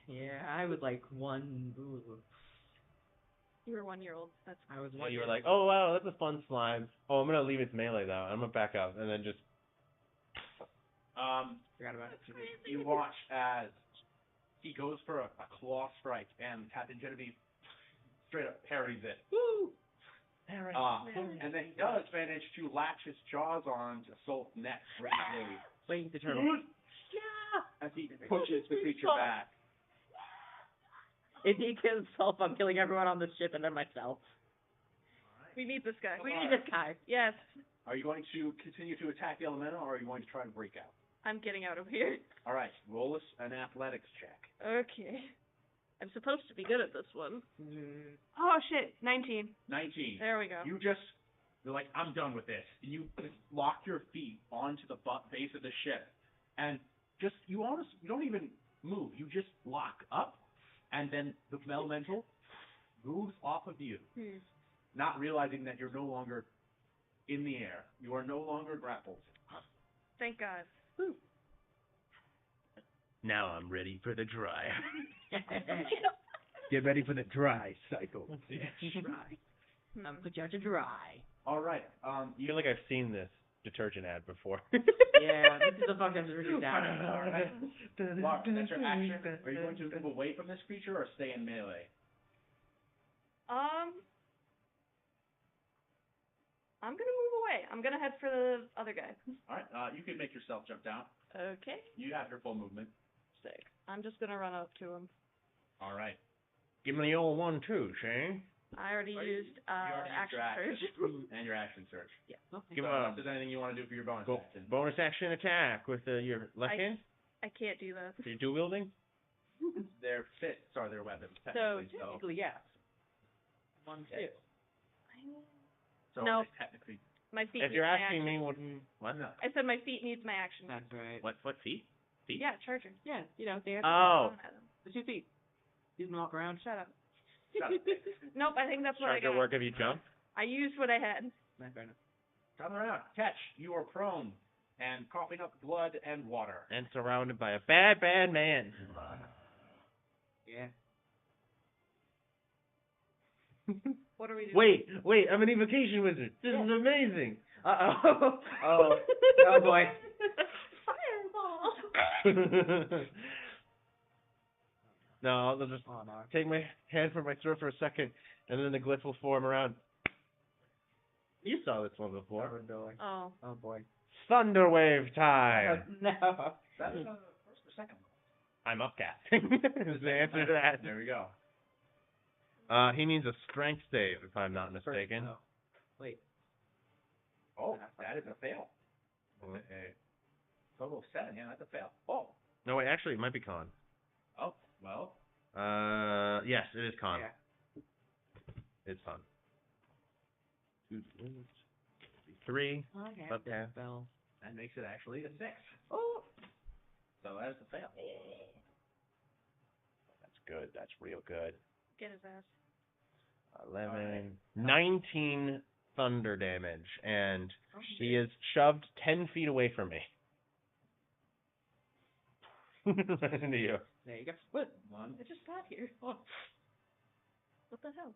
Yeah, I was like one. Ooh. You were 1 year old. That's. I was Yeah, one. you were like, oh wow, that's a fun slime. Oh, I'm gonna leave its melee though. I'm gonna back up and then just. Forgot about it. You watch as he goes for a claw strike, and Captain Genevieve straight up parries it. Woo! And then he does manage to latch his jaws on to Soul's neck rapidly. Wait, the turtle. As he pushes the creature back. If he kills himself, I'm killing everyone on the ship and then myself. We need this guy. We need this guy. Yes. Are you going to continue to attack the elemental, or are you going to try to break out? I'm getting out of here. All right, roll us an athletics check. Okay. I'm supposed to be good at this one. Oh shit, 19. 19. There we go. You're like, I'm done with this. And you lock your feet onto the base of the ship, and you don't even move. You just lock up, and then the elemental moves off of you, not realizing that you're no longer in the air. You are no longer grappled. Thank God. Now I'm ready for the dry. Get ready for the dry cycle. I'm put you out to dry. All right. I feel like I've seen this detergent ad before. Yeah, this is the fucked up detergent ad. All right. Lock, that's your action. Are you going to move away from this creature or stay in melee? I'm gonna move away. I'm gonna head for the other guy. All right. You can make yourself jump down. Okay. You have your full movement. Sick. I'm just gonna run up to him. All right. Give me the old one too, Shane. I already used You already used action your action surge. and your action search. Yeah. Give So, him if there's anything you want to do for your bonus action. bonus action attack with your left hand. I can't do that. So you're dual wielding. Their fists are their weapons. So Technically, technically, yes. 1, 2. So No. technically. My feet. If needs you're my asking action. me what? No. I said my feet needs my action. That's right. What feet? Feet? Yeah, charging. Yeah, you know, they have Oh. the 2 feet. You can walk around. Shut up. Nope, I think that's what I Charger got. work if you jump. I used what I had. Not fair enough. Turn around. Catch. You are prone and coughing up blood and water. And surrounded by a bad man. Yeah. What are we doing? Wait, I'm an evocation wizard. This is amazing. Uh-oh. Oh boy. Fireball. No, I'll just take my hand from my throat for a second, and then the glyph will form around. You saw this one before. Oh. Oh boy. Thunderwave time. No. That is first or second. I'm upcasting. Is the answer to that. There we go. He needs a strength save, if I'm not mistaken. Oh. Wait. Oh, that is a fail. A total of 7. Yeah, that's a fail. Oh. No, wait, actually, it might be con. Oh, well. Yes, it is con. Yeah. It's con. 3. Okay. Okay. Spell. That makes it actually a 6. Oh. So that is a fail. That's good. That's real good. Get his ass. 11, Alright. 19 thunder damage, and he is shoved 10 feet away from me. Right into you. There you go. What? One. I just got here. Oh. What the hell?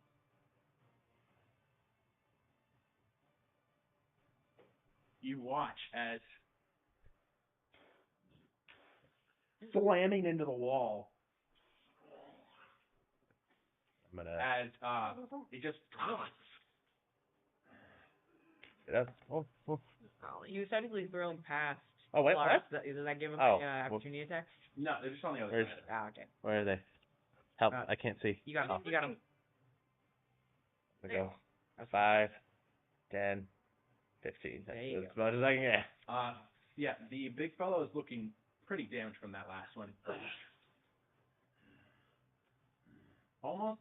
You watch as Slamming into the wall. I'm gonna he just get up. Oh. He was technically thrown past. Oh, wait, Lars. what? Does that give him Oh, opportunity attack? no, they're just on the other Where's- side. Ah, okay. Where are they? Help! Uh, I can't see. You got him. You got him. There we go. 5, 10, 15. There you That's as much as I can get. Yeah, the big fellow is looking pretty damaged from that last one. Almost,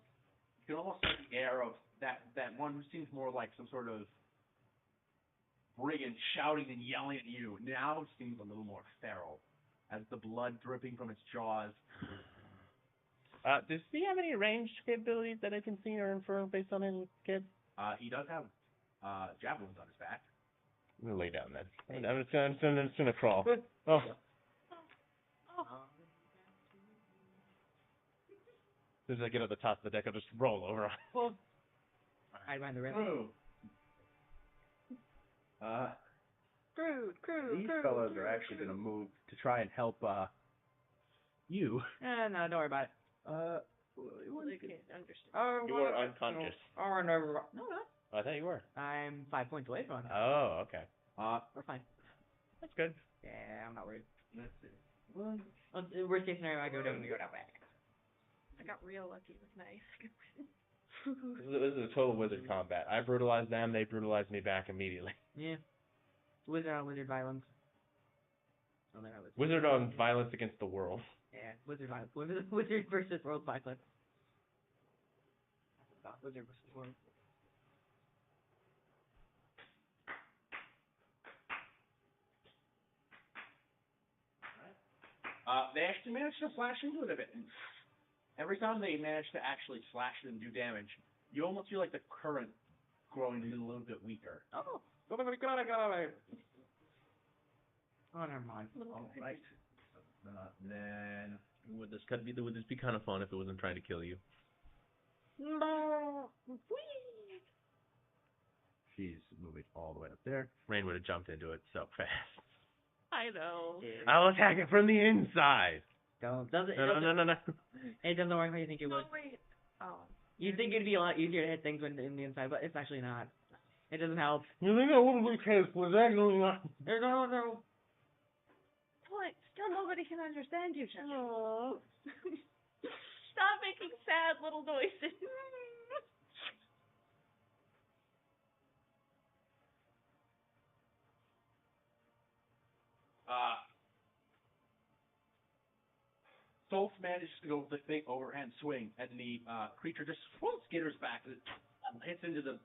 you can almost get the air of that one who seems more like some sort of brigand shouting and yelling at you. Now seems a little more feral, as the blood dripping from its jaws. Does he have any ranged capabilities that I can see or infer based on his kid? He does have javelins on his back. I'm gonna lay down then. I'm just gonna crawl. Oh. As soon as I get at the top of the deck, I'll just roll over. Hide behind the river. Crew. These fellows are actually gonna move to try and help you. No, don't worry about it. They can't understand. Oh, You were unconscious. Oh, no. No. I thought you were. I'm 5 points away from him. Oh, okay. We're fine. That's good. Yeah, I'm not worried. Let's see. Well, worst case scenario, I go down and go that way. I got real lucky with knife. This is a total wizard combat. I brutalized them, they brutalized me back immediately. Yeah. Wizard on wizard violence. Oh, no, Wizard on violence against the world. Yeah, wizard violence. Wizard versus world violence. Wizard versus world. They actually managed to slash into it a bit. Every time they manage to actually slash it and do damage, you almost feel like the current growing a little bit weaker. Oh, never mind. All right. Then Would this be kind of fun if it wasn't trying to kill you? She's moving all the way up there. Rain would have jumped into it so fast. I know. I'll attack it from the inside. No. It doesn't work how you think it would. Oh, wait. Oh. You think it'd be a lot easier to hit things when in the inside, but it's actually not. It doesn't help. You think I wouldn't be capable of actually not? No. What? Still nobody can understand you, Chuck. Stop making sad little noises. Solf manages to go with the big overhand swing, and the creature just skitters back, and hits into the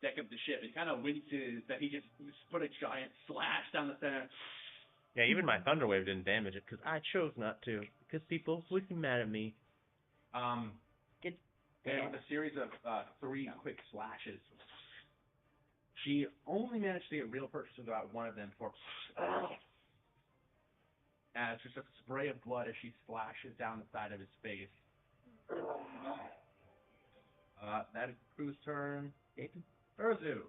deck of the ship. It kind of winces that he just put a giant slash down the center. Yeah, even my thunder wave didn't damage it because I chose not to. Because people would be mad at me. And with a series of 3 quick slashes, she only managed to get real purchase with about one of them for. And it's just a spray of blood as she splashes down the side of his face. That is Crew's turn. Urzu.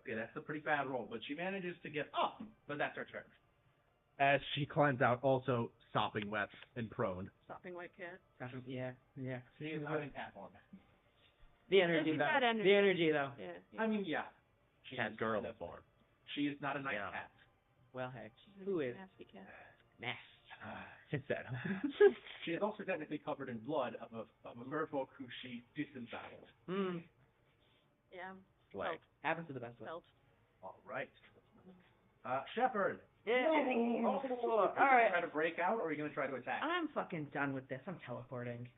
Okay, that's a pretty bad roll, but she manages to get up, but that's her turn. As she climbs out, also sopping wet and prone. Stopping white cat. Yeah. She is not in cat form. The energy, She's though. got energy. The energy, though. Yeah. I mean, yeah. She Cat is girl kind of- form. She is not a nice Yeah. cat. Well, heck. Who is? Nasty cat. It's that. She is also technically covered in blood of a merfolk who she disemboweled. Yeah. Like. Happens to the best of us. Felt. All right. Shepherd. Yeah. Are you All gonna right. try to break out, or are you going to try to attack? I'm fucking done with this. I'm teleporting.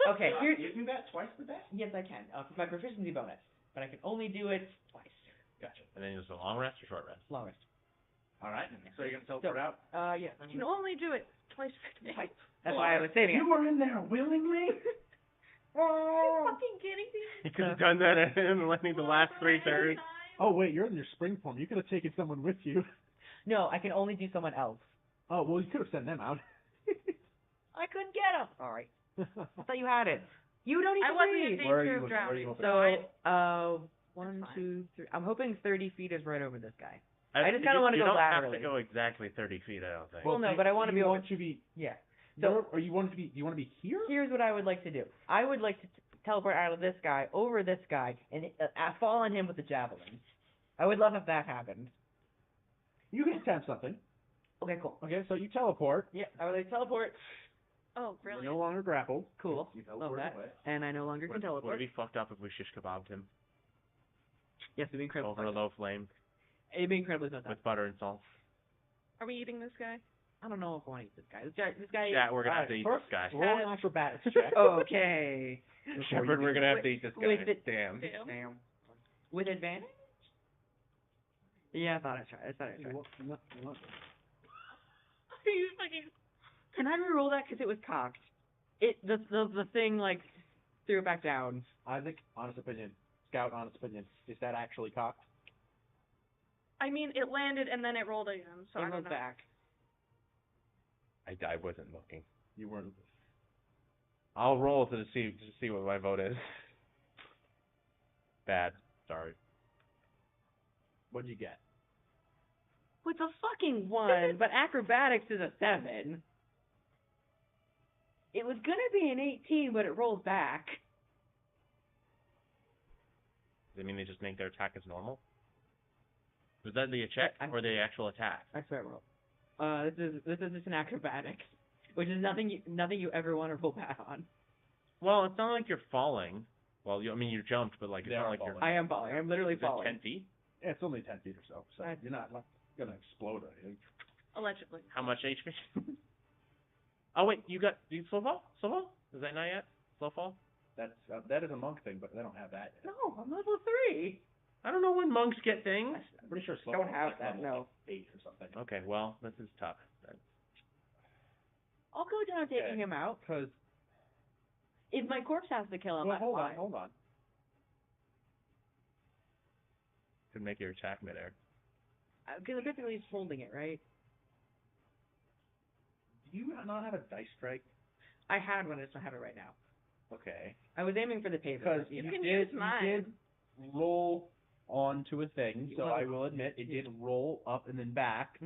Okay, here. You do that twice per day? Yes, I can. For my proficiency bonus, but I can only do it twice. Gotcha. And then it's a long rest or short rest? Long rest. All right. So you're going to teleport out? Yeah. You can only do it twice per day. That's why I was saving it. You were in there willingly? Are you fucking kidding me? You could have done that in like the last 3 turns. Oh wait, you're in your spring form. You could have taken someone with you. No, I can only do someone else. Oh well, you could have sent them out. I couldn't get him. Sorry. I thought you had it. You don't even I wasn't read. in Where are danger you of looking? Where are you drowning. looking? So, 1, That's 2, 3. I'm hoping 30 feet is right over this guy. I just kinda wanna you go don't laterally. have to go exactly 30 feet, I don't think. Well, no, but I want to do be you over. want to be? Yeah. So, or you want to be? Do you want to be here? Here's what I would like to do. I would like to teleport out of this guy over this guy and fall on him with the javelin. I would love if that happened. You can attempt something. Okay, cool. Okay, so you teleport. Yeah, I would like to teleport. Oh, You're really? no longer grappled. Cool. You Love teleport that. away. And I no longer can Would teleport. it be fucked up if we shish kebabbed him Yes, it'd be incredible. over a low flame It'd be incredibly fun. with butter and salt? Are we eating this guy? I don't know if I want to eat this guy. This guy. Yeah, we're gonna have to eat this guy. Roll an acrobatics check. Okay. Shepherd, we're gonna have to eat this guy. With it- Damn. Damn. With advantage? Yeah, I thought I tried. Are you fucking... Can I re-roll that because it was cocked? The thing like threw it back down. Isaac, honest opinion. Scout, honest opinion. Is that actually cocked? I mean, it landed and then it rolled again, so I It don't rolled know. back. I wasn't looking. You weren't. I'll roll to see what my vote is. Bad. Sorry. What'd you get? It's a fucking 1, but acrobatics is a 7. It was gonna be an 18, but it rolled back. Does it mean they just make their attack as normal? Was that the check or the actual attack? I swear, roll. This is just an acrobatics, which is nothing you ever want to roll bad on. Well, it's not like you're falling. Well, I mean, you jumped, but like it's They not are like falling. you're. I am falling. I'm literally Is it falling. 10 feet? Yeah, it's only 10 feet or so, so you're not gonna explode or anything. Allegedly. How much HP? Oh wait, do you slow fall? Slow fall? Is that not yet? Slow fall? That is a monk thing, but they don't have that yet. No, I'm level 3. I don't know when monks get things. I'm pretty sure slow Don't fall have is like that, level no. 8 or something. Okay, well, this is tough. I'll go down taking him out. Because If my corpse has to kill him, well, that's fine. hold on. Could make your attack midair. Because I'm basically just holding it, right? Do you not have a dice strike? I had one, I just don't have it right now. Okay. I was aiming for the paper. Because you you know. did roll onto a thing, so I will admit it did roll up and then back,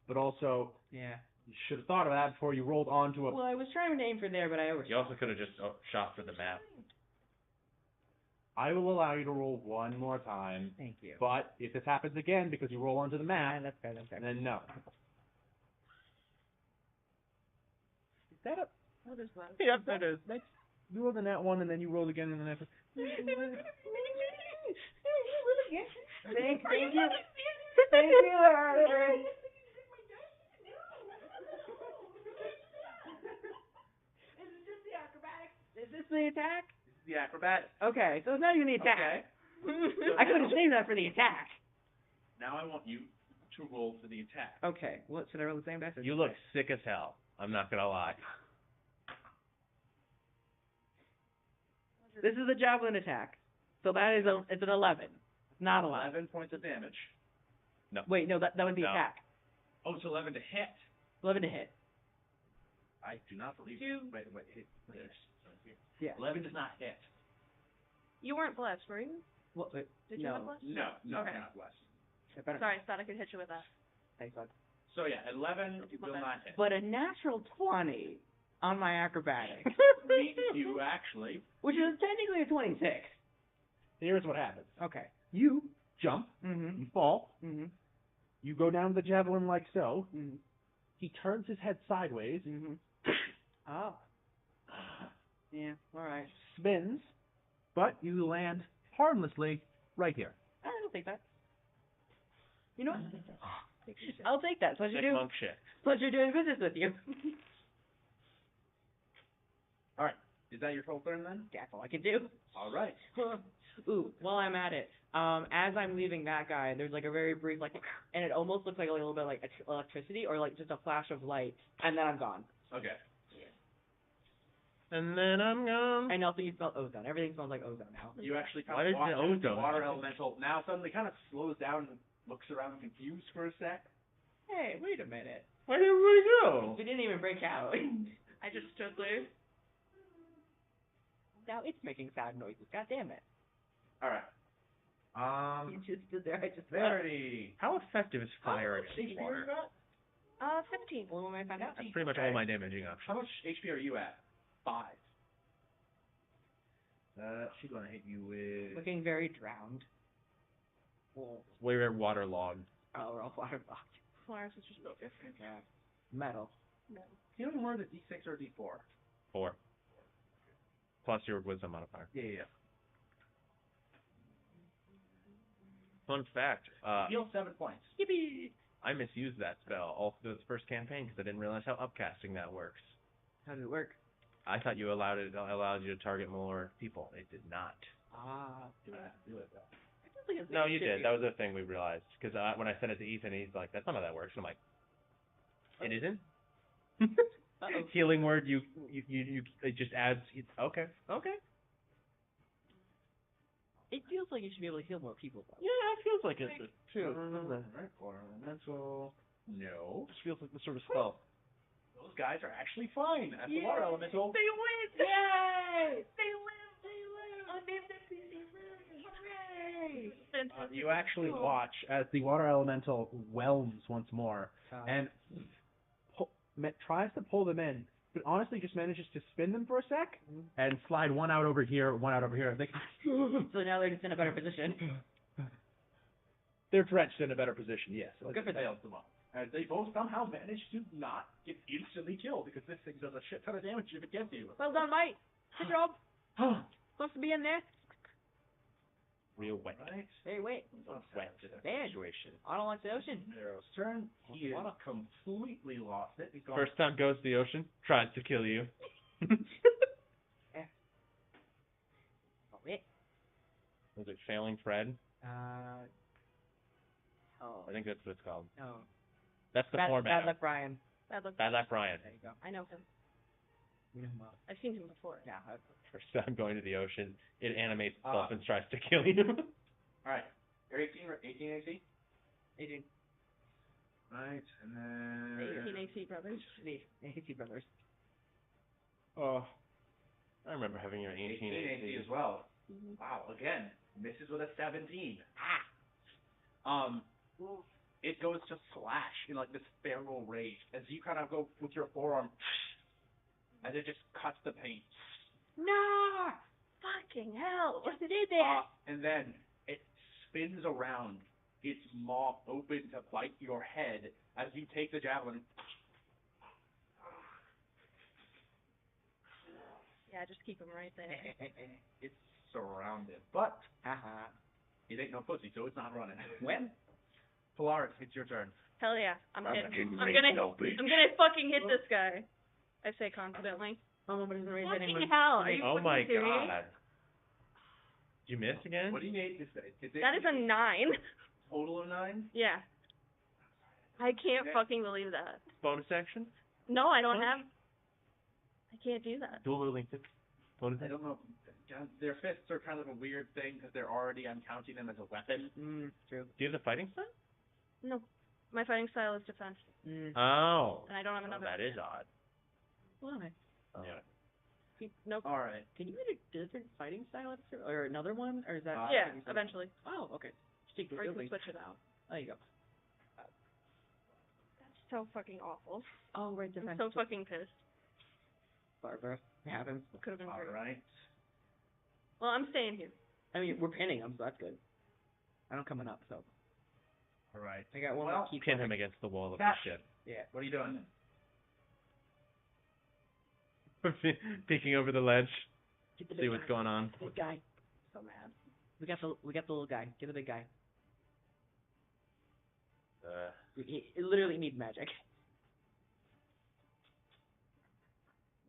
but also Yeah. you should have thought of that before you rolled onto a. Well, I was trying to aim for there, but I overshot. You also could have just shot for the map. I will allow you to roll one more time. Thank you. But if this happens again because you roll onto the map, That's fair, that's fair. then no. Is that a? What is that? Yep, that is. That's you rolled in that one and then you rolled again and then after. Thank you. Thank you. Is this the attack? This is the acrobat. Okay, so it's not even the attack. I could have saved that for the attack. Now I want you to roll for the attack. Okay, what should I roll the same dice? You look sick as hell. I'm not gonna lie. This is the javelin attack. So that is it's an 11. Not 11. 11 points of damage. No. Wait, no, that was the No. attack. Oh, it's 11 to hit. 11 to hit. I do not believe. Wait, hit this. Yeah. 11 does not hit. You weren't blessed, were you? What? Wait, Did you no. have blessed? No, Okay. not blessed. Sorry, I thought I could hit you with that. Thanks, bud. So yeah, 11 will not hit. But a natural 20 on my acrobatics, Means you actually. which is technically a 26. Here's what happens. Okay. You jump. Mm-hmm. You fall. Mm-hmm. You go down the javelin like so. Mm-hmm. He turns his head sideways. Mm-hmm. Oh. Yeah, alright. Spins, but you land harmlessly right here. I'll take that. You know what? I'll take that. Pleasure Sick doing, monk shit. pleasure doing business with you. All right. Is that your whole turn then? That's all I can do. All right. Ooh, while I'm at it, as I'm leaving that guy, there's like a very brief like, and it almost looks like a little bit like electricity or like just a flash of light, and then I'm gone. Okay. And then I'm gone. And also you smell ozone. Everything smells like ozone now. You actually Why kind of is watch the the ozone? water elemental now suddenly kind of slows down and looks around confused for a sec. Hey, wait a minute. Where did we go? We didn't even break out. I just stood there. Now it's making sad noises. God damn it. All right. You just stood there. I just Verity. How effective is fire against water? 15. Well, when I find out. That's pretty much all my damaging options. How much HP are you at? 5. She's gonna hit you with. Looking very drowned. Well, We're waterlogged. oh, we're all waterlogged. Flowers is just no different. Yeah. Metal. No. You know more the D6 or D4? 4. Plus your wisdom modifier. Yeah. Fun fact. Heal 7 points. Yippee! I misused that spell all through this first campaign because I didn't realize how upcasting that works. How does it work? I thought you allowed you to target more people. It did not. Ah. Do it though. No, you did. That was the thing we realized. Because when I sent it to Ethan, he's like, "That's not how that works." And I'm like, "It isn't." Uh-oh. Healing word, you it just adds. Okay. It feels like you should be able to heal more people, though. Yeah, it feels like it too. Right, water elemental. No. This feels like the sort of spell. Those guys are actually fine at the water elemental. They win! Yay! They live! They live! Unnamed NPC lives! Hooray! You actually watch as the water elemental whelms once more and tries to pull them in, but honestly just manages to spin them for a sec and slide one out over here, one out over here. So now they're just in a better position. They're drenched in a better position, yes. Good for them. As they both somehow manage to not get instantly killed because this thing does a shit ton of damage if it gets you. Well done, mate. Good job. Supposed to be in there. Real wet. Right? Hey, wait. Wet Man. situation. I don't like the ocean. Nero's turn. He has completely lost it. He's gone. First time goes to the ocean, tries to kill you. Oh, wait. Was it Failing Fred? Oh. I think that's what it's called. No. That's the Bad format. luck, Brian. Bad luck. Bad luck, Brian. There you go. I know him. You know him well. I've seen him before. Yeah. First time going to the ocean, it animates itself and tries to kill you. Alright. You're 18 AC? 18. Right, and then... 18 AC brothers. 18 brothers. Oh. I remember having your 18 18 AC. AC as well. Mm-hmm. Wow, again, misses with a 17. It goes to slash in like this feral rage as you kind of go with your forearm, and it just cuts the paint. No! Fucking hell! What did it do? And then it spins around, its maw open to bite your head as you take the javelin. Yeah, just keep him right there. It's surrounded, but Haha. it ain't no pussy, so it's not running. When? Polaris, it's your turn. Hell yeah, I'm gonna bitch. fucking hit this guy. I say confidently. Oh, nobody's gonna raise Fucking anyone. hell, are you Oh fucking my serious? god. Did you miss again? What do you need to say? That is a 9. Total of 9? Yeah. I can't fucking believe that. Bonus action? No, I don't have. I can't do that. Dual wielding fist. Bonus I don't know. Their fists are kind of a weird thing because they're already, I'm counting them as a weapon. True. Do you have the fighting style? No. My fighting style is defense. Oh. And I don't have Oh, another. that is odd. Why? Yeah. Nope. Alright. Can you get a different fighting style episode? Or another one? Or is that... Yeah, eventually. Oh, okay. Stick Or with you can building. switch it out. There you go. That's so fucking awful. Oh, right, I'm defense. so fucking pissed. Barbara. It happens. It could have been great. Alright. Well, I'm staying here. I mean, we're pinning him, so that's good. I don't coming up, so. Alright. I got one Well, more key Pin point. him against the wall of the Cat. ship. Yeah. What are you doing? Peeking over the ledge. Get the See big what's guy. going on. Big guy. So mad. We got the little guy. Get the big guy. He literally needs magic.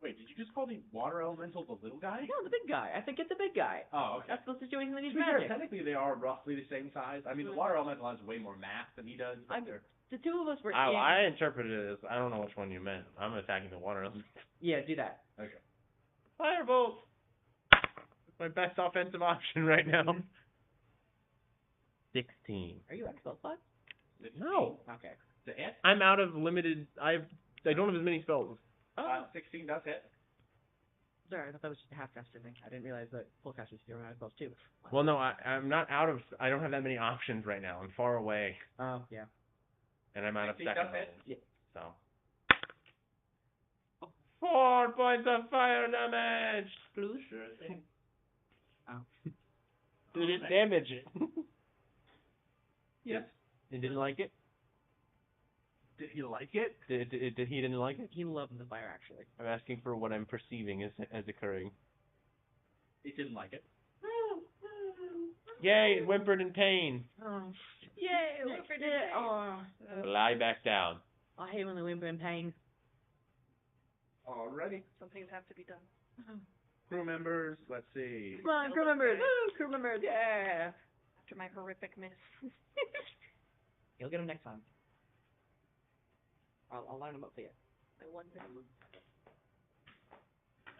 Wait, did you just call the water elemental the little guy? No, the big guy. I think get the big guy. Oh, okay. That's the situation that To needs be fair, magic. technically they are roughly the same size. I mean, the water elemental has way more mass than he does. But they're... The two of us were I interpreted it as, I don't know which one you meant. I'm attacking the water element. Yeah, do that. Okay. Firebolt! My best offensive option right now. 16. Are you XL slot? No. Okay. The hit? I'm out of limited, I don't have as many spells. 16 does hit. Sorry, I thought that was just a half caster thing. I didn't realize that full casters do have spells too. Well, no, I'm not out of, I don't have that many options right now. I'm far away. Oh, yeah. And I'm out of 16 second does level. hit. So. 4 points of fire damage! Blues? Sure thing. Oh. Did it damage it? Yes. He didn't like it? Did he like it? Did he didn't like it? He loved the fire, actually. I'm asking for what I'm perceiving as occurring. He didn't like it. Yay, it whimpered in pain. Oh. Yay, look for Yeah. Oh. Lie back down. I hate when they whimper in pain. Alrighty. Some things have to be done. Crew members, let's see. Come on, crew members. Woo, crew members. Yeah. After my horrific miss. You'll get them next time. I'll line them up for you. My one thing.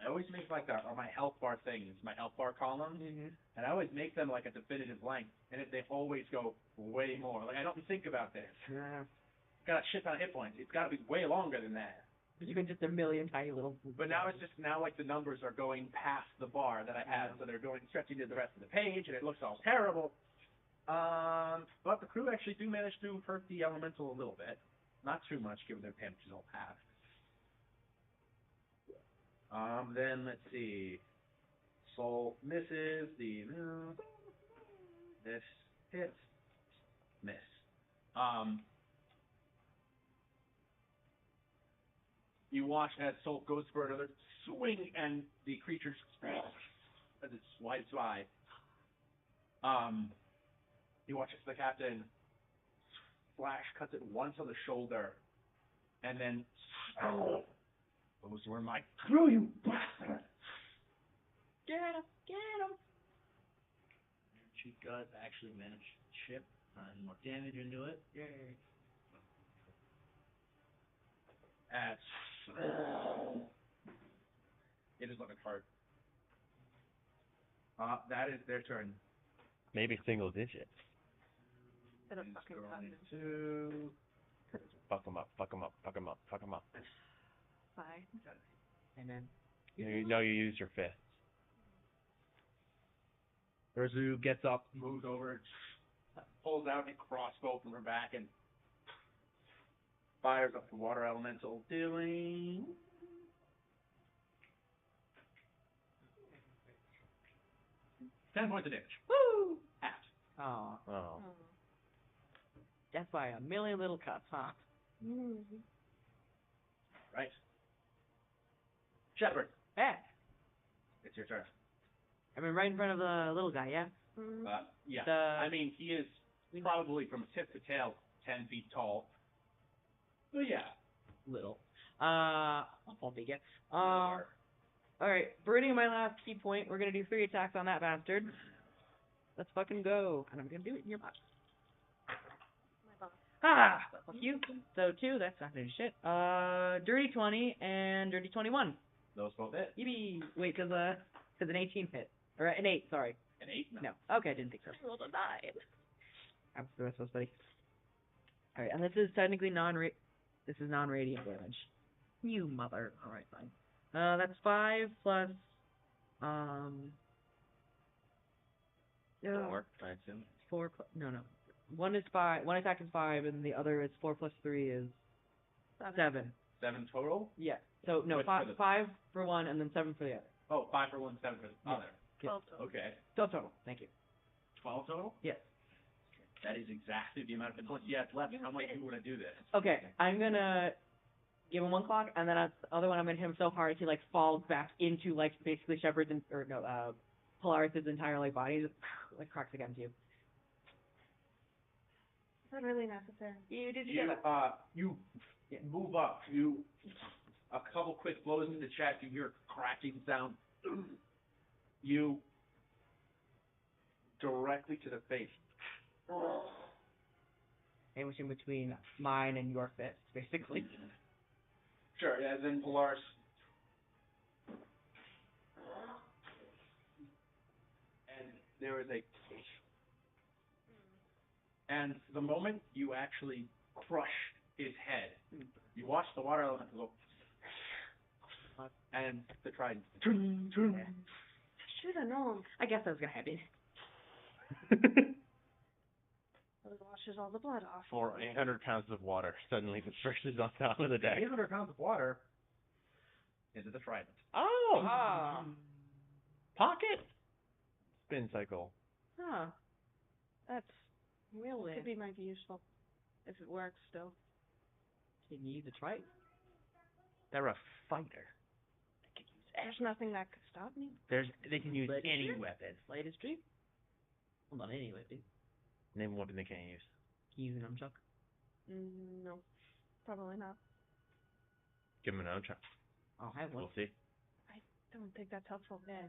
I always make like my health bar things, my health bar columns, and I always make them like a definitive length, and they always go way more. Like I don't think about this. Got a shit ton of hit points. It's got to be way longer than that. You can just a million tiny little. But now it's just like the numbers are going past the bar that I had, so they're going stretching to the rest of the page, and it looks all terrible. But the crew actually do manage to hurt the elemental a little bit. Not too much, given their damage is all half. Then let's see. Soul misses this hits, miss. You watch as Soul goes for another swing, and the creature as it swipes by. You watch as the captain flash cuts it once on the shoulder, and then those were my crew, you bastard! Get him! Get him! She does actually manage to chip and more damage into it. Yay. It is looking hard. That is their turn. Maybe single digits. It'll fucking cut. Two. Fuck 'em up, fuck 'em up, fuck 'em up, fuck 'em up. Bye. And then. You know you use your fists. Urzu gets up, moves over, pulls out a crossbow from her back, and fires up the water elemental, doing 10 points of damage. Woo! Half. Oh. Death by a million little cuts, huh? Right. Shepard, Hey! it's your turn. I mean, right in front of the little guy, yeah? Yeah. The- I mean, he is probably from tip to tail 10 feet tall. But yeah. Little. I'll be it. Alright, burning my last key point. We're gonna do 3 attacks on that bastard. Let's fucking go. And I'm gonna do it in your butt. Ah! Fuck you. So 2, that's not gonna do shit. Dirty 20 and dirty 21. Those both hit. Yippee! Wait, cause an 18 hit. Or an 8, sorry. An 8? No. Okay, I didn't think so. I rolled a 9. I'm the rest of those, buddy. Alright, and this is technically non-radiant damage. You mother. Alright, fine. That's 5 plus, 4, I assume. 4 no. One is 5, one attack is 5, and the other is 4 plus 3 is 7. 7 total? Yeah. So, no, Wait, 5 for one, and then 7 for the other. Oh, 5 for one, 7 for the other. 12 total. Okay. 12 total. Thank you. 12 total? Yes. That is exactly the amount of points you have left. How might you want to do this? Okay, I'm gonna give him 1 clock, and then the other one I'm gonna hit him so hard he like falls back into like basically Shepard's Polaris' entire like body, just like cracks against you. Is that really necessary? You did You move up. You a couple quick blows into the chest. You hear a cracking sound. You directly to the face. Sandwich in between mine and your fist, basically. Sure, yeah, then Polaris. And there is a... And the moment you actually crush his head, you watch the water element go... And the trident... Should have known. I guess that was gonna happen. It washes all the blood off. For 800 pounds of water, suddenly disperses on top of the deck. 800 pounds of water into the trident. Oh! Ah. Pocket! Spin cycle. Huh. That's really... Could be might be useful. If it works still. Can you use a trike? They're a fighter. There's nothing that could stop me. They can use any weapon. Latest tree? Well, not any weapon. Name a weapon they can't use. Can you use an nunchuck? No. Probably not. Give them an nunchuck. I'll have one. We'll see. I don't think that's helpful. Yeah.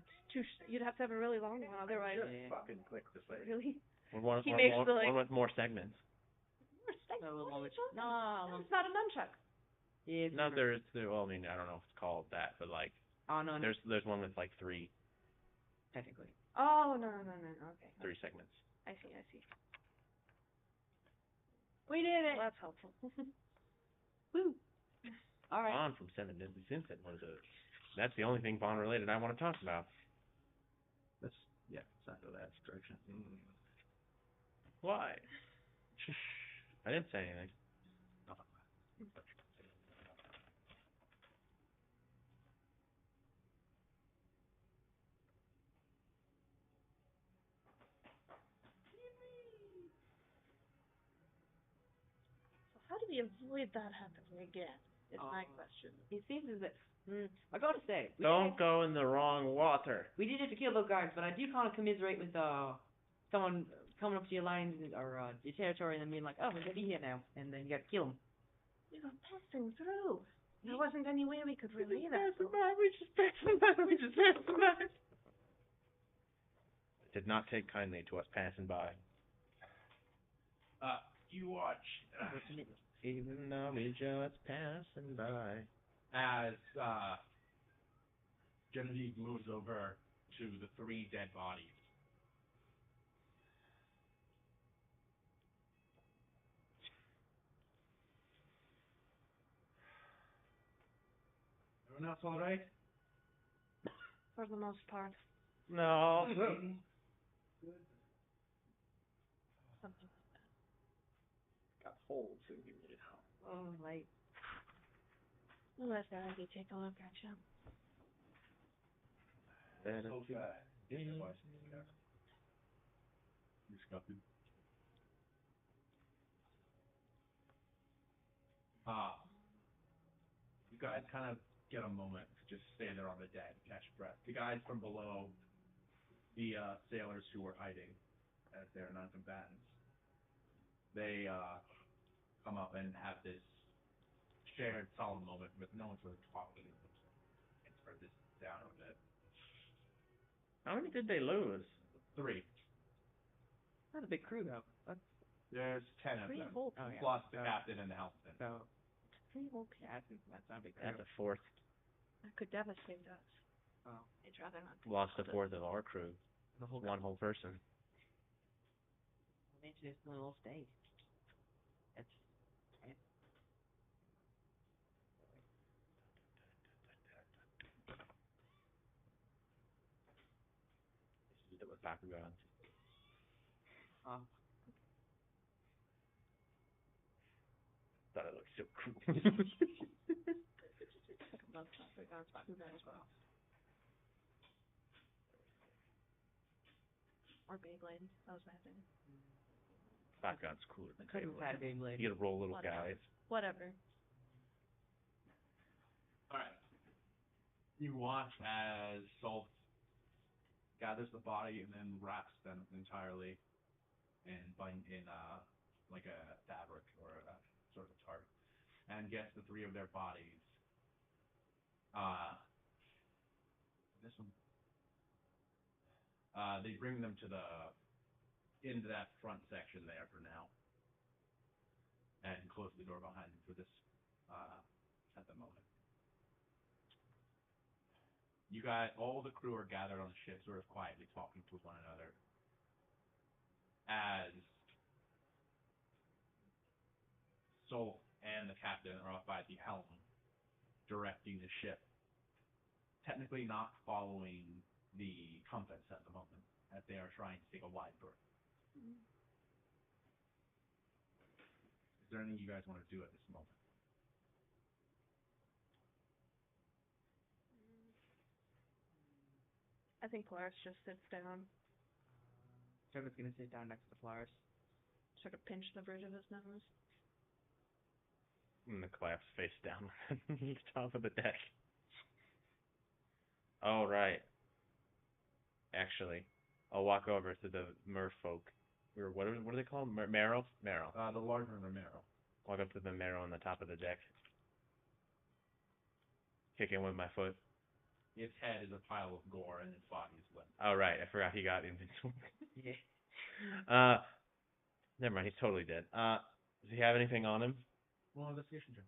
You'd have to have a really long one, otherwise. Fucking click this way. Really? One He makes the, one with more segments. No, It's not a nunchuck. If No, there is. Well, I mean, I don't know if it's called that, but like. Oh no, There's one with like three technically. Oh no. Okay. 3 segments. I see. We did it. Well, that's helpful. Woo. All right. Bond from Seven Deadly Sins that's the only thing Bond related I want to talk about. Let's not go that direction. Why? I didn't say anything. So how do we avoid that happening again? Is my question. It seems as if I gotta say, Don't go in the wrong water. we did have to kill those guards, but I do kind of commiserate with someone coming up to your lines or your territory and then being like, oh, we're gonna be here now, and then you gotta kill them. We were passing through. There wasn't any way we could relay that. We just passed by. Did not take kindly to us passing by. You watch Even though we just passing by. as Genevieve moves over to the 3 dead bodies. Everyone else all right? For the most part. No. Something like Got holes in you. that. Oh, right. Let Maggie take a look at you. You guys kind of get a moment to just stay there on the deck, catch breath. The guys from below, the sailors who were hiding as their non-combatants, they come up and have this shared solemn moment with no one sort of talking and spread this down a bit. How many did they lose? 3. Not a big crew though. There's 10 of 3 them, whole plus the captain and the helmsman. So 3 whole people. that's not a big crew. That's a fourth. That could devastate us. Oh. I'd rather not. Lost a fourth of our crew. The whole One whole person. Maybe just a little state. It's It was Bakugan. Thought it looked so cool. I love Bakugan as well. Or Beyblade. That was my thing. Bakugan's cooler than couldn't have had Beyblade. Beyblade. You get to roll little Whatever. guys. Whatever. Alright. You watch as Salt gathers the body and then wraps them entirely in like a fabric or a sort of tarp, and gets the 3 of their bodies. This one. They bring them into that front section there for now, and close the door behind them for this at the moment. You guys, all the crew are gathered on the ship, sort of quietly talking to one another, as Sol and the captain are up by the helm, directing the ship. Technically not following the compass at the moment, as they are trying to take a wide berth. Is there anything you guys want to do at this moment? I think Polaris just sits down, Trevor's gonna sit down next to Polaris. sort of pinch the bridge of his nose. And the collapse face down on the top of the deck. Oh, right. Actually, I'll walk over to the merfolk. Or what are they called? Marrow? Marrow. The larger than the marrow. Walk up to the marrow on the top of the deck. Kick him with my foot. Its head is a pile of gore and its body is limp. Oh, right. I forgot he got invincible. Yeah. Never mind. He's totally dead. Does he have anything on him? Well, investigation check.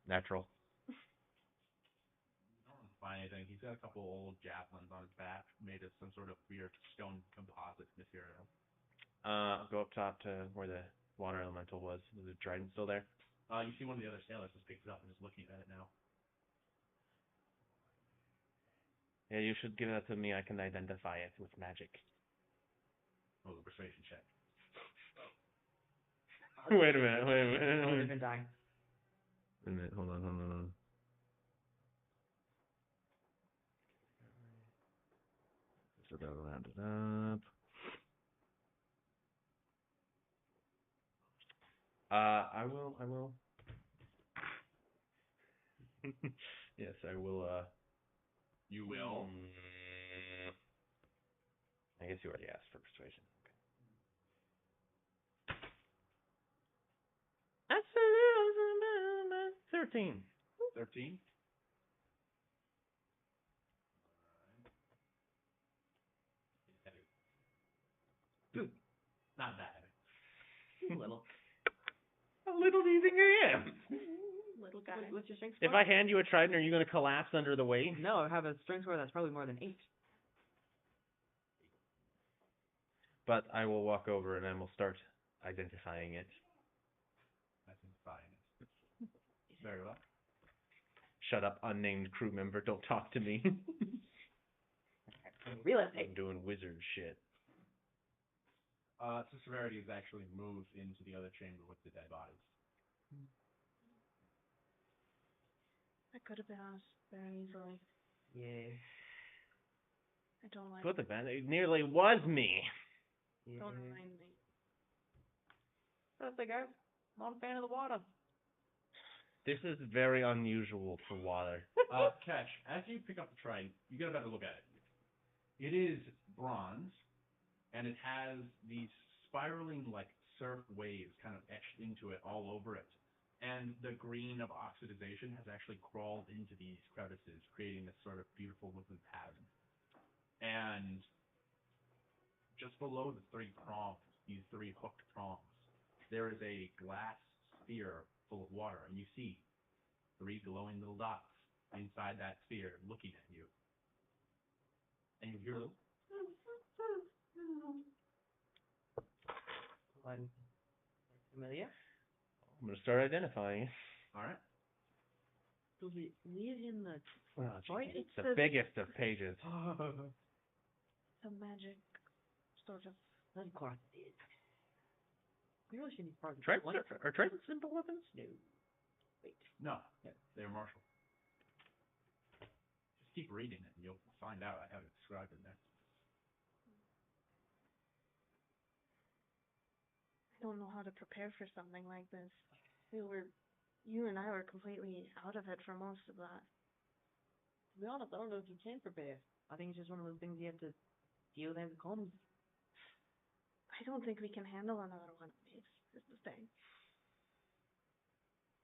Natural. I don't find anything. He's got a couple old javelins on his back, made of some sort of weird stone composite material. Go up top to where the water elemental was. Is the trident still there? You see one of the other sailors just picks it up and is looking at it now. Yeah, you should give that to me. I can identify it with magic. Oh, the persuasion check. Wait a minute. Roll a different die. Wait a minute. Hold on. So that'll round it up. I will. Yes, I will. You will. I guess you already asked for persuasion. Okay. That's 13. 13? Good. Not that heavy. A little. How little do you think I am? Little guy. What's your strength If score? I hand you a trident, are you going to collapse under the weight? No, I have a strength score that's probably more than 8. But I will walk over and I will start identifying it. Identifying it. Very well. Shut up, unnamed crew member. Don't talk to me. Real estate. I'm doing wizard shit. So Severity has actually moved into the other chamber with the dead bodies. That could have been us very easily. Yeah. I don't like Could have been. It nearly was me. Don't remind me. That's the guy. Not a fan of the water. This is very unusual for water. Catch, as you pick up the trident, you get a better look at it. It is bronze, and it has these spiraling, like, surf waves kind of etched into it all over it. And the green of oxidization has actually crawled into these crevices, creating this sort of beautiful looking pattern. And just below the 3 prongs, these 3 hooked prongs, there is a glass sphere full of water, and you see 3 glowing little dots inside that sphere looking at you. And you hear them. One. Familiar? I'm going to start identifying. Alright. Does it live in the... Oh, Right? it's the biggest of pages. It's a magic sort of. Of course it is. We really shouldn't be part of the Tridents are tridents simple weapons? No. Wait. No, they're martial. Just keep reading it and you'll find out. I have it described in there. I don't know how to prepare for something like this. You and I were completely out of it for most of that. To be honest, I don't know if you can prepare. I think it's just one of those things you have to deal with as it comes. I don't think we can handle another one of these, is the thing.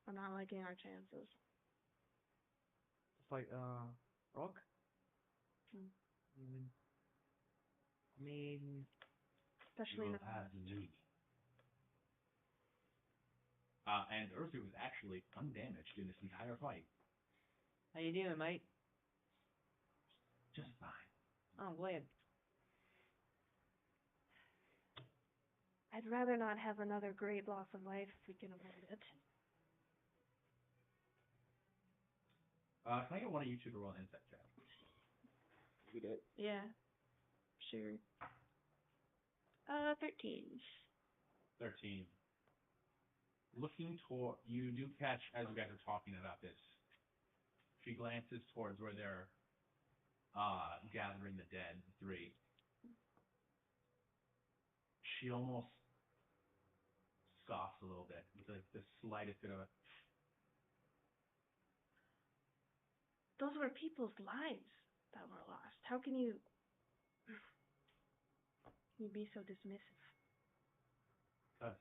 I'm not liking our chances. Fight, Rock? Hmm. I mean... Especially you will have me. And Ursu was actually undamaged in this entire fight. How you doing, mate? Just fine. Oh, I'm glad. I'd rather not have another great loss of life if we can avoid it. Can I get one of you two to roll an insight check? You do it. Yeah. Sure. 13. 13. Looking toward, you do catch, as you guys are talking about this, she glances towards where they're gathering the dead, the 3. She almost scoffs a little bit, with the slightest bit of a... Those were people's lives that were lost. How can you be so dismissive? Because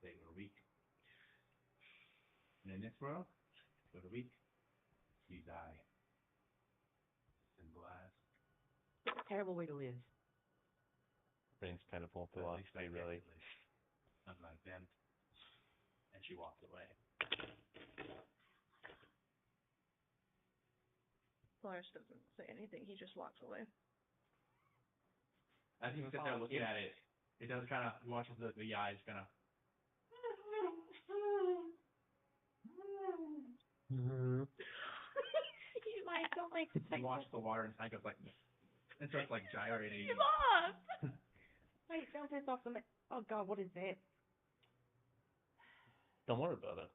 they were weak. And in this world, for the weak, you die. Simple as. Terrible way to live. Brain's kind of full philosophy, really. Unlike them. And she walked away. Polaris doesn't say anything. He just walks away. As you sit there looking at it, it does kind of, you watch the eyes kind of. You watch the water inside goes like, and starts like gyrating. Lost! Wait, don't piss off the Oh god, what is that? Don't worry about it.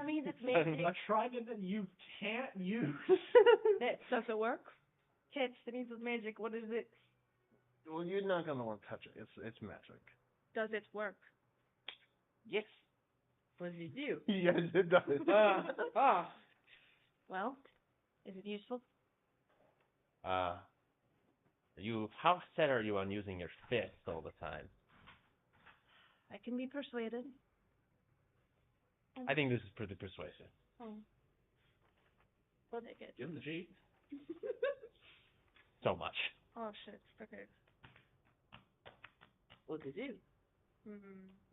I mean, it's magic. A trident that you can't use. Does it work? Catch, that means it's magic. What is it? Well, you're not gonna want to touch it. It's magic. Does it work? Yes. What does it do? Yes, it does. Well, is it useful? How set are you on using your fists all the time? I can be persuaded. I think this is pretty persuasive. Oh. We'll take it. Give him the G. So much. Oh shit. Okay. What does it do?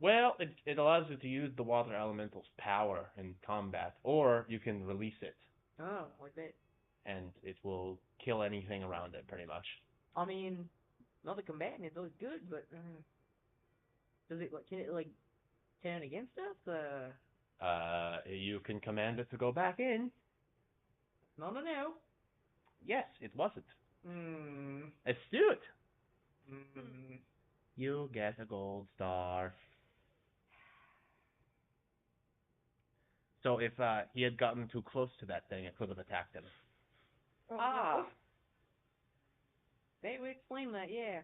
Well, it allows you to use the water elemental's power in combat, or you can release it, Oh, like that. and it will kill anything around it, pretty much. I mean, not the combatant is always good, but does it like can it like turn against us? You can command it to go back in. No. Yes, it wasn't. Hmm. Let's do it. Mm. You get a gold star. So if he had gotten too close to that thing, it could have attacked him. Oh, Ah. They would explain that, yeah.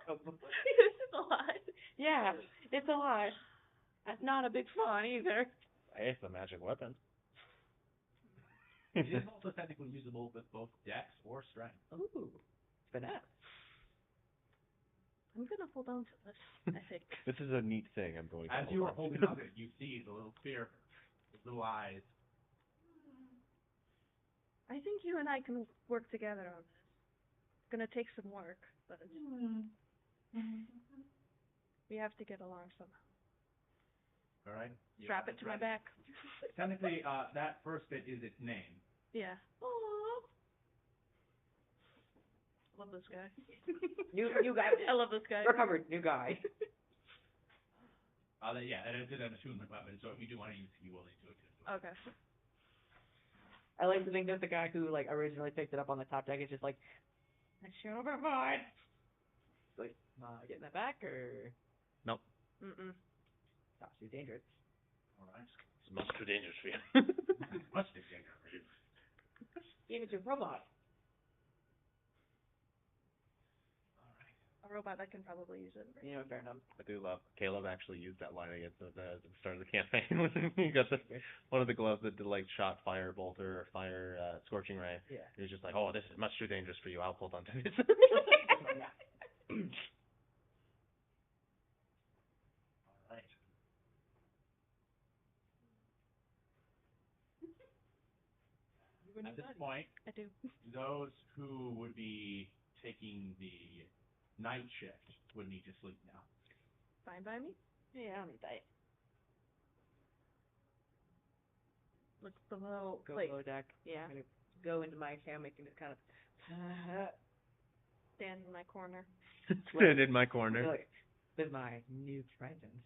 This is a lot. Yeah, it's a lot. That's not a big fun either. Hey, it's a magic weapon. It is also technically usable with both dex or strength. Ooh, finesse. I'm gonna hold on to this, I think. This is a neat thing I'm going to As hold you are on to. holding on to it, you see the little sphere, the little eyes. I think you and I can work together on this. It's gonna take some work, but we have to get along somehow. All right. Strap it to my back. Technically, that first bit is its name. Yeah. Aww. Love this guy. New guy. I love this guy. Recovered. New guy. Yeah, it is an attunement weapon, so if you do want to use it, you will need to attune to it. Okay. I like to think that the guy who like originally picked it up on the top deck is just like, I should have been mine. Like, getting that back or? Nope. That's too dangerous. All right. It's much too dangerous for you. Much too dangerous for you. Give it to a robot. A robot that can probably use it. You know, fair enough. I do love Caleb actually used that line against us at the start of the campaign. He got one of the gloves that did like shot fire bolter or fire scorching ray. Yeah. He was just like, oh, this is much too dangerous for you. I'll hold on to this. All right. At this point, I do. those who would be taking the night shift would need to sleep now. Fine by me. Yeah, I don't need that. Look below. Go like, below deck. Yeah. I'm gonna go into my hammock and just kind of stand in my corner. Stand in my corner. like, with my new presence.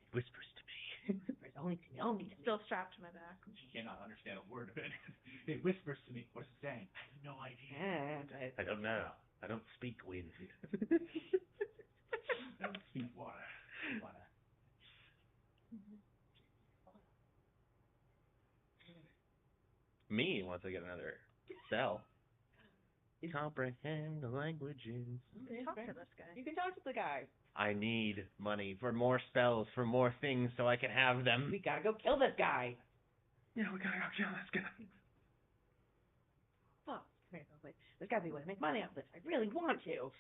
It whispers to me. Only to me. Only to me. Still strapped to my back. She cannot understand a word of it. It whispers to me. What is it saying? I have no idea. I don't know. I don't speak wind. I don't speak water. Me, once I get another cell. Comprehend the languages. Talk to this guy. You can talk to the guy. I need money for more spells, for more things, so I can have them. We gotta go kill this guy. Yeah, we gotta go kill this guy. Fuck. There's gotta be a way to make money off this. I really want to.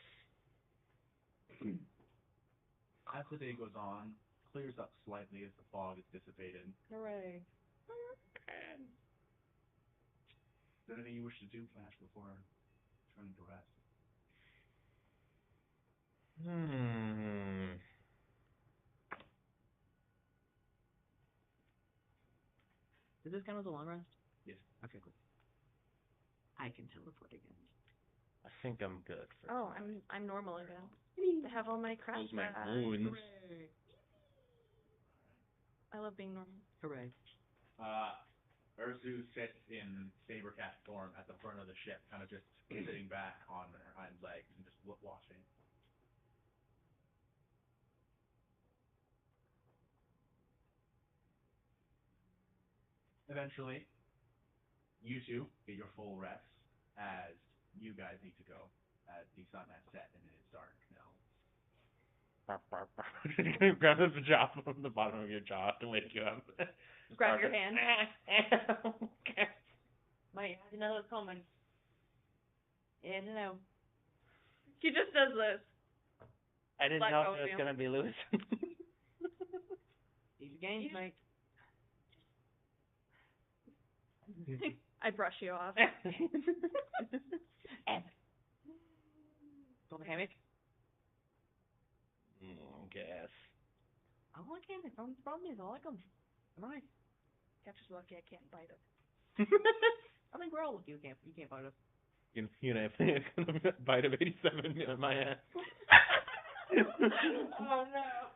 As the day goes on, clears up slightly as the fog is dissipated. Hooray. Is there anything you wish to do, Flash, before turning to rest? Does this count as a long rest? Yes. Okay, cool. I can teleport again. I think I'm good. Oh, I'm normal again. I have all my crap Close my back. wounds. Hooray. I love being normal. Hooray. Ursu sits in saber cat form at the front of the ship, kind of just sitting back on her hind legs and just watching. Eventually, you two get your full rest as you guys need to go, as the sun has set and it is dark now. Grab the jaw from the bottom of your jaw to wake you up. Grab your hand. Mate, I didn't know that was coming. Yeah, I don't know. He just does this. I didn't Let know go if of it was you. gonna be loose. Easy games, mate. I brush you off. Got the hammock? Guess. I like hammocks. The problem is I like them. Nice. Catcher's lucky I can't bite it. I think we're all lucky you can't bite us. You know, bite of 87 in my ass. Oh no.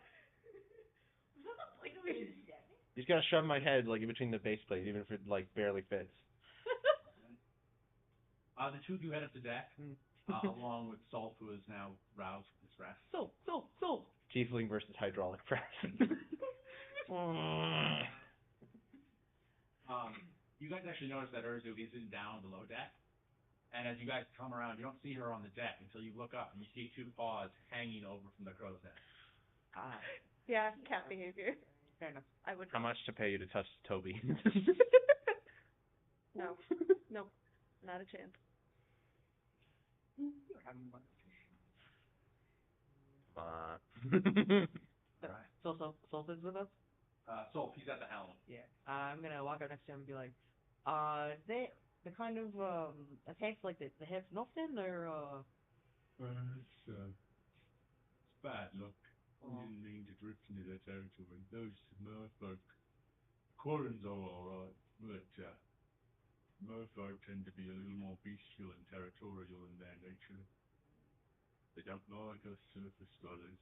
You just gotta shove my head like in between the base plate, even if it like barely fits. The two of you head up to deck, along with Salt, who is now roused from his rest. Salt. Tiefling versus hydraulic press. You guys actually notice that Urzu isn't down below deck, and as you guys come around, you don't see her on the deck until you look up and you see two paws hanging over from the crow's nest. Yeah, cat behavior. Fair enough. I would. How much to pay you to touch Toby? No. Nope. Not a chance. Come on. Salt is with us? Salt, he's at the helm. Yeah. I'm gonna walk up next to him and be like, they the kind of attacks like the have nothing or It's bad luck. I didn't mean to drift into their territory. Those merfolk, Quarrens are alright, but merfolk tend to be a little more bestial and territorial in their nature. They don't like us surface dwellers.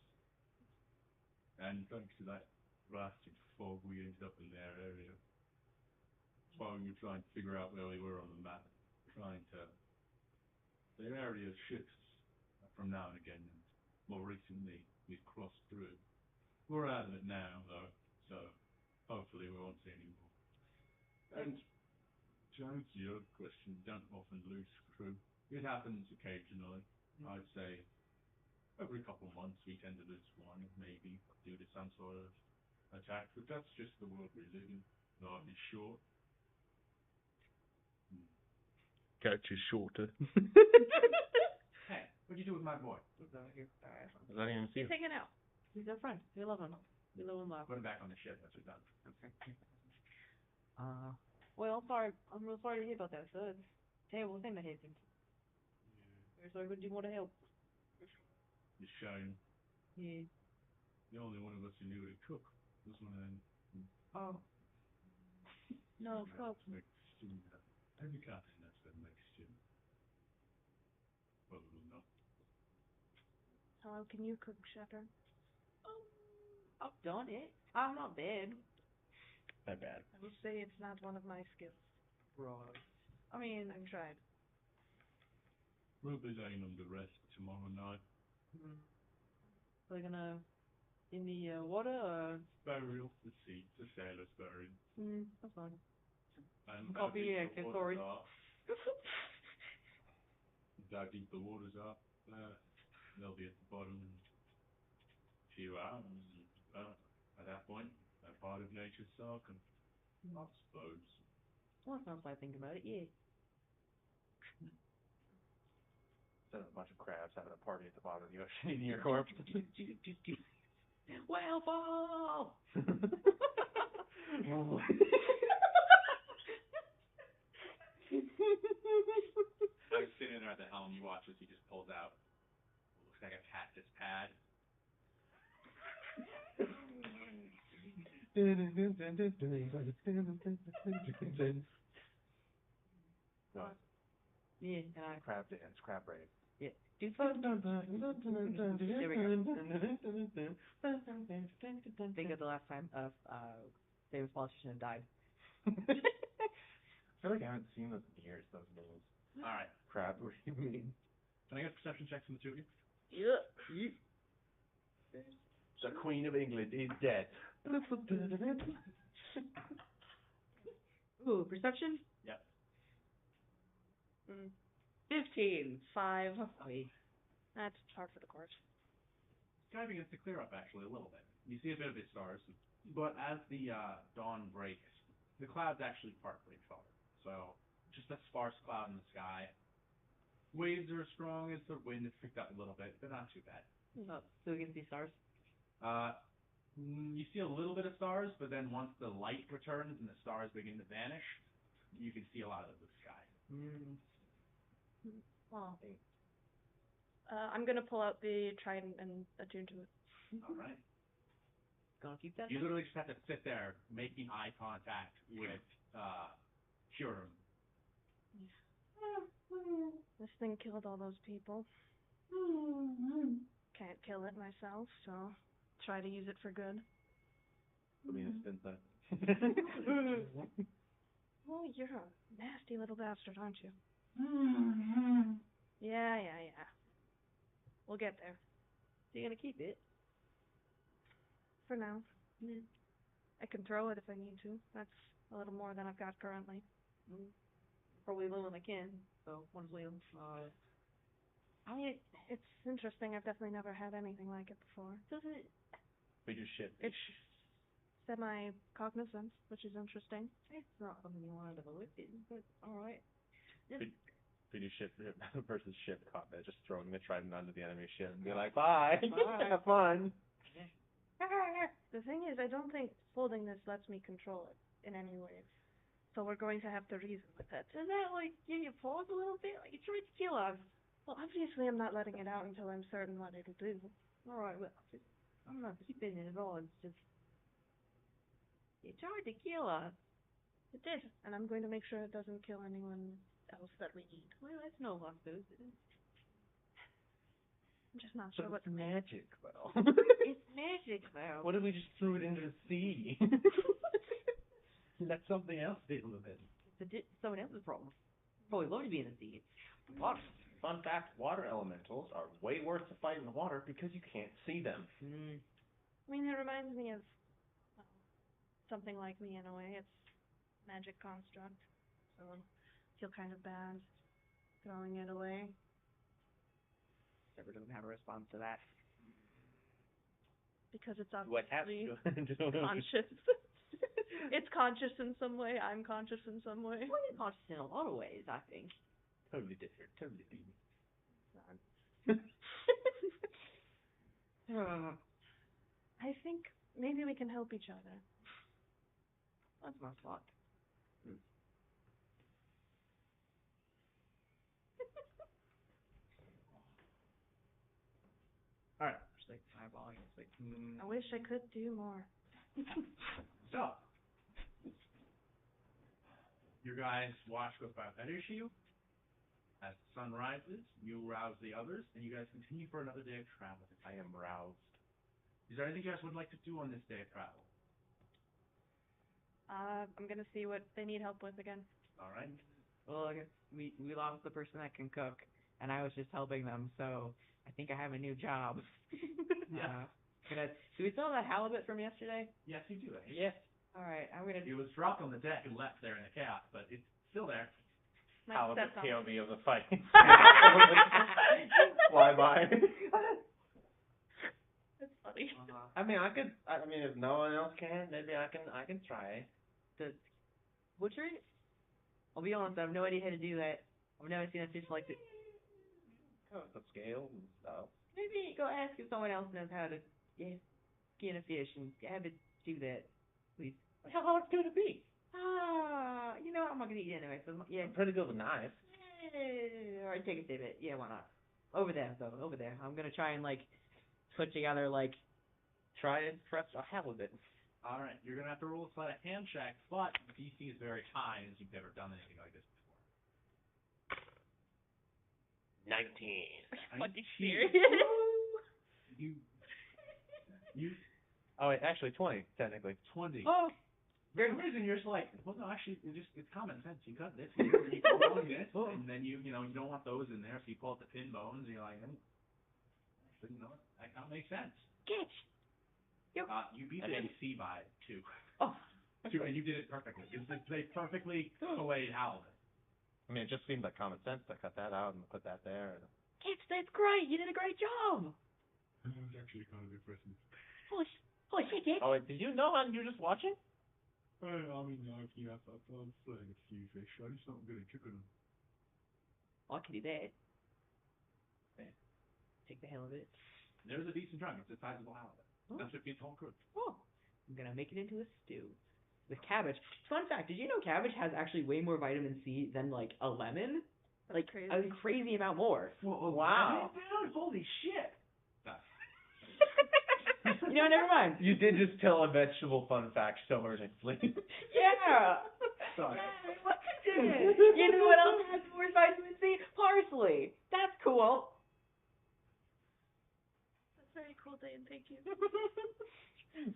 And thanks to that blasted fog, we ended up in their area. That's why we were trying to figure out where we were on the map. Their area shifts from now and again, and more recently we've crossed through. We're out of it now, though, so hopefully we won't see any more. And to answer your question, don't often lose crew. It happens occasionally. I'd say every couple of months we tend to lose one, maybe due to some sort of attack, but that's just the world we live in. Life is short. Catch is shorter. Hey, what'd you do with my boy? he's over here. Alright. I didn't even see He's hanging out. He's our friend. We love him. We love him. Put him back on the ship, that's what done. Okay. Well, sorry. I'm real sorry to hear about that, sir. It's a terrible thing that happened. Very sorry, but do you want to help? It's a shame. Yeah. The only one of us who knew how to cook was one of them. Oh. No, fuck. Make stew. Every captain that's that makes stew. Probably not. How can you cook, Shepard? I've done it. I'm not bad. That bad. I will say it's not one of my skills. Right. I mean, I've tried. We'll be laying them to rest tomorrow night. We're gonna in the water or Burial, the sea, the sailor's buried. that's fine. And How deep deep the the sorry. waters are, how deep the waters are, they'll be at the bottom in a few hours. At that point, they're part of nature's cycle, I suppose. Well, that sounds like thinking about it, yeah. Instead of a bunch of crabs having a party at the bottom of the ocean eating your corpse. Whale ball! I was sitting there at the helm, you watch as he just pulls out what looks like a cactus pad. No, Yeah, and I crab dance, crab rave. yeah. Do fun. There we go. Think of the last time famous politician had died. I feel like I haven't seen those in years, those moves. Alright. Crab rave. Can I get perception checks from the two of you? Yeah. The Queen of England is dead. Ooh, perception? Yep. 15. 5. Oy. That's par for the course. Sky begins to clear up actually a little bit. You see a bit of its stars, but as the dawn breaks, the clouds actually part pretty far. So just a sparse cloud in the sky. Waves are as strong as the wind. It's picked up a little bit, but not too bad. Oh, so we can see stars? You see a little bit of stars, but then once the light returns and the stars begin to vanish, you can see a lot of the sky. Well, I'm gonna pull out the trident and attune to it. All right. Gonna keep that? You literally just have to sit there making eye contact with Huron. This thing killed all those people. Can't kill it myself, so try to use it for good. I mean, it's been that. Oh, you're a nasty little bastard, aren't you? Yeah. We'll get there. So you're gonna keep it? For now. I can throw it if I need to. That's a little more than I've got currently. Probably low when I can, so one's Liam. I mean, it's interesting. I've definitely never had anything like it before. Does it? But you should. It's semi-cognizant, which is interesting. It's not something you wanted to live in, but alright. Video ship versus ship combat, just throwing the trident onto the enemy ship and be like, bye. Have fun. The thing is, I don't think holding this lets me control it in any way. So we're going to have to reason with it. Does that, like, give you pause a little bit? Like, it tried to kill us. Well, obviously I'm not letting it out until I'm certain what it'll do. Alright, well, I'm not keeping it at all. It's just... It tried to kill us. It did, and I'm going to make sure it doesn't kill anyone else that we need. Well, that's no luck, though. I'm just not sure what... It's magic, though. It's magic, though. What if we just threw it into the sea? Let something else deal with it. It's someone else's problem. Probably love to be in the sea. Water. Fun fact, water elementals are way worse to fight in the water because you can't see them. I mean, it reminds me of something like me in a way. It's magic construct. So I feel kind of bad throwing it away. Never doesn't have a response to that. Because it's What obviously happened? conscious. It's conscious in some way. I'm conscious in some way. Well, it's conscious in a lot of ways, I think. Totally different. Totally different. I think maybe we can help each other. That's my thought. Alright. Just like eyeballing. It's like, I wish I could do more. So, your guys' watch goes by without issue. As the sun rises, you rouse the others, and you guys continue for another day of travel. I am roused. Is there anything you guys would like to do on this day of travel? I'm gonna see what they need help with again. Alright. well, I guess we lost the person that can cook, and I was just helping them, so I think I have a new job. Yeah. Do we still have that halibut from yesterday? Yes, you do. Yes. Alright, I'm gonna... It was dropped on the deck and left there in the chaos, but it's still there. Halibut Stepped on POV of the fight. Fly by. That's funny. I mean, if no one else can, maybe I can try. The butchery? I'll be honest, I have no idea how to do that. I've never seen a fish like this. Oh, the scales and stuff. Maybe go ask if someone else knows how to skin a fish and have it do that, please. How hard could it be? You know what? I'm not gonna eat it anyway. So yeah. I'm pretty good with knives. Alright, take a snippet. Yeah, why not? Over there, though. Over there. I'm gonna try and put together Try and press a halibut. All right, you're gonna have to roll a sleight of hand check, but the DC is very high as you've never done anything like this before. 19. Fucking serious? You Oh wait, actually 20 technically. 20. Oh. For some reason you're just like, well, no, actually, it's common sense. You cut this, you go along this, and then you don't want those in there, so you pull out the pin bones, and you're like, you know what? That kind of makes sense. Get. You beat the AC by 2. Oh. 2, and you did it perfectly. They perfectly filleted halibut. I mean, it just seemed like common sense to cut that out and put that there. Kids, that's great. You did a great job. It was actually kind of impressive. Holy shit, Dick. Oh wait, did you know you were just watching? I mean, I've flaying a few fish. I'm just not good at cooking them. I can do that. Take the hell of it. There's a decent chunk. It's a sizable halibut. Oh. That's 15 whole cooked. Oh. I'm gonna make it into a stew. With cabbage. Fun fact, did you know cabbage has actually way more vitamin C than like a lemon? Like Crazy. a crazy amount more. Wow. Dude, holy shit. You know, never mind. You did just tell a vegetable fun fact so earnestly. Yeah. Sorry. What you did? You know what else has more vitamin C? Parsley. That's cool. That's very cool, Dane. Thank you.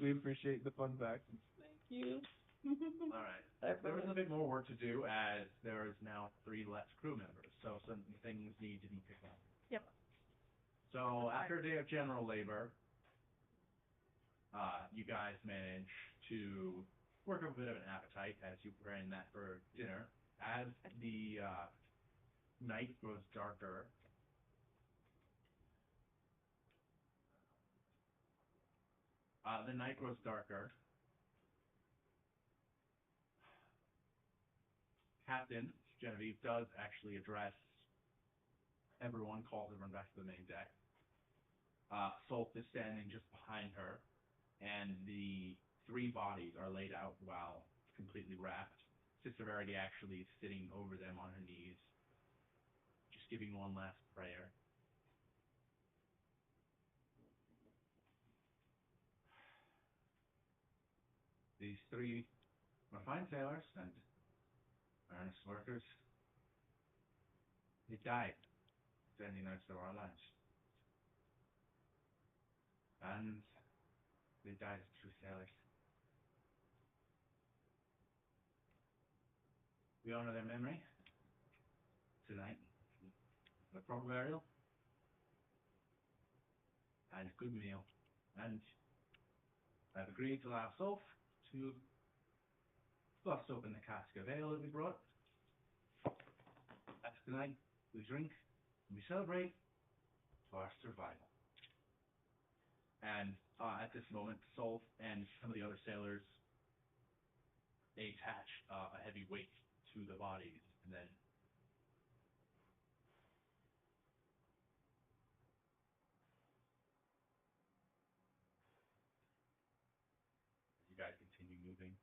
We appreciate the fun facts. Thank you. All right. There was a bit more work to do as there is now 3 less crew members, so some things need to be picked up. Yep. So after a day of general labor, you guys manage to work up a bit of an appetite as you prepare that for dinner. As the night grows darker, Captain Genevieve does actually address everyone, calls everyone back to the main deck. Salt is standing just behind her, and the 3 bodies are laid out while completely wrapped. Sister Verity actually sitting over them on her knees, just giving one last prayer. These 3 were fine sailors and earnest workers. They died defending the rest of our lives. And they died as true sailors. We honor their memory tonight with a proper burial and a good meal. And I've agreed to allow Soph to bust open the cask of ale that we brought. After tonight, we drink and we celebrate our survival. And at this moment, Soph and some of the other sailors, they attach a heavy weight to the bodies, and then you guys continue moving.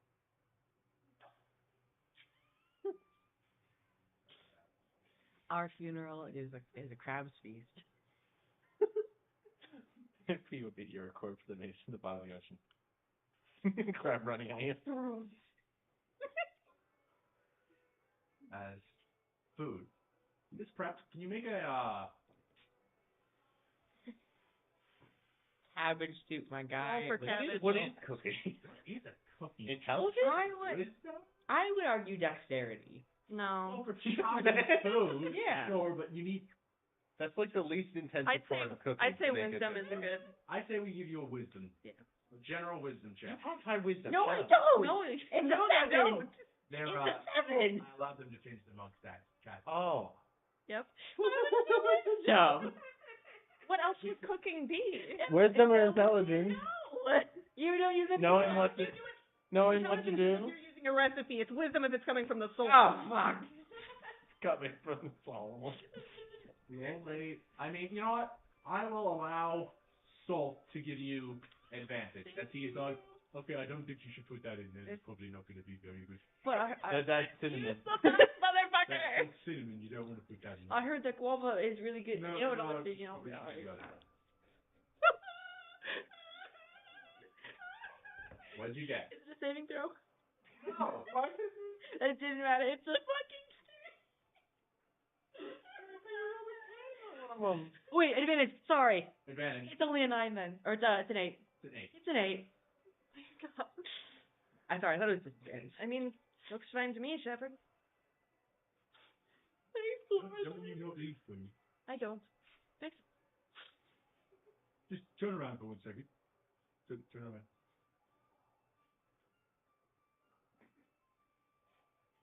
Our funeral is a crab's feast. He would be your corpse that makes to the bottom of the ocean. Crab running at you. As food. This perhaps, can you make a Cabbage soup, my guy. All for cabbage. What is cooking? He's a cooking. Intelligence? I would argue dexterity. No. Oh, for chopping food. Yeah. Sure, but you need. That's like the least intensive part of cooking. I'd say to make wisdom it is a good. I say we give you a wisdom. Yeah. A general wisdom You check. have high wisdom. No, I Shut up. don't. No, It's no, a I don't. 7. They're It's a 7. I allowed them to change the monk stats. Oh. Yep. Wisdom. What else would cooking be? Wisdom or intelligence? You don't use it. Knowing what to do. You're using a recipe. It's wisdom if it's coming from the soul. Oh fuck. Coming from the soul. The old lady. I mean, you know what? I will allow Salt to give you advantage. As he is like, Okay, I don't think you should put that in there. It's probably not going to be very good. But That's cinnamon. Motherfucker. That's cinnamon. You don't want to put that in there. I heard that guava is really good. No, you know what? no, You know. What did you get? Is it a saving throw? No. It didn't matter. It's a fucking. Wait, advantage. Sorry. Advantage. It's only a 9 then, or it's an 8. It's an 8. It's an 8. I'm sorry. I thought it was just advantage. I mean, looks fine to me, Shepard. Don't you not eat food? I don't. Thanks. Just turn around for 1 second. Turn around.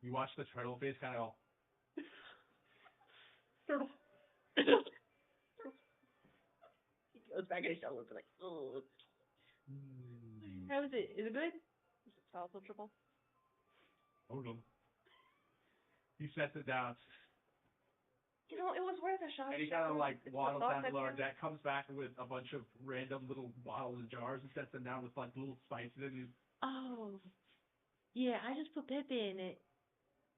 You watch the turtle face kind of go. Turtle. He goes back in his shell and is like, ugh. How is it? Is it good? Is it salvageable? Hold on. He sets it down. You know, it was worth a shot. And he kind of like It's the waddles thought down to that lower counts. deck, comes back with a bunch of random little bottles and jars and sets them down with like little spices in it. Oh. Yeah, I just put pepper in it.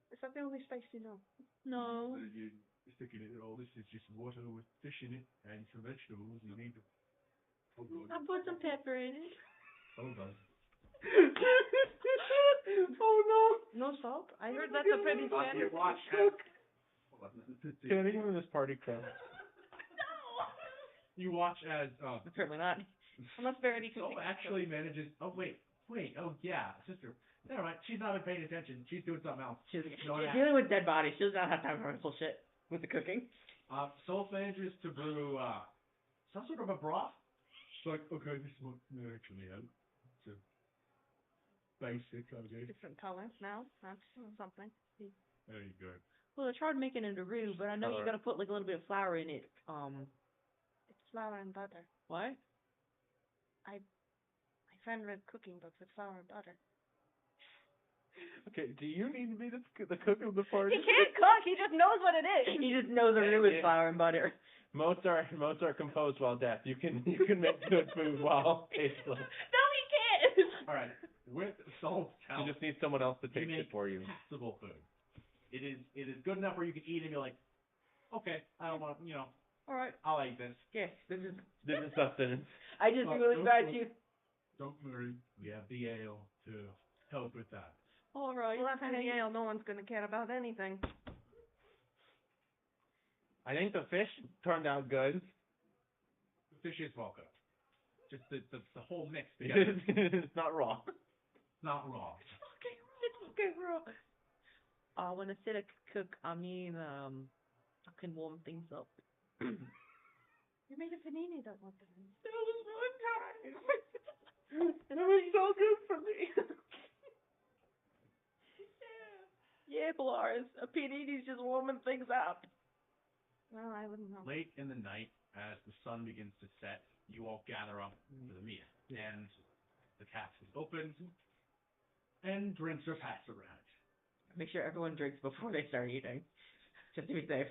Is that the only spice you know? No. You're sticking it in all this is just water with fish in it and some vegetables. You need to. Hold on. I put some pepper in it. Hold on. Oh no! No salt? I heard that's a pretty standard. Watch. Can I give him this party crap? You watch as Apparently not. Unless Verity can Soul fix it. actually manages. Oh wait. Oh yeah, sister. Never mind. She's not been paying attention. She's doing something else. She's Don't ask. dealing with dead bodies. She does not have time for her bullshit with the cooking. Soul manages to brew some sort of a broth. It's like, okay, this is what we actually have. It's a basic, I guess. Different color now. That's something. There you go. Well, I tried making it a roux, but I know you gotta put like a little bit of flour in it. It's flour and butter. What? My friend read cooking books with flour and butter. Okay, do you need to be the cook of the party? He can't cook. He just knows what it is. He just knows a roux is flour and butter. Mozart composed while deaf. You can make good food while tasteless. No, he can't. All right. With Soul's help, You just need someone else to you taste make it for you. passable food. It is good enough where you can eat and be like, okay, I don't want All right. I'll eat this. Yes, this is. This is sustenance. I just really bad too. Don't worry, we have the ale to help with that. All right. Well, after the ale, no one's gonna care about anything. I think the fish turned out good. The fish is well cooked. Just the whole mix together. It's not raw. Not raw. Okay, bro. When I said I could cook, I mean, I can warm things up. You made a panini that one time. That was one time. It was so good for me. Yeah, Polaris. A panini's just warming things up. Well, I wouldn't know. Late in the night, as the sun begins to set, you all gather up for the meal, and the cask is opened, and drinks are passed around. Make sure everyone drinks before they start eating, just to be safe.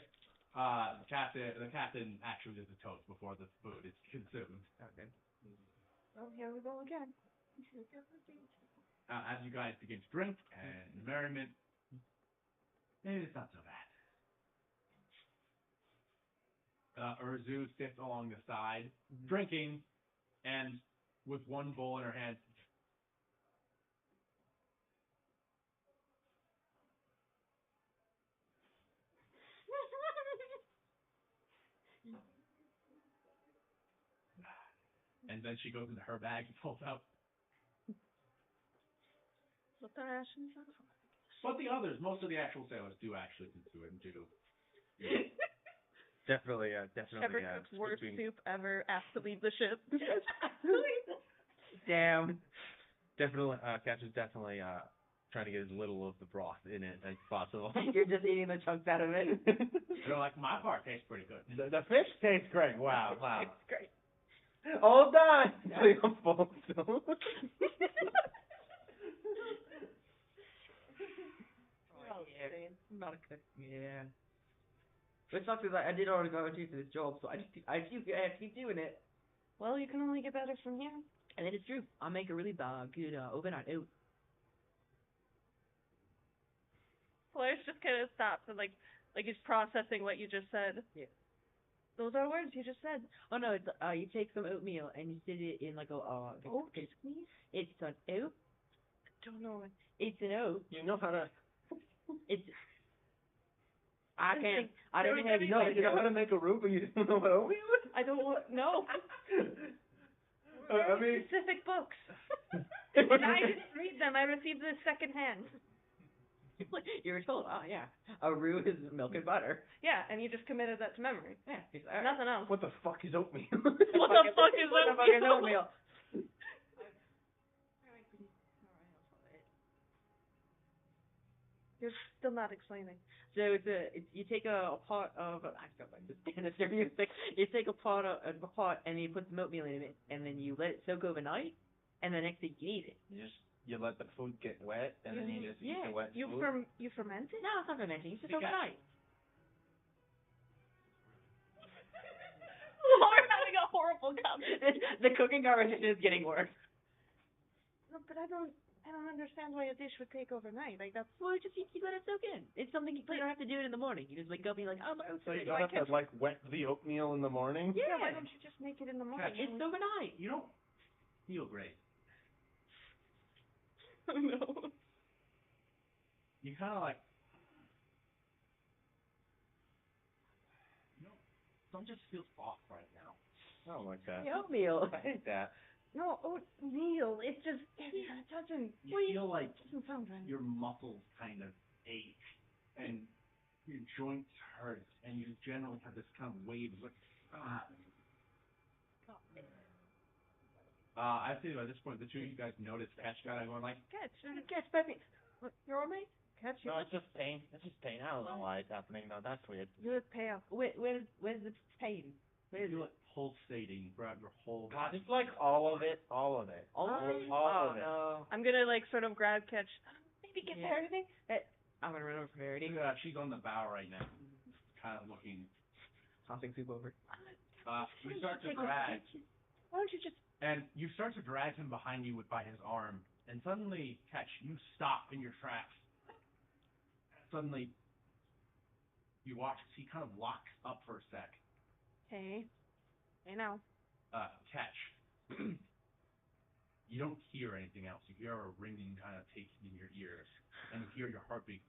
The captain actually does the toast before the food is consumed. Okay. Well, here we go again. As you guys begin to drink and merriment, it's not so bad. Urzu sits along the side, drinking, and with one bowl in her hand. And then she goes into her bag and pulls out. What the rations are? But the others, most of the actual sailors do actually consume it and do. Definitely, Trevor cooks worst soup ever. Asked to leave the ship. Damn. Definitely, Catch is definitely trying to get as little of the broth in it as possible. You're just eating the chunks out of it. They're like, my part tastes pretty good. The fish tastes great. Wow. It's great. All done. I'm full still. Not a cook. Yeah. But it sucks is I did already go into for this job, so I have to keep doing it. Well, you can only get better from here. And it is true. I'll make a really good overnight oat. Polaris just kind of stops and like he's processing what you just said. Yeah. Those are words you just said. Oh no, it's, you take some oatmeal and you sit it in like a Oat? it's an oat. Don't know it. It's an oat. You know how to. It's. I can't. I There don't was have any, no. like, you know how to make a roux, but you don't know what oatmeal is? I don't want. No. I mean, Specific books. I didn't read them. I received this secondhand. You were told, oh yeah, a roux is milk and butter. Yeah, and you just committed that to memory. Yeah, Nothing else. what the fuck is oatmeal? What the fuck is What the fuck is oatmeal? You're still not explaining. So you take a pot of I don't like this Danish music. You take a pot and you put some oatmeal in it, and then you let it soak overnight, and the next thing you eat it. You let the food get wet, and then you just eat the wet You food. you ferment it? No, it's not fermenting. It's just overnight. We're having a horrible conversation. The cooking conversation is getting worse. No, but I don't understand why a dish would take overnight. Like that's Well, just you let it soak in. It's something you don't have to do it in the morning. You just wake up and you're like, oh my oats. So you don't have to like wet the oatmeal in the morning. yeah. Why don't you just make it in the morning? It's overnight. You don't feel great. Oh no. You kind of like. Something just feels off right now. I don't like that. The oatmeal. I hate that. No, oatmeal. It doesn't. You feel like Doesn't sound right. your muscles kind of ache, and your joints hurt, and you generally have this kind of wave of I think at this point, the two of you guys notice Catch got going like, Catch, baby. You're all right? Catch, you. No, it's just pain. It's just pain. I don't know why it's happening though. That's weird. You look pale. Where's the pain? you feel it pulsating throughout your whole God, body. it's like all of it. All of it. All of it. no. I'm gonna like sort of grab Catch. Maybe get Yeah. Verity. I'm gonna run over for Verity. She's on the bow right now, kind of looking. Tossing soup over. You start to drag, Why don't you just? and you start to drag him behind you by his arm, and suddenly, Catch, you stop in your tracks. Suddenly, you watch as he kind of locks up for a sec. Hey now. Catch. You don't hear anything else. You hear a ringing kind of taking in your ears, and you hear your heartbeat.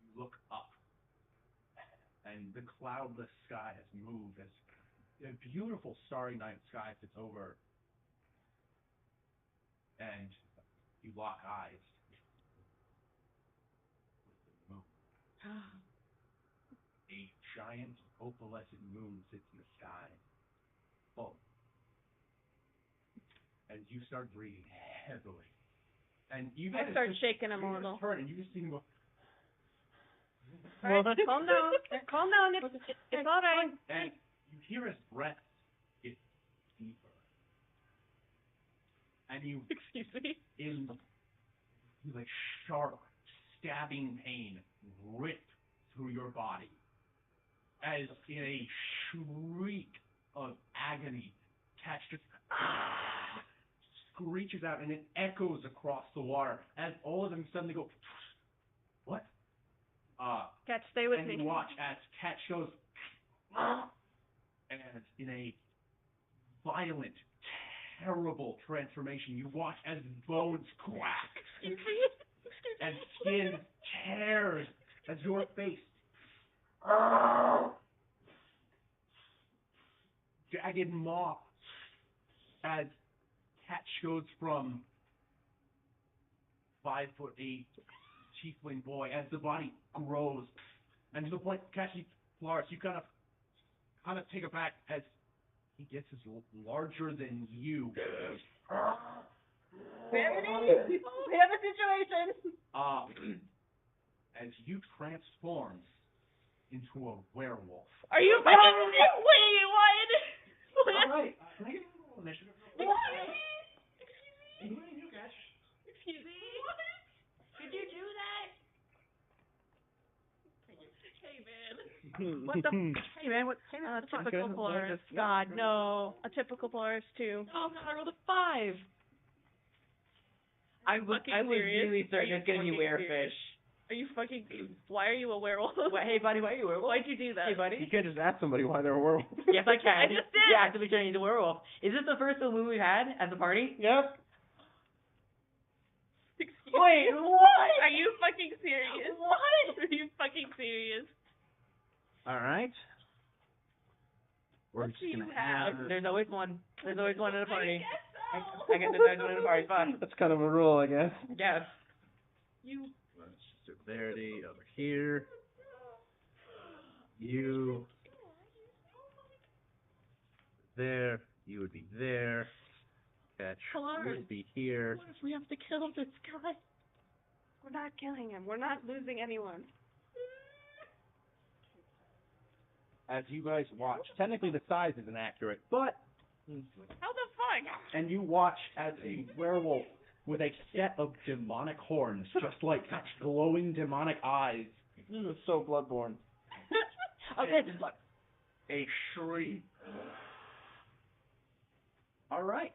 You look up, and the cloudless sky has moved as a beautiful starry night sky sits over, and you lock eyes with the moon. A giant opalescent moon sits in the sky, full. And you start breathing heavily. And you guys I start just, shaking him a you little. just turn and you just see him go, All right, calm down. Calm down. It's all right. and you hear his breath get deeper. And you, Excuse me. in like sharp, stabbing pain, rip through your body. As in a shriek of agony, Catch just screeches out, and it echoes across the water as all of them suddenly go, what? Catch, stay with and me. you watch as Catch goes, and in a violent, terrible transformation, you watch as bones crack and skin tears as your face jagged moth as Catch goes from 5'8" tiefling boy as the body grows, and to the point, Catch, Lars, you kind of take it back as he gets larger than you. Verity, we have a situation. As you transform into a werewolf. Are you fucking? Wait, what? Alright, can I get a little initiative? Excuse me. What? Did you do that? Hey man. What the? Hey man, what? Typical Polaris. God, no. A typical Polaris too. Oh God, I rolled a 5. I was serious? really certain it's gonna be Are you werefish. Are you fucking? Why are you a werewolf? Wait, hey buddy, why are you a werewolf? Why'd you do that? Hey buddy. You can't just ask somebody why they're a werewolf. Yes, I can. I just did. Yeah, actively turning into a werewolf. Is this the first full moon we've had at the party? Yep. Wait, what? Are you fucking serious? What? Are you fucking serious? All right. We're What just do you gonna have? There's always one. There's always one at a party. I guess there's always one at a party. Fine. That's kind of a rule, I guess. Yes. You. Severity over here. You. There. You would be there. Catch would be here. What if we have to kill this guy? We're not killing him. We're not losing anyone. As you guys watch, technically the size isn't accurate, but How the fuck? and you watch as a werewolf with a set of demonic horns, just like glowing demonic eyes. This is so Bloodborne. Okay, just like A shriek. All right.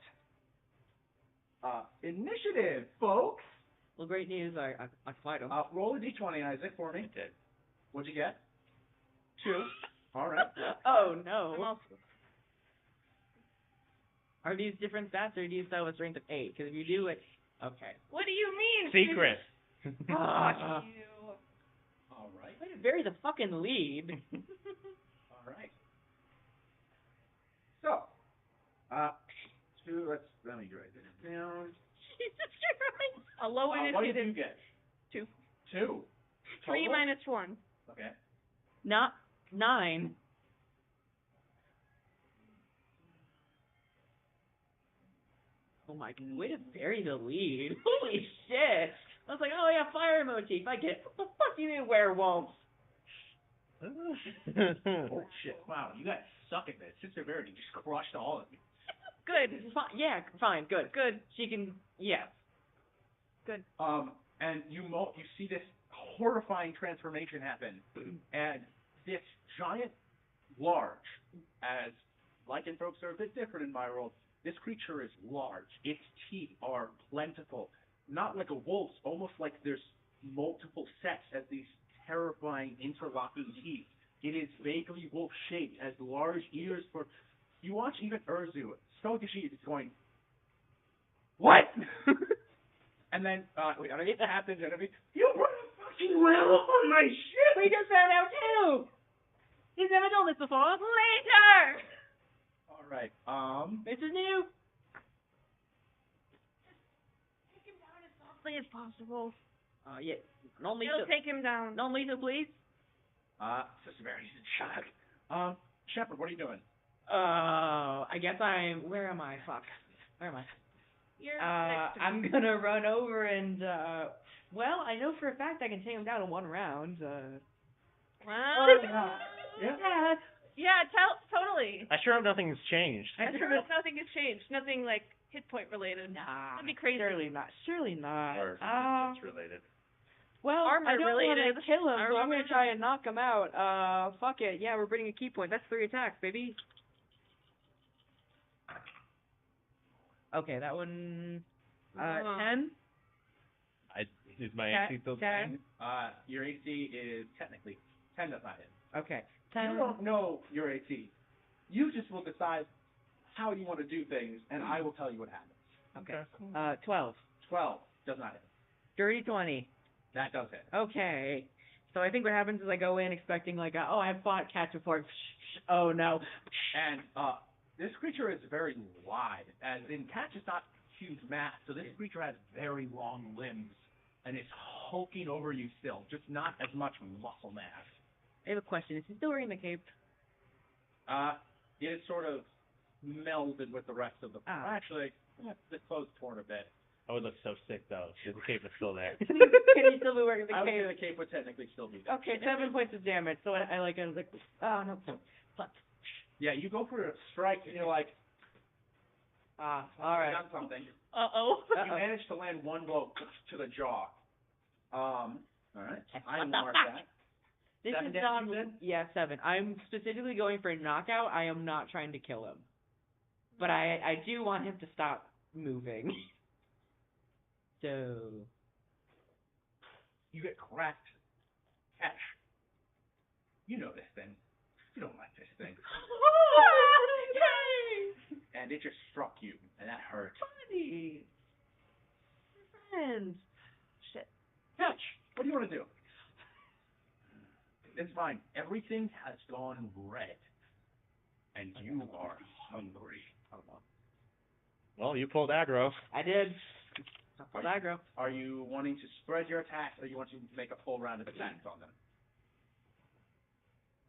Initiative, folks. well, great news. I fight him. Roll a d20, Isaac, for me. What'd you get? 2. All right. Oh no. Are these different stats, or do you start with strength of 8? Because if you do it, okay. What do you mean? Secret. Fuck you. All right. Way to bury the fucking lead. All right. So, 2. Let me write this down. Jesus Christ. A low What did you initiative. get? 2. 2. 3 Total? minus 1. Okay. Not 9. Oh my god, way to bury the lead. Holy shit. I was like, oh yeah, fire motif. I get it. What the fuck do you mean werewolves? Oh shit! Wow, you guys suck at this. Sister Verity just crushed all of you. Good. Fine, yeah, fine, good. Good. She can, yeah. Good. And you see this horrifying transformation happen, and this giant, large, as lycanthropes are a bit different in my world. This creature is large. Its teeth are plentiful, not like a wolf's, almost like there's multiple sets of these terrifying interlocking teeth. It is vaguely wolf-shaped, has large ears for. You watch even Urzu, Stoicashi is going, what? And then, it happens, and you brought a fucking werewolf on my ship! We just found out too! He's never done this before. Later! Alright, This is new. Take him down as softly as possible. Yeah. Non-lethal. It'll take him down. Non-lethal, please. Sister Verity's in shock. Shepard, what are you doing? I guess where am I? Fuck. Where am I? You're next to I'm me. gonna run over and, well, I know for a fact I can take him down in one round, Wow. Yeah, totally. I sure hope nothing's changed. I sure hope nothing has changed. Nothing, like, hit point related. Nah. That'd be crazy. Surely not. Or it's related. Well, Armor I don't want related. to kill him, I so I'm remember gonna try and knock him out. Fuck it. Yeah, we're bringing a key point. That's 3 attacks, baby. Okay, that one, 10? Is my AC still 10? Your AC is technically 10 does not hit. Okay. 10. You don't know your AC. You just will decide how you want to do things, and I will tell you what happens. Okay. 12. 12 does not hit. Dirty 20. That does hit. Okay. So I think what happens is I go in expecting like, oh, I've fought cats before. Oh no. And this creature is very wide, as in cats is not huge mass, so this creature has very long limbs, and is hulking over you still, just not as much muscle mass. I have a question. Is he still wearing the cape? It is sort of melded with the rest of the. Actually, the clothes torn a bit. I would look so sick though. The cape is still there. Can he still be wearing the I would cape? say the cape would technically still be there. Okay, 7 points of damage. So I was like, oh no. Yeah, you go for a strike, and you're like, all right. done something. Uh-oh. You manage to land one blow to the jaw. All right. I mark that. This 7 is damage, not. you said? Yeah, 7. I'm specifically going for a knockout. I am not trying to kill him, but I do want him to stop moving. So You get cracked. Catch. You know this thing. You don't like this thing. And it just struck you, and that hurt. Buddy. Friends. Shit. Catch. What do you want to do? It's fine. Everything has gone red. And you are hungry. Well, you pulled aggro. I did. I pulled aggro. Are you wanting to spread your attacks, or you want to make a full round of attacks on them?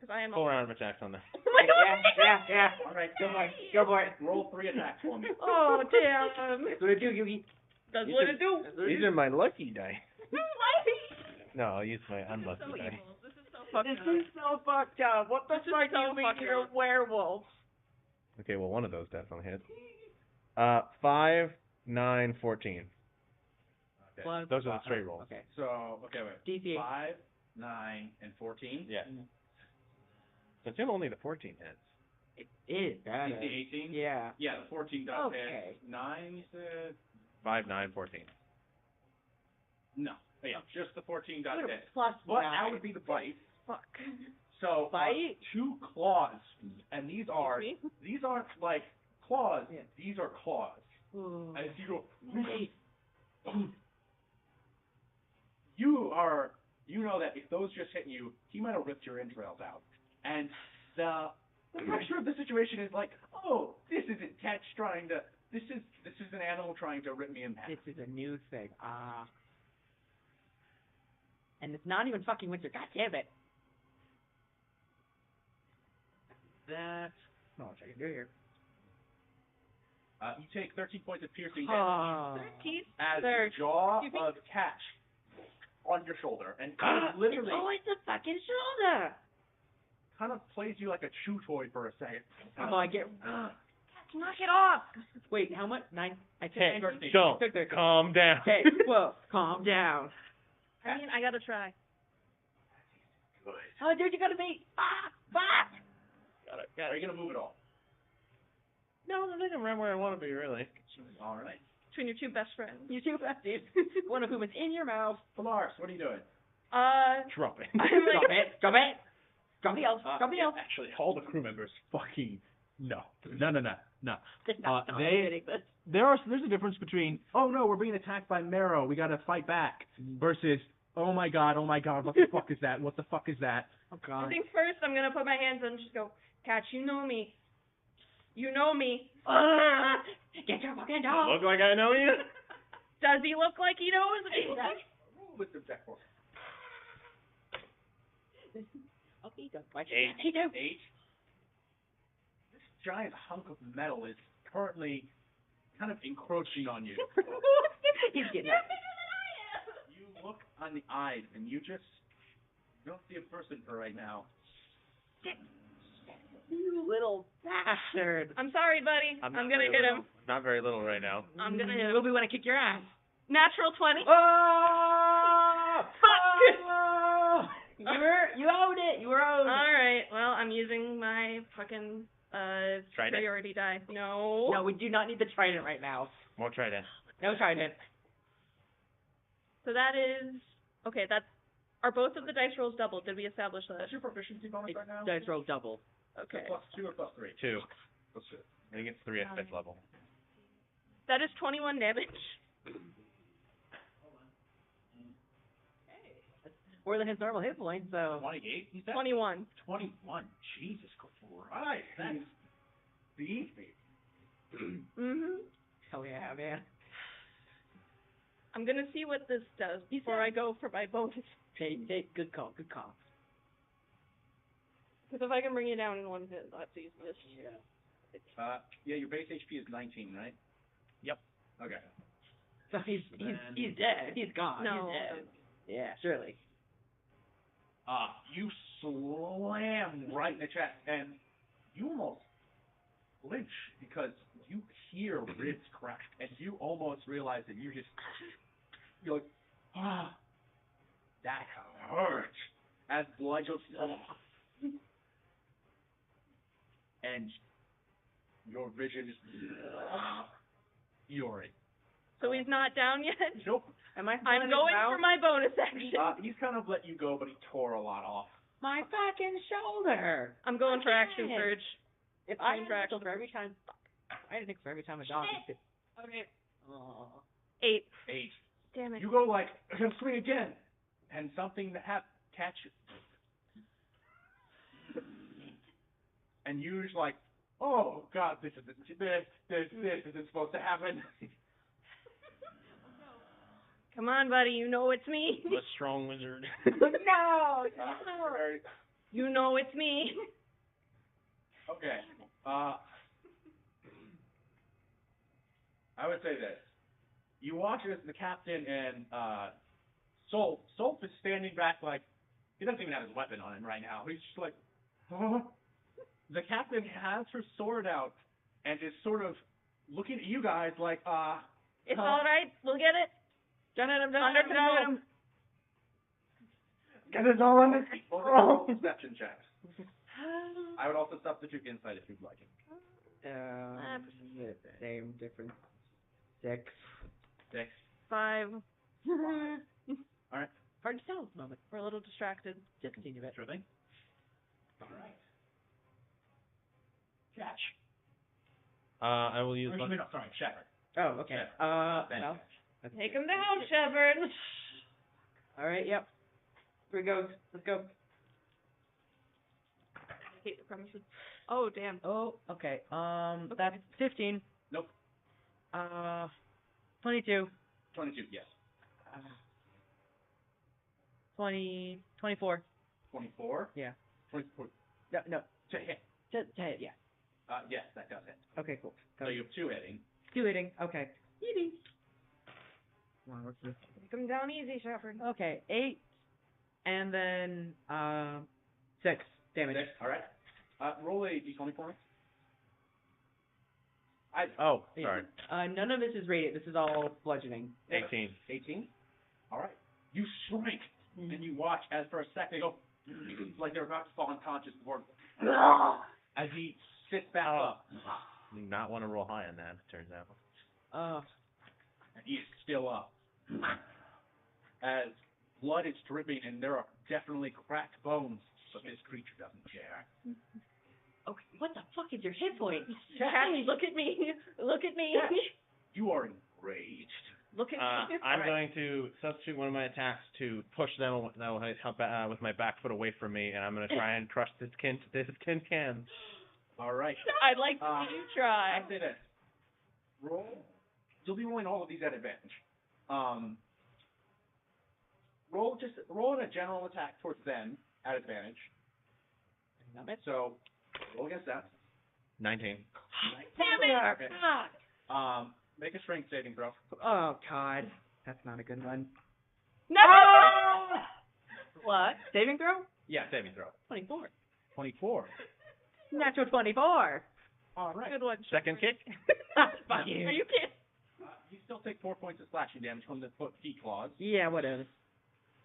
Because I am Full round of attacks on them. Yeah. All right. Go for it. Roll 3 attacks for me. Oh, damn. That's what I do, Yugi. That's what it do. These are my lucky die. No, I'll use my unlucky die. This is so fucked up. This is so fucked up. What the fuck do you mean you're a werewolf? Okay, well, one of those definitely hits. 5, 9, 14. Okay. Those are the straight rolls. Okay. So, okay, wait. DC. 5, 9, and 14? Yeah. So assume only the 14 hits. It is bad. DC 18? Yeah. Yeah, the 14 does Okay. hit. 9, you said? 5, 9, 14. No. Yeah, just the 14 does hit. Plus But 9. that would be the bite. Fuck. So, Bite? 2 claws. And these aren't like claws. Yeah. These are claws. Ooh. And if you go, Right. you know that if those just hit you, he might have ripped your entrails out. And the pressure of the situation is like, oh, this isn't Tetch trying to, this is an animal trying to rip me in half. This is a new thing. And it's not even fucking winter. God damn it. That's not what I can do here. You take 13 points of piercing damage 13? as the jaw of Catch on your shoulder, and literally It's always the fucking shoulder. kind of plays you like a chew toy for a second. Oh, I get. Knock it off. Wait, how much? 9. I took Hey, 19. don't. I took 13. Calm down. Okay, whoa, calm down. I mean, I gotta try. Good. Oh, dude, you gotta be. Fuck. Are you gonna move it all? No, I think I'm right where I want to be, really. All right. Between your two best friends. You two besties. One of whom is in your mouth. Polaris, what are you doing? Drop it. I'm like, Drop it. Drop the else. Drop the else. Actually, all the crew members fucking no. There's a difference between, oh no, we're being attacked by Marrow, we gotta fight back, versus, oh my god, what the fuck is that? What the fuck is that? Oh I god. think first I'm gonna put my hands on and just go, Catch, you know me. You know me. Get your fucking dog. Look like I know you? Does he look like he knows me? With the deck for Okay, don't watch 8. Hey, no. 8. This giant hunk of metal is currently kind of encroaching on you. He's getting up. You look on the eyes, and you don't see a person for right now. You little bastard. I'm sorry, buddy. I'm gonna hit him. Not very little right now. I'm gonna hit him. Ruby wanna kick your ass. Natural 20. Oh! Fuck! You owned it. You were owed. Alright, well, I'm using my fucking, Trident? superiority die. No. No, we do not need the trident right now. We'll try to. No trident. So that is, okay, are both of the dice rolls doubled? Did we establish that? What's your proficiency bonus right now? Dice roll double. Okay. Plus 2 or plus 3? 2. Plus 2. I think it's 3 at 5th level. That is 21 damage. More than his normal hit points, so. 28, you said? 21. 21. Jesus Christ. That's beefy. Mhm. Hell yeah, man. I'm gonna see what this does before I go for my bonus. Hey, good call, good call. Because if I can bring you down in one hit, that's useless. Yeah. Yeah, your base HP is 19, right? Yep. Okay. So he's dead. He's gone. No. He's dead. Yeah, surely. You slam right in the chest, and you almost flinch because you hear ribs crack, and you almost realize that you're like, that hurt. As blood goes, and your vision is Yuri. So he's not down yet? Nope. Am I I'm going for my bonus action. He's kind of let you go, but he tore a lot off. My fucking shoulder. I'm going for action Again. surge. If I had a nickel for every time, I had a nickel for every time a dog. Okay. Oh. 8. 8. Damn it. You go like, I'm gonna swing again, and something catches. And you're just like, oh god, this isn't supposed to happen. Come on, buddy. You know it's me. I'm a strong wizard. No. You know it's me. Okay. I would say this. You watch as the captain and Solf is standing back like he doesn't even have his weapon on him right now. He's just like, huh? The captain has her sword out and is sort of looking at you guys like, It's all right. We'll get it. Done it. I'm done. Under control. Get us all under control. Perception checks. I would also substitute insight if you'd like it. Same difference. 6. 6. 5. All right. Hard to tell at the moment. We're a little distracted. Just a teeny bit. Sure thing. All right. Catch. I will use. No, sorry, Shepard. Oh, okay. Well. Take him down, Shepard. All right. Yep. 3 goes. Let's go. Hate the premises. Oh, damn. Oh, okay. That's 15. Nope. 22. 22, yes. 24. 24? Yeah. 24. No. To hit. To hit, yeah. Yes, that does hit. Okay, cool. So you have 2 hitting. 2 hitting. Okay. Easy. Come on, what's this? Take him down easy, Shepard. Okay, 8, and then 6 damage. 6, all right. Roll a d20 for me. Sorry. None of this is rated. This is all bludgeoning. 18. 18? All right. You shrink, and you watch as for a second they go, like they're about to fall unconscious before, as he sits back up. Do not want to roll high on that, it turns out. And he is still up. As blood is dripping, and there are definitely cracked bones, but this creature doesn't care. Okay, what the fuck is your hit point? Catch, look at me. Look at me. Catch. You are enraged. Look at me. I'm going to substitute one of my attacks to push them. That will help with my back foot away from me, and I'm going to try and crush this tin can. All right. I'd like to see you try. I say this. Roll. You'll be rolling all of these at advantage. Roll in a general attack towards them at advantage. So roll against that. 19. Damn it! Okay. Make a strength saving throw. Oh, God. That's not a good one. No! What? Saving throw? Yeah, saving throw. 24. 24. Natural 24. All right. Good one. Second kick. Fuck you. Are you kidding? You still take 4 points of slashing damage from the feet claws, Yeah, whatever.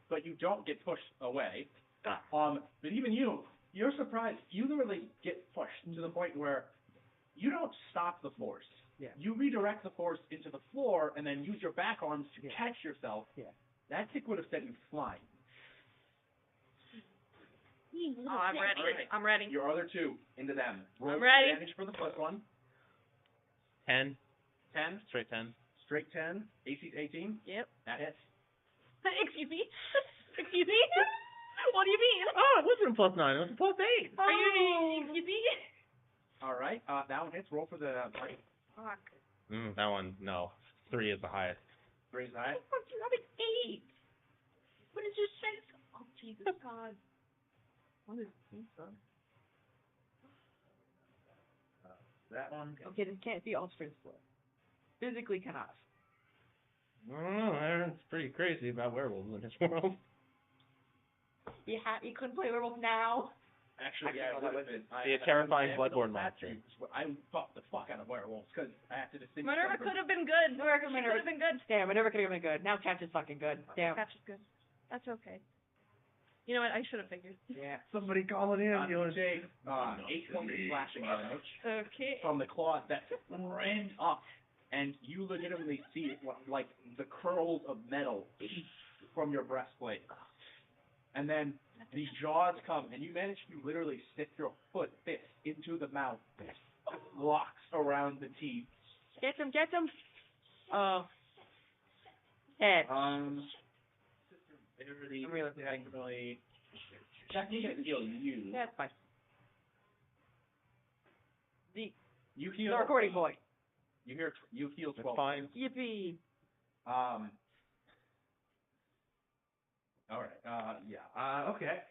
but you don't get pushed away. But even you're surprised. You literally get pushed to the point where you don't stop the force. Yeah. You redirect the force into the floor and then use your back arms to catch yourself. Yeah. That kick would have sent you flying. Oh, I'm ready. Right. I'm ready. Your other 2 into them. Roll I'm ready. advantage for the first one. 10. 10. Straight 10. Straight 10. AC 18. Yep. That hits. Excuse me? Excuse me? What do you mean? Oh, it wasn't a +9. It was a +8. Are you excuse me? All right. That one hits. Roll for the party. Fuck. That one, no. 3 is the highest. 3 is the highest. Fuck, you have an 8. What is your sense? Oh, Jesus God. What is this? That one. Okay, this can't be all strength split. Physically cannot. I don't know. Aaron's pretty crazy about werewolves in his world. You couldn't play werewolf now. Actually, yeah, it would have been. Be a terrifying bloodborne monster. I fought the fuck out of werewolves because I had to distinguish. Minerva could have been good. Minerva could have been good. Damn, I never could have been good. Now Catch is fucking good. Damn. Catch is good. That's okay. You know what? I should have figured. Yeah. Somebody calling in. You take 8 points of slashing damage Okay. from the claws that rend up and you legitimately see like the curls of metal from your breastplate. And then the jaws come, and you manage to literally stick your fist into the mouth. Locks around the teeth. Get him, get him. Oh. Head. Verity, actually, Jack, you can heal you. Yeah, it's fine. You heal. The recording boy. You heal 12. Fine. Yippee. All right. Yeah. Okay.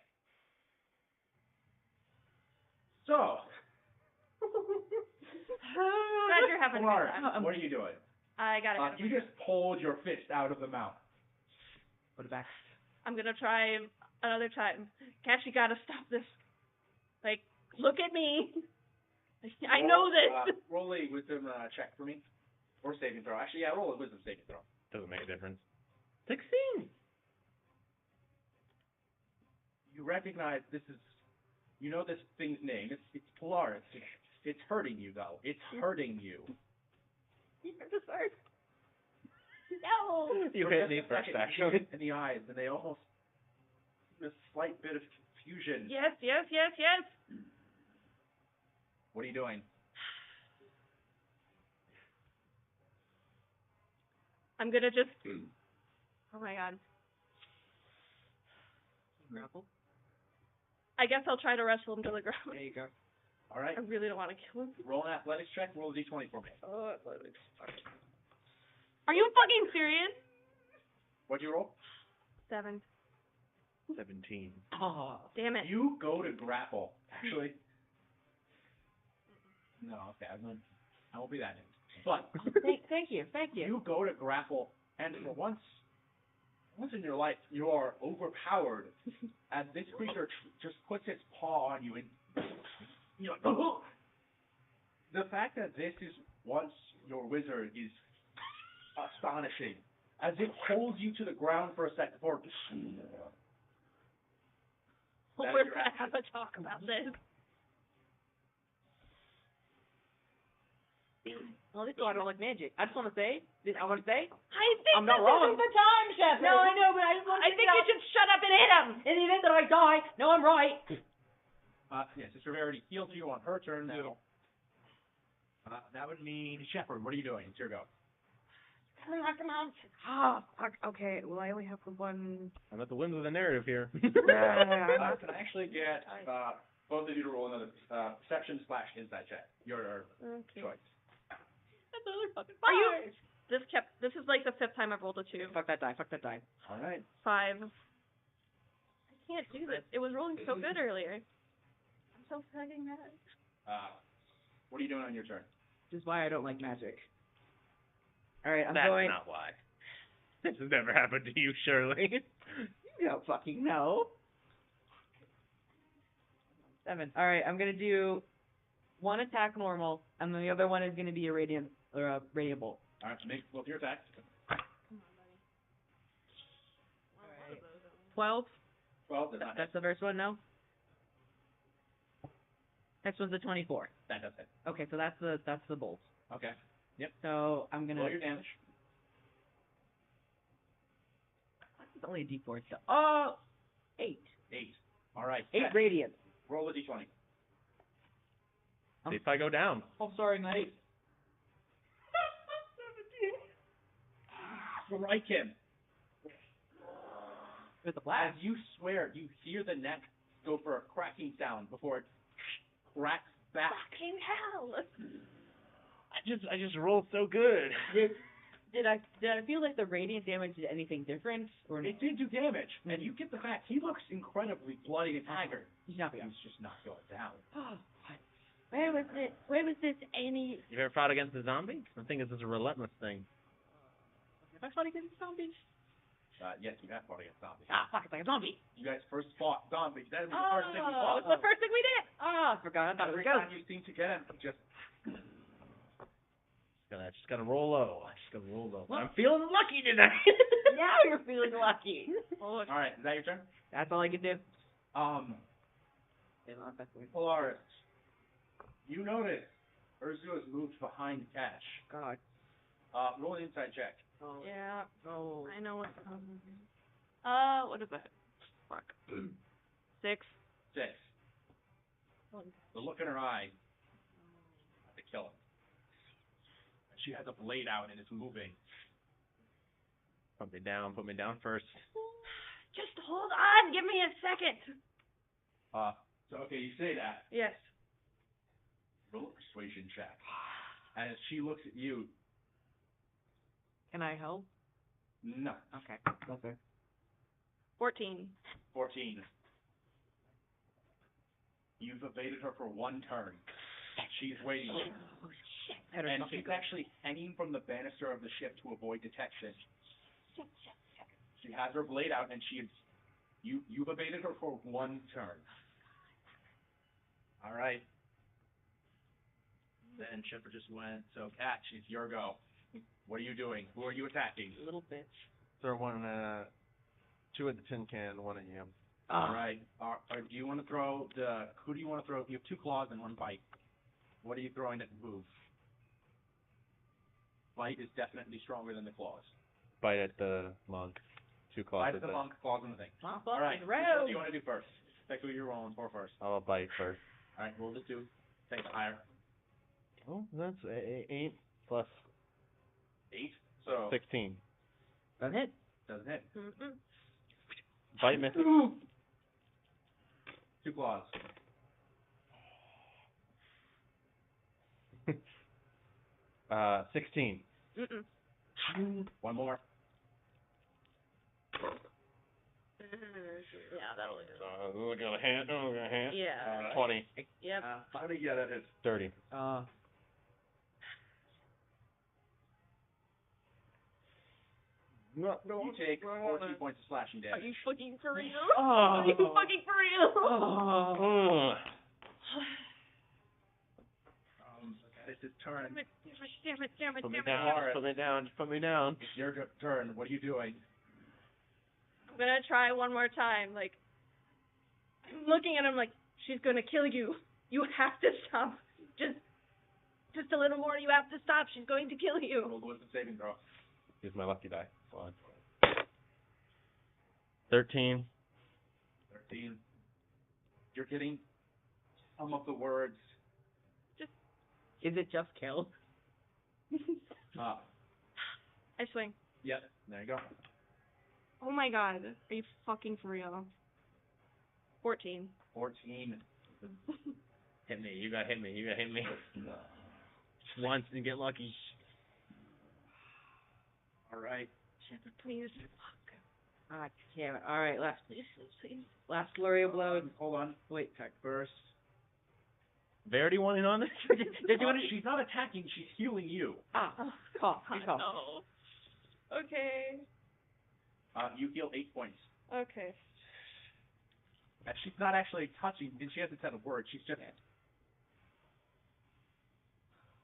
So. Glad you're having a good time. What are you doing? I got it. You just pulled your fist out of the mouth. Put it back. I'm gonna try another time. Cash, you gotta stop this. Like, look at me. I know this. Roll a wisdom check for me. Or saving throw. Actually, yeah, roll a wisdom saving throw. Doesn't make a difference. 16. You recognize this is, you know this thing's name. It's Polaris. It's hurting you, though. It's hurting you. This hurts. No. You hit me first, You actually. hit in the eyes, and they almost, a slight bit of confusion. Yes. What are you doing? I'm gonna just. Oh my god. Grapple. I guess I'll try to wrestle him to the ground. There you go. All right. I really don't want to kill him. Roll an athletics check. Roll a d20 for me. Oh, athletics. Are you fucking serious? What'd you roll? 7. 17. Oh. Damn it. You go to grapple. Actually. No, okay. I won't be that in. But. Thank you. You go to grapple, and for once in your life, you are overpowered as this creature just puts its paw on you, and you're like, oh! The fact that this is once your wizard is astonishing, as it holds you to the ground for a second before. We're gonna have a talk about this. Well, this is why I don't like magic. I want to say. I think I'm not this wrong. is the time, Shepard. No, I know, but I just want to. I think you should shut up and hit him. In the event that I die, no, I'm right. Yes, Sister Verity heals you on her turn now. That would mean Shepard. What are you doing? It's your go. Knock him out. Ah, fuck. Okay. Well, I only have the one. I'm at the whims of the narrative here. Can I actually get both of you to roll another perception/insight check? Your choice. Another fucking 5. Are you? This is like the 5th time I've rolled a 2. Fuck that die. All right. 5. I can't do this. It was rolling so good earlier. I'm so fucking mad. What are you doing on your turn? This is why I don't like magic. All right, I'm That's going. not why. This has never happened to you, Shirley. You don't fucking know. 7. All right, I'm gonna do one attack normal, and then the other one is gonna be a radiant bolt. All right, make both your attacks. 12. 12 does not hit. That's the first one, no? Next one's a 24. That does hit. Okay, so that's the bolt. Okay. Yep. So I'm gonna. Roll your damage. It's only a D4. So 8. 8. All right. 8 radiant. Roll a d20. See if I go down. Oh, sorry, mate. Strike him. With the blast. As you swear, you hear the neck go for a cracking sound before it cracks back. Fucking hell. I just rolled so good. Did I feel like the radiant damage did anything different? Or It did do damage, and you get the fact he looks incredibly bloody and haggard. He's not going. He's just not going down. Where was this any? You ever fought against a zombie? I think this is a relentless thing. Have I fought against zombies? Yes, you have fought against zombies. Fuck, it's like a zombie. You guys first fought zombies. That was the first thing we fought. It's the first thing we did. I forgot. I thought it was Every time you seem to get him, just Just gotta roll low. I'm feeling lucky tonight. Now you're feeling lucky. All right, is that your turn? That's all I can do. Polaris, you notice Urzu has moved behind Cash. God. Roll an insight check. Yeah. Oh. I know what. What is that? Fuck. 6. 6. The look in her eye. I have to kill him. She has a blade out and is moving. Put me down first. Just hold on. Give me a second. So okay, you say that. Yes. Roll a persuasion check. And as she looks at you, Can I help? no. Okay. Okay. 14. 14. You've evaded her for one turn. She's waiting. And she's actually hanging from the banister of the ship to avoid detection. She has her blade out, and you've evaded her for one turn. All right. Then Chipper just went. So, Kat, it's your go. What are you doing? Who are you attacking? Little bitch. Throw one, 2 at the tin can, 1 at you. All right. Do you want to throw who do you want to throw? You have 2 claws and 1 bite. What are you throwing at move? Bite is definitely stronger than the claws. Bite at the monk. 2 claws Bite at at the monk, claws in the thing. All Alright, what do you want to do first? Pick who you're rolling for first. I'll bite first. Alright, roll the 2. Take the higher. Oh, that's 8 plus 8. So 16. Doesn't hit. Doesn't hit. Mm-mm. Bite misses. 2 claws. Uh, 16. Mm-mm. 1 more. Yeah, that'll do. Look at a hand. Oh, got a hand. Yeah. 20. Yep. How do you get at it? 30. You take 14 points of slashing Are damage. you fucking for real? Oh. Are you fucking for real? Oh. It's his turn. Damn it. Put me down. It's your turn. What are you doing? I'm gonna try one more time. Like, I'm looking at him like, she's gonna kill you. You have to stop. Just a little more. You have to stop. She's going to kill you. Roll the wisdom saving throw. Here's my lucky die. Come on. 13. 13. You're getting some of the words. Is it just kill? I swing. Yep. There you go. Oh my god. Are you fucking for real? 14. 14. Hit me. You gotta hit me. Once and get lucky. All right. Shepard, please. Ah, damn it. Alright, Please. last flurry of blows. Hold on. Wait, First. Verity wanting on this? Did you she's not attacking, she's healing you. cough. No. Okay. You heal 8 points. Okay. And she's not actually touching, and she hasn't said a word, she's just...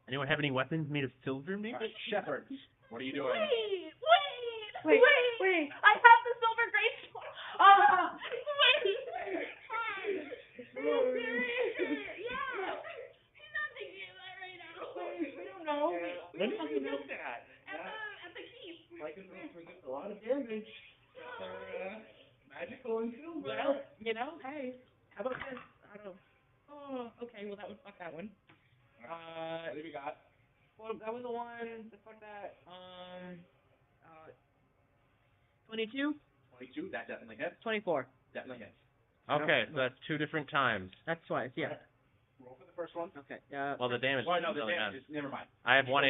Anyone have any weapons made of silver, maybe? Shepard, what are you doing? Wait. I have the silver great. Wait. Yeah. He's not thinking of that right now. We don't know. When did you know that? At the keep. Like a lot of damage. Magical and silver. Well, hey, how about this? I don't know. Oh, okay, well, that would fuck that one. What have you got? Well, that was the one. Fuck that. 22? 22, that definitely hits. 24. Definitely hits. Okay, so that's 2 different times. That's twice, yeah. Roll for the first one. Okay. Well, the damage. Well, no, the really damage is, never mind. I have one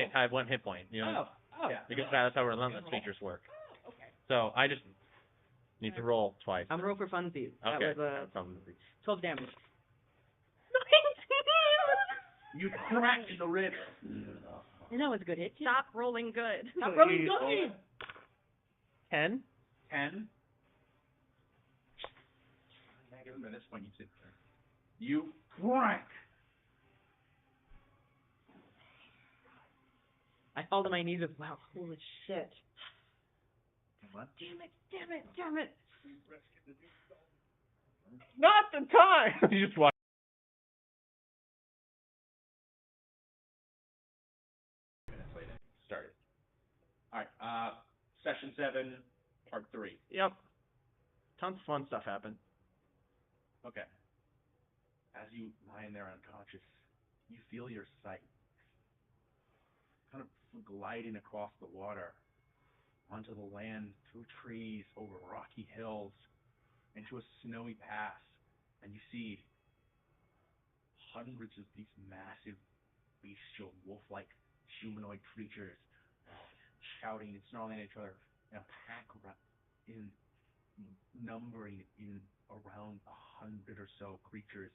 hit point. You know, Yeah. because that's how relentless features work. Okay. So I just need to roll twice. I'm roll for funsies. Okay. That was 12 damage. You cracked the ribs. And that was a good hit. Stop rolling good. Stop rolling good. 10. 10. Negative at this point, you sit there. You crack. I fall to my knees with, wow, holy shit. What? Damn it. Not the time. You just watch. Minutes later, started. Session 7, Part 3. Yep. Tons of fun stuff happened. Okay. As you lie in there unconscious, you feel your sight kind of gliding across the water, onto the land, through trees, over rocky hills, into a snowy pass, and you see hundreds of these massive, bestial, wolf-like humanoid creatures shouting and snarling at each other in a pack numbering in around 100 or so creatures.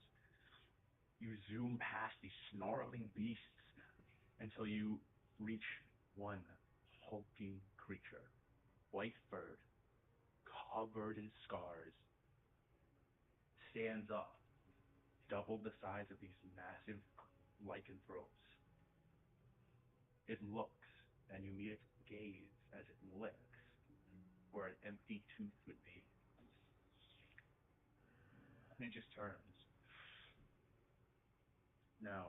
You zoom past these snarling beasts until you reach one hulking creature, white furred, covered in scars, stands up, double the size of these massive lycanthropes. It looks, and you meet its gaze as it licks where an empty tooth would be. And it just turns. Now,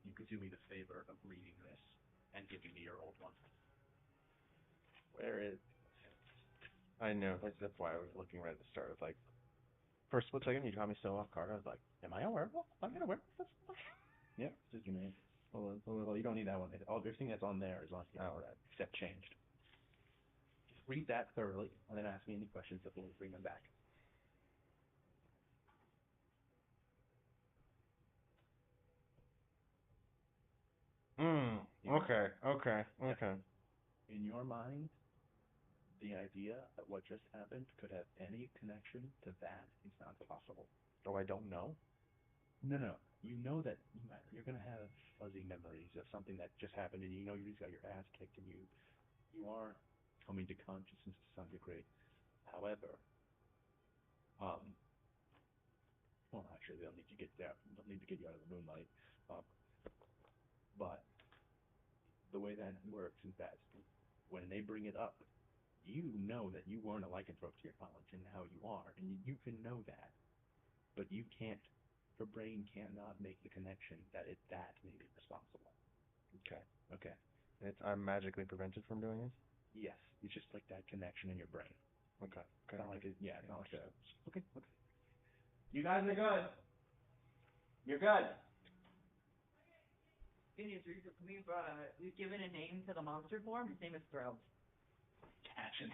you could do me the favor of reading this and giving me your old one. Where is... I know, that's why I was looking right at the start. Like, for a split second, you caught me so off guard. I was like, am I a werewolf? Am I a werewolf? Yeah, it's just your name. Well, you don't need that one. Everything that's on there is on here. Oh, right. Except changed. Just read that thoroughly, and then ask me any questions that will bring them back. Okay. In your mind, the idea that what just happened could have any connection to that is not possible. Oh, I don't know? No. You know that you're going to have fuzzy memories of something that just happened, and you know you just got your ass kicked, and you are coming to consciousness to some degree. However, well, actually, they'll need to get there. They'll need to get you out of the moonlight. But the way that works is that when they bring it up, you know that you weren't a lycanthrope to your knowledge, and now you are, and you can know that, but you can't. Your brain cannot make the connection that that may be responsible. Okay. Okay. I'm magically prevented from doing it? Yes, it's just like that connection in your brain. Okay. It's not like it's not like a. Okay. You guys are good. You're good. We've given a name to the monster form. His name is Throb. Action.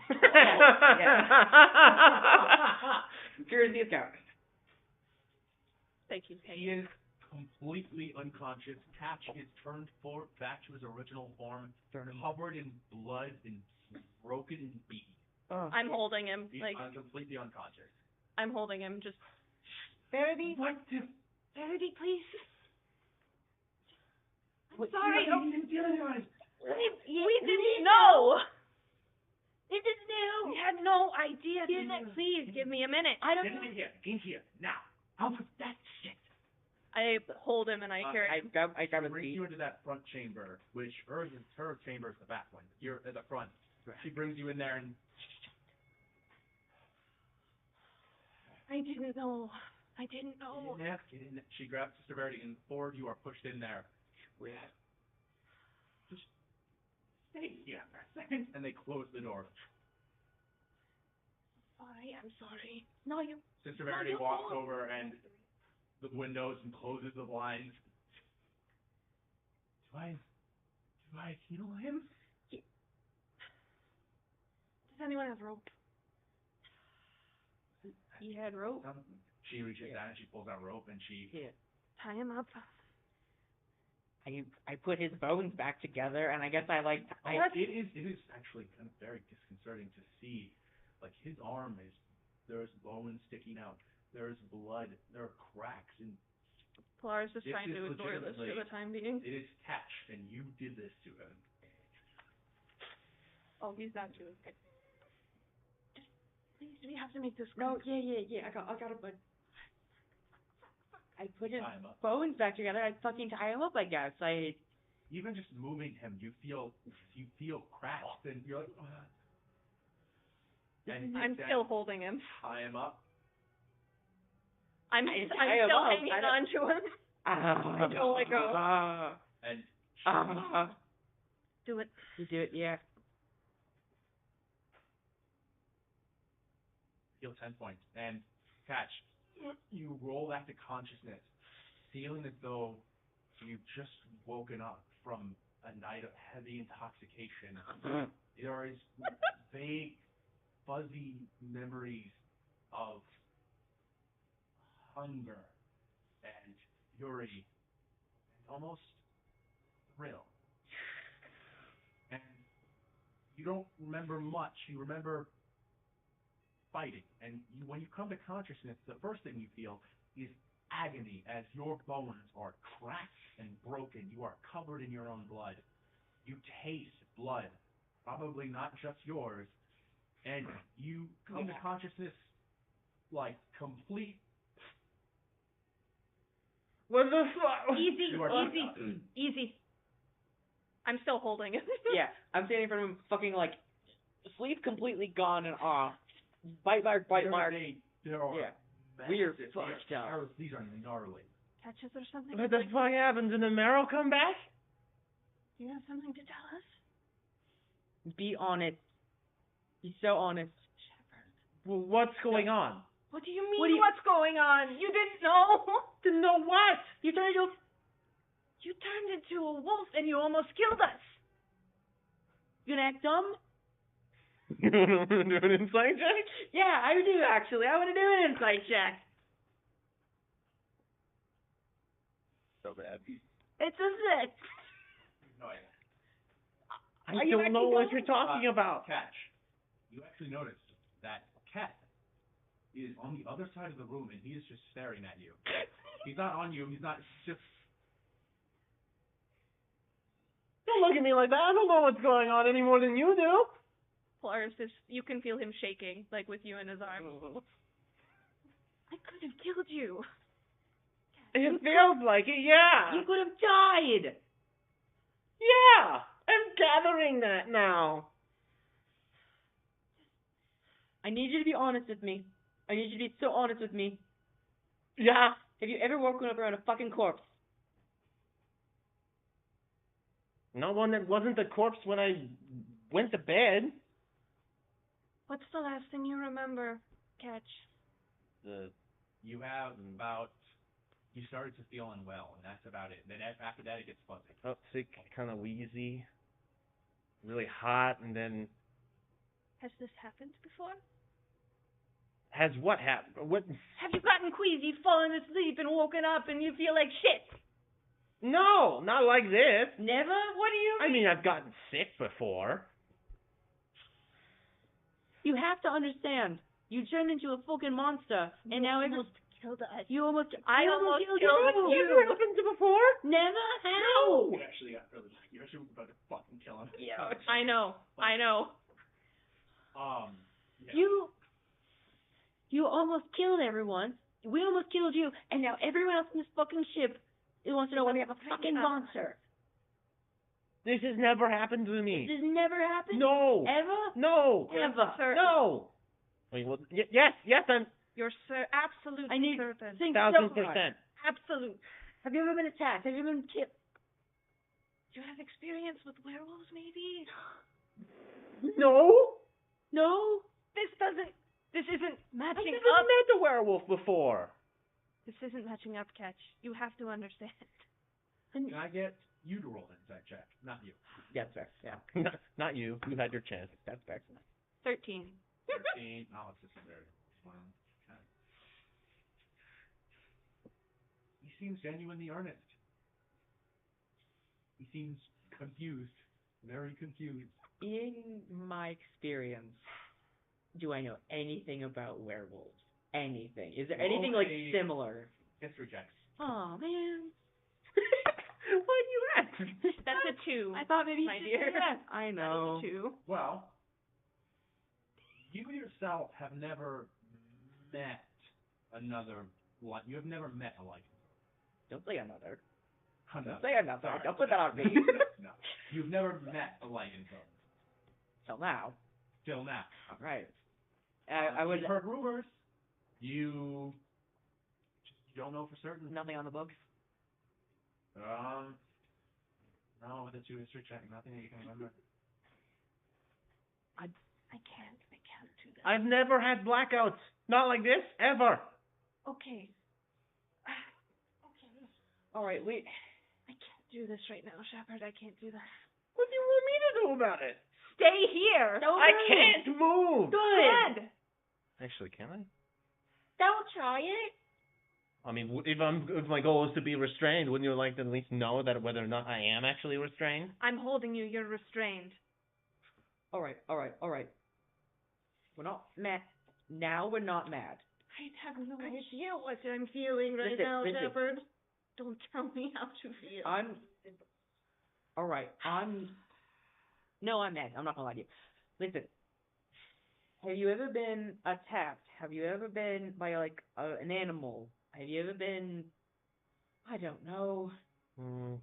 Curious scout. Thank you. He is completely unconscious. Catch is turned back to his original form, covered in blood and broken and beaten. I'm holding him. He's completely unconscious. I'm holding him. Just. Verity. Verity, please. I'm What? sorry. You didn't do anything. We didn't know. It is new. We had no idea. Please give me a minute. I don't Get know. in here, now. Out of that shit. I hold him and I carry him. I grab his Brings feet. you into that front chamber, which her chamber is the back one. You're at the front. She brings you in there and. I didn't know. Get in there. She grabs Sister Verity, and four of you are pushed in there. Just stay here for a second. And they close the door. I'm sorry. No, you. Sister Verity walks over and the windows and closes the blinds. Do I heal him? Does anyone have rope? He had rope. She reaches down and she pulls out rope and she Tie him up. I put his bones back together, and I guess it is actually kind of very disconcerting to see, like his arm there's bones sticking out, there's blood, there are cracks, and Pilar's just this trying is to ignore this for the time being. It is attached, and you did this to him. Oh, he's not doing it. Please, we have to make this No, quick. yeah. I got it, but I put his bones back together. I fucking tie him up, I guess. Even just moving him, you feel cracks, and you're like, and I'm still holding him. tie him up. I'm still hanging on to him. I don't let go. And Do it. You do it, yeah. heal 10 points. And catch, you roll back to consciousness, feeling as though you've just woken up from a night of heavy intoxication. There is vague, fuzzy memories of hunger and fury and almost thrill. And you don't remember much. You remember fighting. And when you come to consciousness, the first thing you feel is agony as your bones are cracked and broken. You are covered in your own blood. You taste blood, probably not just yours, and you come to consciousness like complete. What the fuck? Easy. I'm still holding it. Yeah, I'm standing in front of him, fucking like, sleeve completely gone and off. Bite mark. There are Yeah. massive- Weird these fucked are- up. These are gnarly. Catch, is there something? What the fuck happened? Did the marrow come back? Do you have something to tell us? Be honest. Be so honest. Well, what's going on? What do you mean? What's going on? You didn't know? Didn't know what? You turned into a wolf and you almost killed us. You gonna act dumb? You want to do an insight check? Yeah, I do actually. I want to do an insight check. So bad. It's a 6. No, I don't know what you're talking about. Catch. You actually notice that Cat is on the other side of the room and he is just staring at you. He's not on you. He's not just. Don't look at me like that. I don't know what's going on any more than you do. Polaris is, you can feel him shaking, like with you in his arms. I could have killed you. It feels like it, yeah. You could have died. Yeah. I'm gathering that now. I need you to be honest with me. I need you to be so honest with me. Yeah. Have you ever woken up around a fucking corpse? No one that wasn't the corpse when I went to bed. What's the last thing you remember, Catch? You have about. You started to feel unwell, and that's about it. Then after that, it gets fuzzy. Oh, sick, kind of wheezy, really hot, and then Has this happened before? has what happened? What? Have you gotten queasy, fallen asleep, and woken up, and you feel like shit? No, not like this. Never? What do you I mean, I've gotten sick before. You have to understand. You turned into a fucking monster, and now almost killed us. you almost almost killed killed you. Never happened to before. Never? How? You actually got really. You actually about to fucking kill him. Yeah. I know. Yeah. You almost killed everyone. We almost killed you, and now everyone else in this fucking ship wants to know why we have a fucking monster. This has never happened to me. This has never happened? No. Ever? No. Ever? No. Wait, well, yes, I'm You're absolutely I need certain. think 1000%. Absolute. Have you ever been attacked? Have you ever been killed? Do you have experience with werewolves, maybe? No. No? This isn't I've matching never up. met a werewolf before. This isn't matching up, Catch. You have to understand. Can I get you to roll an insight check, not you? That's fair. Yeah. Not you. You had your chance. That's fair. 13. 13. Alex is very fun. Okay. He seems genuinely earnest. He seems confused. Very confused. In my experience, do I know anything about werewolves? Anything? Is there anything like similar? History checks. Oh man. Why do you ask? That's a 2. I thought maybe my you dear. should say yes. I know. That's a 2. Well, you yourself have never met another. You have never met a lycanthrope. Don't say another. Another. Don't say another. Sorry. Don't put that on me. No. You've never met a lycanthrope. Till now. Till now. All right. I would. You've heard rumors. You don't know for certain. Nothing on the books. No, with the 2 history check, nothing that you can remember. I can't do that. I've never had blackouts. Not like this, ever. Okay. Okay. All right, wait. I can't do this right now, Shepard. I can't do that. What do you want me to do about it? Stay here. I can't move. Good. Actually, can I? Don't try it. I mean, if my goal is to be restrained, wouldn't you like to at least know that whether or not I am actually restrained? I'm holding you. You're restrained. All right. We're not mad. Now we're not mad. I have no idea what I'm feeling right Listen, now, listen. Shepard. Don't tell me how to feel. All right. No, I'm mad. I'm not gonna lie to you. Listen. Have you ever been attacked? Have you ever been by like an animal? Have you ever been? I don't know. No,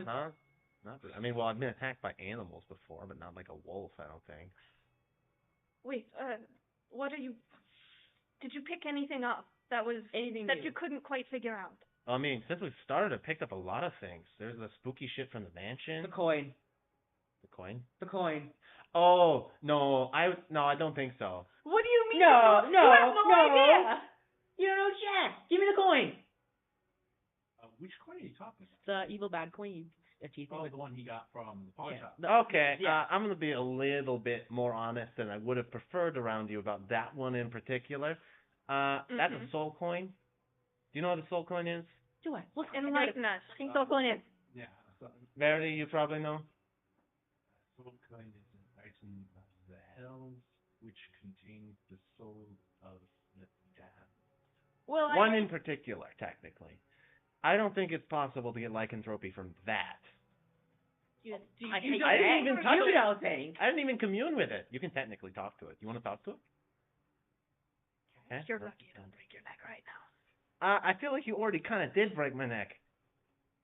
not really. I mean, well, I've been attacked by animals before, but not like a wolf, I don't think. Wait, what are you... Did you pick anything up that was... Anything that new? you couldn't quite figure out? I mean, since we started, I picked up a lot of things. There's the spooky shit from the mansion. The coin. The coin? The coin. Oh, no, I don't think so. What do you mean? No. You have no idea. You don't know jack. Give me the coin. Which coin are you talking about? The evil bad coin. Oh, the one he got from the pawn shop. Okay, Yeah. I'm going to be a little bit more honest than I would have preferred around you about that one in particular. That's a soul coin. Do you know what a soul coin is? Do I? Look, Enlighten us. Soul coin is. Yeah. Verity, you probably know. Soul coin is an item of the hells which contains the soul of the damned. Well, One in particular, technically. I don't think it's possible to get lycanthropy from that. I didn't even touch it. I didn't even commune with it. You can technically talk to it. You want to talk to it? Okay. You're lucky I don't break your neck right now. I feel like you already kind of did break my neck.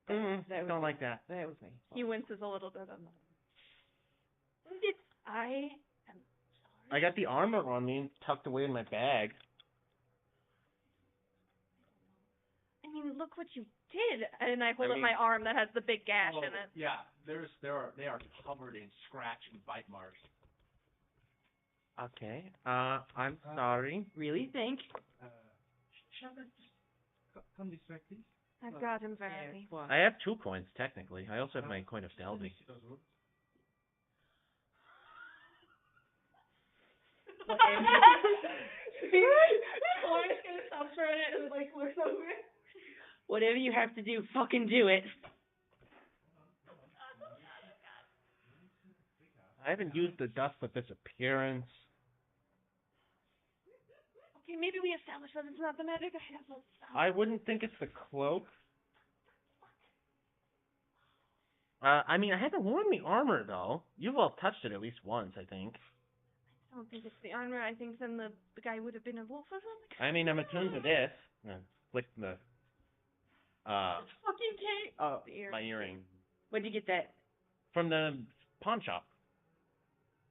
Don't like that. That was me. He winces a little bit on that. I am sorry. I got the armor on me tucked away in my bag. I mean, look what you did. And I hold up my arm that has the big gash in it. Yeah, they are covered in scratch and bite marks. Okay. I'm sorry. Really think? Shepard, just come this way, please. I've got him, Verity. I have 2 coins, technically. I also have my coin of Delvey. Whatever you have to do, fucking do it. I haven't used the dust of disappearance. Okay, maybe we established that it's not the magic I have. I wouldn't think it's the cloak. I mean, I haven't worn the armor, though. You've all touched it at least once, I think. I don't think it's the armor. I think then the guy would have been a wolf or something. I mean, I'm attuned to this. Flick the, Fucking cake. Oh, my earring. Where'd you get that? From the pawn shop.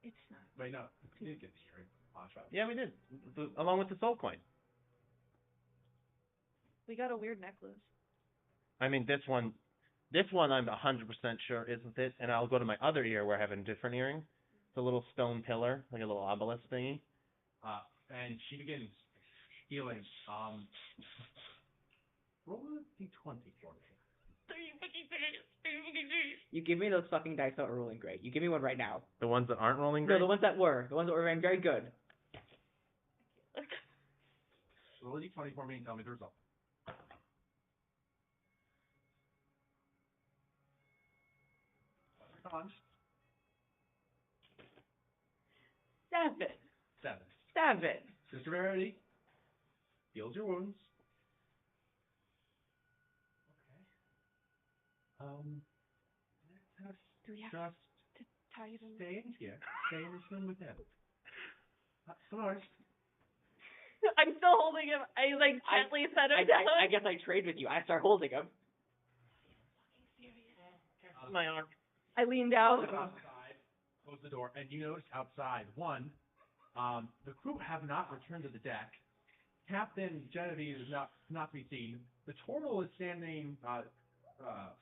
It's not. Wait, no, we did get the earring from the pawn shop. Yeah, we did. Along with the soul coin. We got a weird necklace. I mean, this one I'm 100% sure isn't it, and I'll go to my other ear where I have a different earring. It's a little stone pillar, like a little obelisk thingy. And she begins healing. Roll a d20 for me. You give me those fucking dice that are rolling great. You give me one right now. The ones that aren't rolling No, great? the ones that were very good. Roll a d20 for me and tell me the result. Cons. 7. Sister Verity heals your wounds. Okay. Let us Do we have just to tie them? stay in here. Stay in this room with him. Dolores. I'm still holding him. I gently set him down. I guess I trade with you. I start holding him. My arm. I lean down. Outside, close the door, and you notice outside, one, the crew have not returned to the deck. Captain Genevieve is not to be seen. The turtle is standing,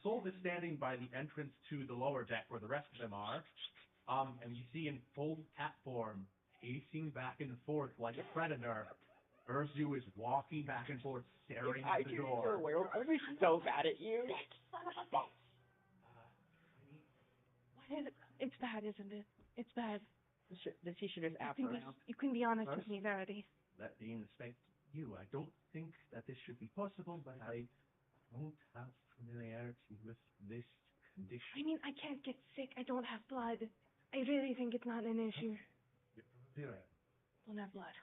Soul is standing by the entrance to the lower deck where the rest of them are. And you see in full cat form, pacing back and forth like a predator, Urzu is walking back and forth, staring I at the turn into door. a werewolf, I would be so mad at you. What is it? It's bad, isn't it? It's bad. The t-shirt is I after think now. you can be honest with First- me, Verity. Let me inspect you. I don't think that this should be possible, but I don't have familiarity with this condition. I mean, I can't get sick. I don't have blood. I really think it's not an issue. You're probably right. Don't have blood.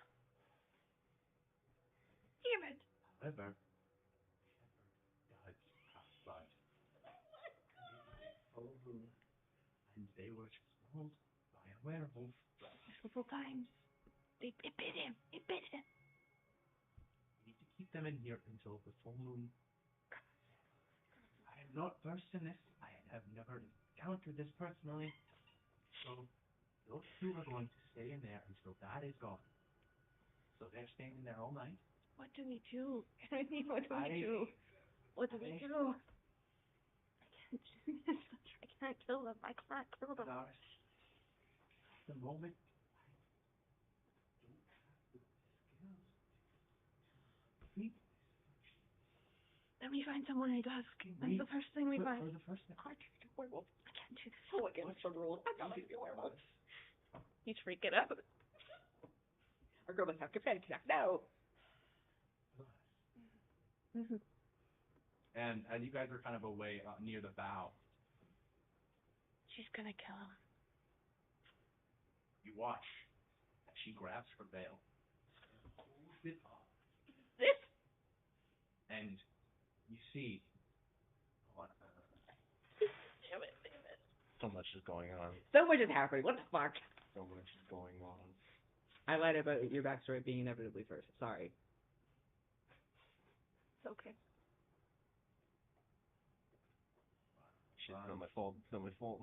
Damn it. However, does have blood. Full moon, and they were told by a werewolf. Several times. It bit him. It bit him. We need to keep them in here until the full moon. I am not versed in this. I have never encountered this personally. So those two are going to stay in there until that is gone. So they're staying in there all night. What do we do? What do we do? What do we do? I can't do this. I can't kill them. I can't kill them. At the moment, I don't have the skills. Then we find someone who does. That's the first thing we find. For the first thing. I can't do werewolf. I can't do this. So against the rules. I'm not gonna be a werewolf. He's freaking out. Our girl must have confetti connect now. And as you guys are kind of away near the bow, She's gonna kill him. you watch as she grabs her veil and pulls it off. This? And you see what Damn it. So much is going on. So much is happening. What the fuck? So much is going on. I lied about your backstory being inevitably first. Sorry. It's okay. Shit, it's not my fault. It's not my fault.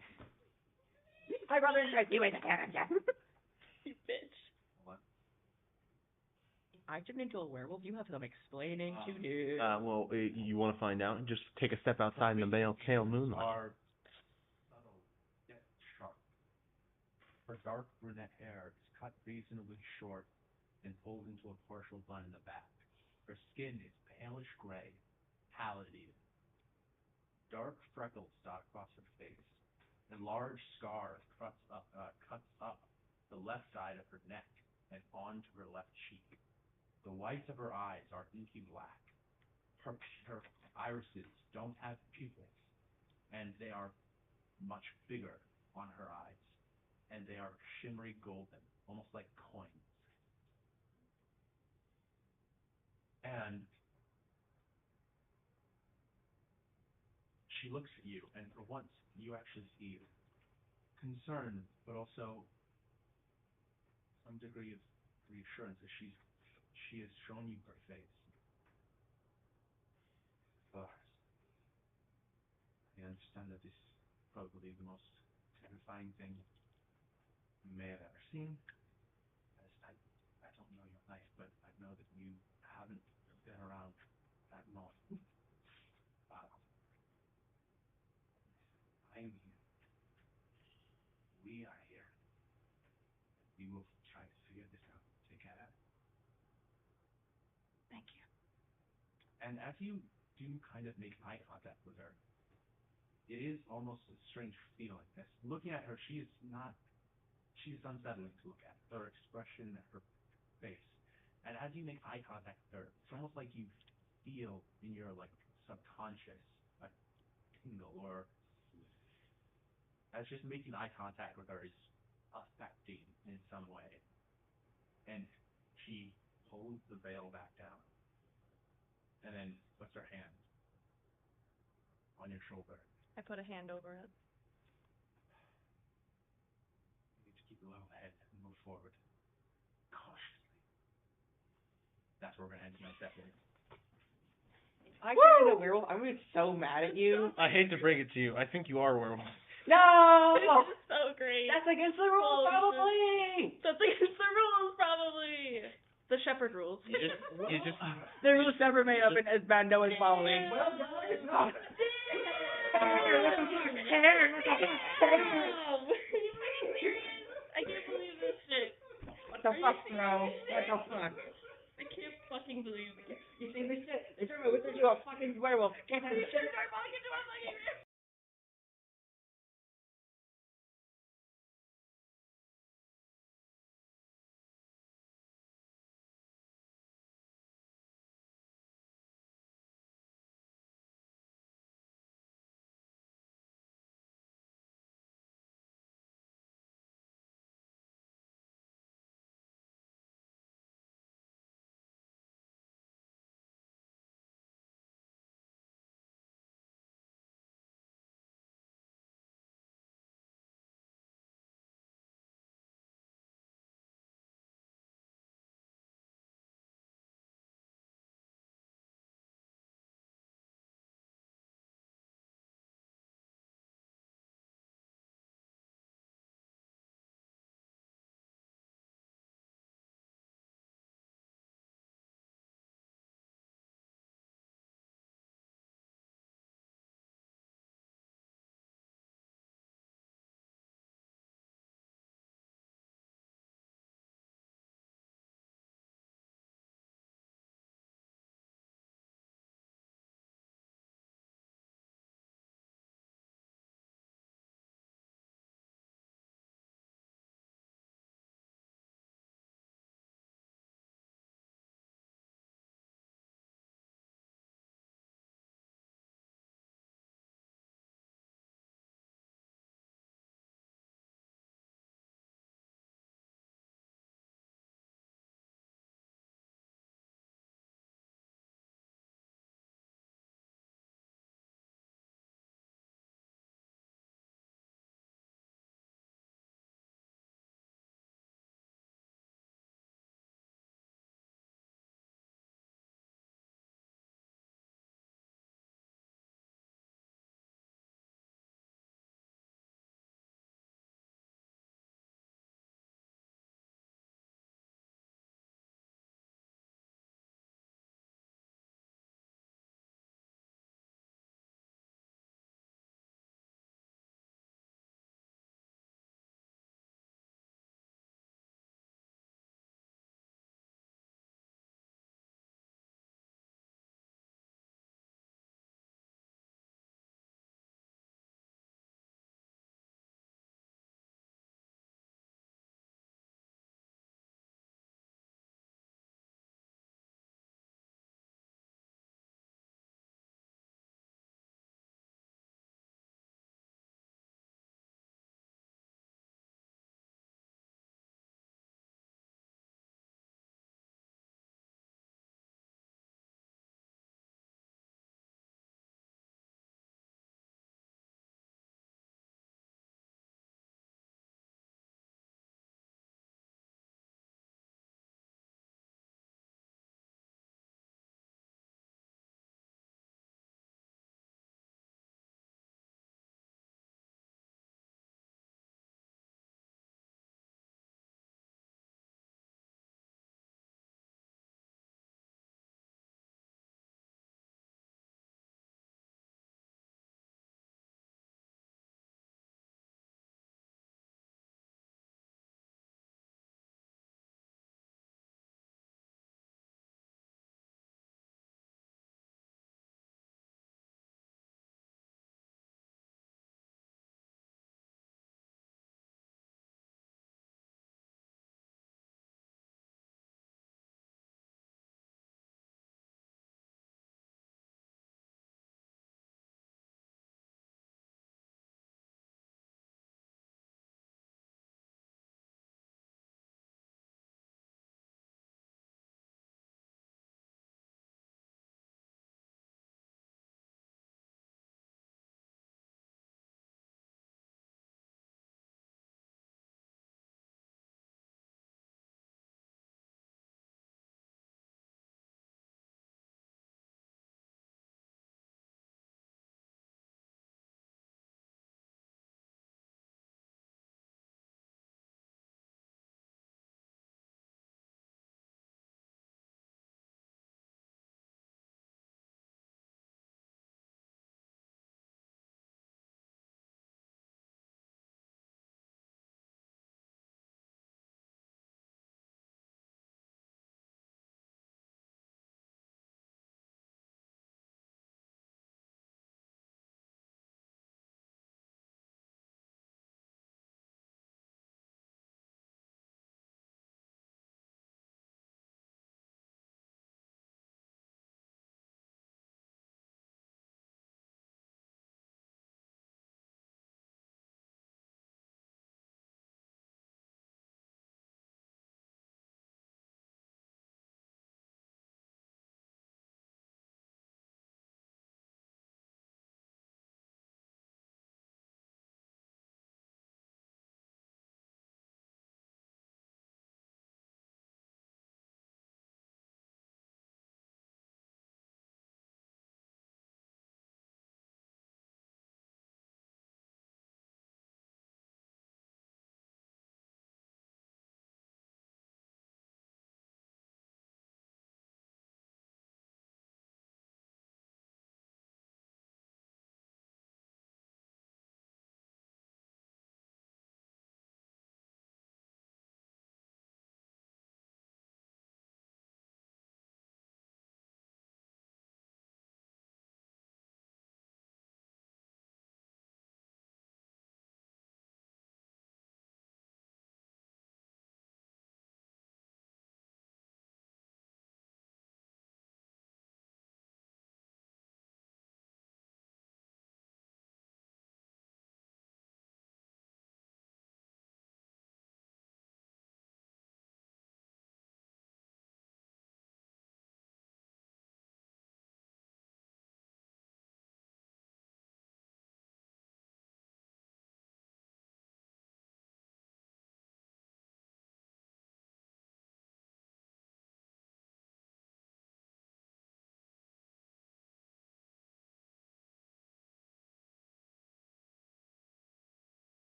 My brother tried you as a character. You bitch. I turned into a werewolf. You have some explaining to do. Well, you want to find out? Just take a step outside in the pale moonlight. Are subtle yet sharp. Her dark brunette hair is cut reasonably short and pulled into a partial bun in the back. Her skin is palish gray, pallid even. Dark freckles dot across her face, and large scars cuts up the left side of her neck and onto her left cheek. The whites of her eyes are inky black. Her irises don't have pupils, and they are much bigger on her eyes, and they are shimmery golden, almost like coins. And she looks at you, and for once, you actually see concern, but also some degree of reassurance as she has shown you her face. First, I understand that this is probably the most terrifying thing you may have ever seen. As I don't know your life, but I know that you haven't been around that long. I'm here. We are here. We will try to figure this out together. Thank you. And as you do kind of make eye contact with her, it is almost a strange feeling. As looking at her, she's unsettling to look at. Her expression, her face. And as you make eye contact with her, it's almost like you feel in your subconscious a tingle, or as just making eye contact with her is affecting in some way. And she pulls the veil back down, and then puts her hand on your shoulder. I put a hand over it. You need to keep a level head and move forward cautiously. That's where we're gonna end tonight's episode. I turned into a werewolf. I'm gonna be so mad at you. I hate to bring it to you. I think you are a werewolf. No! This is so great. That's against the rules, probably. That's against the rules, probably. The shepherd rules. You just. The rules never made up, and as bad no one's following. I can't believe this shit. What the fuck, bro? What the fuck? I can't fucking believe me. You see this shit? They turned my wizard into a fucking werewolf. Can't have this shit. They turned my fucking into a fucking